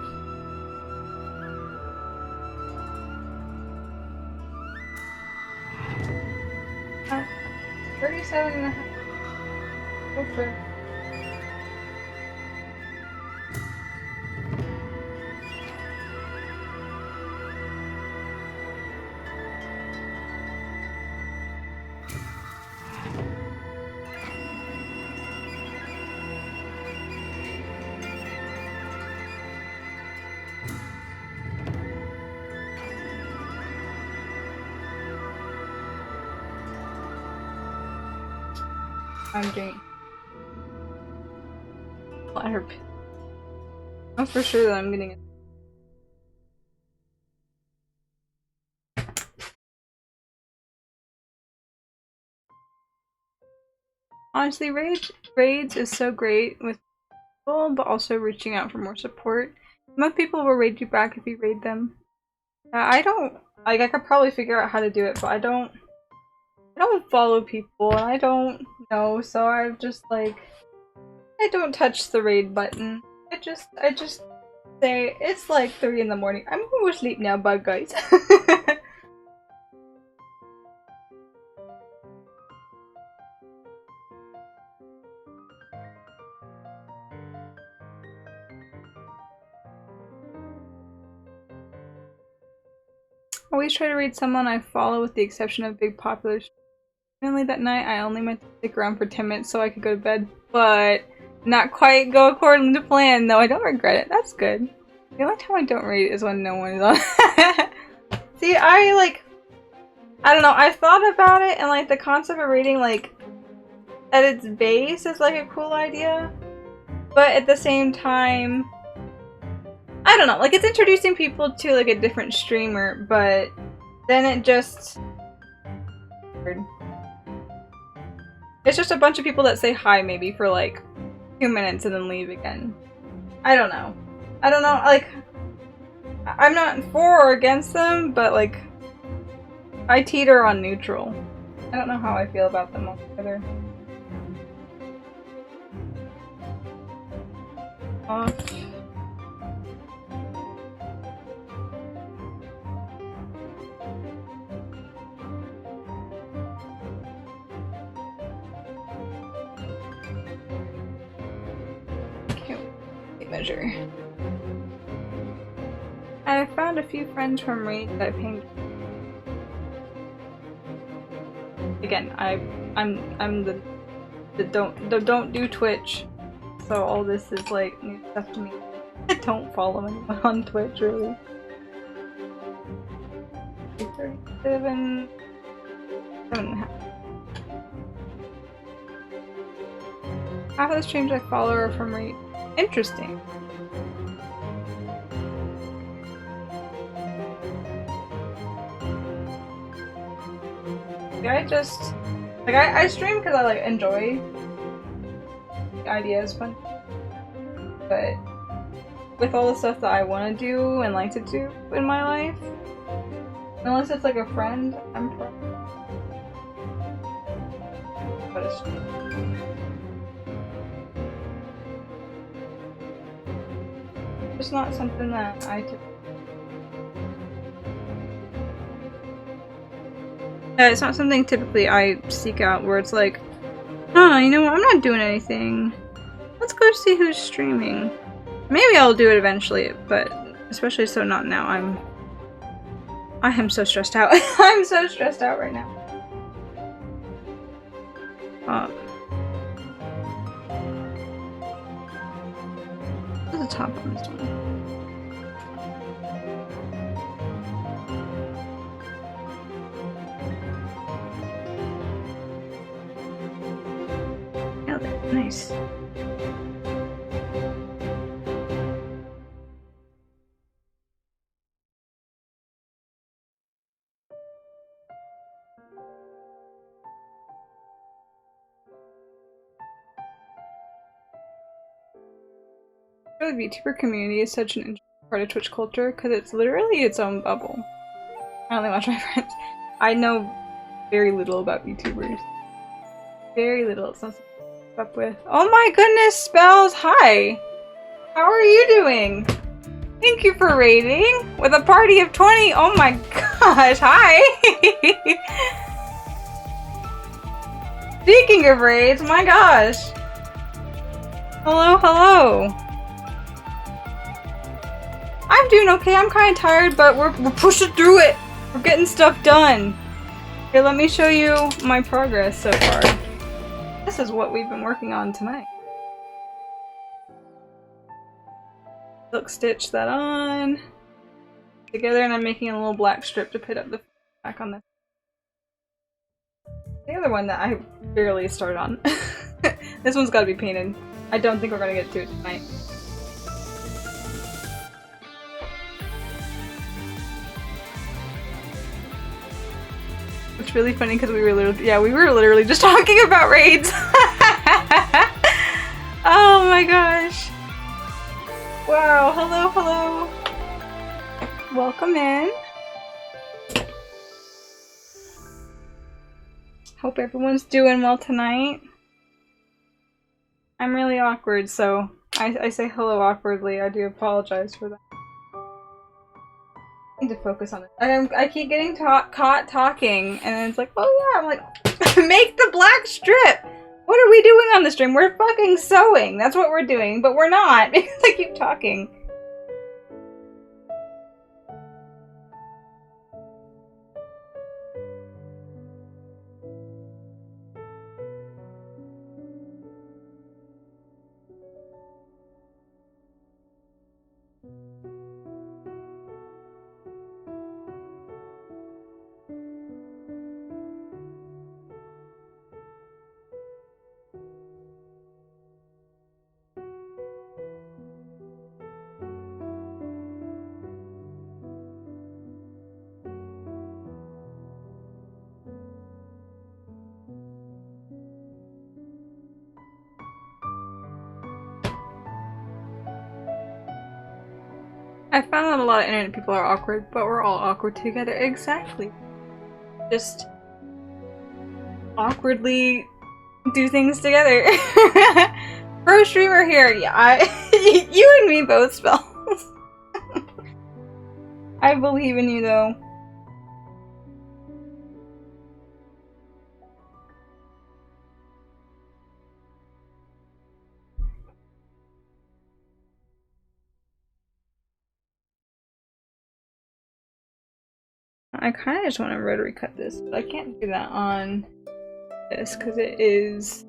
S1: Oh, 37 and a half. Go for it. I'm doing. Let her. I'm for sure that I'm getting it. Honestly, raids is so great with people, but also reaching out for more support. Most people will raid you back if you raid them. I don't. Like, I could probably figure out how to do it, but I don't follow people, and I don't know, so I'm just like, I don't touch the raid button. I just say, it's like 3 in the morning. I'm going to sleep now, bye guys. Always try to raid someone I follow with the exception of big popular. Finally that night I only meant to stick around for 10 minutes so I could go to bed, but not quite go according to plan, though I don't regret it. That's good. The only time I don't raid is when no one is on. See, I don't know, I thought about it, and like the concept of raiding like at its base is like a cool idea, but at the same time, I don't know, like it's introducing people to like a different streamer, but then it just... It's just a bunch of people that say hi maybe for like 2 minutes and then leave again. I don't know. I don't know, like, I'm not for or against them, but like, I teeter on neutral. I don't know how I feel about them altogether. Measure. I found a few friends from raids that I pinged.
S2: again, I'm the don't do Twitch. So all this is like new stuff to me. Don't follow anyone on Twitch, really. 37, 7.5. Half of the streams I follow are from read. Interesting. I just like I stream because I like enjoy the idea is fun, but with all the stuff that I want to do and like to do in my life, unless it's like a friend, I'm probably. But it's just not something that I typically. It's not something typically I seek out where it's like, oh, you know what, I'm not doing anything. Let's go see who's streaming. Maybe I'll do it eventually, but especially so not now. I am so stressed out. I'm so stressed out right now. What's the top on this one? Nice. The VTuber community is such an interesting part of Twitch culture because it's literally its own bubble. I only watch my friends. I know very little about VTubers. Very little. It's not something to keep up with. Oh my goodness, Spells! Hi! How are you doing? Thank you for raiding with a party of 20. Oh my gosh, hi! Speaking of raids, my gosh! Hello, hello! I'm doing okay, I'm kinda tired, but we're pushing through it! We're getting stuff done! Here, let me show you my progress so far. This is what we've been working on tonight. Silk stitch that on together, and I'm making a little black strip to put up the back on this. The other one that I barely started on. This one's gotta be painted. I don't think we're gonna get to it tonight. It's really funny because we were literally just talking about raids. Oh my gosh. Wow, hello, hello. Welcome in. Hope everyone's doing well tonight. I'm really awkward, so I say hello awkwardly. I do apologize for that. I need to focus on it. I keep getting caught talking, and then it's like, oh yeah, I'm like, make the black strip! What are we doing on the stream? We're fucking sewing! That's what we're doing, but we're not, because I keep talking. I found that a lot of internet people are awkward, but we're all awkward together. Exactly. Just awkwardly do things together. Pro streamer here. Yeah, you and me both, Spells. I believe in you though. I kind of just want to rotary cut this, but I can't do that on this because it is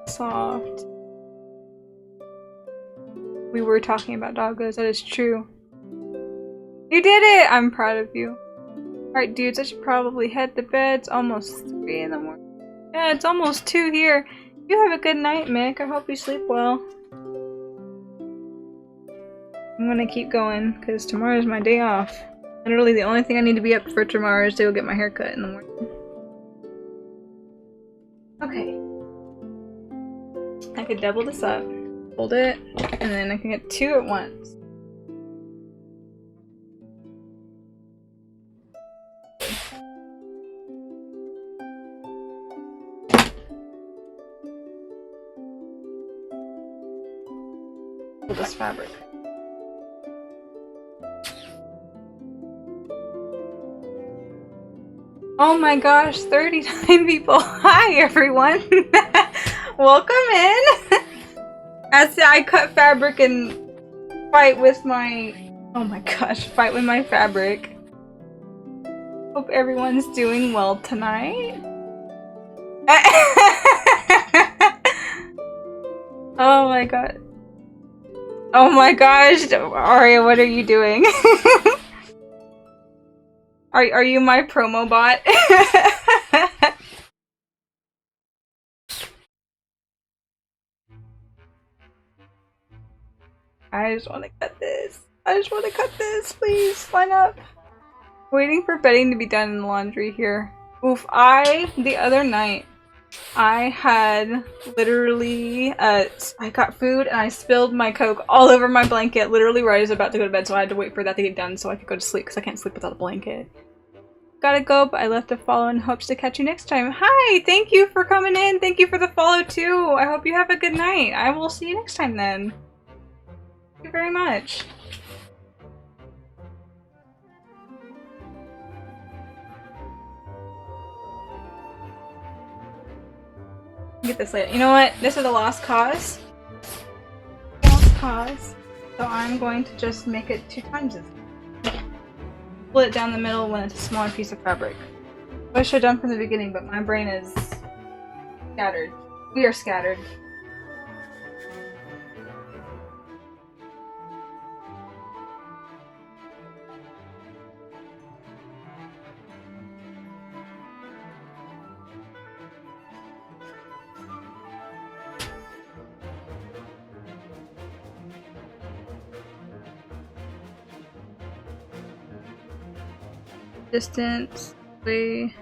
S2: soft. We were talking about doggos, that is true. You did it! I'm proud of you. Alright dudes, I should probably head to bed. It's almost 3 in the morning. Yeah, it's almost 2 here. You have a good night, Mick. I hope you sleep well. I'm gonna keep going, because tomorrow's my day off. Literally the only thing I need to be up for tomorrow is to go get my hair cut in the morning. Okay. I could double this up, hold it, and then I can get 2 at once. Pull this fabric. Oh my gosh, 39 people. Hi everyone. Welcome in. As I cut fabric and fight with my fight with my fabric. Hope everyone's doing well tonight. Oh my god. Oh my gosh, Aria, what are you doing? Are you my promo bot? I just want to cut this. I just want to cut this, please. Line up. Waiting for bedding to be done in the laundry here. Oof, the other night, I had literally, I got food and I spilled my Coke all over my blanket literally right as I was about to go to bed, so I had to wait for that to get done so I could go to sleep because I can't sleep without a blanket. Gotta go, but I left a follow and hopes to catch you next time. Hi! Thank you for coming in! Thank you for the follow too! I hope you have a good night. I will see you next time then. Thank you very much. Get this later. You know what? This is a lost cause. Lost cause. So I'm going to just make it 2 times as split it down the middle when it's a smaller piece of fabric. I should have done from the beginning, but my brain is scattered. We are scattered. Distance, way.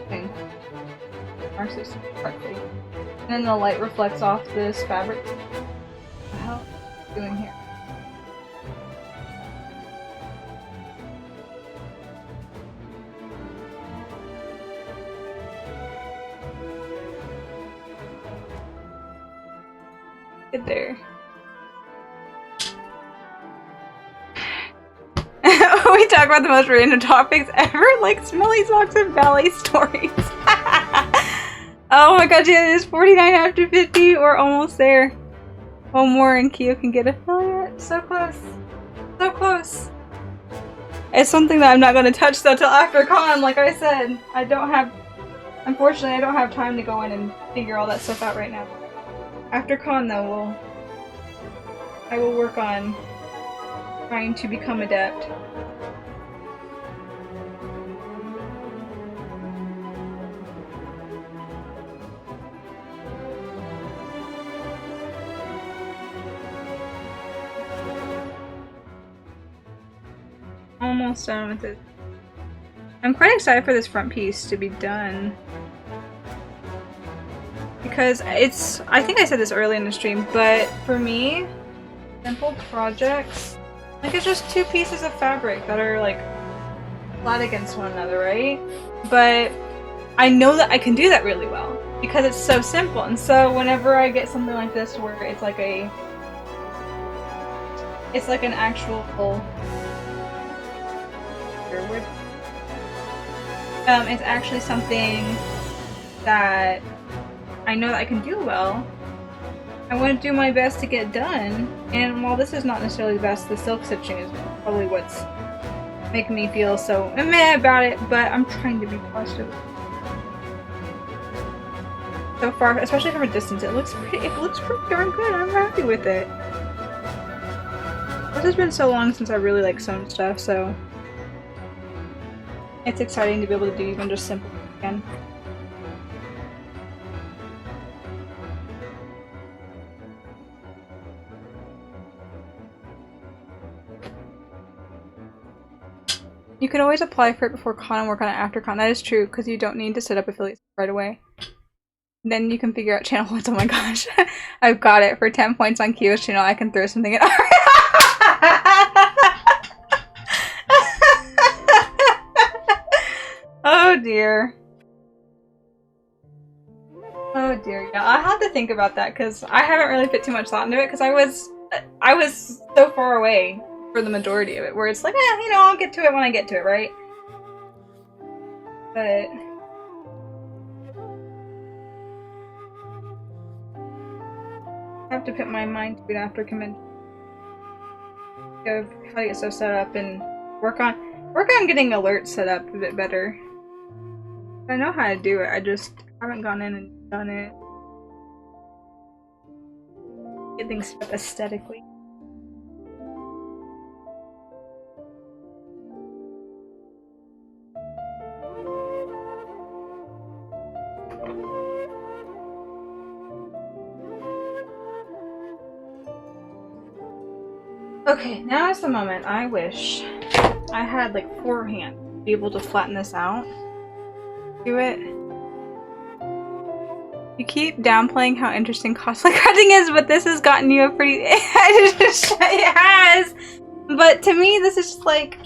S2: Okay. Marks this perfect. And then the light reflects off this fabric. What the hell are you doing here? Get there. We talk about the most random topics ever, like smelly socks and ballet stories. Oh my god, yeah, it is 49 after 50. We're almost there. One more and Kyo can get affiliate. So close. So close. It's something that I'm not going to touch though till after con, like I said. Unfortunately, I don't have time to go in and figure all that stuff out right now. After con though, I will work on trying to become adept. Almost done with it. I'm quite excited for this front piece to be done. Because I think I said this early in the stream, but for me, simple projects, like it's just 2 pieces of fabric that are like flat against one another, right? But I know that I can do that really well because it's so simple. And so whenever I get something like this where it's like an actual It's actually something that I know that I can do well. I want to do my best to get done, and while this is not necessarily the best, the silk stitching is probably what's making me feel so meh about it, but I'm trying to be positive. So far, especially from a distance, it looks pretty darn good. I'm happy with it. This has been so long since I really like sewn stuff, so it's exciting to be able to do even just simple again. You can always apply for it before con and work on it after con. That is true, because you don't need to set up affiliates right away. Then you can figure out channel points. Oh my gosh. I've got it. For 10 points on Kyo's channel, I can throw something in. Oh dear. Oh dear. Yeah, I'll have to think about that, because I haven't really put too much thought into it, because I was so far away for the majority of it, where it's like, you know, I'll get to it when I get to it, right? But I have to put my mind to it after convention. Of how to get stuff set up and work on getting alerts set up a bit better. I know how to do it, I just haven't gone in and done it. Get things set up aesthetically. Okay, now is the moment. I wish I had like 4 hands to be able to flatten this out. Do it. You keep downplaying how interesting cosplay crafting is, but this has gotten you a pretty... It has! But to me, this is just like...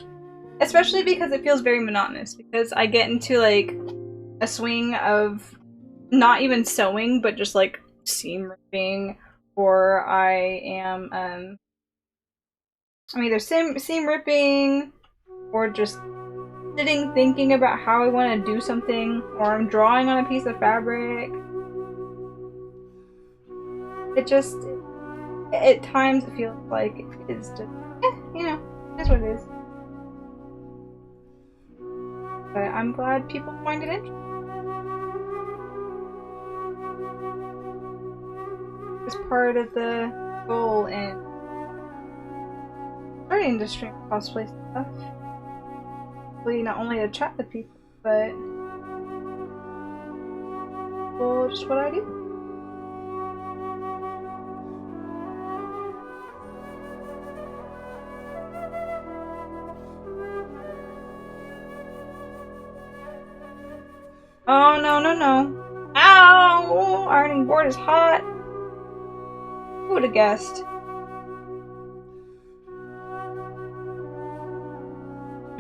S2: Especially because it feels very monotonous, because I get into like a swing of not even sewing, but just like seam ripping, or I am I'm either seam ripping, or just sitting thinking about how I want to do something, or I'm drawing on a piece of fabric. It just, at times it feels like it's just, you know, it is what it is. But I'm glad people find it interesting. It's part of the goal in starting to stream cosplay stuff. Hopefully not only to chat with people, but well, just what I do. Oh no no no! Ow! Ironing board is hot. Who would have guessed?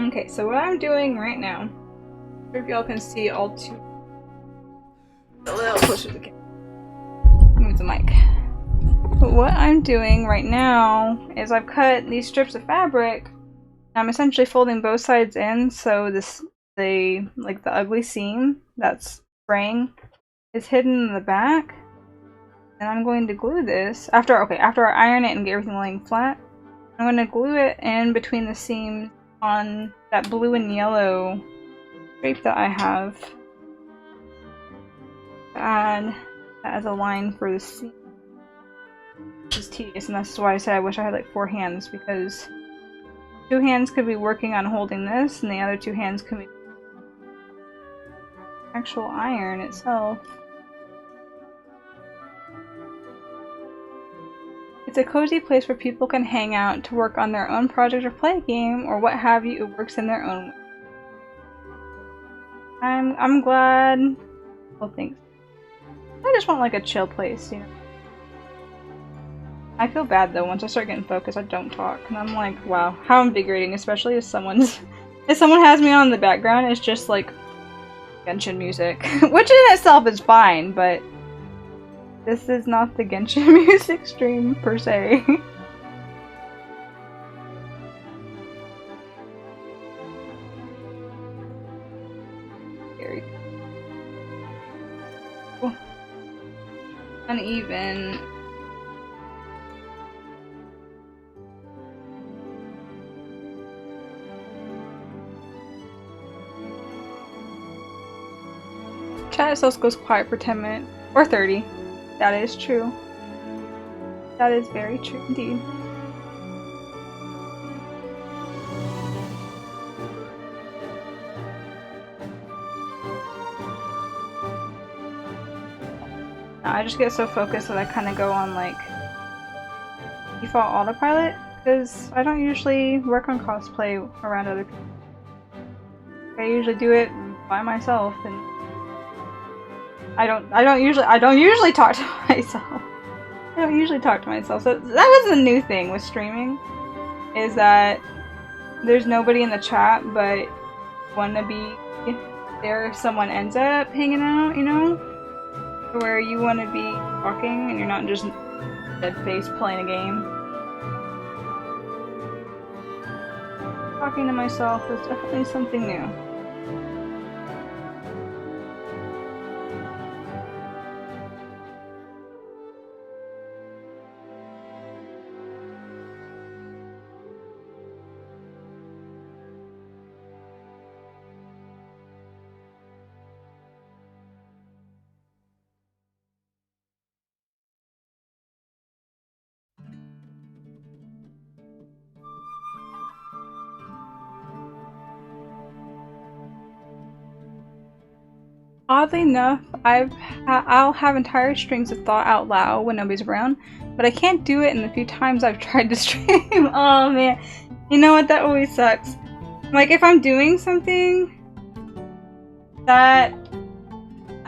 S2: Okay, so what I'm doing right now, I'm sure if y'all can see all too a little closer to the camera. Move the mic. But what I'm doing right now is I've cut these strips of fabric. I'm essentially folding both sides in, so the ugly seam that's fraying is hidden in the back. And I'm going to glue this after I iron it and get everything laying flat. I'm going to glue it in between the seams on that blue and yellow drape that I have. Add that as a line for the seam. Which is tedious, and that's why I said I wish I had like 4 hands, because 2 hands could be working on holding this, and the other 2 hands could be actual iron itself. It's a cozy place where people can hang out to work on their own project or play a game or what have you. It works in their own way. I'm glad. Well, thanks. I just want like a chill place, you know. I feel bad though. Once I start getting focused, I don't talk, and I'm like, wow, how invigorating. Especially if someone has me on in the background. It's just like Genshin music, which in itself is fine, but this is not the Genshin music stream, per se. even. Chat itself goes quiet for 10 minutes. Or 30. That is true. That is very true indeed. I just get so focused that I kind of go on like default autopilot because I don't usually work on cosplay around other people. I usually do it by myself, and I don't usually talk to myself. I don't usually talk to myself. So that was a new thing with streaming, is that there's nobody in the chat but wanna be there if someone ends up hanging out, you know? Where you want to be talking and you're not just dead face playing a game. Talking to myself is definitely something new. Oddly enough, I'll have entire strings of thought out loud when nobody's around, but I can't do it in the few times I've tried to stream. Oh man, you know what? That always sucks. Like if I'm doing something that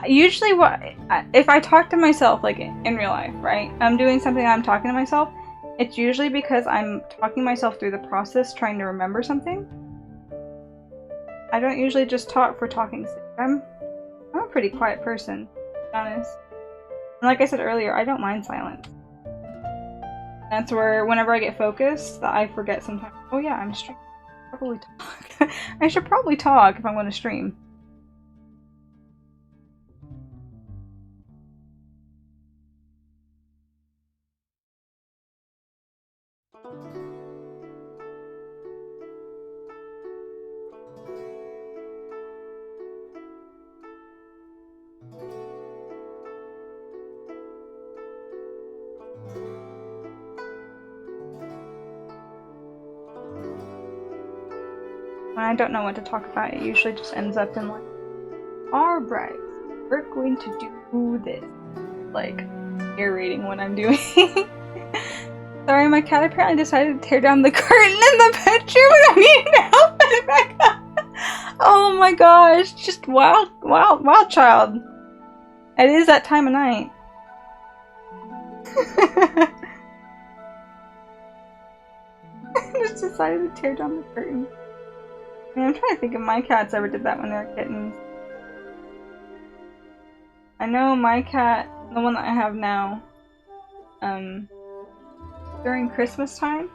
S2: usually if I talk to myself like in real life, right? I'm doing something, I'm talking to myself. It's usually because I'm talking myself through the process, trying to remember something. I don't usually just talk for talking's sake. I'm a pretty quiet person, to be honest. And like I said earlier, I don't mind silence. That's where whenever I get focused, that I forget sometimes. Oh yeah, I'm streaming. I should probably talk. I should probably talk if I'm going to stream. When I don't know what to talk about, it usually just ends up in like, alright, we're going to do this. Like, narrating what I'm doing. Sorry, my cat apparently decided to tear down the curtain in the bedroom and I need to open it back up. Oh my gosh, just wild child. It is that time of night. Just decided to tear down the curtain. I mean, I'm trying to think if my cats ever did that when they were kittens. I know my cat, the one that I have now, during Christmas time,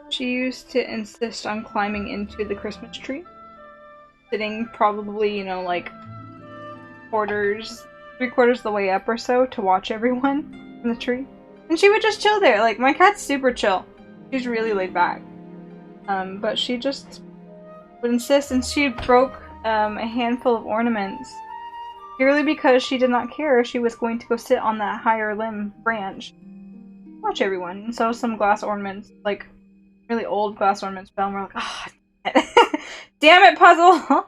S2: she used to insist on climbing into the Christmas tree. Sitting probably, you know, like three-quarters of the way up or so to watch everyone in the tree. And she would just chill there. Like, my cat's super chill. She's really laid back. But she just would insist, and she broke a handful of ornaments purely because she did not care if she was going to go sit on that higher limb branch. Watch everyone. And so some glass ornaments, like really old glass ornaments, fell, and we're like, ah, oh, damn it, puzzle!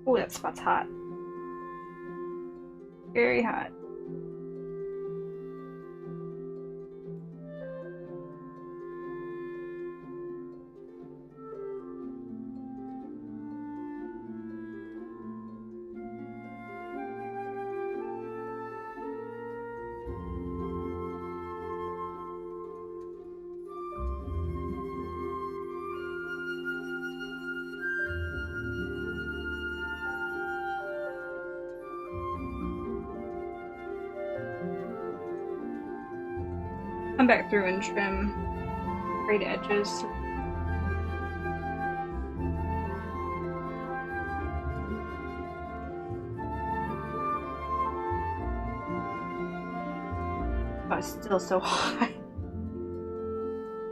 S2: Oh, that spot's hot. Very hot. come back through and trim frayed edges. Oh, it's still so hot.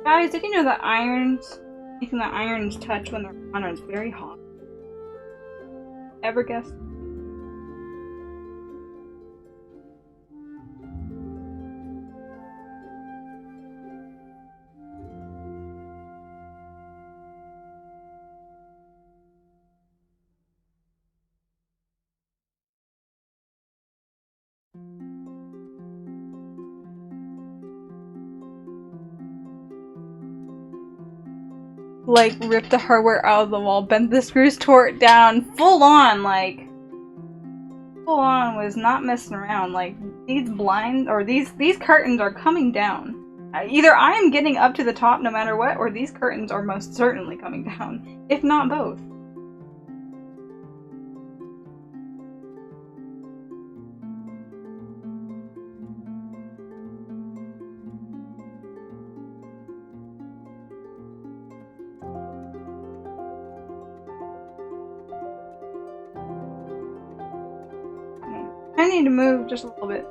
S2: Guys, did you know that making the irons touch when they're on is very hot? Ever guessed? Like, ripped the hardware out of the wall, bent the screws, tore it down, full on, was not messing around. Like, these blinds, or these curtains are coming down. Either I am getting up to the top no matter what, or these curtains are most certainly coming down, if not both. I need to move just a little bit.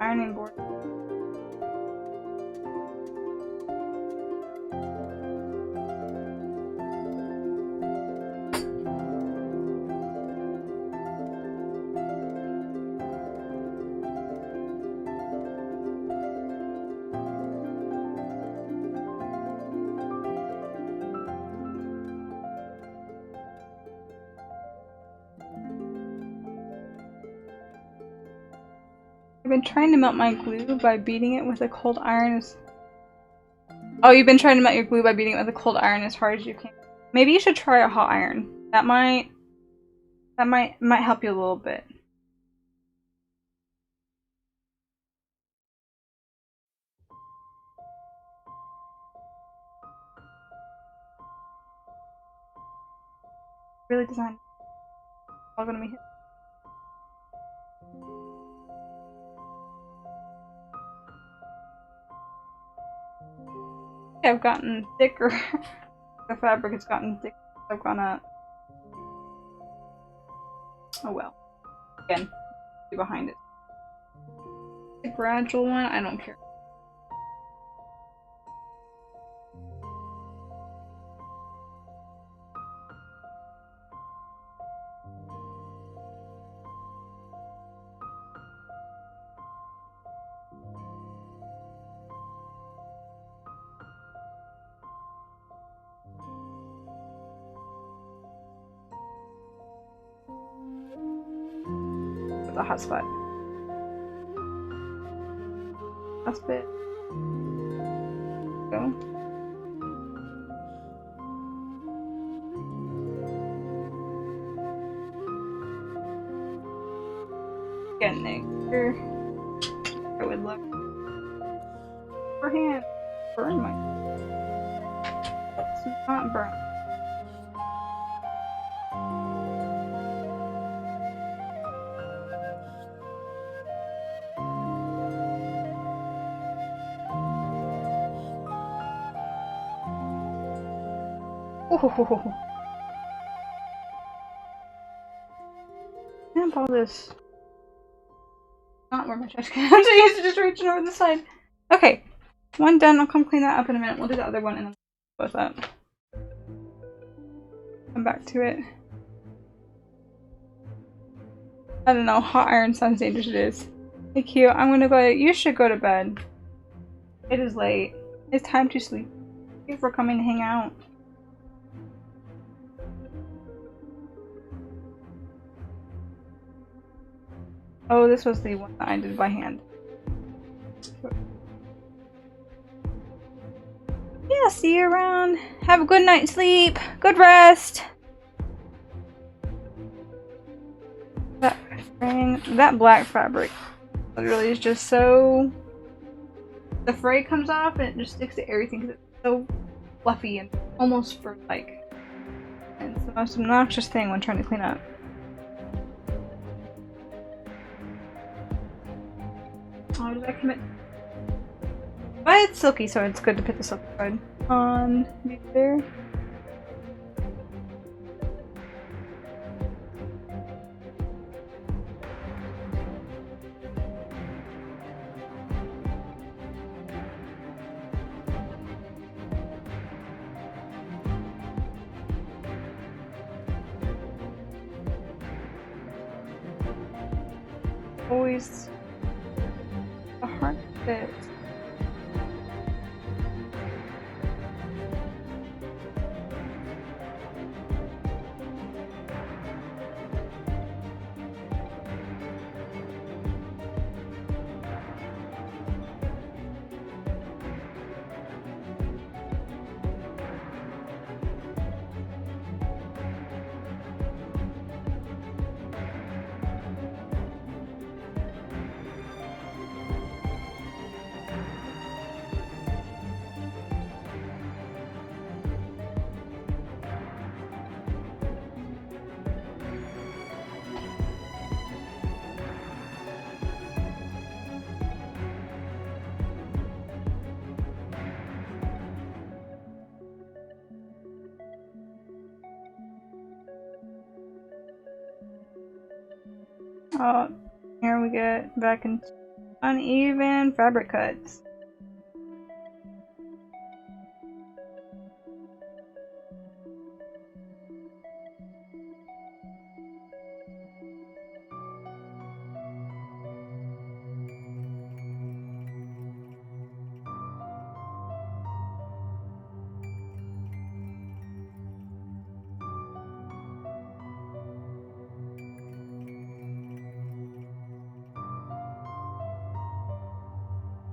S2: Ironing board. I've been trying to melt my glue by beating it with a cold iron as... Oh, you've been trying to melt your glue by beating it with a cold iron as hard as you can. Maybe you should try a hot iron. That might help you a little bit. Really designed. All gonna be hit. I've gotten thicker. The fabric has gotten thicker. I've gone up. Oh well. Again, behind it. The gradual one, I don't care. The hot spot. That's a bit. Go. Getting there. I would look. Beforehand. Burn my. It's not burn. Oh, snap all this. Not where my trash can. I'm so used to just reaching over the side. Okay, one done. I'll come clean that up in a minute. We'll do the other one and then both up. Come back to it. I don't know. Hot iron sounds dangerous. It is. Hey, cute. I'm gonna go. You should go to bed. It is late. It's time to sleep. Thank you for coming to hang out. Oh, this was the one that I did by hand. Yeah, see you around. Have a good night's sleep. Good rest. That black fabric literally is just so... The fray comes off and it just sticks to everything because it's so fluffy and almost fur-like. And it's the most obnoxious thing when trying to clean up. Oh, did I commit? But it's silky, so it's good to put the silky thread on there. Always a hard fit. Oh, here we get back into uneven fabric cuts.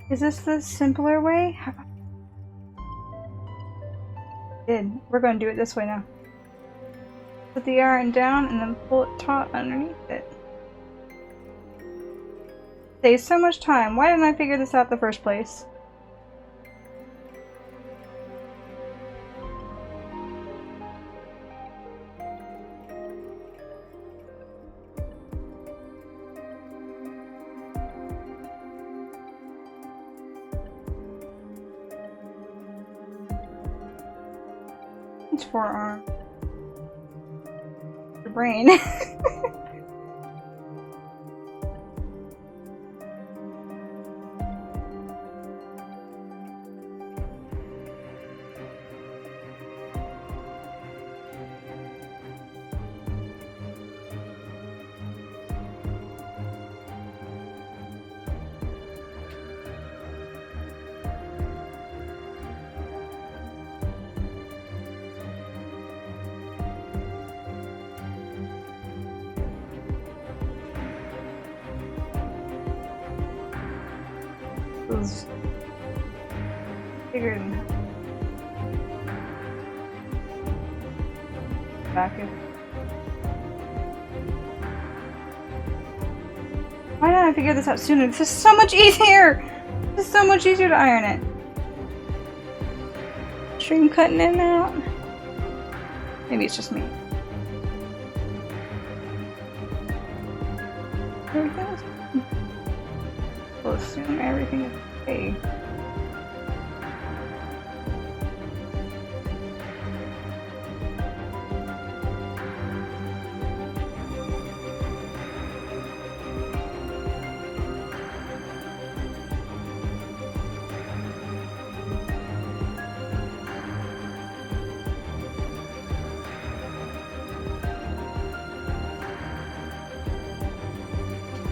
S2: Is this the simpler way? We're going to do it this way now. Put the yarn down and then pull it taut underneath it. Saves so much time. Why didn't I figure this out in the first place? It's forearm. The brain. Was bigger than back in. Why didn't I figure this out sooner? This is so much easier! This is so much easier to iron it. Stream cutting in and out. Maybe it's just me. Everything is we'll assume everything is okay.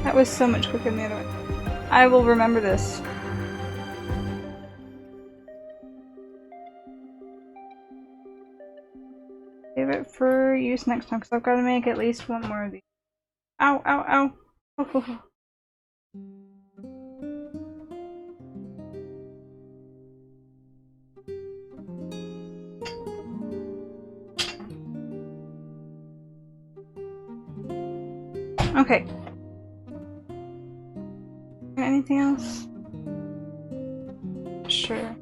S2: That was so much quicker than the other one. I will remember this. Save it for use next time because I've got to make at least one more of these. Ow, ow, ow. Oh. Okay. Anything else? Sure.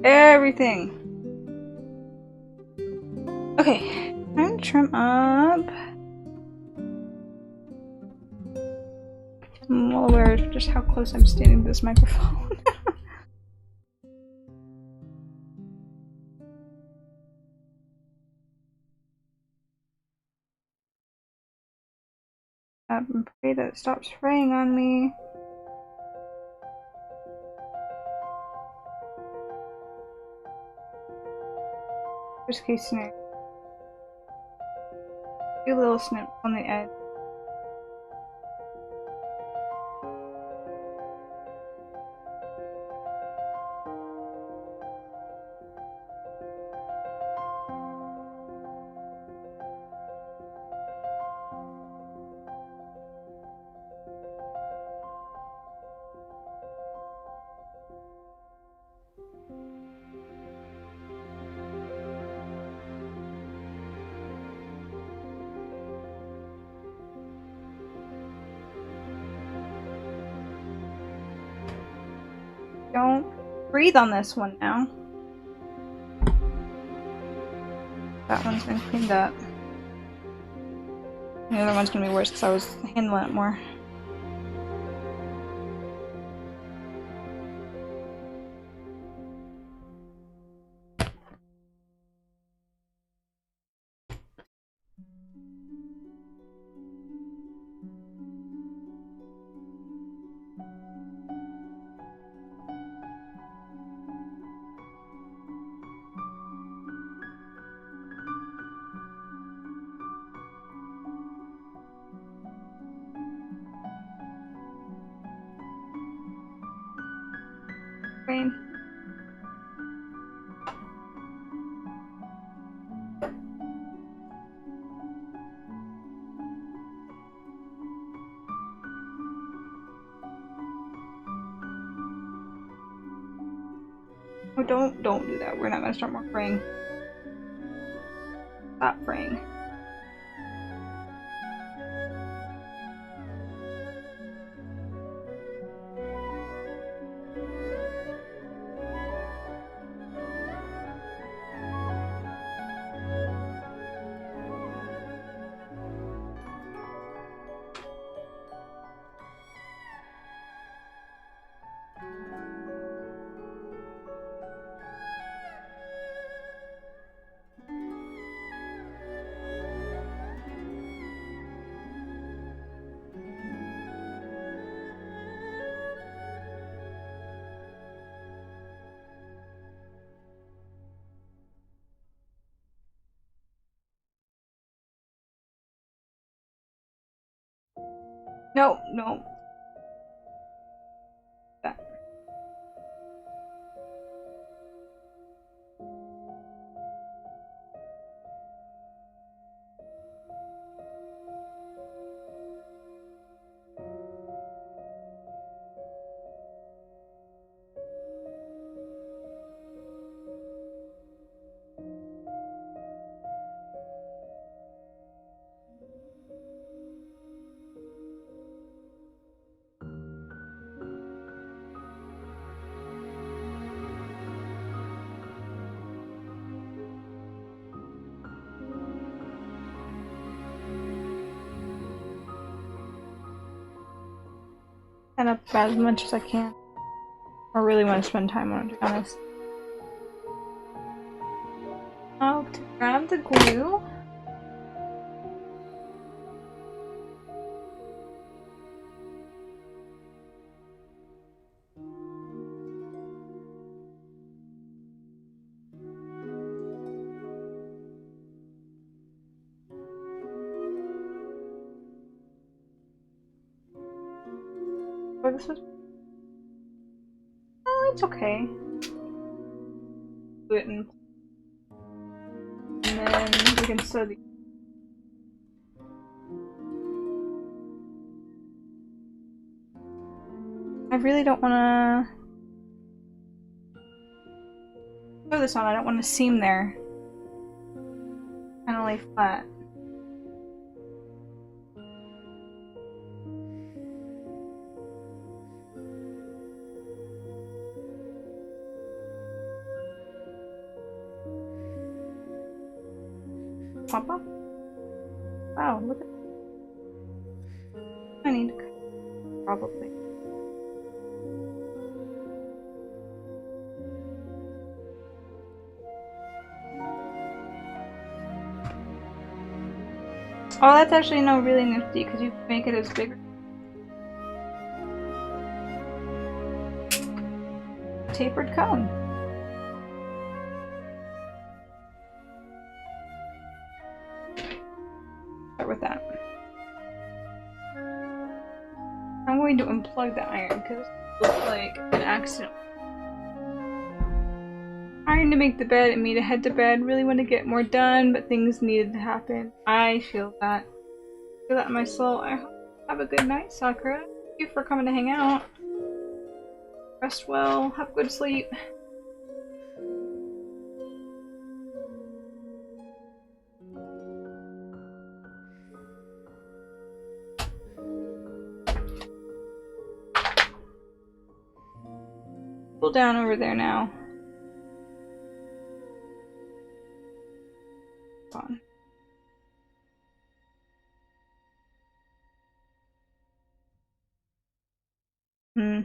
S2: Everything. Okay, time to trim up. I'm well aware of just how close I'm standing to this microphone. I'm afraid that it stops spraying on me. Worst case scenario. Do little snips on the edge. Don't breathe on this one now. That one's been cleaned up. The other one's gonna be worse because I was handling it more. Brain. Oh, don't do that. We're not gonna start more praying. Stop praying. No, no. That. Set up as much as I can. I really want to spend time on it, to be honest. Oh, to grab the glue. Or this was. Oh, it's okay. Do it and then we can sew the. I really don't want to sew this on. I don't want to seam there. Kind of lay flat. Papa? Wow, look at I need to probably. Oh, that's actually no really nifty because you can make it as big. Tapered cone. Start with that. I'm going to unplug the iron because it looks like an accident. Trying to make the bed and me to head to bed. Really want to get more done, but things needed to happen. I feel that. I feel that in my soul. I hope you have a good night, Sakura. Thank you for coming to hang out. Rest well. Have good sleep. Cool down over there now. On. Hmm.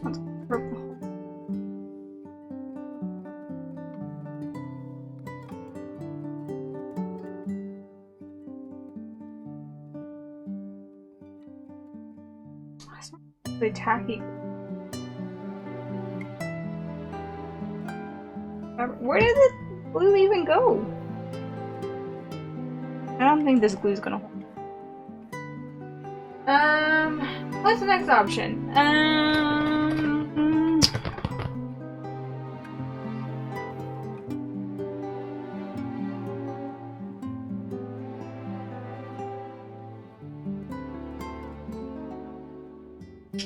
S2: Let's rip the hole. It's really tacky. Where did the glue even go? I don't think this glue is gonna hold. What's the next option?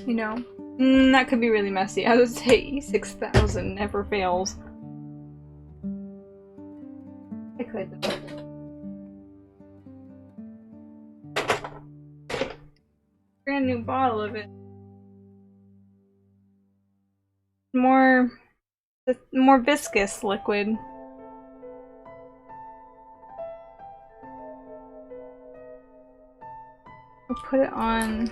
S2: You know, that could be really messy. I would say 6,000 never fails. I could though. Brand new bottle of it. More viscous liquid. We'll put it on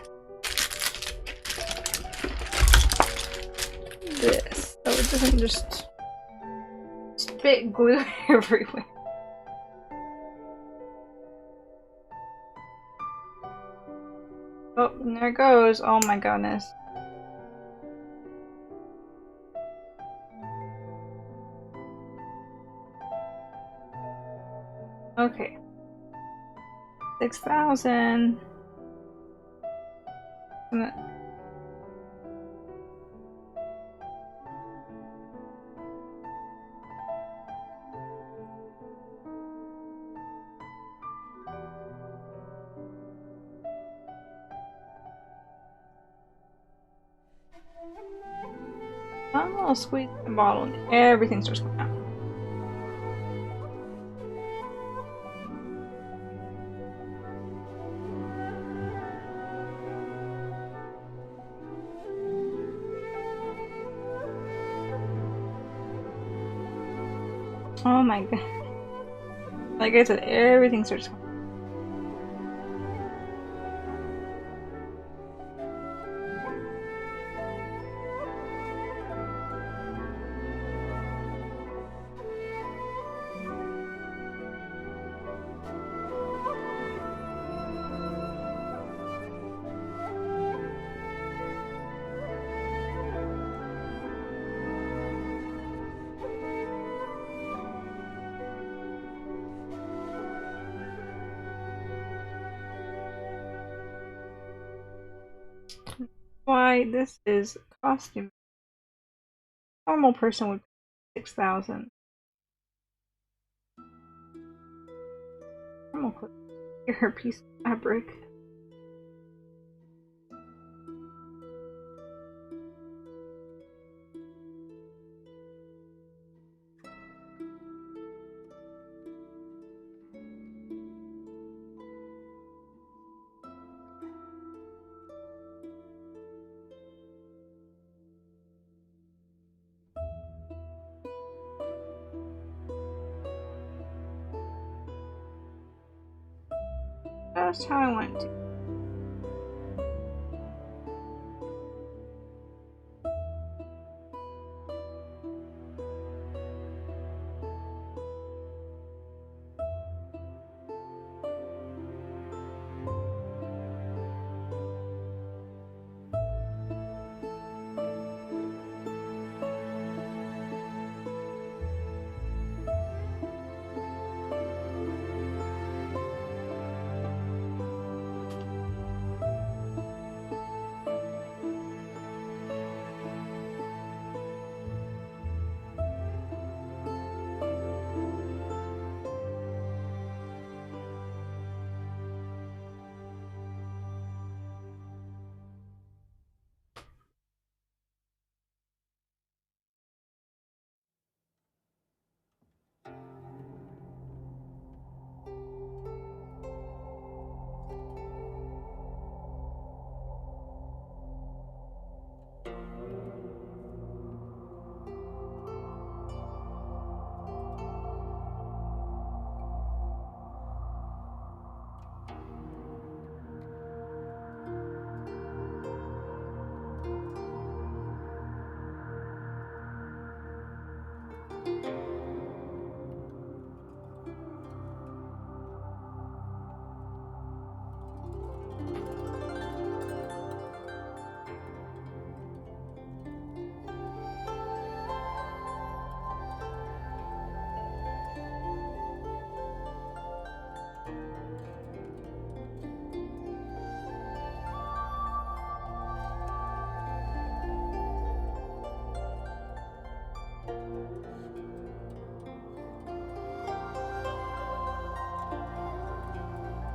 S2: this so it doesn't just spit glue everywhere. Oh, and there it goes. Oh my goodness. Okay. 6,000. I'll squeeze the bottle and everything starts coming out. Oh my god. Like I said, everything starts coming out. Why this is costume. Normal person would pay 6,000. Normal Her piece of fabric. Just how I want it to.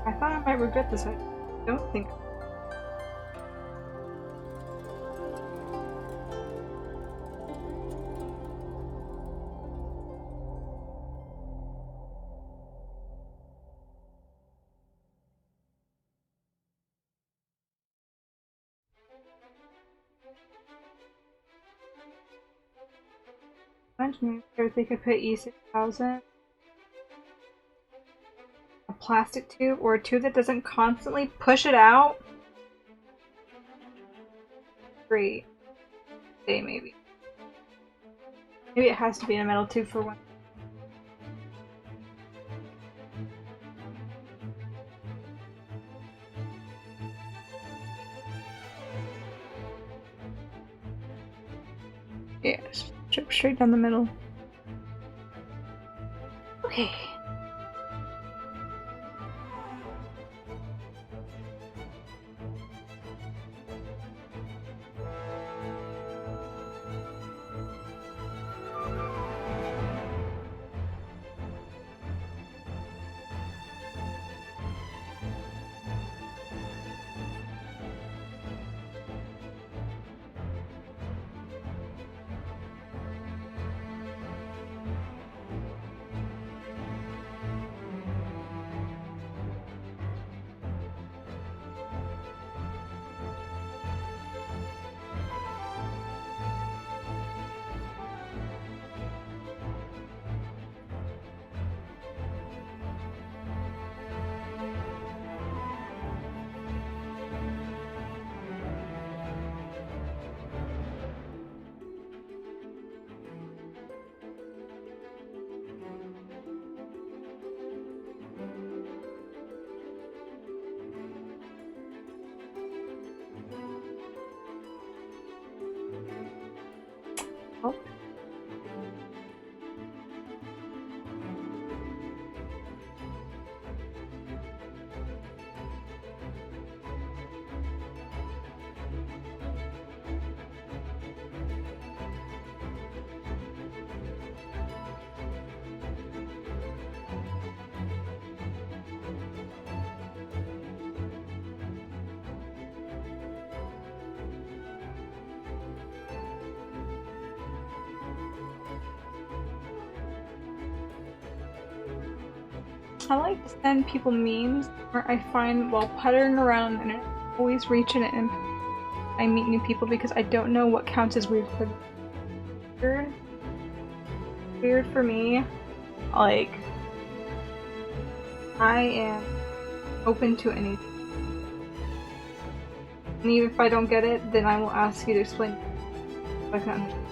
S2: I thought I might regret this. I don't think. Engineers sure they could put E6000, a plastic tube, or a tube that doesn't constantly push it out. Great. Say maybe. Maybe it has to be in a metal tube for one. Yeah, straight down the middle. Okay. I like to send people memes where I find while puttering around and always reaching it and I meet new people because I don't know what counts as weird for weird. Weird for me. Like, I am open to anything. And even if I don't get it, then I will ask you to explain so I can understand.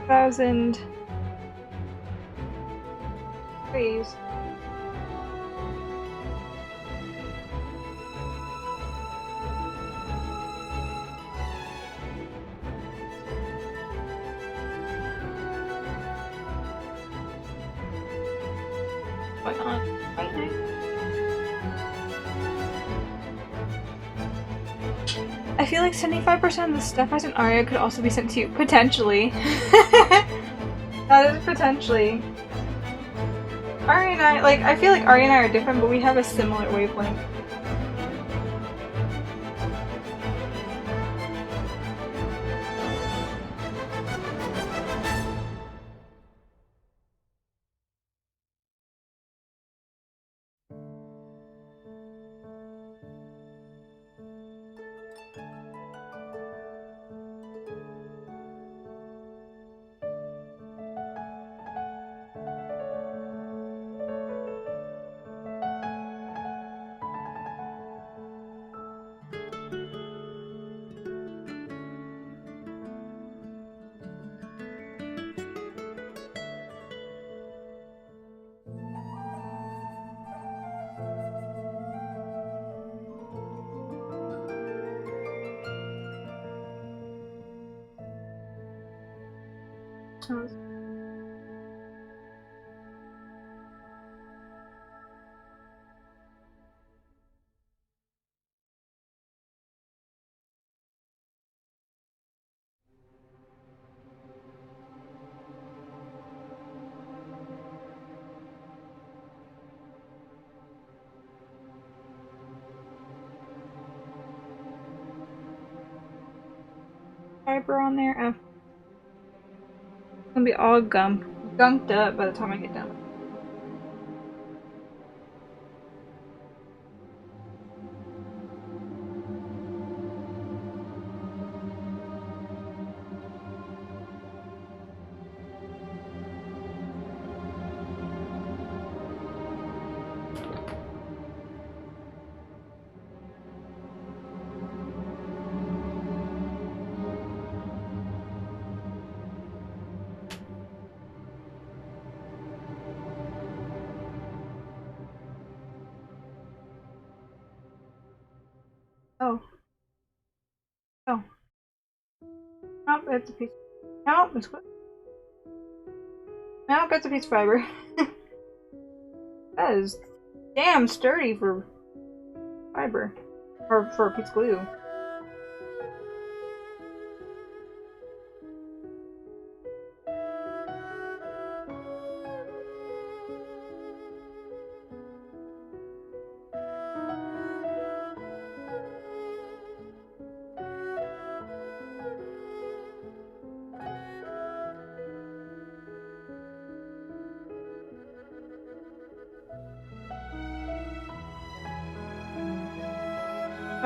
S2: 1,000 trees. What's going on? I feel like 75% of the stuff as an Arya could also be sent to you. Potentially. That is potentially. Arya and I feel like Arya and I are different, but we have a similar wavelength. Fiber on there. It's gonna be all gunked up by the time I get done. Oh. Oh. Nope, it's a piece. Nope, it's good. Nope, it's a piece of fiber. That is damn sturdy for fiber. Or for a piece of glue.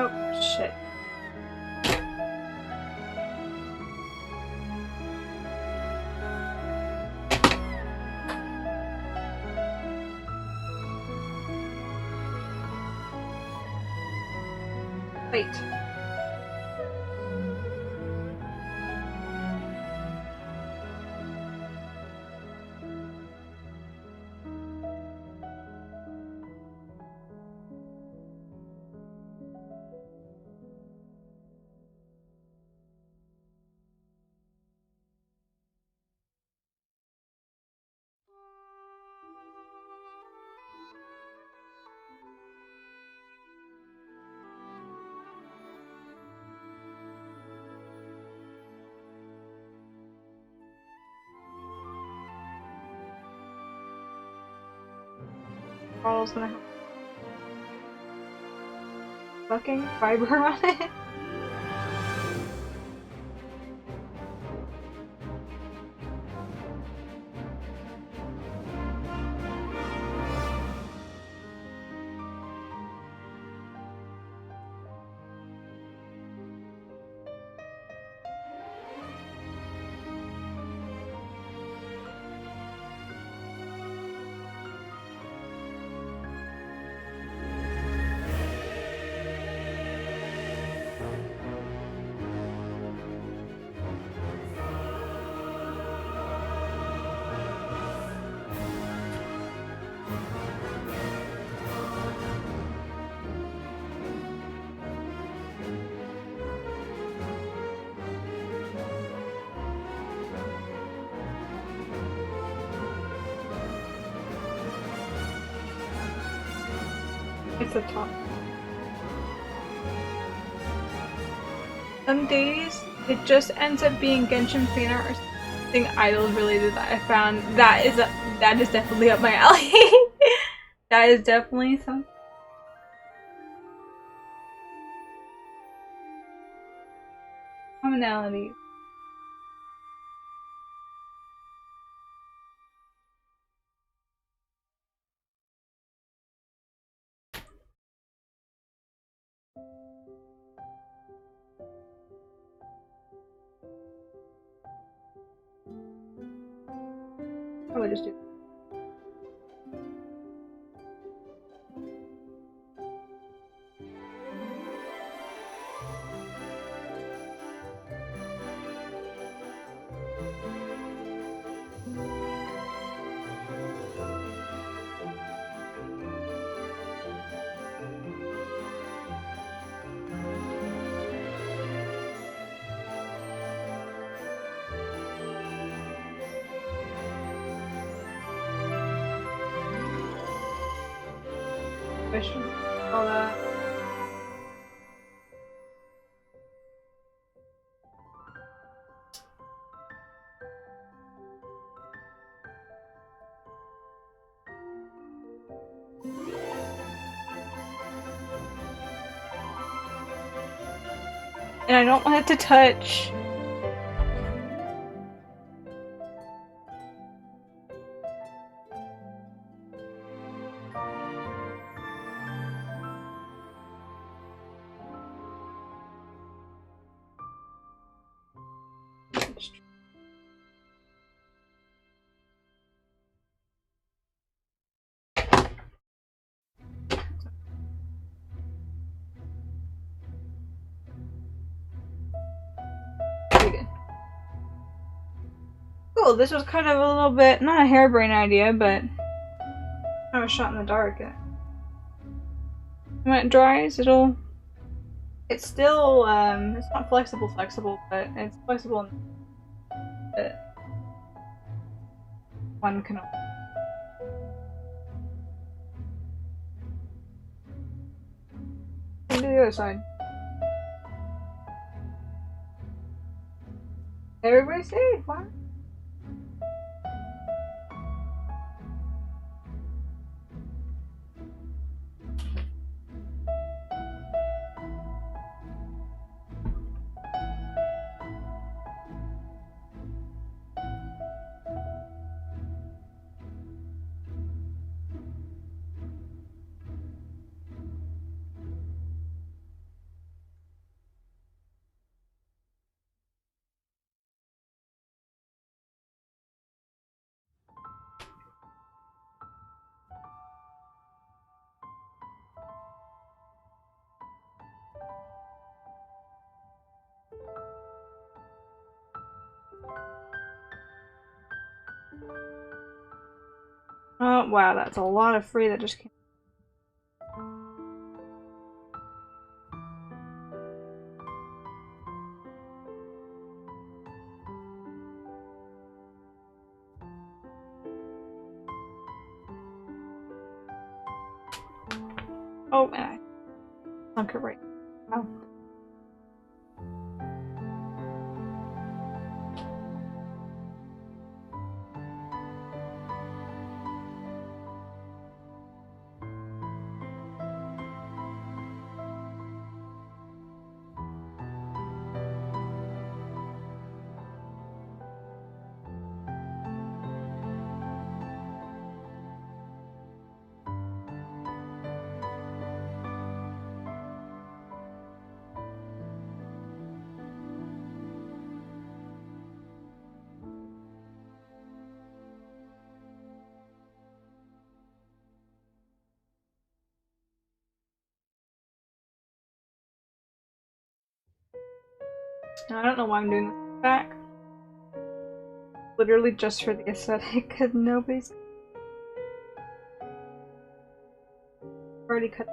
S2: Oh, shit. Wait. Bottle's gonna have fucking fiber on it. It's a top. Some days it just ends up being Genshin fan art or something idols related that I found that is definitely up my alley. That is definitely some commonalities. I would just do. Question. All that. And I don't want it to touch. Pretty good. Cool, this was kind of a little bit, not a harebrained idea, but kind of a shot in the dark. When it dries, it's still, it's not flexible, but it's flexible that one can. Do the other side. Everybody safe, what? Oh, wow, that's a lot of free that just came. Oh, and I sunk it right now. And I don't know why I'm doing this back. Literally just for the aesthetic, because nobody's already cut.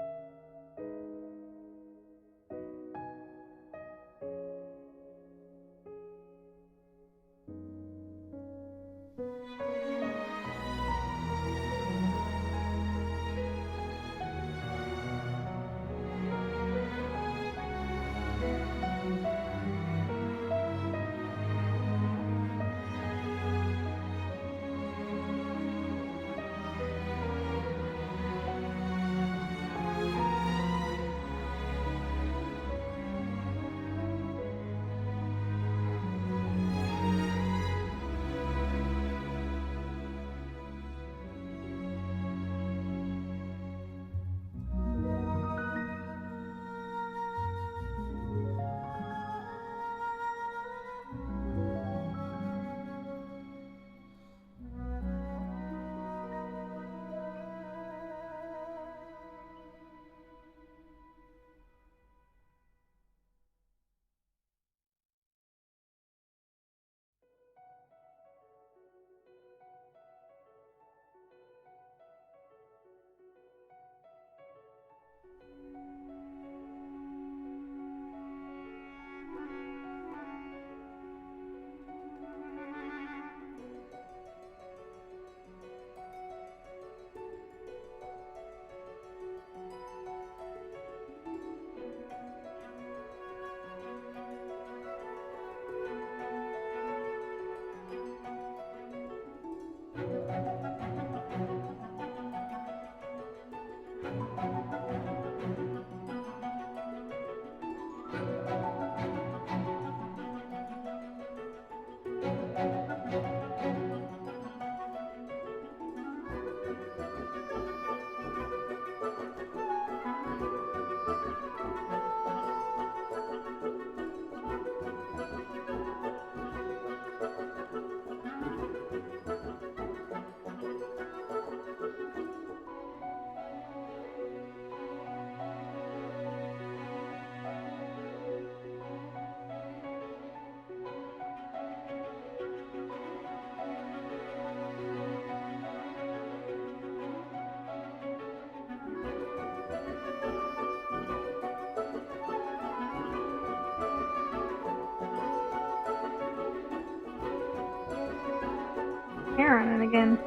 S2: Aaron, and again.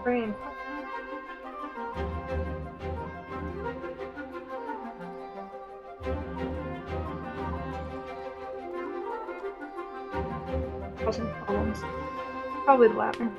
S2: Brain. Causing problems. Probably the latter.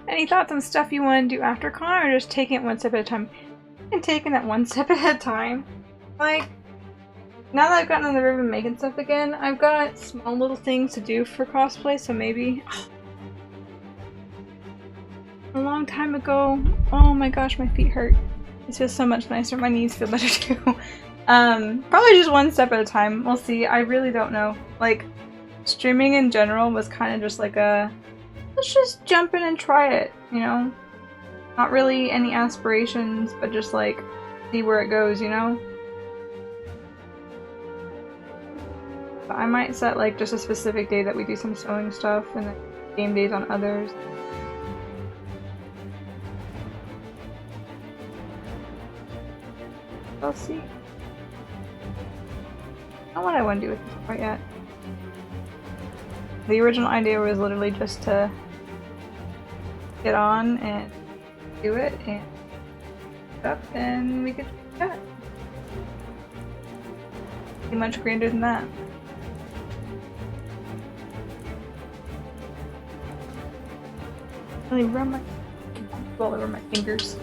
S2: Any thoughts on stuff you want to do after con, or just taking it one step at a time? And taking it one step at a time. Like, now that I've gotten on the river and making stuff again, I've got small little things to do for cosplay, so maybe... A long time ago... Oh my gosh, my feet hurt. This feels so much nicer. My knees feel better too. Probably just one step at a time. We'll see. I really don't know. Like, streaming in general was kind of just like a... Let's just jump in and try it, you know? Not really any aspirations, but just like, see where it goes, you know? But I might set like just a specific day that we do some sewing stuff and then game days on others. I'll see. I don't know what I want to do with this quite yet. The original idea was literally just to get on and do it and stuff, and we could do that. Be much grander than that. Really run my all over my fingers.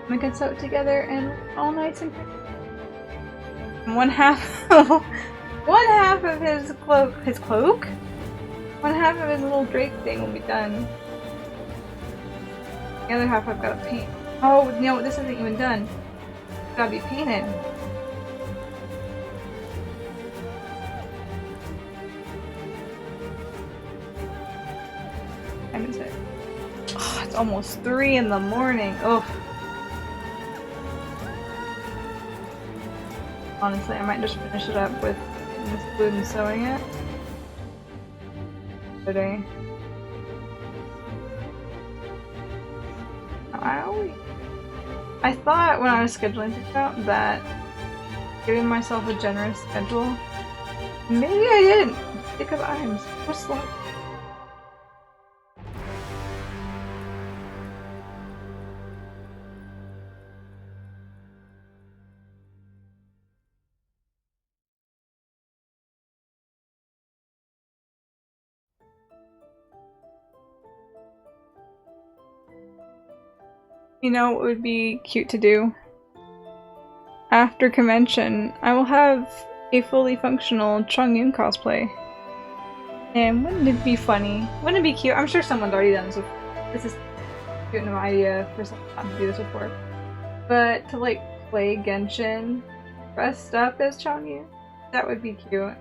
S2: We can sew it together and all nice and pretty. One half of his cloak? One half of his little drake thing will be done. The other half I've got to paint. Oh, no, this isn't even done. It's gotta be painted. Time is it? Oh, it's almost 3 in the morning. Oh. Honestly, I might just finish it up with this food and sewing it today. I thought when I was scheduling things out that giving myself a generous schedule. Maybe I didn't, because I'm so slow. You know what would be cute to do? After convention, I will have a fully functional Chongyun cosplay. And wouldn't it be funny? Wouldn't it be cute? I'm sure someone's already done this before. This is a cute enough idea for someone to do this before. But to like play Genshin dressed up as Chongyun, that would be cute.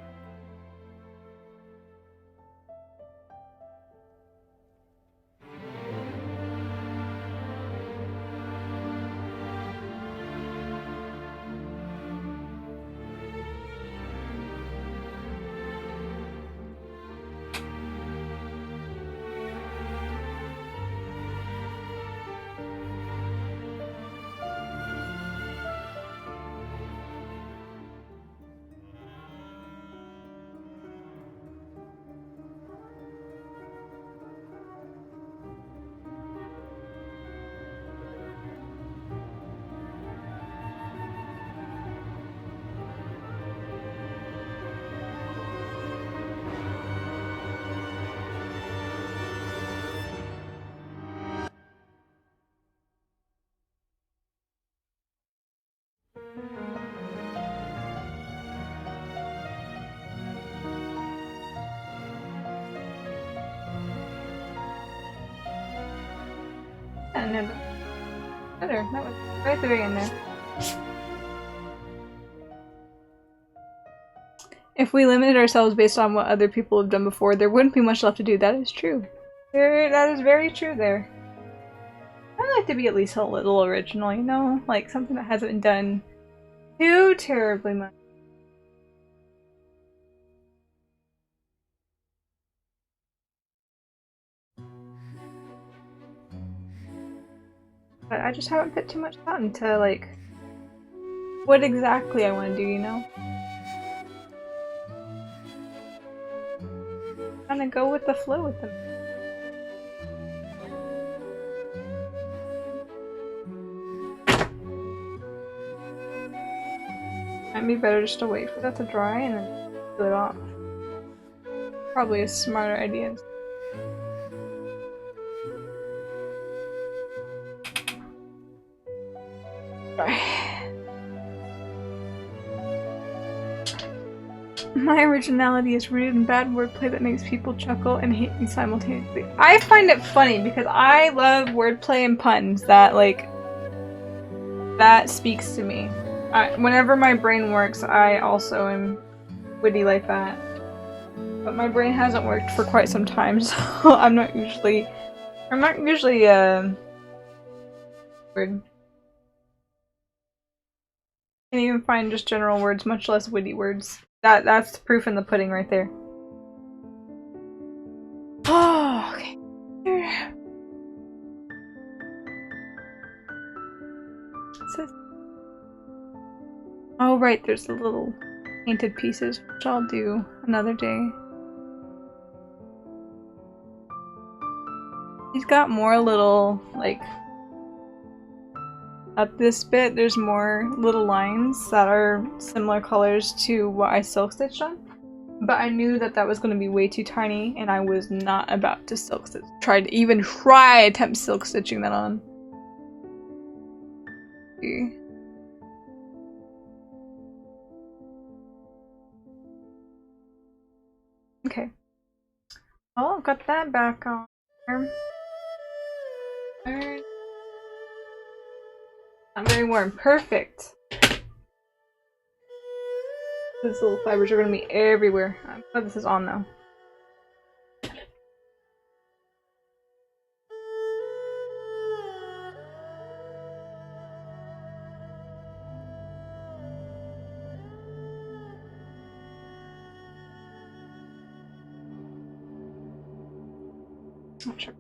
S2: And then better. That was right at the very end there. If we limited ourselves based on what other people have done before, there wouldn't be much left to do. That is true. That is very true there. I'd like to be at least a little original, you know? Like something that hasn't been done too terribly much. But I just haven't put too much thought into, like, what exactly I want to do, you know? Kind of go with the flow with them. Might be better just to wait for that to dry and then peel it off. Probably a smarter idea. My originality is rooted in bad wordplay that makes people chuckle and hate me simultaneously. I find it funny because I love wordplay and puns that, like, that speaks to me. Whenever my brain works, I also am witty like that. But my brain hasn't worked for quite some time, so I'm not usually word. Can't even find just general words, much less witty words. That's the proof in the pudding right there. Oh, okay. What's this? Oh right, there's the little painted pieces, which I'll do another day. He's got more little, like, up this bit, there's more little lines that are similar colors to what I silk stitched on. But I knew that that was going to be way too tiny, and I was not about to silk stitch. Attempt silk stitching that on. Okay. Oh, got that back on. Not very warm. Perfect. These little fibers are going to be everywhere. I'm glad this is on though. Not sure.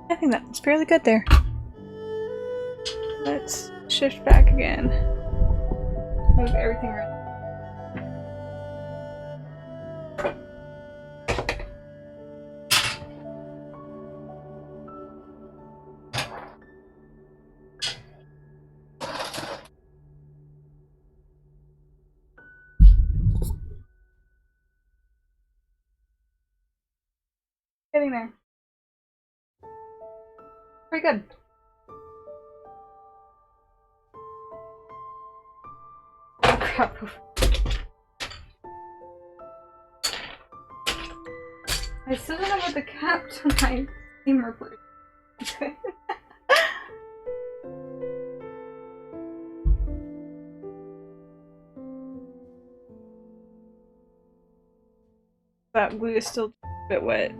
S2: I think that's fairly good there. Let's shift back again. Move everything around. Getting there. Pretty good. Oh crap. I still don't know what the cap to my steamer bird. That glue is still a bit wet.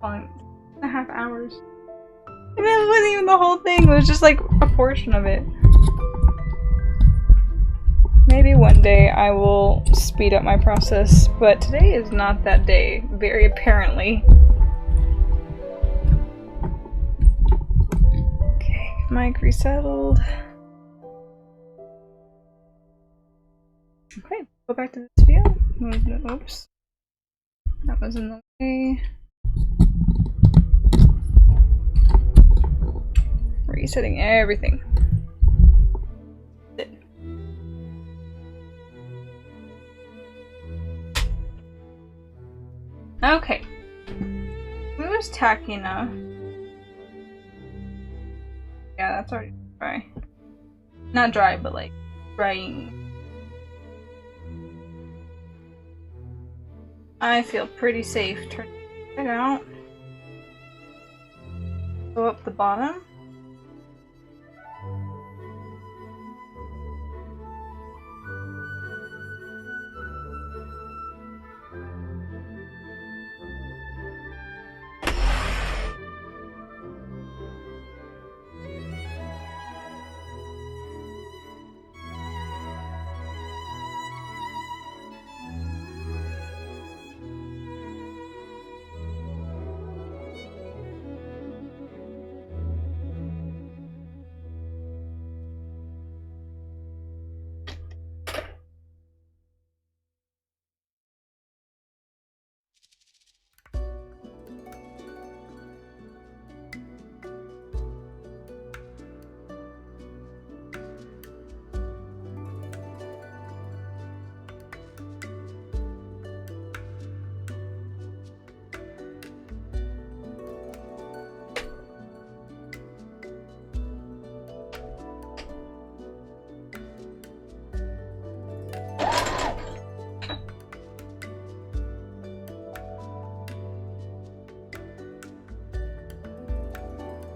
S2: Fun. 2.5 hours. And it wasn't even the whole thing, it was just like a portion of it. Maybe one day I will speed up my process, but today is not that day, very apparently. Okay, mic resettled. Okay, go back to this view. Oops. That was in the way. Resetting everything. Okay. It was tacky enough. Yeah, that's already dry. Not dry, but like drying. I feel pretty safe turning it out. Go up the bottom.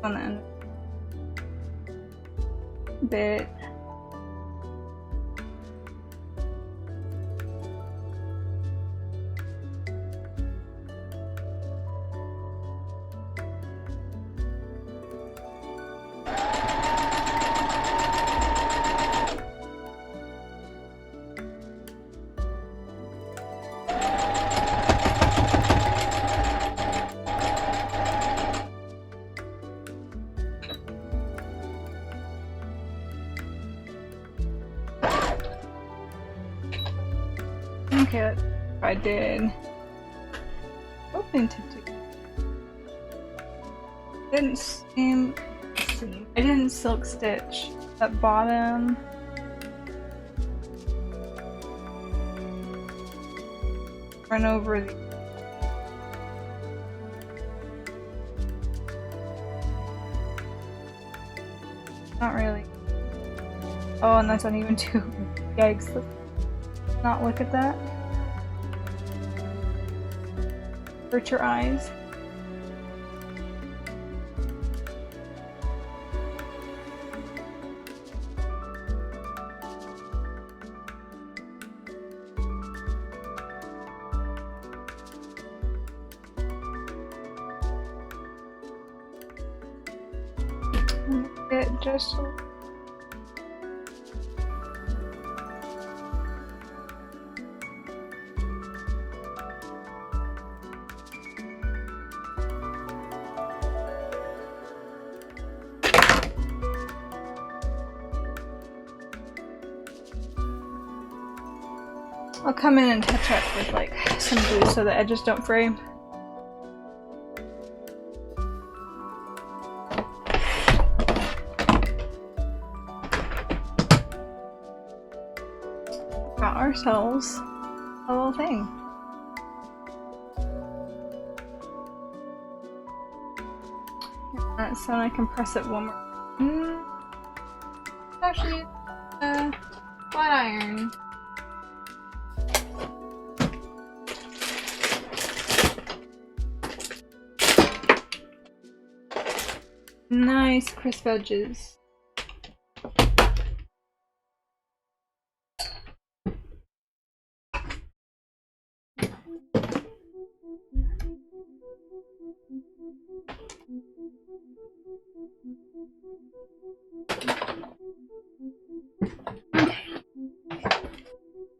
S2: On the end. Bit. Okay, that's what I did. Hoping to do. Didn't seem. I didn't silk stitch that bottom. Run over the. Not really. Oh, and that's uneven too. Yikes. Let's not look at that. Hurt your eyes. It just I'll come in and touch up with like some glue so the edges don't fray. Got ourselves a little thing. So I can press it one more. Actually, flat iron. Nice crisp edges.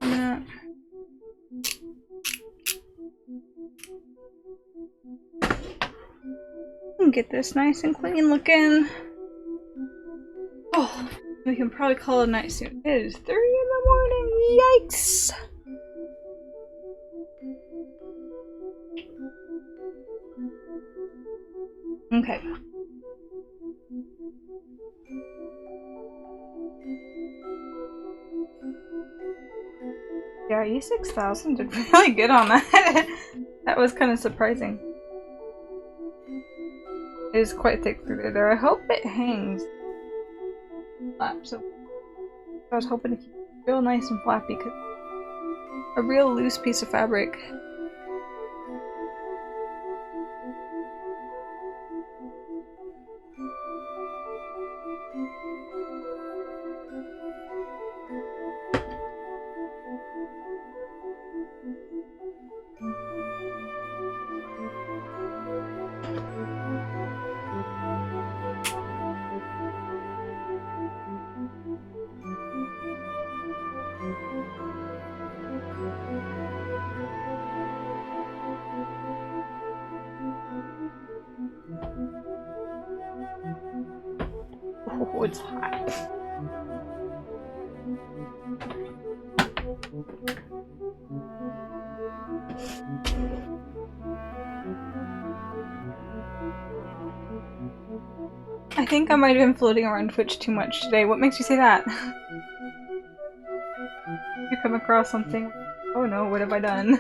S2: Yeah. Get this nice and clean looking. Oh, we can probably call it a night soon. It is 3 in the morning. Yikes! Okay. Yeah, E6000 did really good on that. That was kind of surprising. It is quite thick through there. I hope it hangs flat. So I was hoping to keep it real nice and flat because a real loose piece of fabric. Oh, it's hot. I think I might have been floating around Twitch too much today. What makes you say that? You come across something. Oh no, what have I done?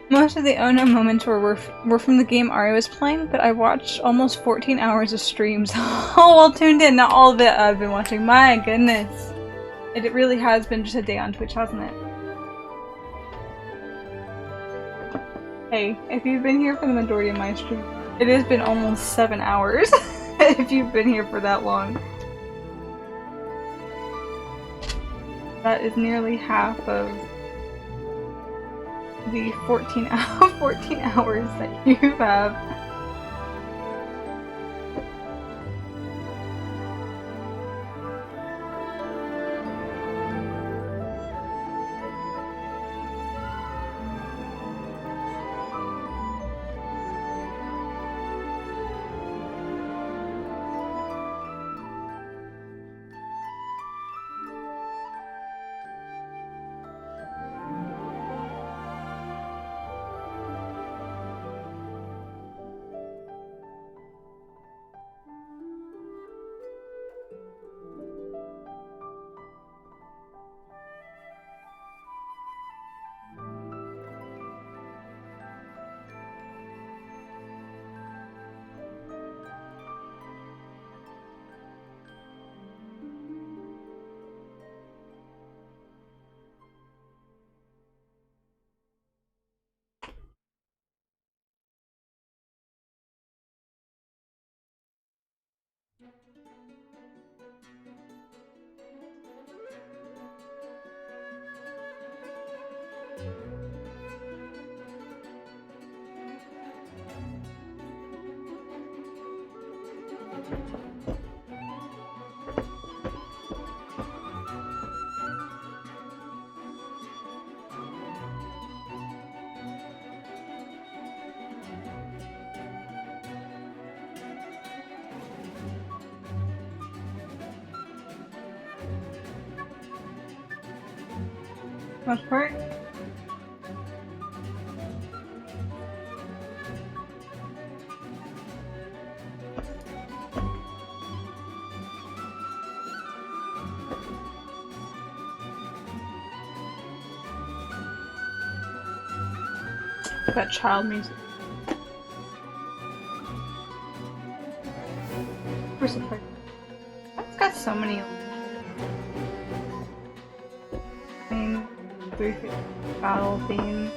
S2: Most of the Ono moments were from the game Ari was playing, but I watched almost 14 hours of streams. All well tuned in, not all of it I've been watching. My goodness. It really has been just a day on Twitch, hasn't it? Hey, if you've been here for the majority of my stream, it has been almost 7 hours. If you've been here for that long. That is nearly half of the 14 hours that you have. Which part? That child music. Where's the part? That's got so many. 350 battle theme.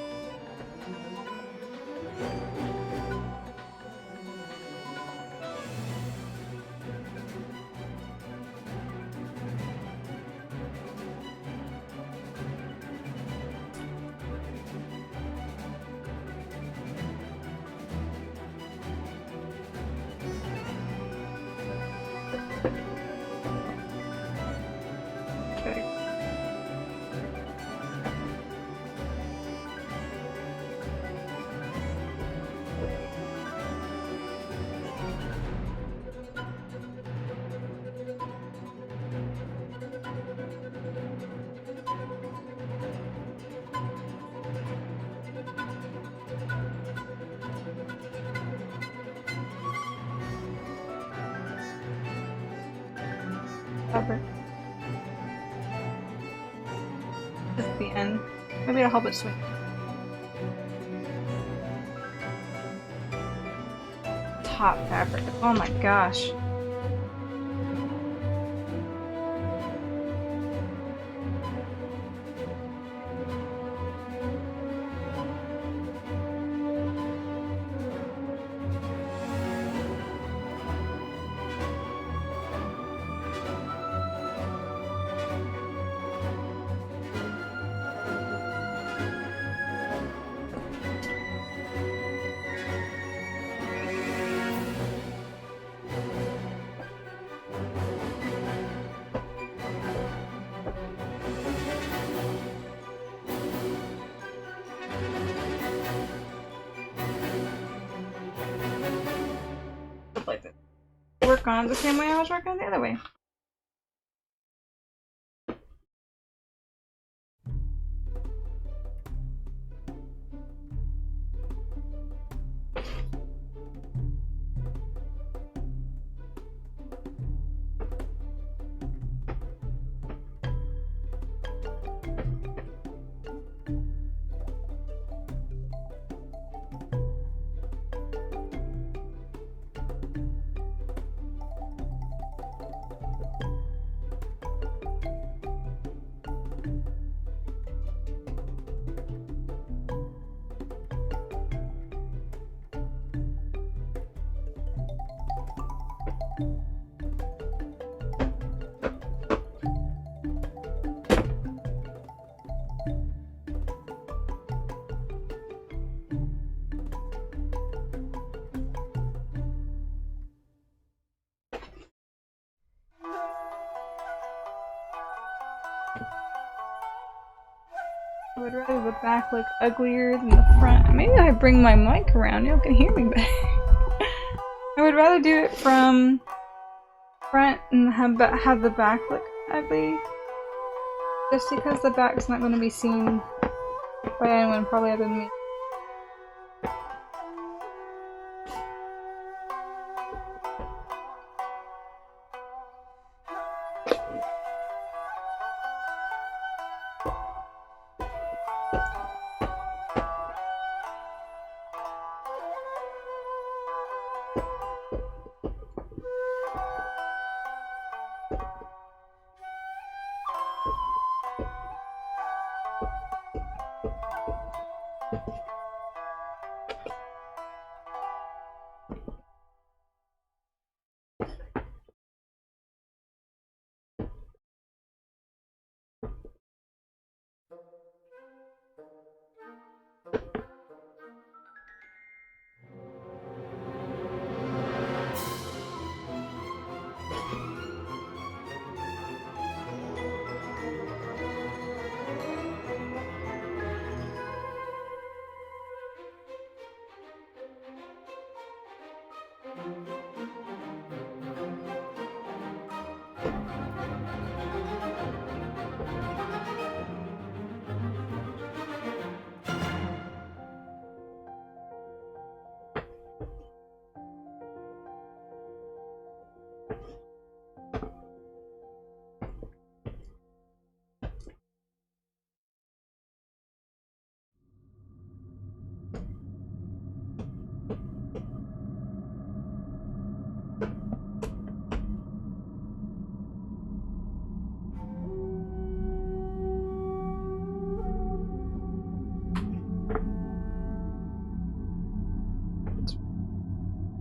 S2: fabric. This is the end. Maybe it'll help it swing. Top fabric. Oh my gosh. Like this. Work on it the same way I was working on the other way. I would rather the back look uglier than the front. Maybe if I bring my mic around, y'all can hear me better. I would rather do it from front and have the back look ugly. Just because the back's not going to be seen by anyone probably other than me.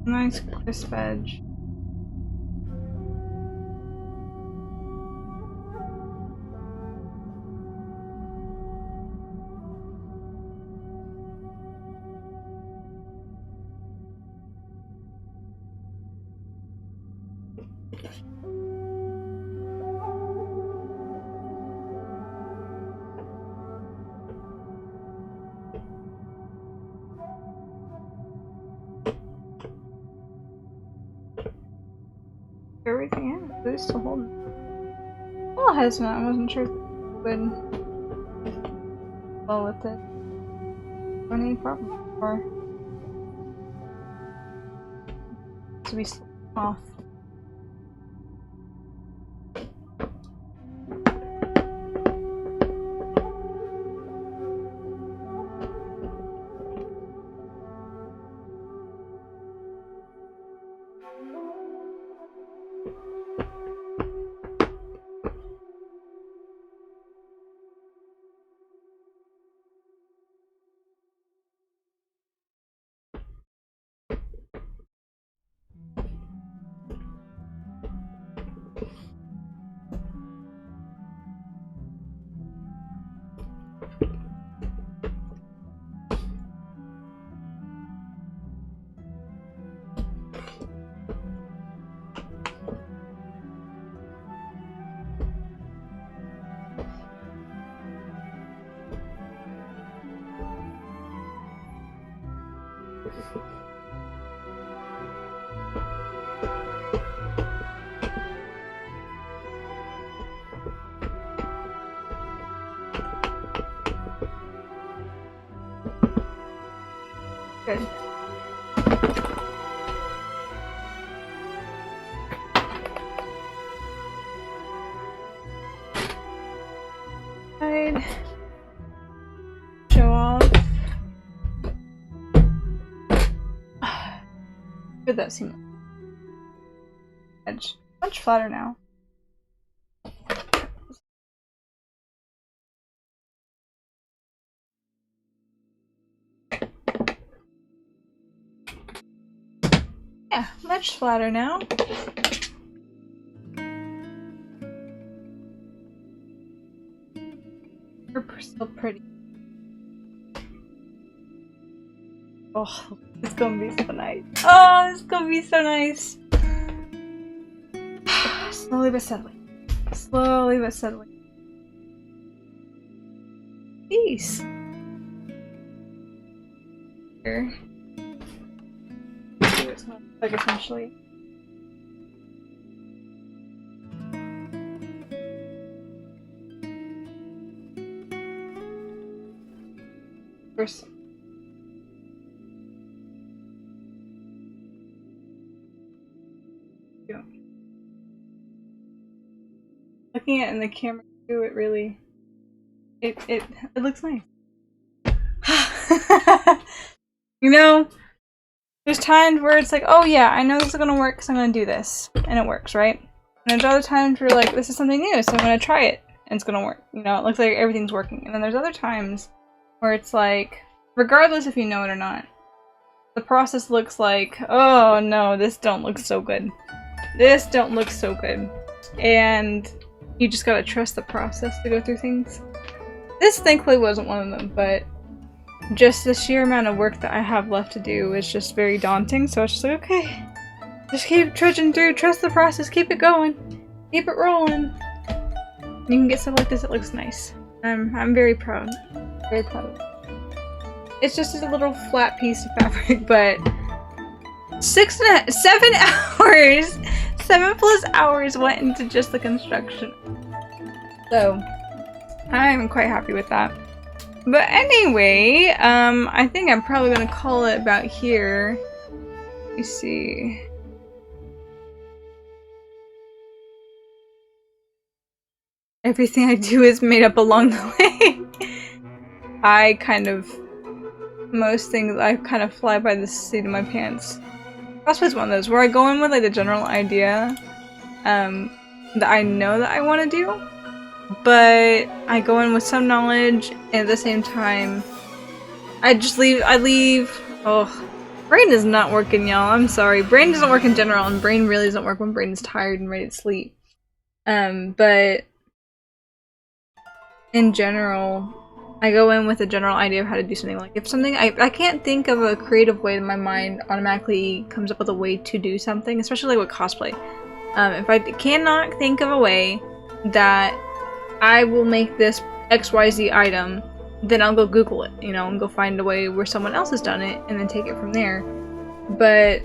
S2: Nice crisp edge. Everything in loose to hold. Well, hazmat. I wasn't sure if it would well with it. Any problem or to be off. Good. I'd show off. Good, that seemed edge. Much flatter now. Yeah, much flatter now. You're still pretty. Oh, it's gonna be so nice. Oh, it's gonna be so nice. Slowly but steadily. Slowly but steadily. Peace. Here. See what it's gonna look like essentially. First. Looking at it in the camera too, it really it looks nice. You know, there's times where it's like, oh yeah, I know this is gonna work because I'm gonna do this, and it works, right? And there's other times where like, this is something new, so I'm gonna try it, and it's gonna work. You know, it looks like everything's working. And then there's other times where it's like, regardless if you know it or not, the process looks like, oh no, this don't look so good. This don't look so good. And you just gotta trust the process to go through things. This thankfully wasn't one of them, but just the sheer amount of work that I have left to do is just very daunting, so it's just like, okay, just keep trudging through, trust the process, keep it going, keep it rolling. You can get stuff like this that looks nice. I'm very proud. Very proud of it. It's just a little flat piece of fabric, but 7 hours! 7+ hours went into just the construction. So, I'm quite happy with that. But anyway, I think I'm probably gonna call it about here. Let me see. Everything I do is made up along the way. Most things I kind of fly by the seat of my pants. Cosplay's one of those where I go in with like the general idea that I know that I want to do, but I go in with some knowledge, and at the same time I leave. Oh, brain is not working, y'all. I'm sorry. Brain doesn't work in general, and brain really doesn't work when brain is tired and ready to sleep. But in general, I go in with a general idea of how to do something. Like if something, I can't think of a creative way that my mind automatically comes up with a way to do something, especially like with cosplay. If I cannot think of a way that I will make this XYZ item, then I'll go Google it, you know, and go find a way where someone else has done it and then take it from there. But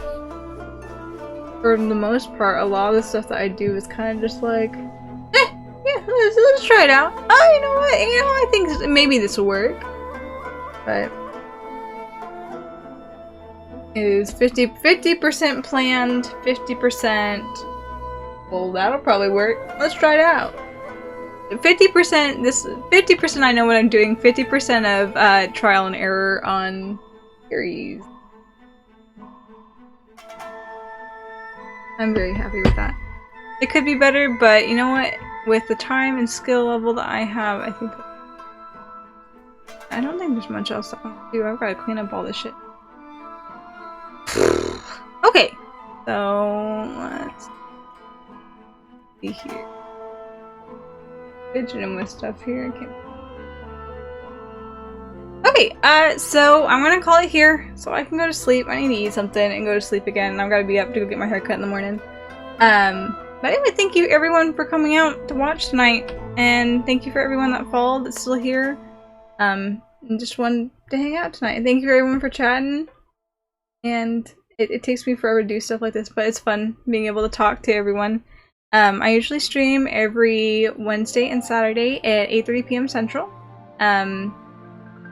S2: for the most part, a lot of the stuff that I do is kind of just like, yeah, let's try it out. Oh, you know what? You know, I think maybe this will work. But it is 50% planned, 50%. Well, that'll probably work. Let's try it out. 50% I know what I'm doing. 50% of trial and error on theories. I'm very happy with that. It could be better, but you know what? With the time and skill level that I have, I don't think there's much else I want to do. I've got to clean up all this shit. Okay, so let's see here. Fidgeting with stuff here. Okay, so I'm gonna call it here so I can go to sleep. I need to eat something and go to sleep again. I've got to be up to go get my hair cut in the morning. But anyway, thank you everyone for coming out to watch tonight, and thank you for everyone that followed that's still here, and just wanted to hang out tonight. Thank you for everyone for chatting. and it takes me forever to do stuff like this, but it's fun being able to talk to everyone. I usually stream every Wednesday and Saturday at 8:30 p.m. Central.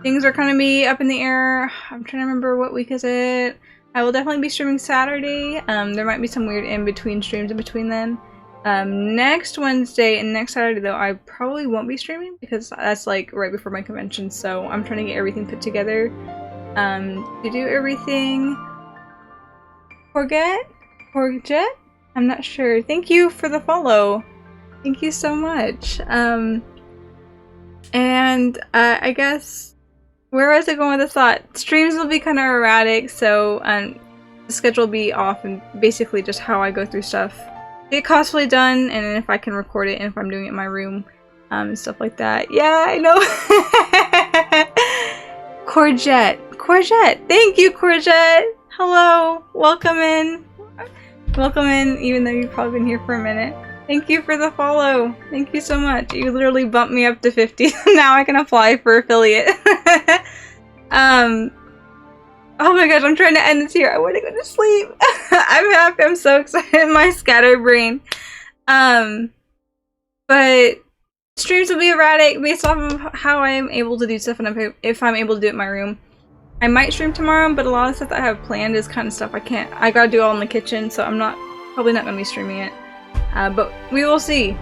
S2: Things are kind of be up in the air. I'm trying to remember what week is it. I will definitely be streaming Saturday. There might be some weird in-between streams in between then. Next Wednesday and next Saturday though, I probably won't be streaming because that's like right before my convention, so I'm trying to get everything put together. To do everything. Forget? I'm not sure. Thank you for the follow. Thank you so much. I guess where was I going with the thought? Streams will be kind of erratic, so the schedule will be off and basically just how I go through stuff. Get cosplay done, and then if I can record it, and if I'm doing it in my room, and stuff like that. Yeah, I know. Courgette. Thank you, Courgette. Hello. Welcome in. Welcome in, even though you've probably been here for a minute. Thank you for the follow. Thank you so much. You literally bumped me up to 50. Now I can apply for affiliate. Oh my gosh, I'm trying to end this here. I want to go to sleep. I'm happy. I'm so excited. My scattered brain. But streams will be erratic based off of how I am able to do stuff and if I'm able to do it in my room. I might stream tomorrow, but a lot of stuff that I have planned is kind of stuff I gotta do all in the kitchen, so I'm probably not gonna be streaming it. But we will see.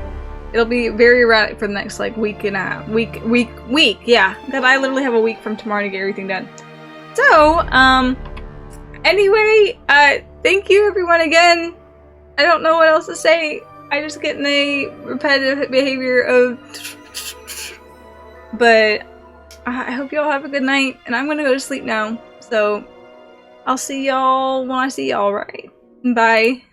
S2: It'll be very erratic for the next like week and a half. Week, yeah. Because I literally have a week from tomorrow to get everything done. So, anyway, thank you everyone again. I don't know what else to say. I just get in a repetitive behavior of... But I hope y'all have a good night, and I'm gonna go to sleep now. So, I'll see y'all when I see y'all, right? Bye.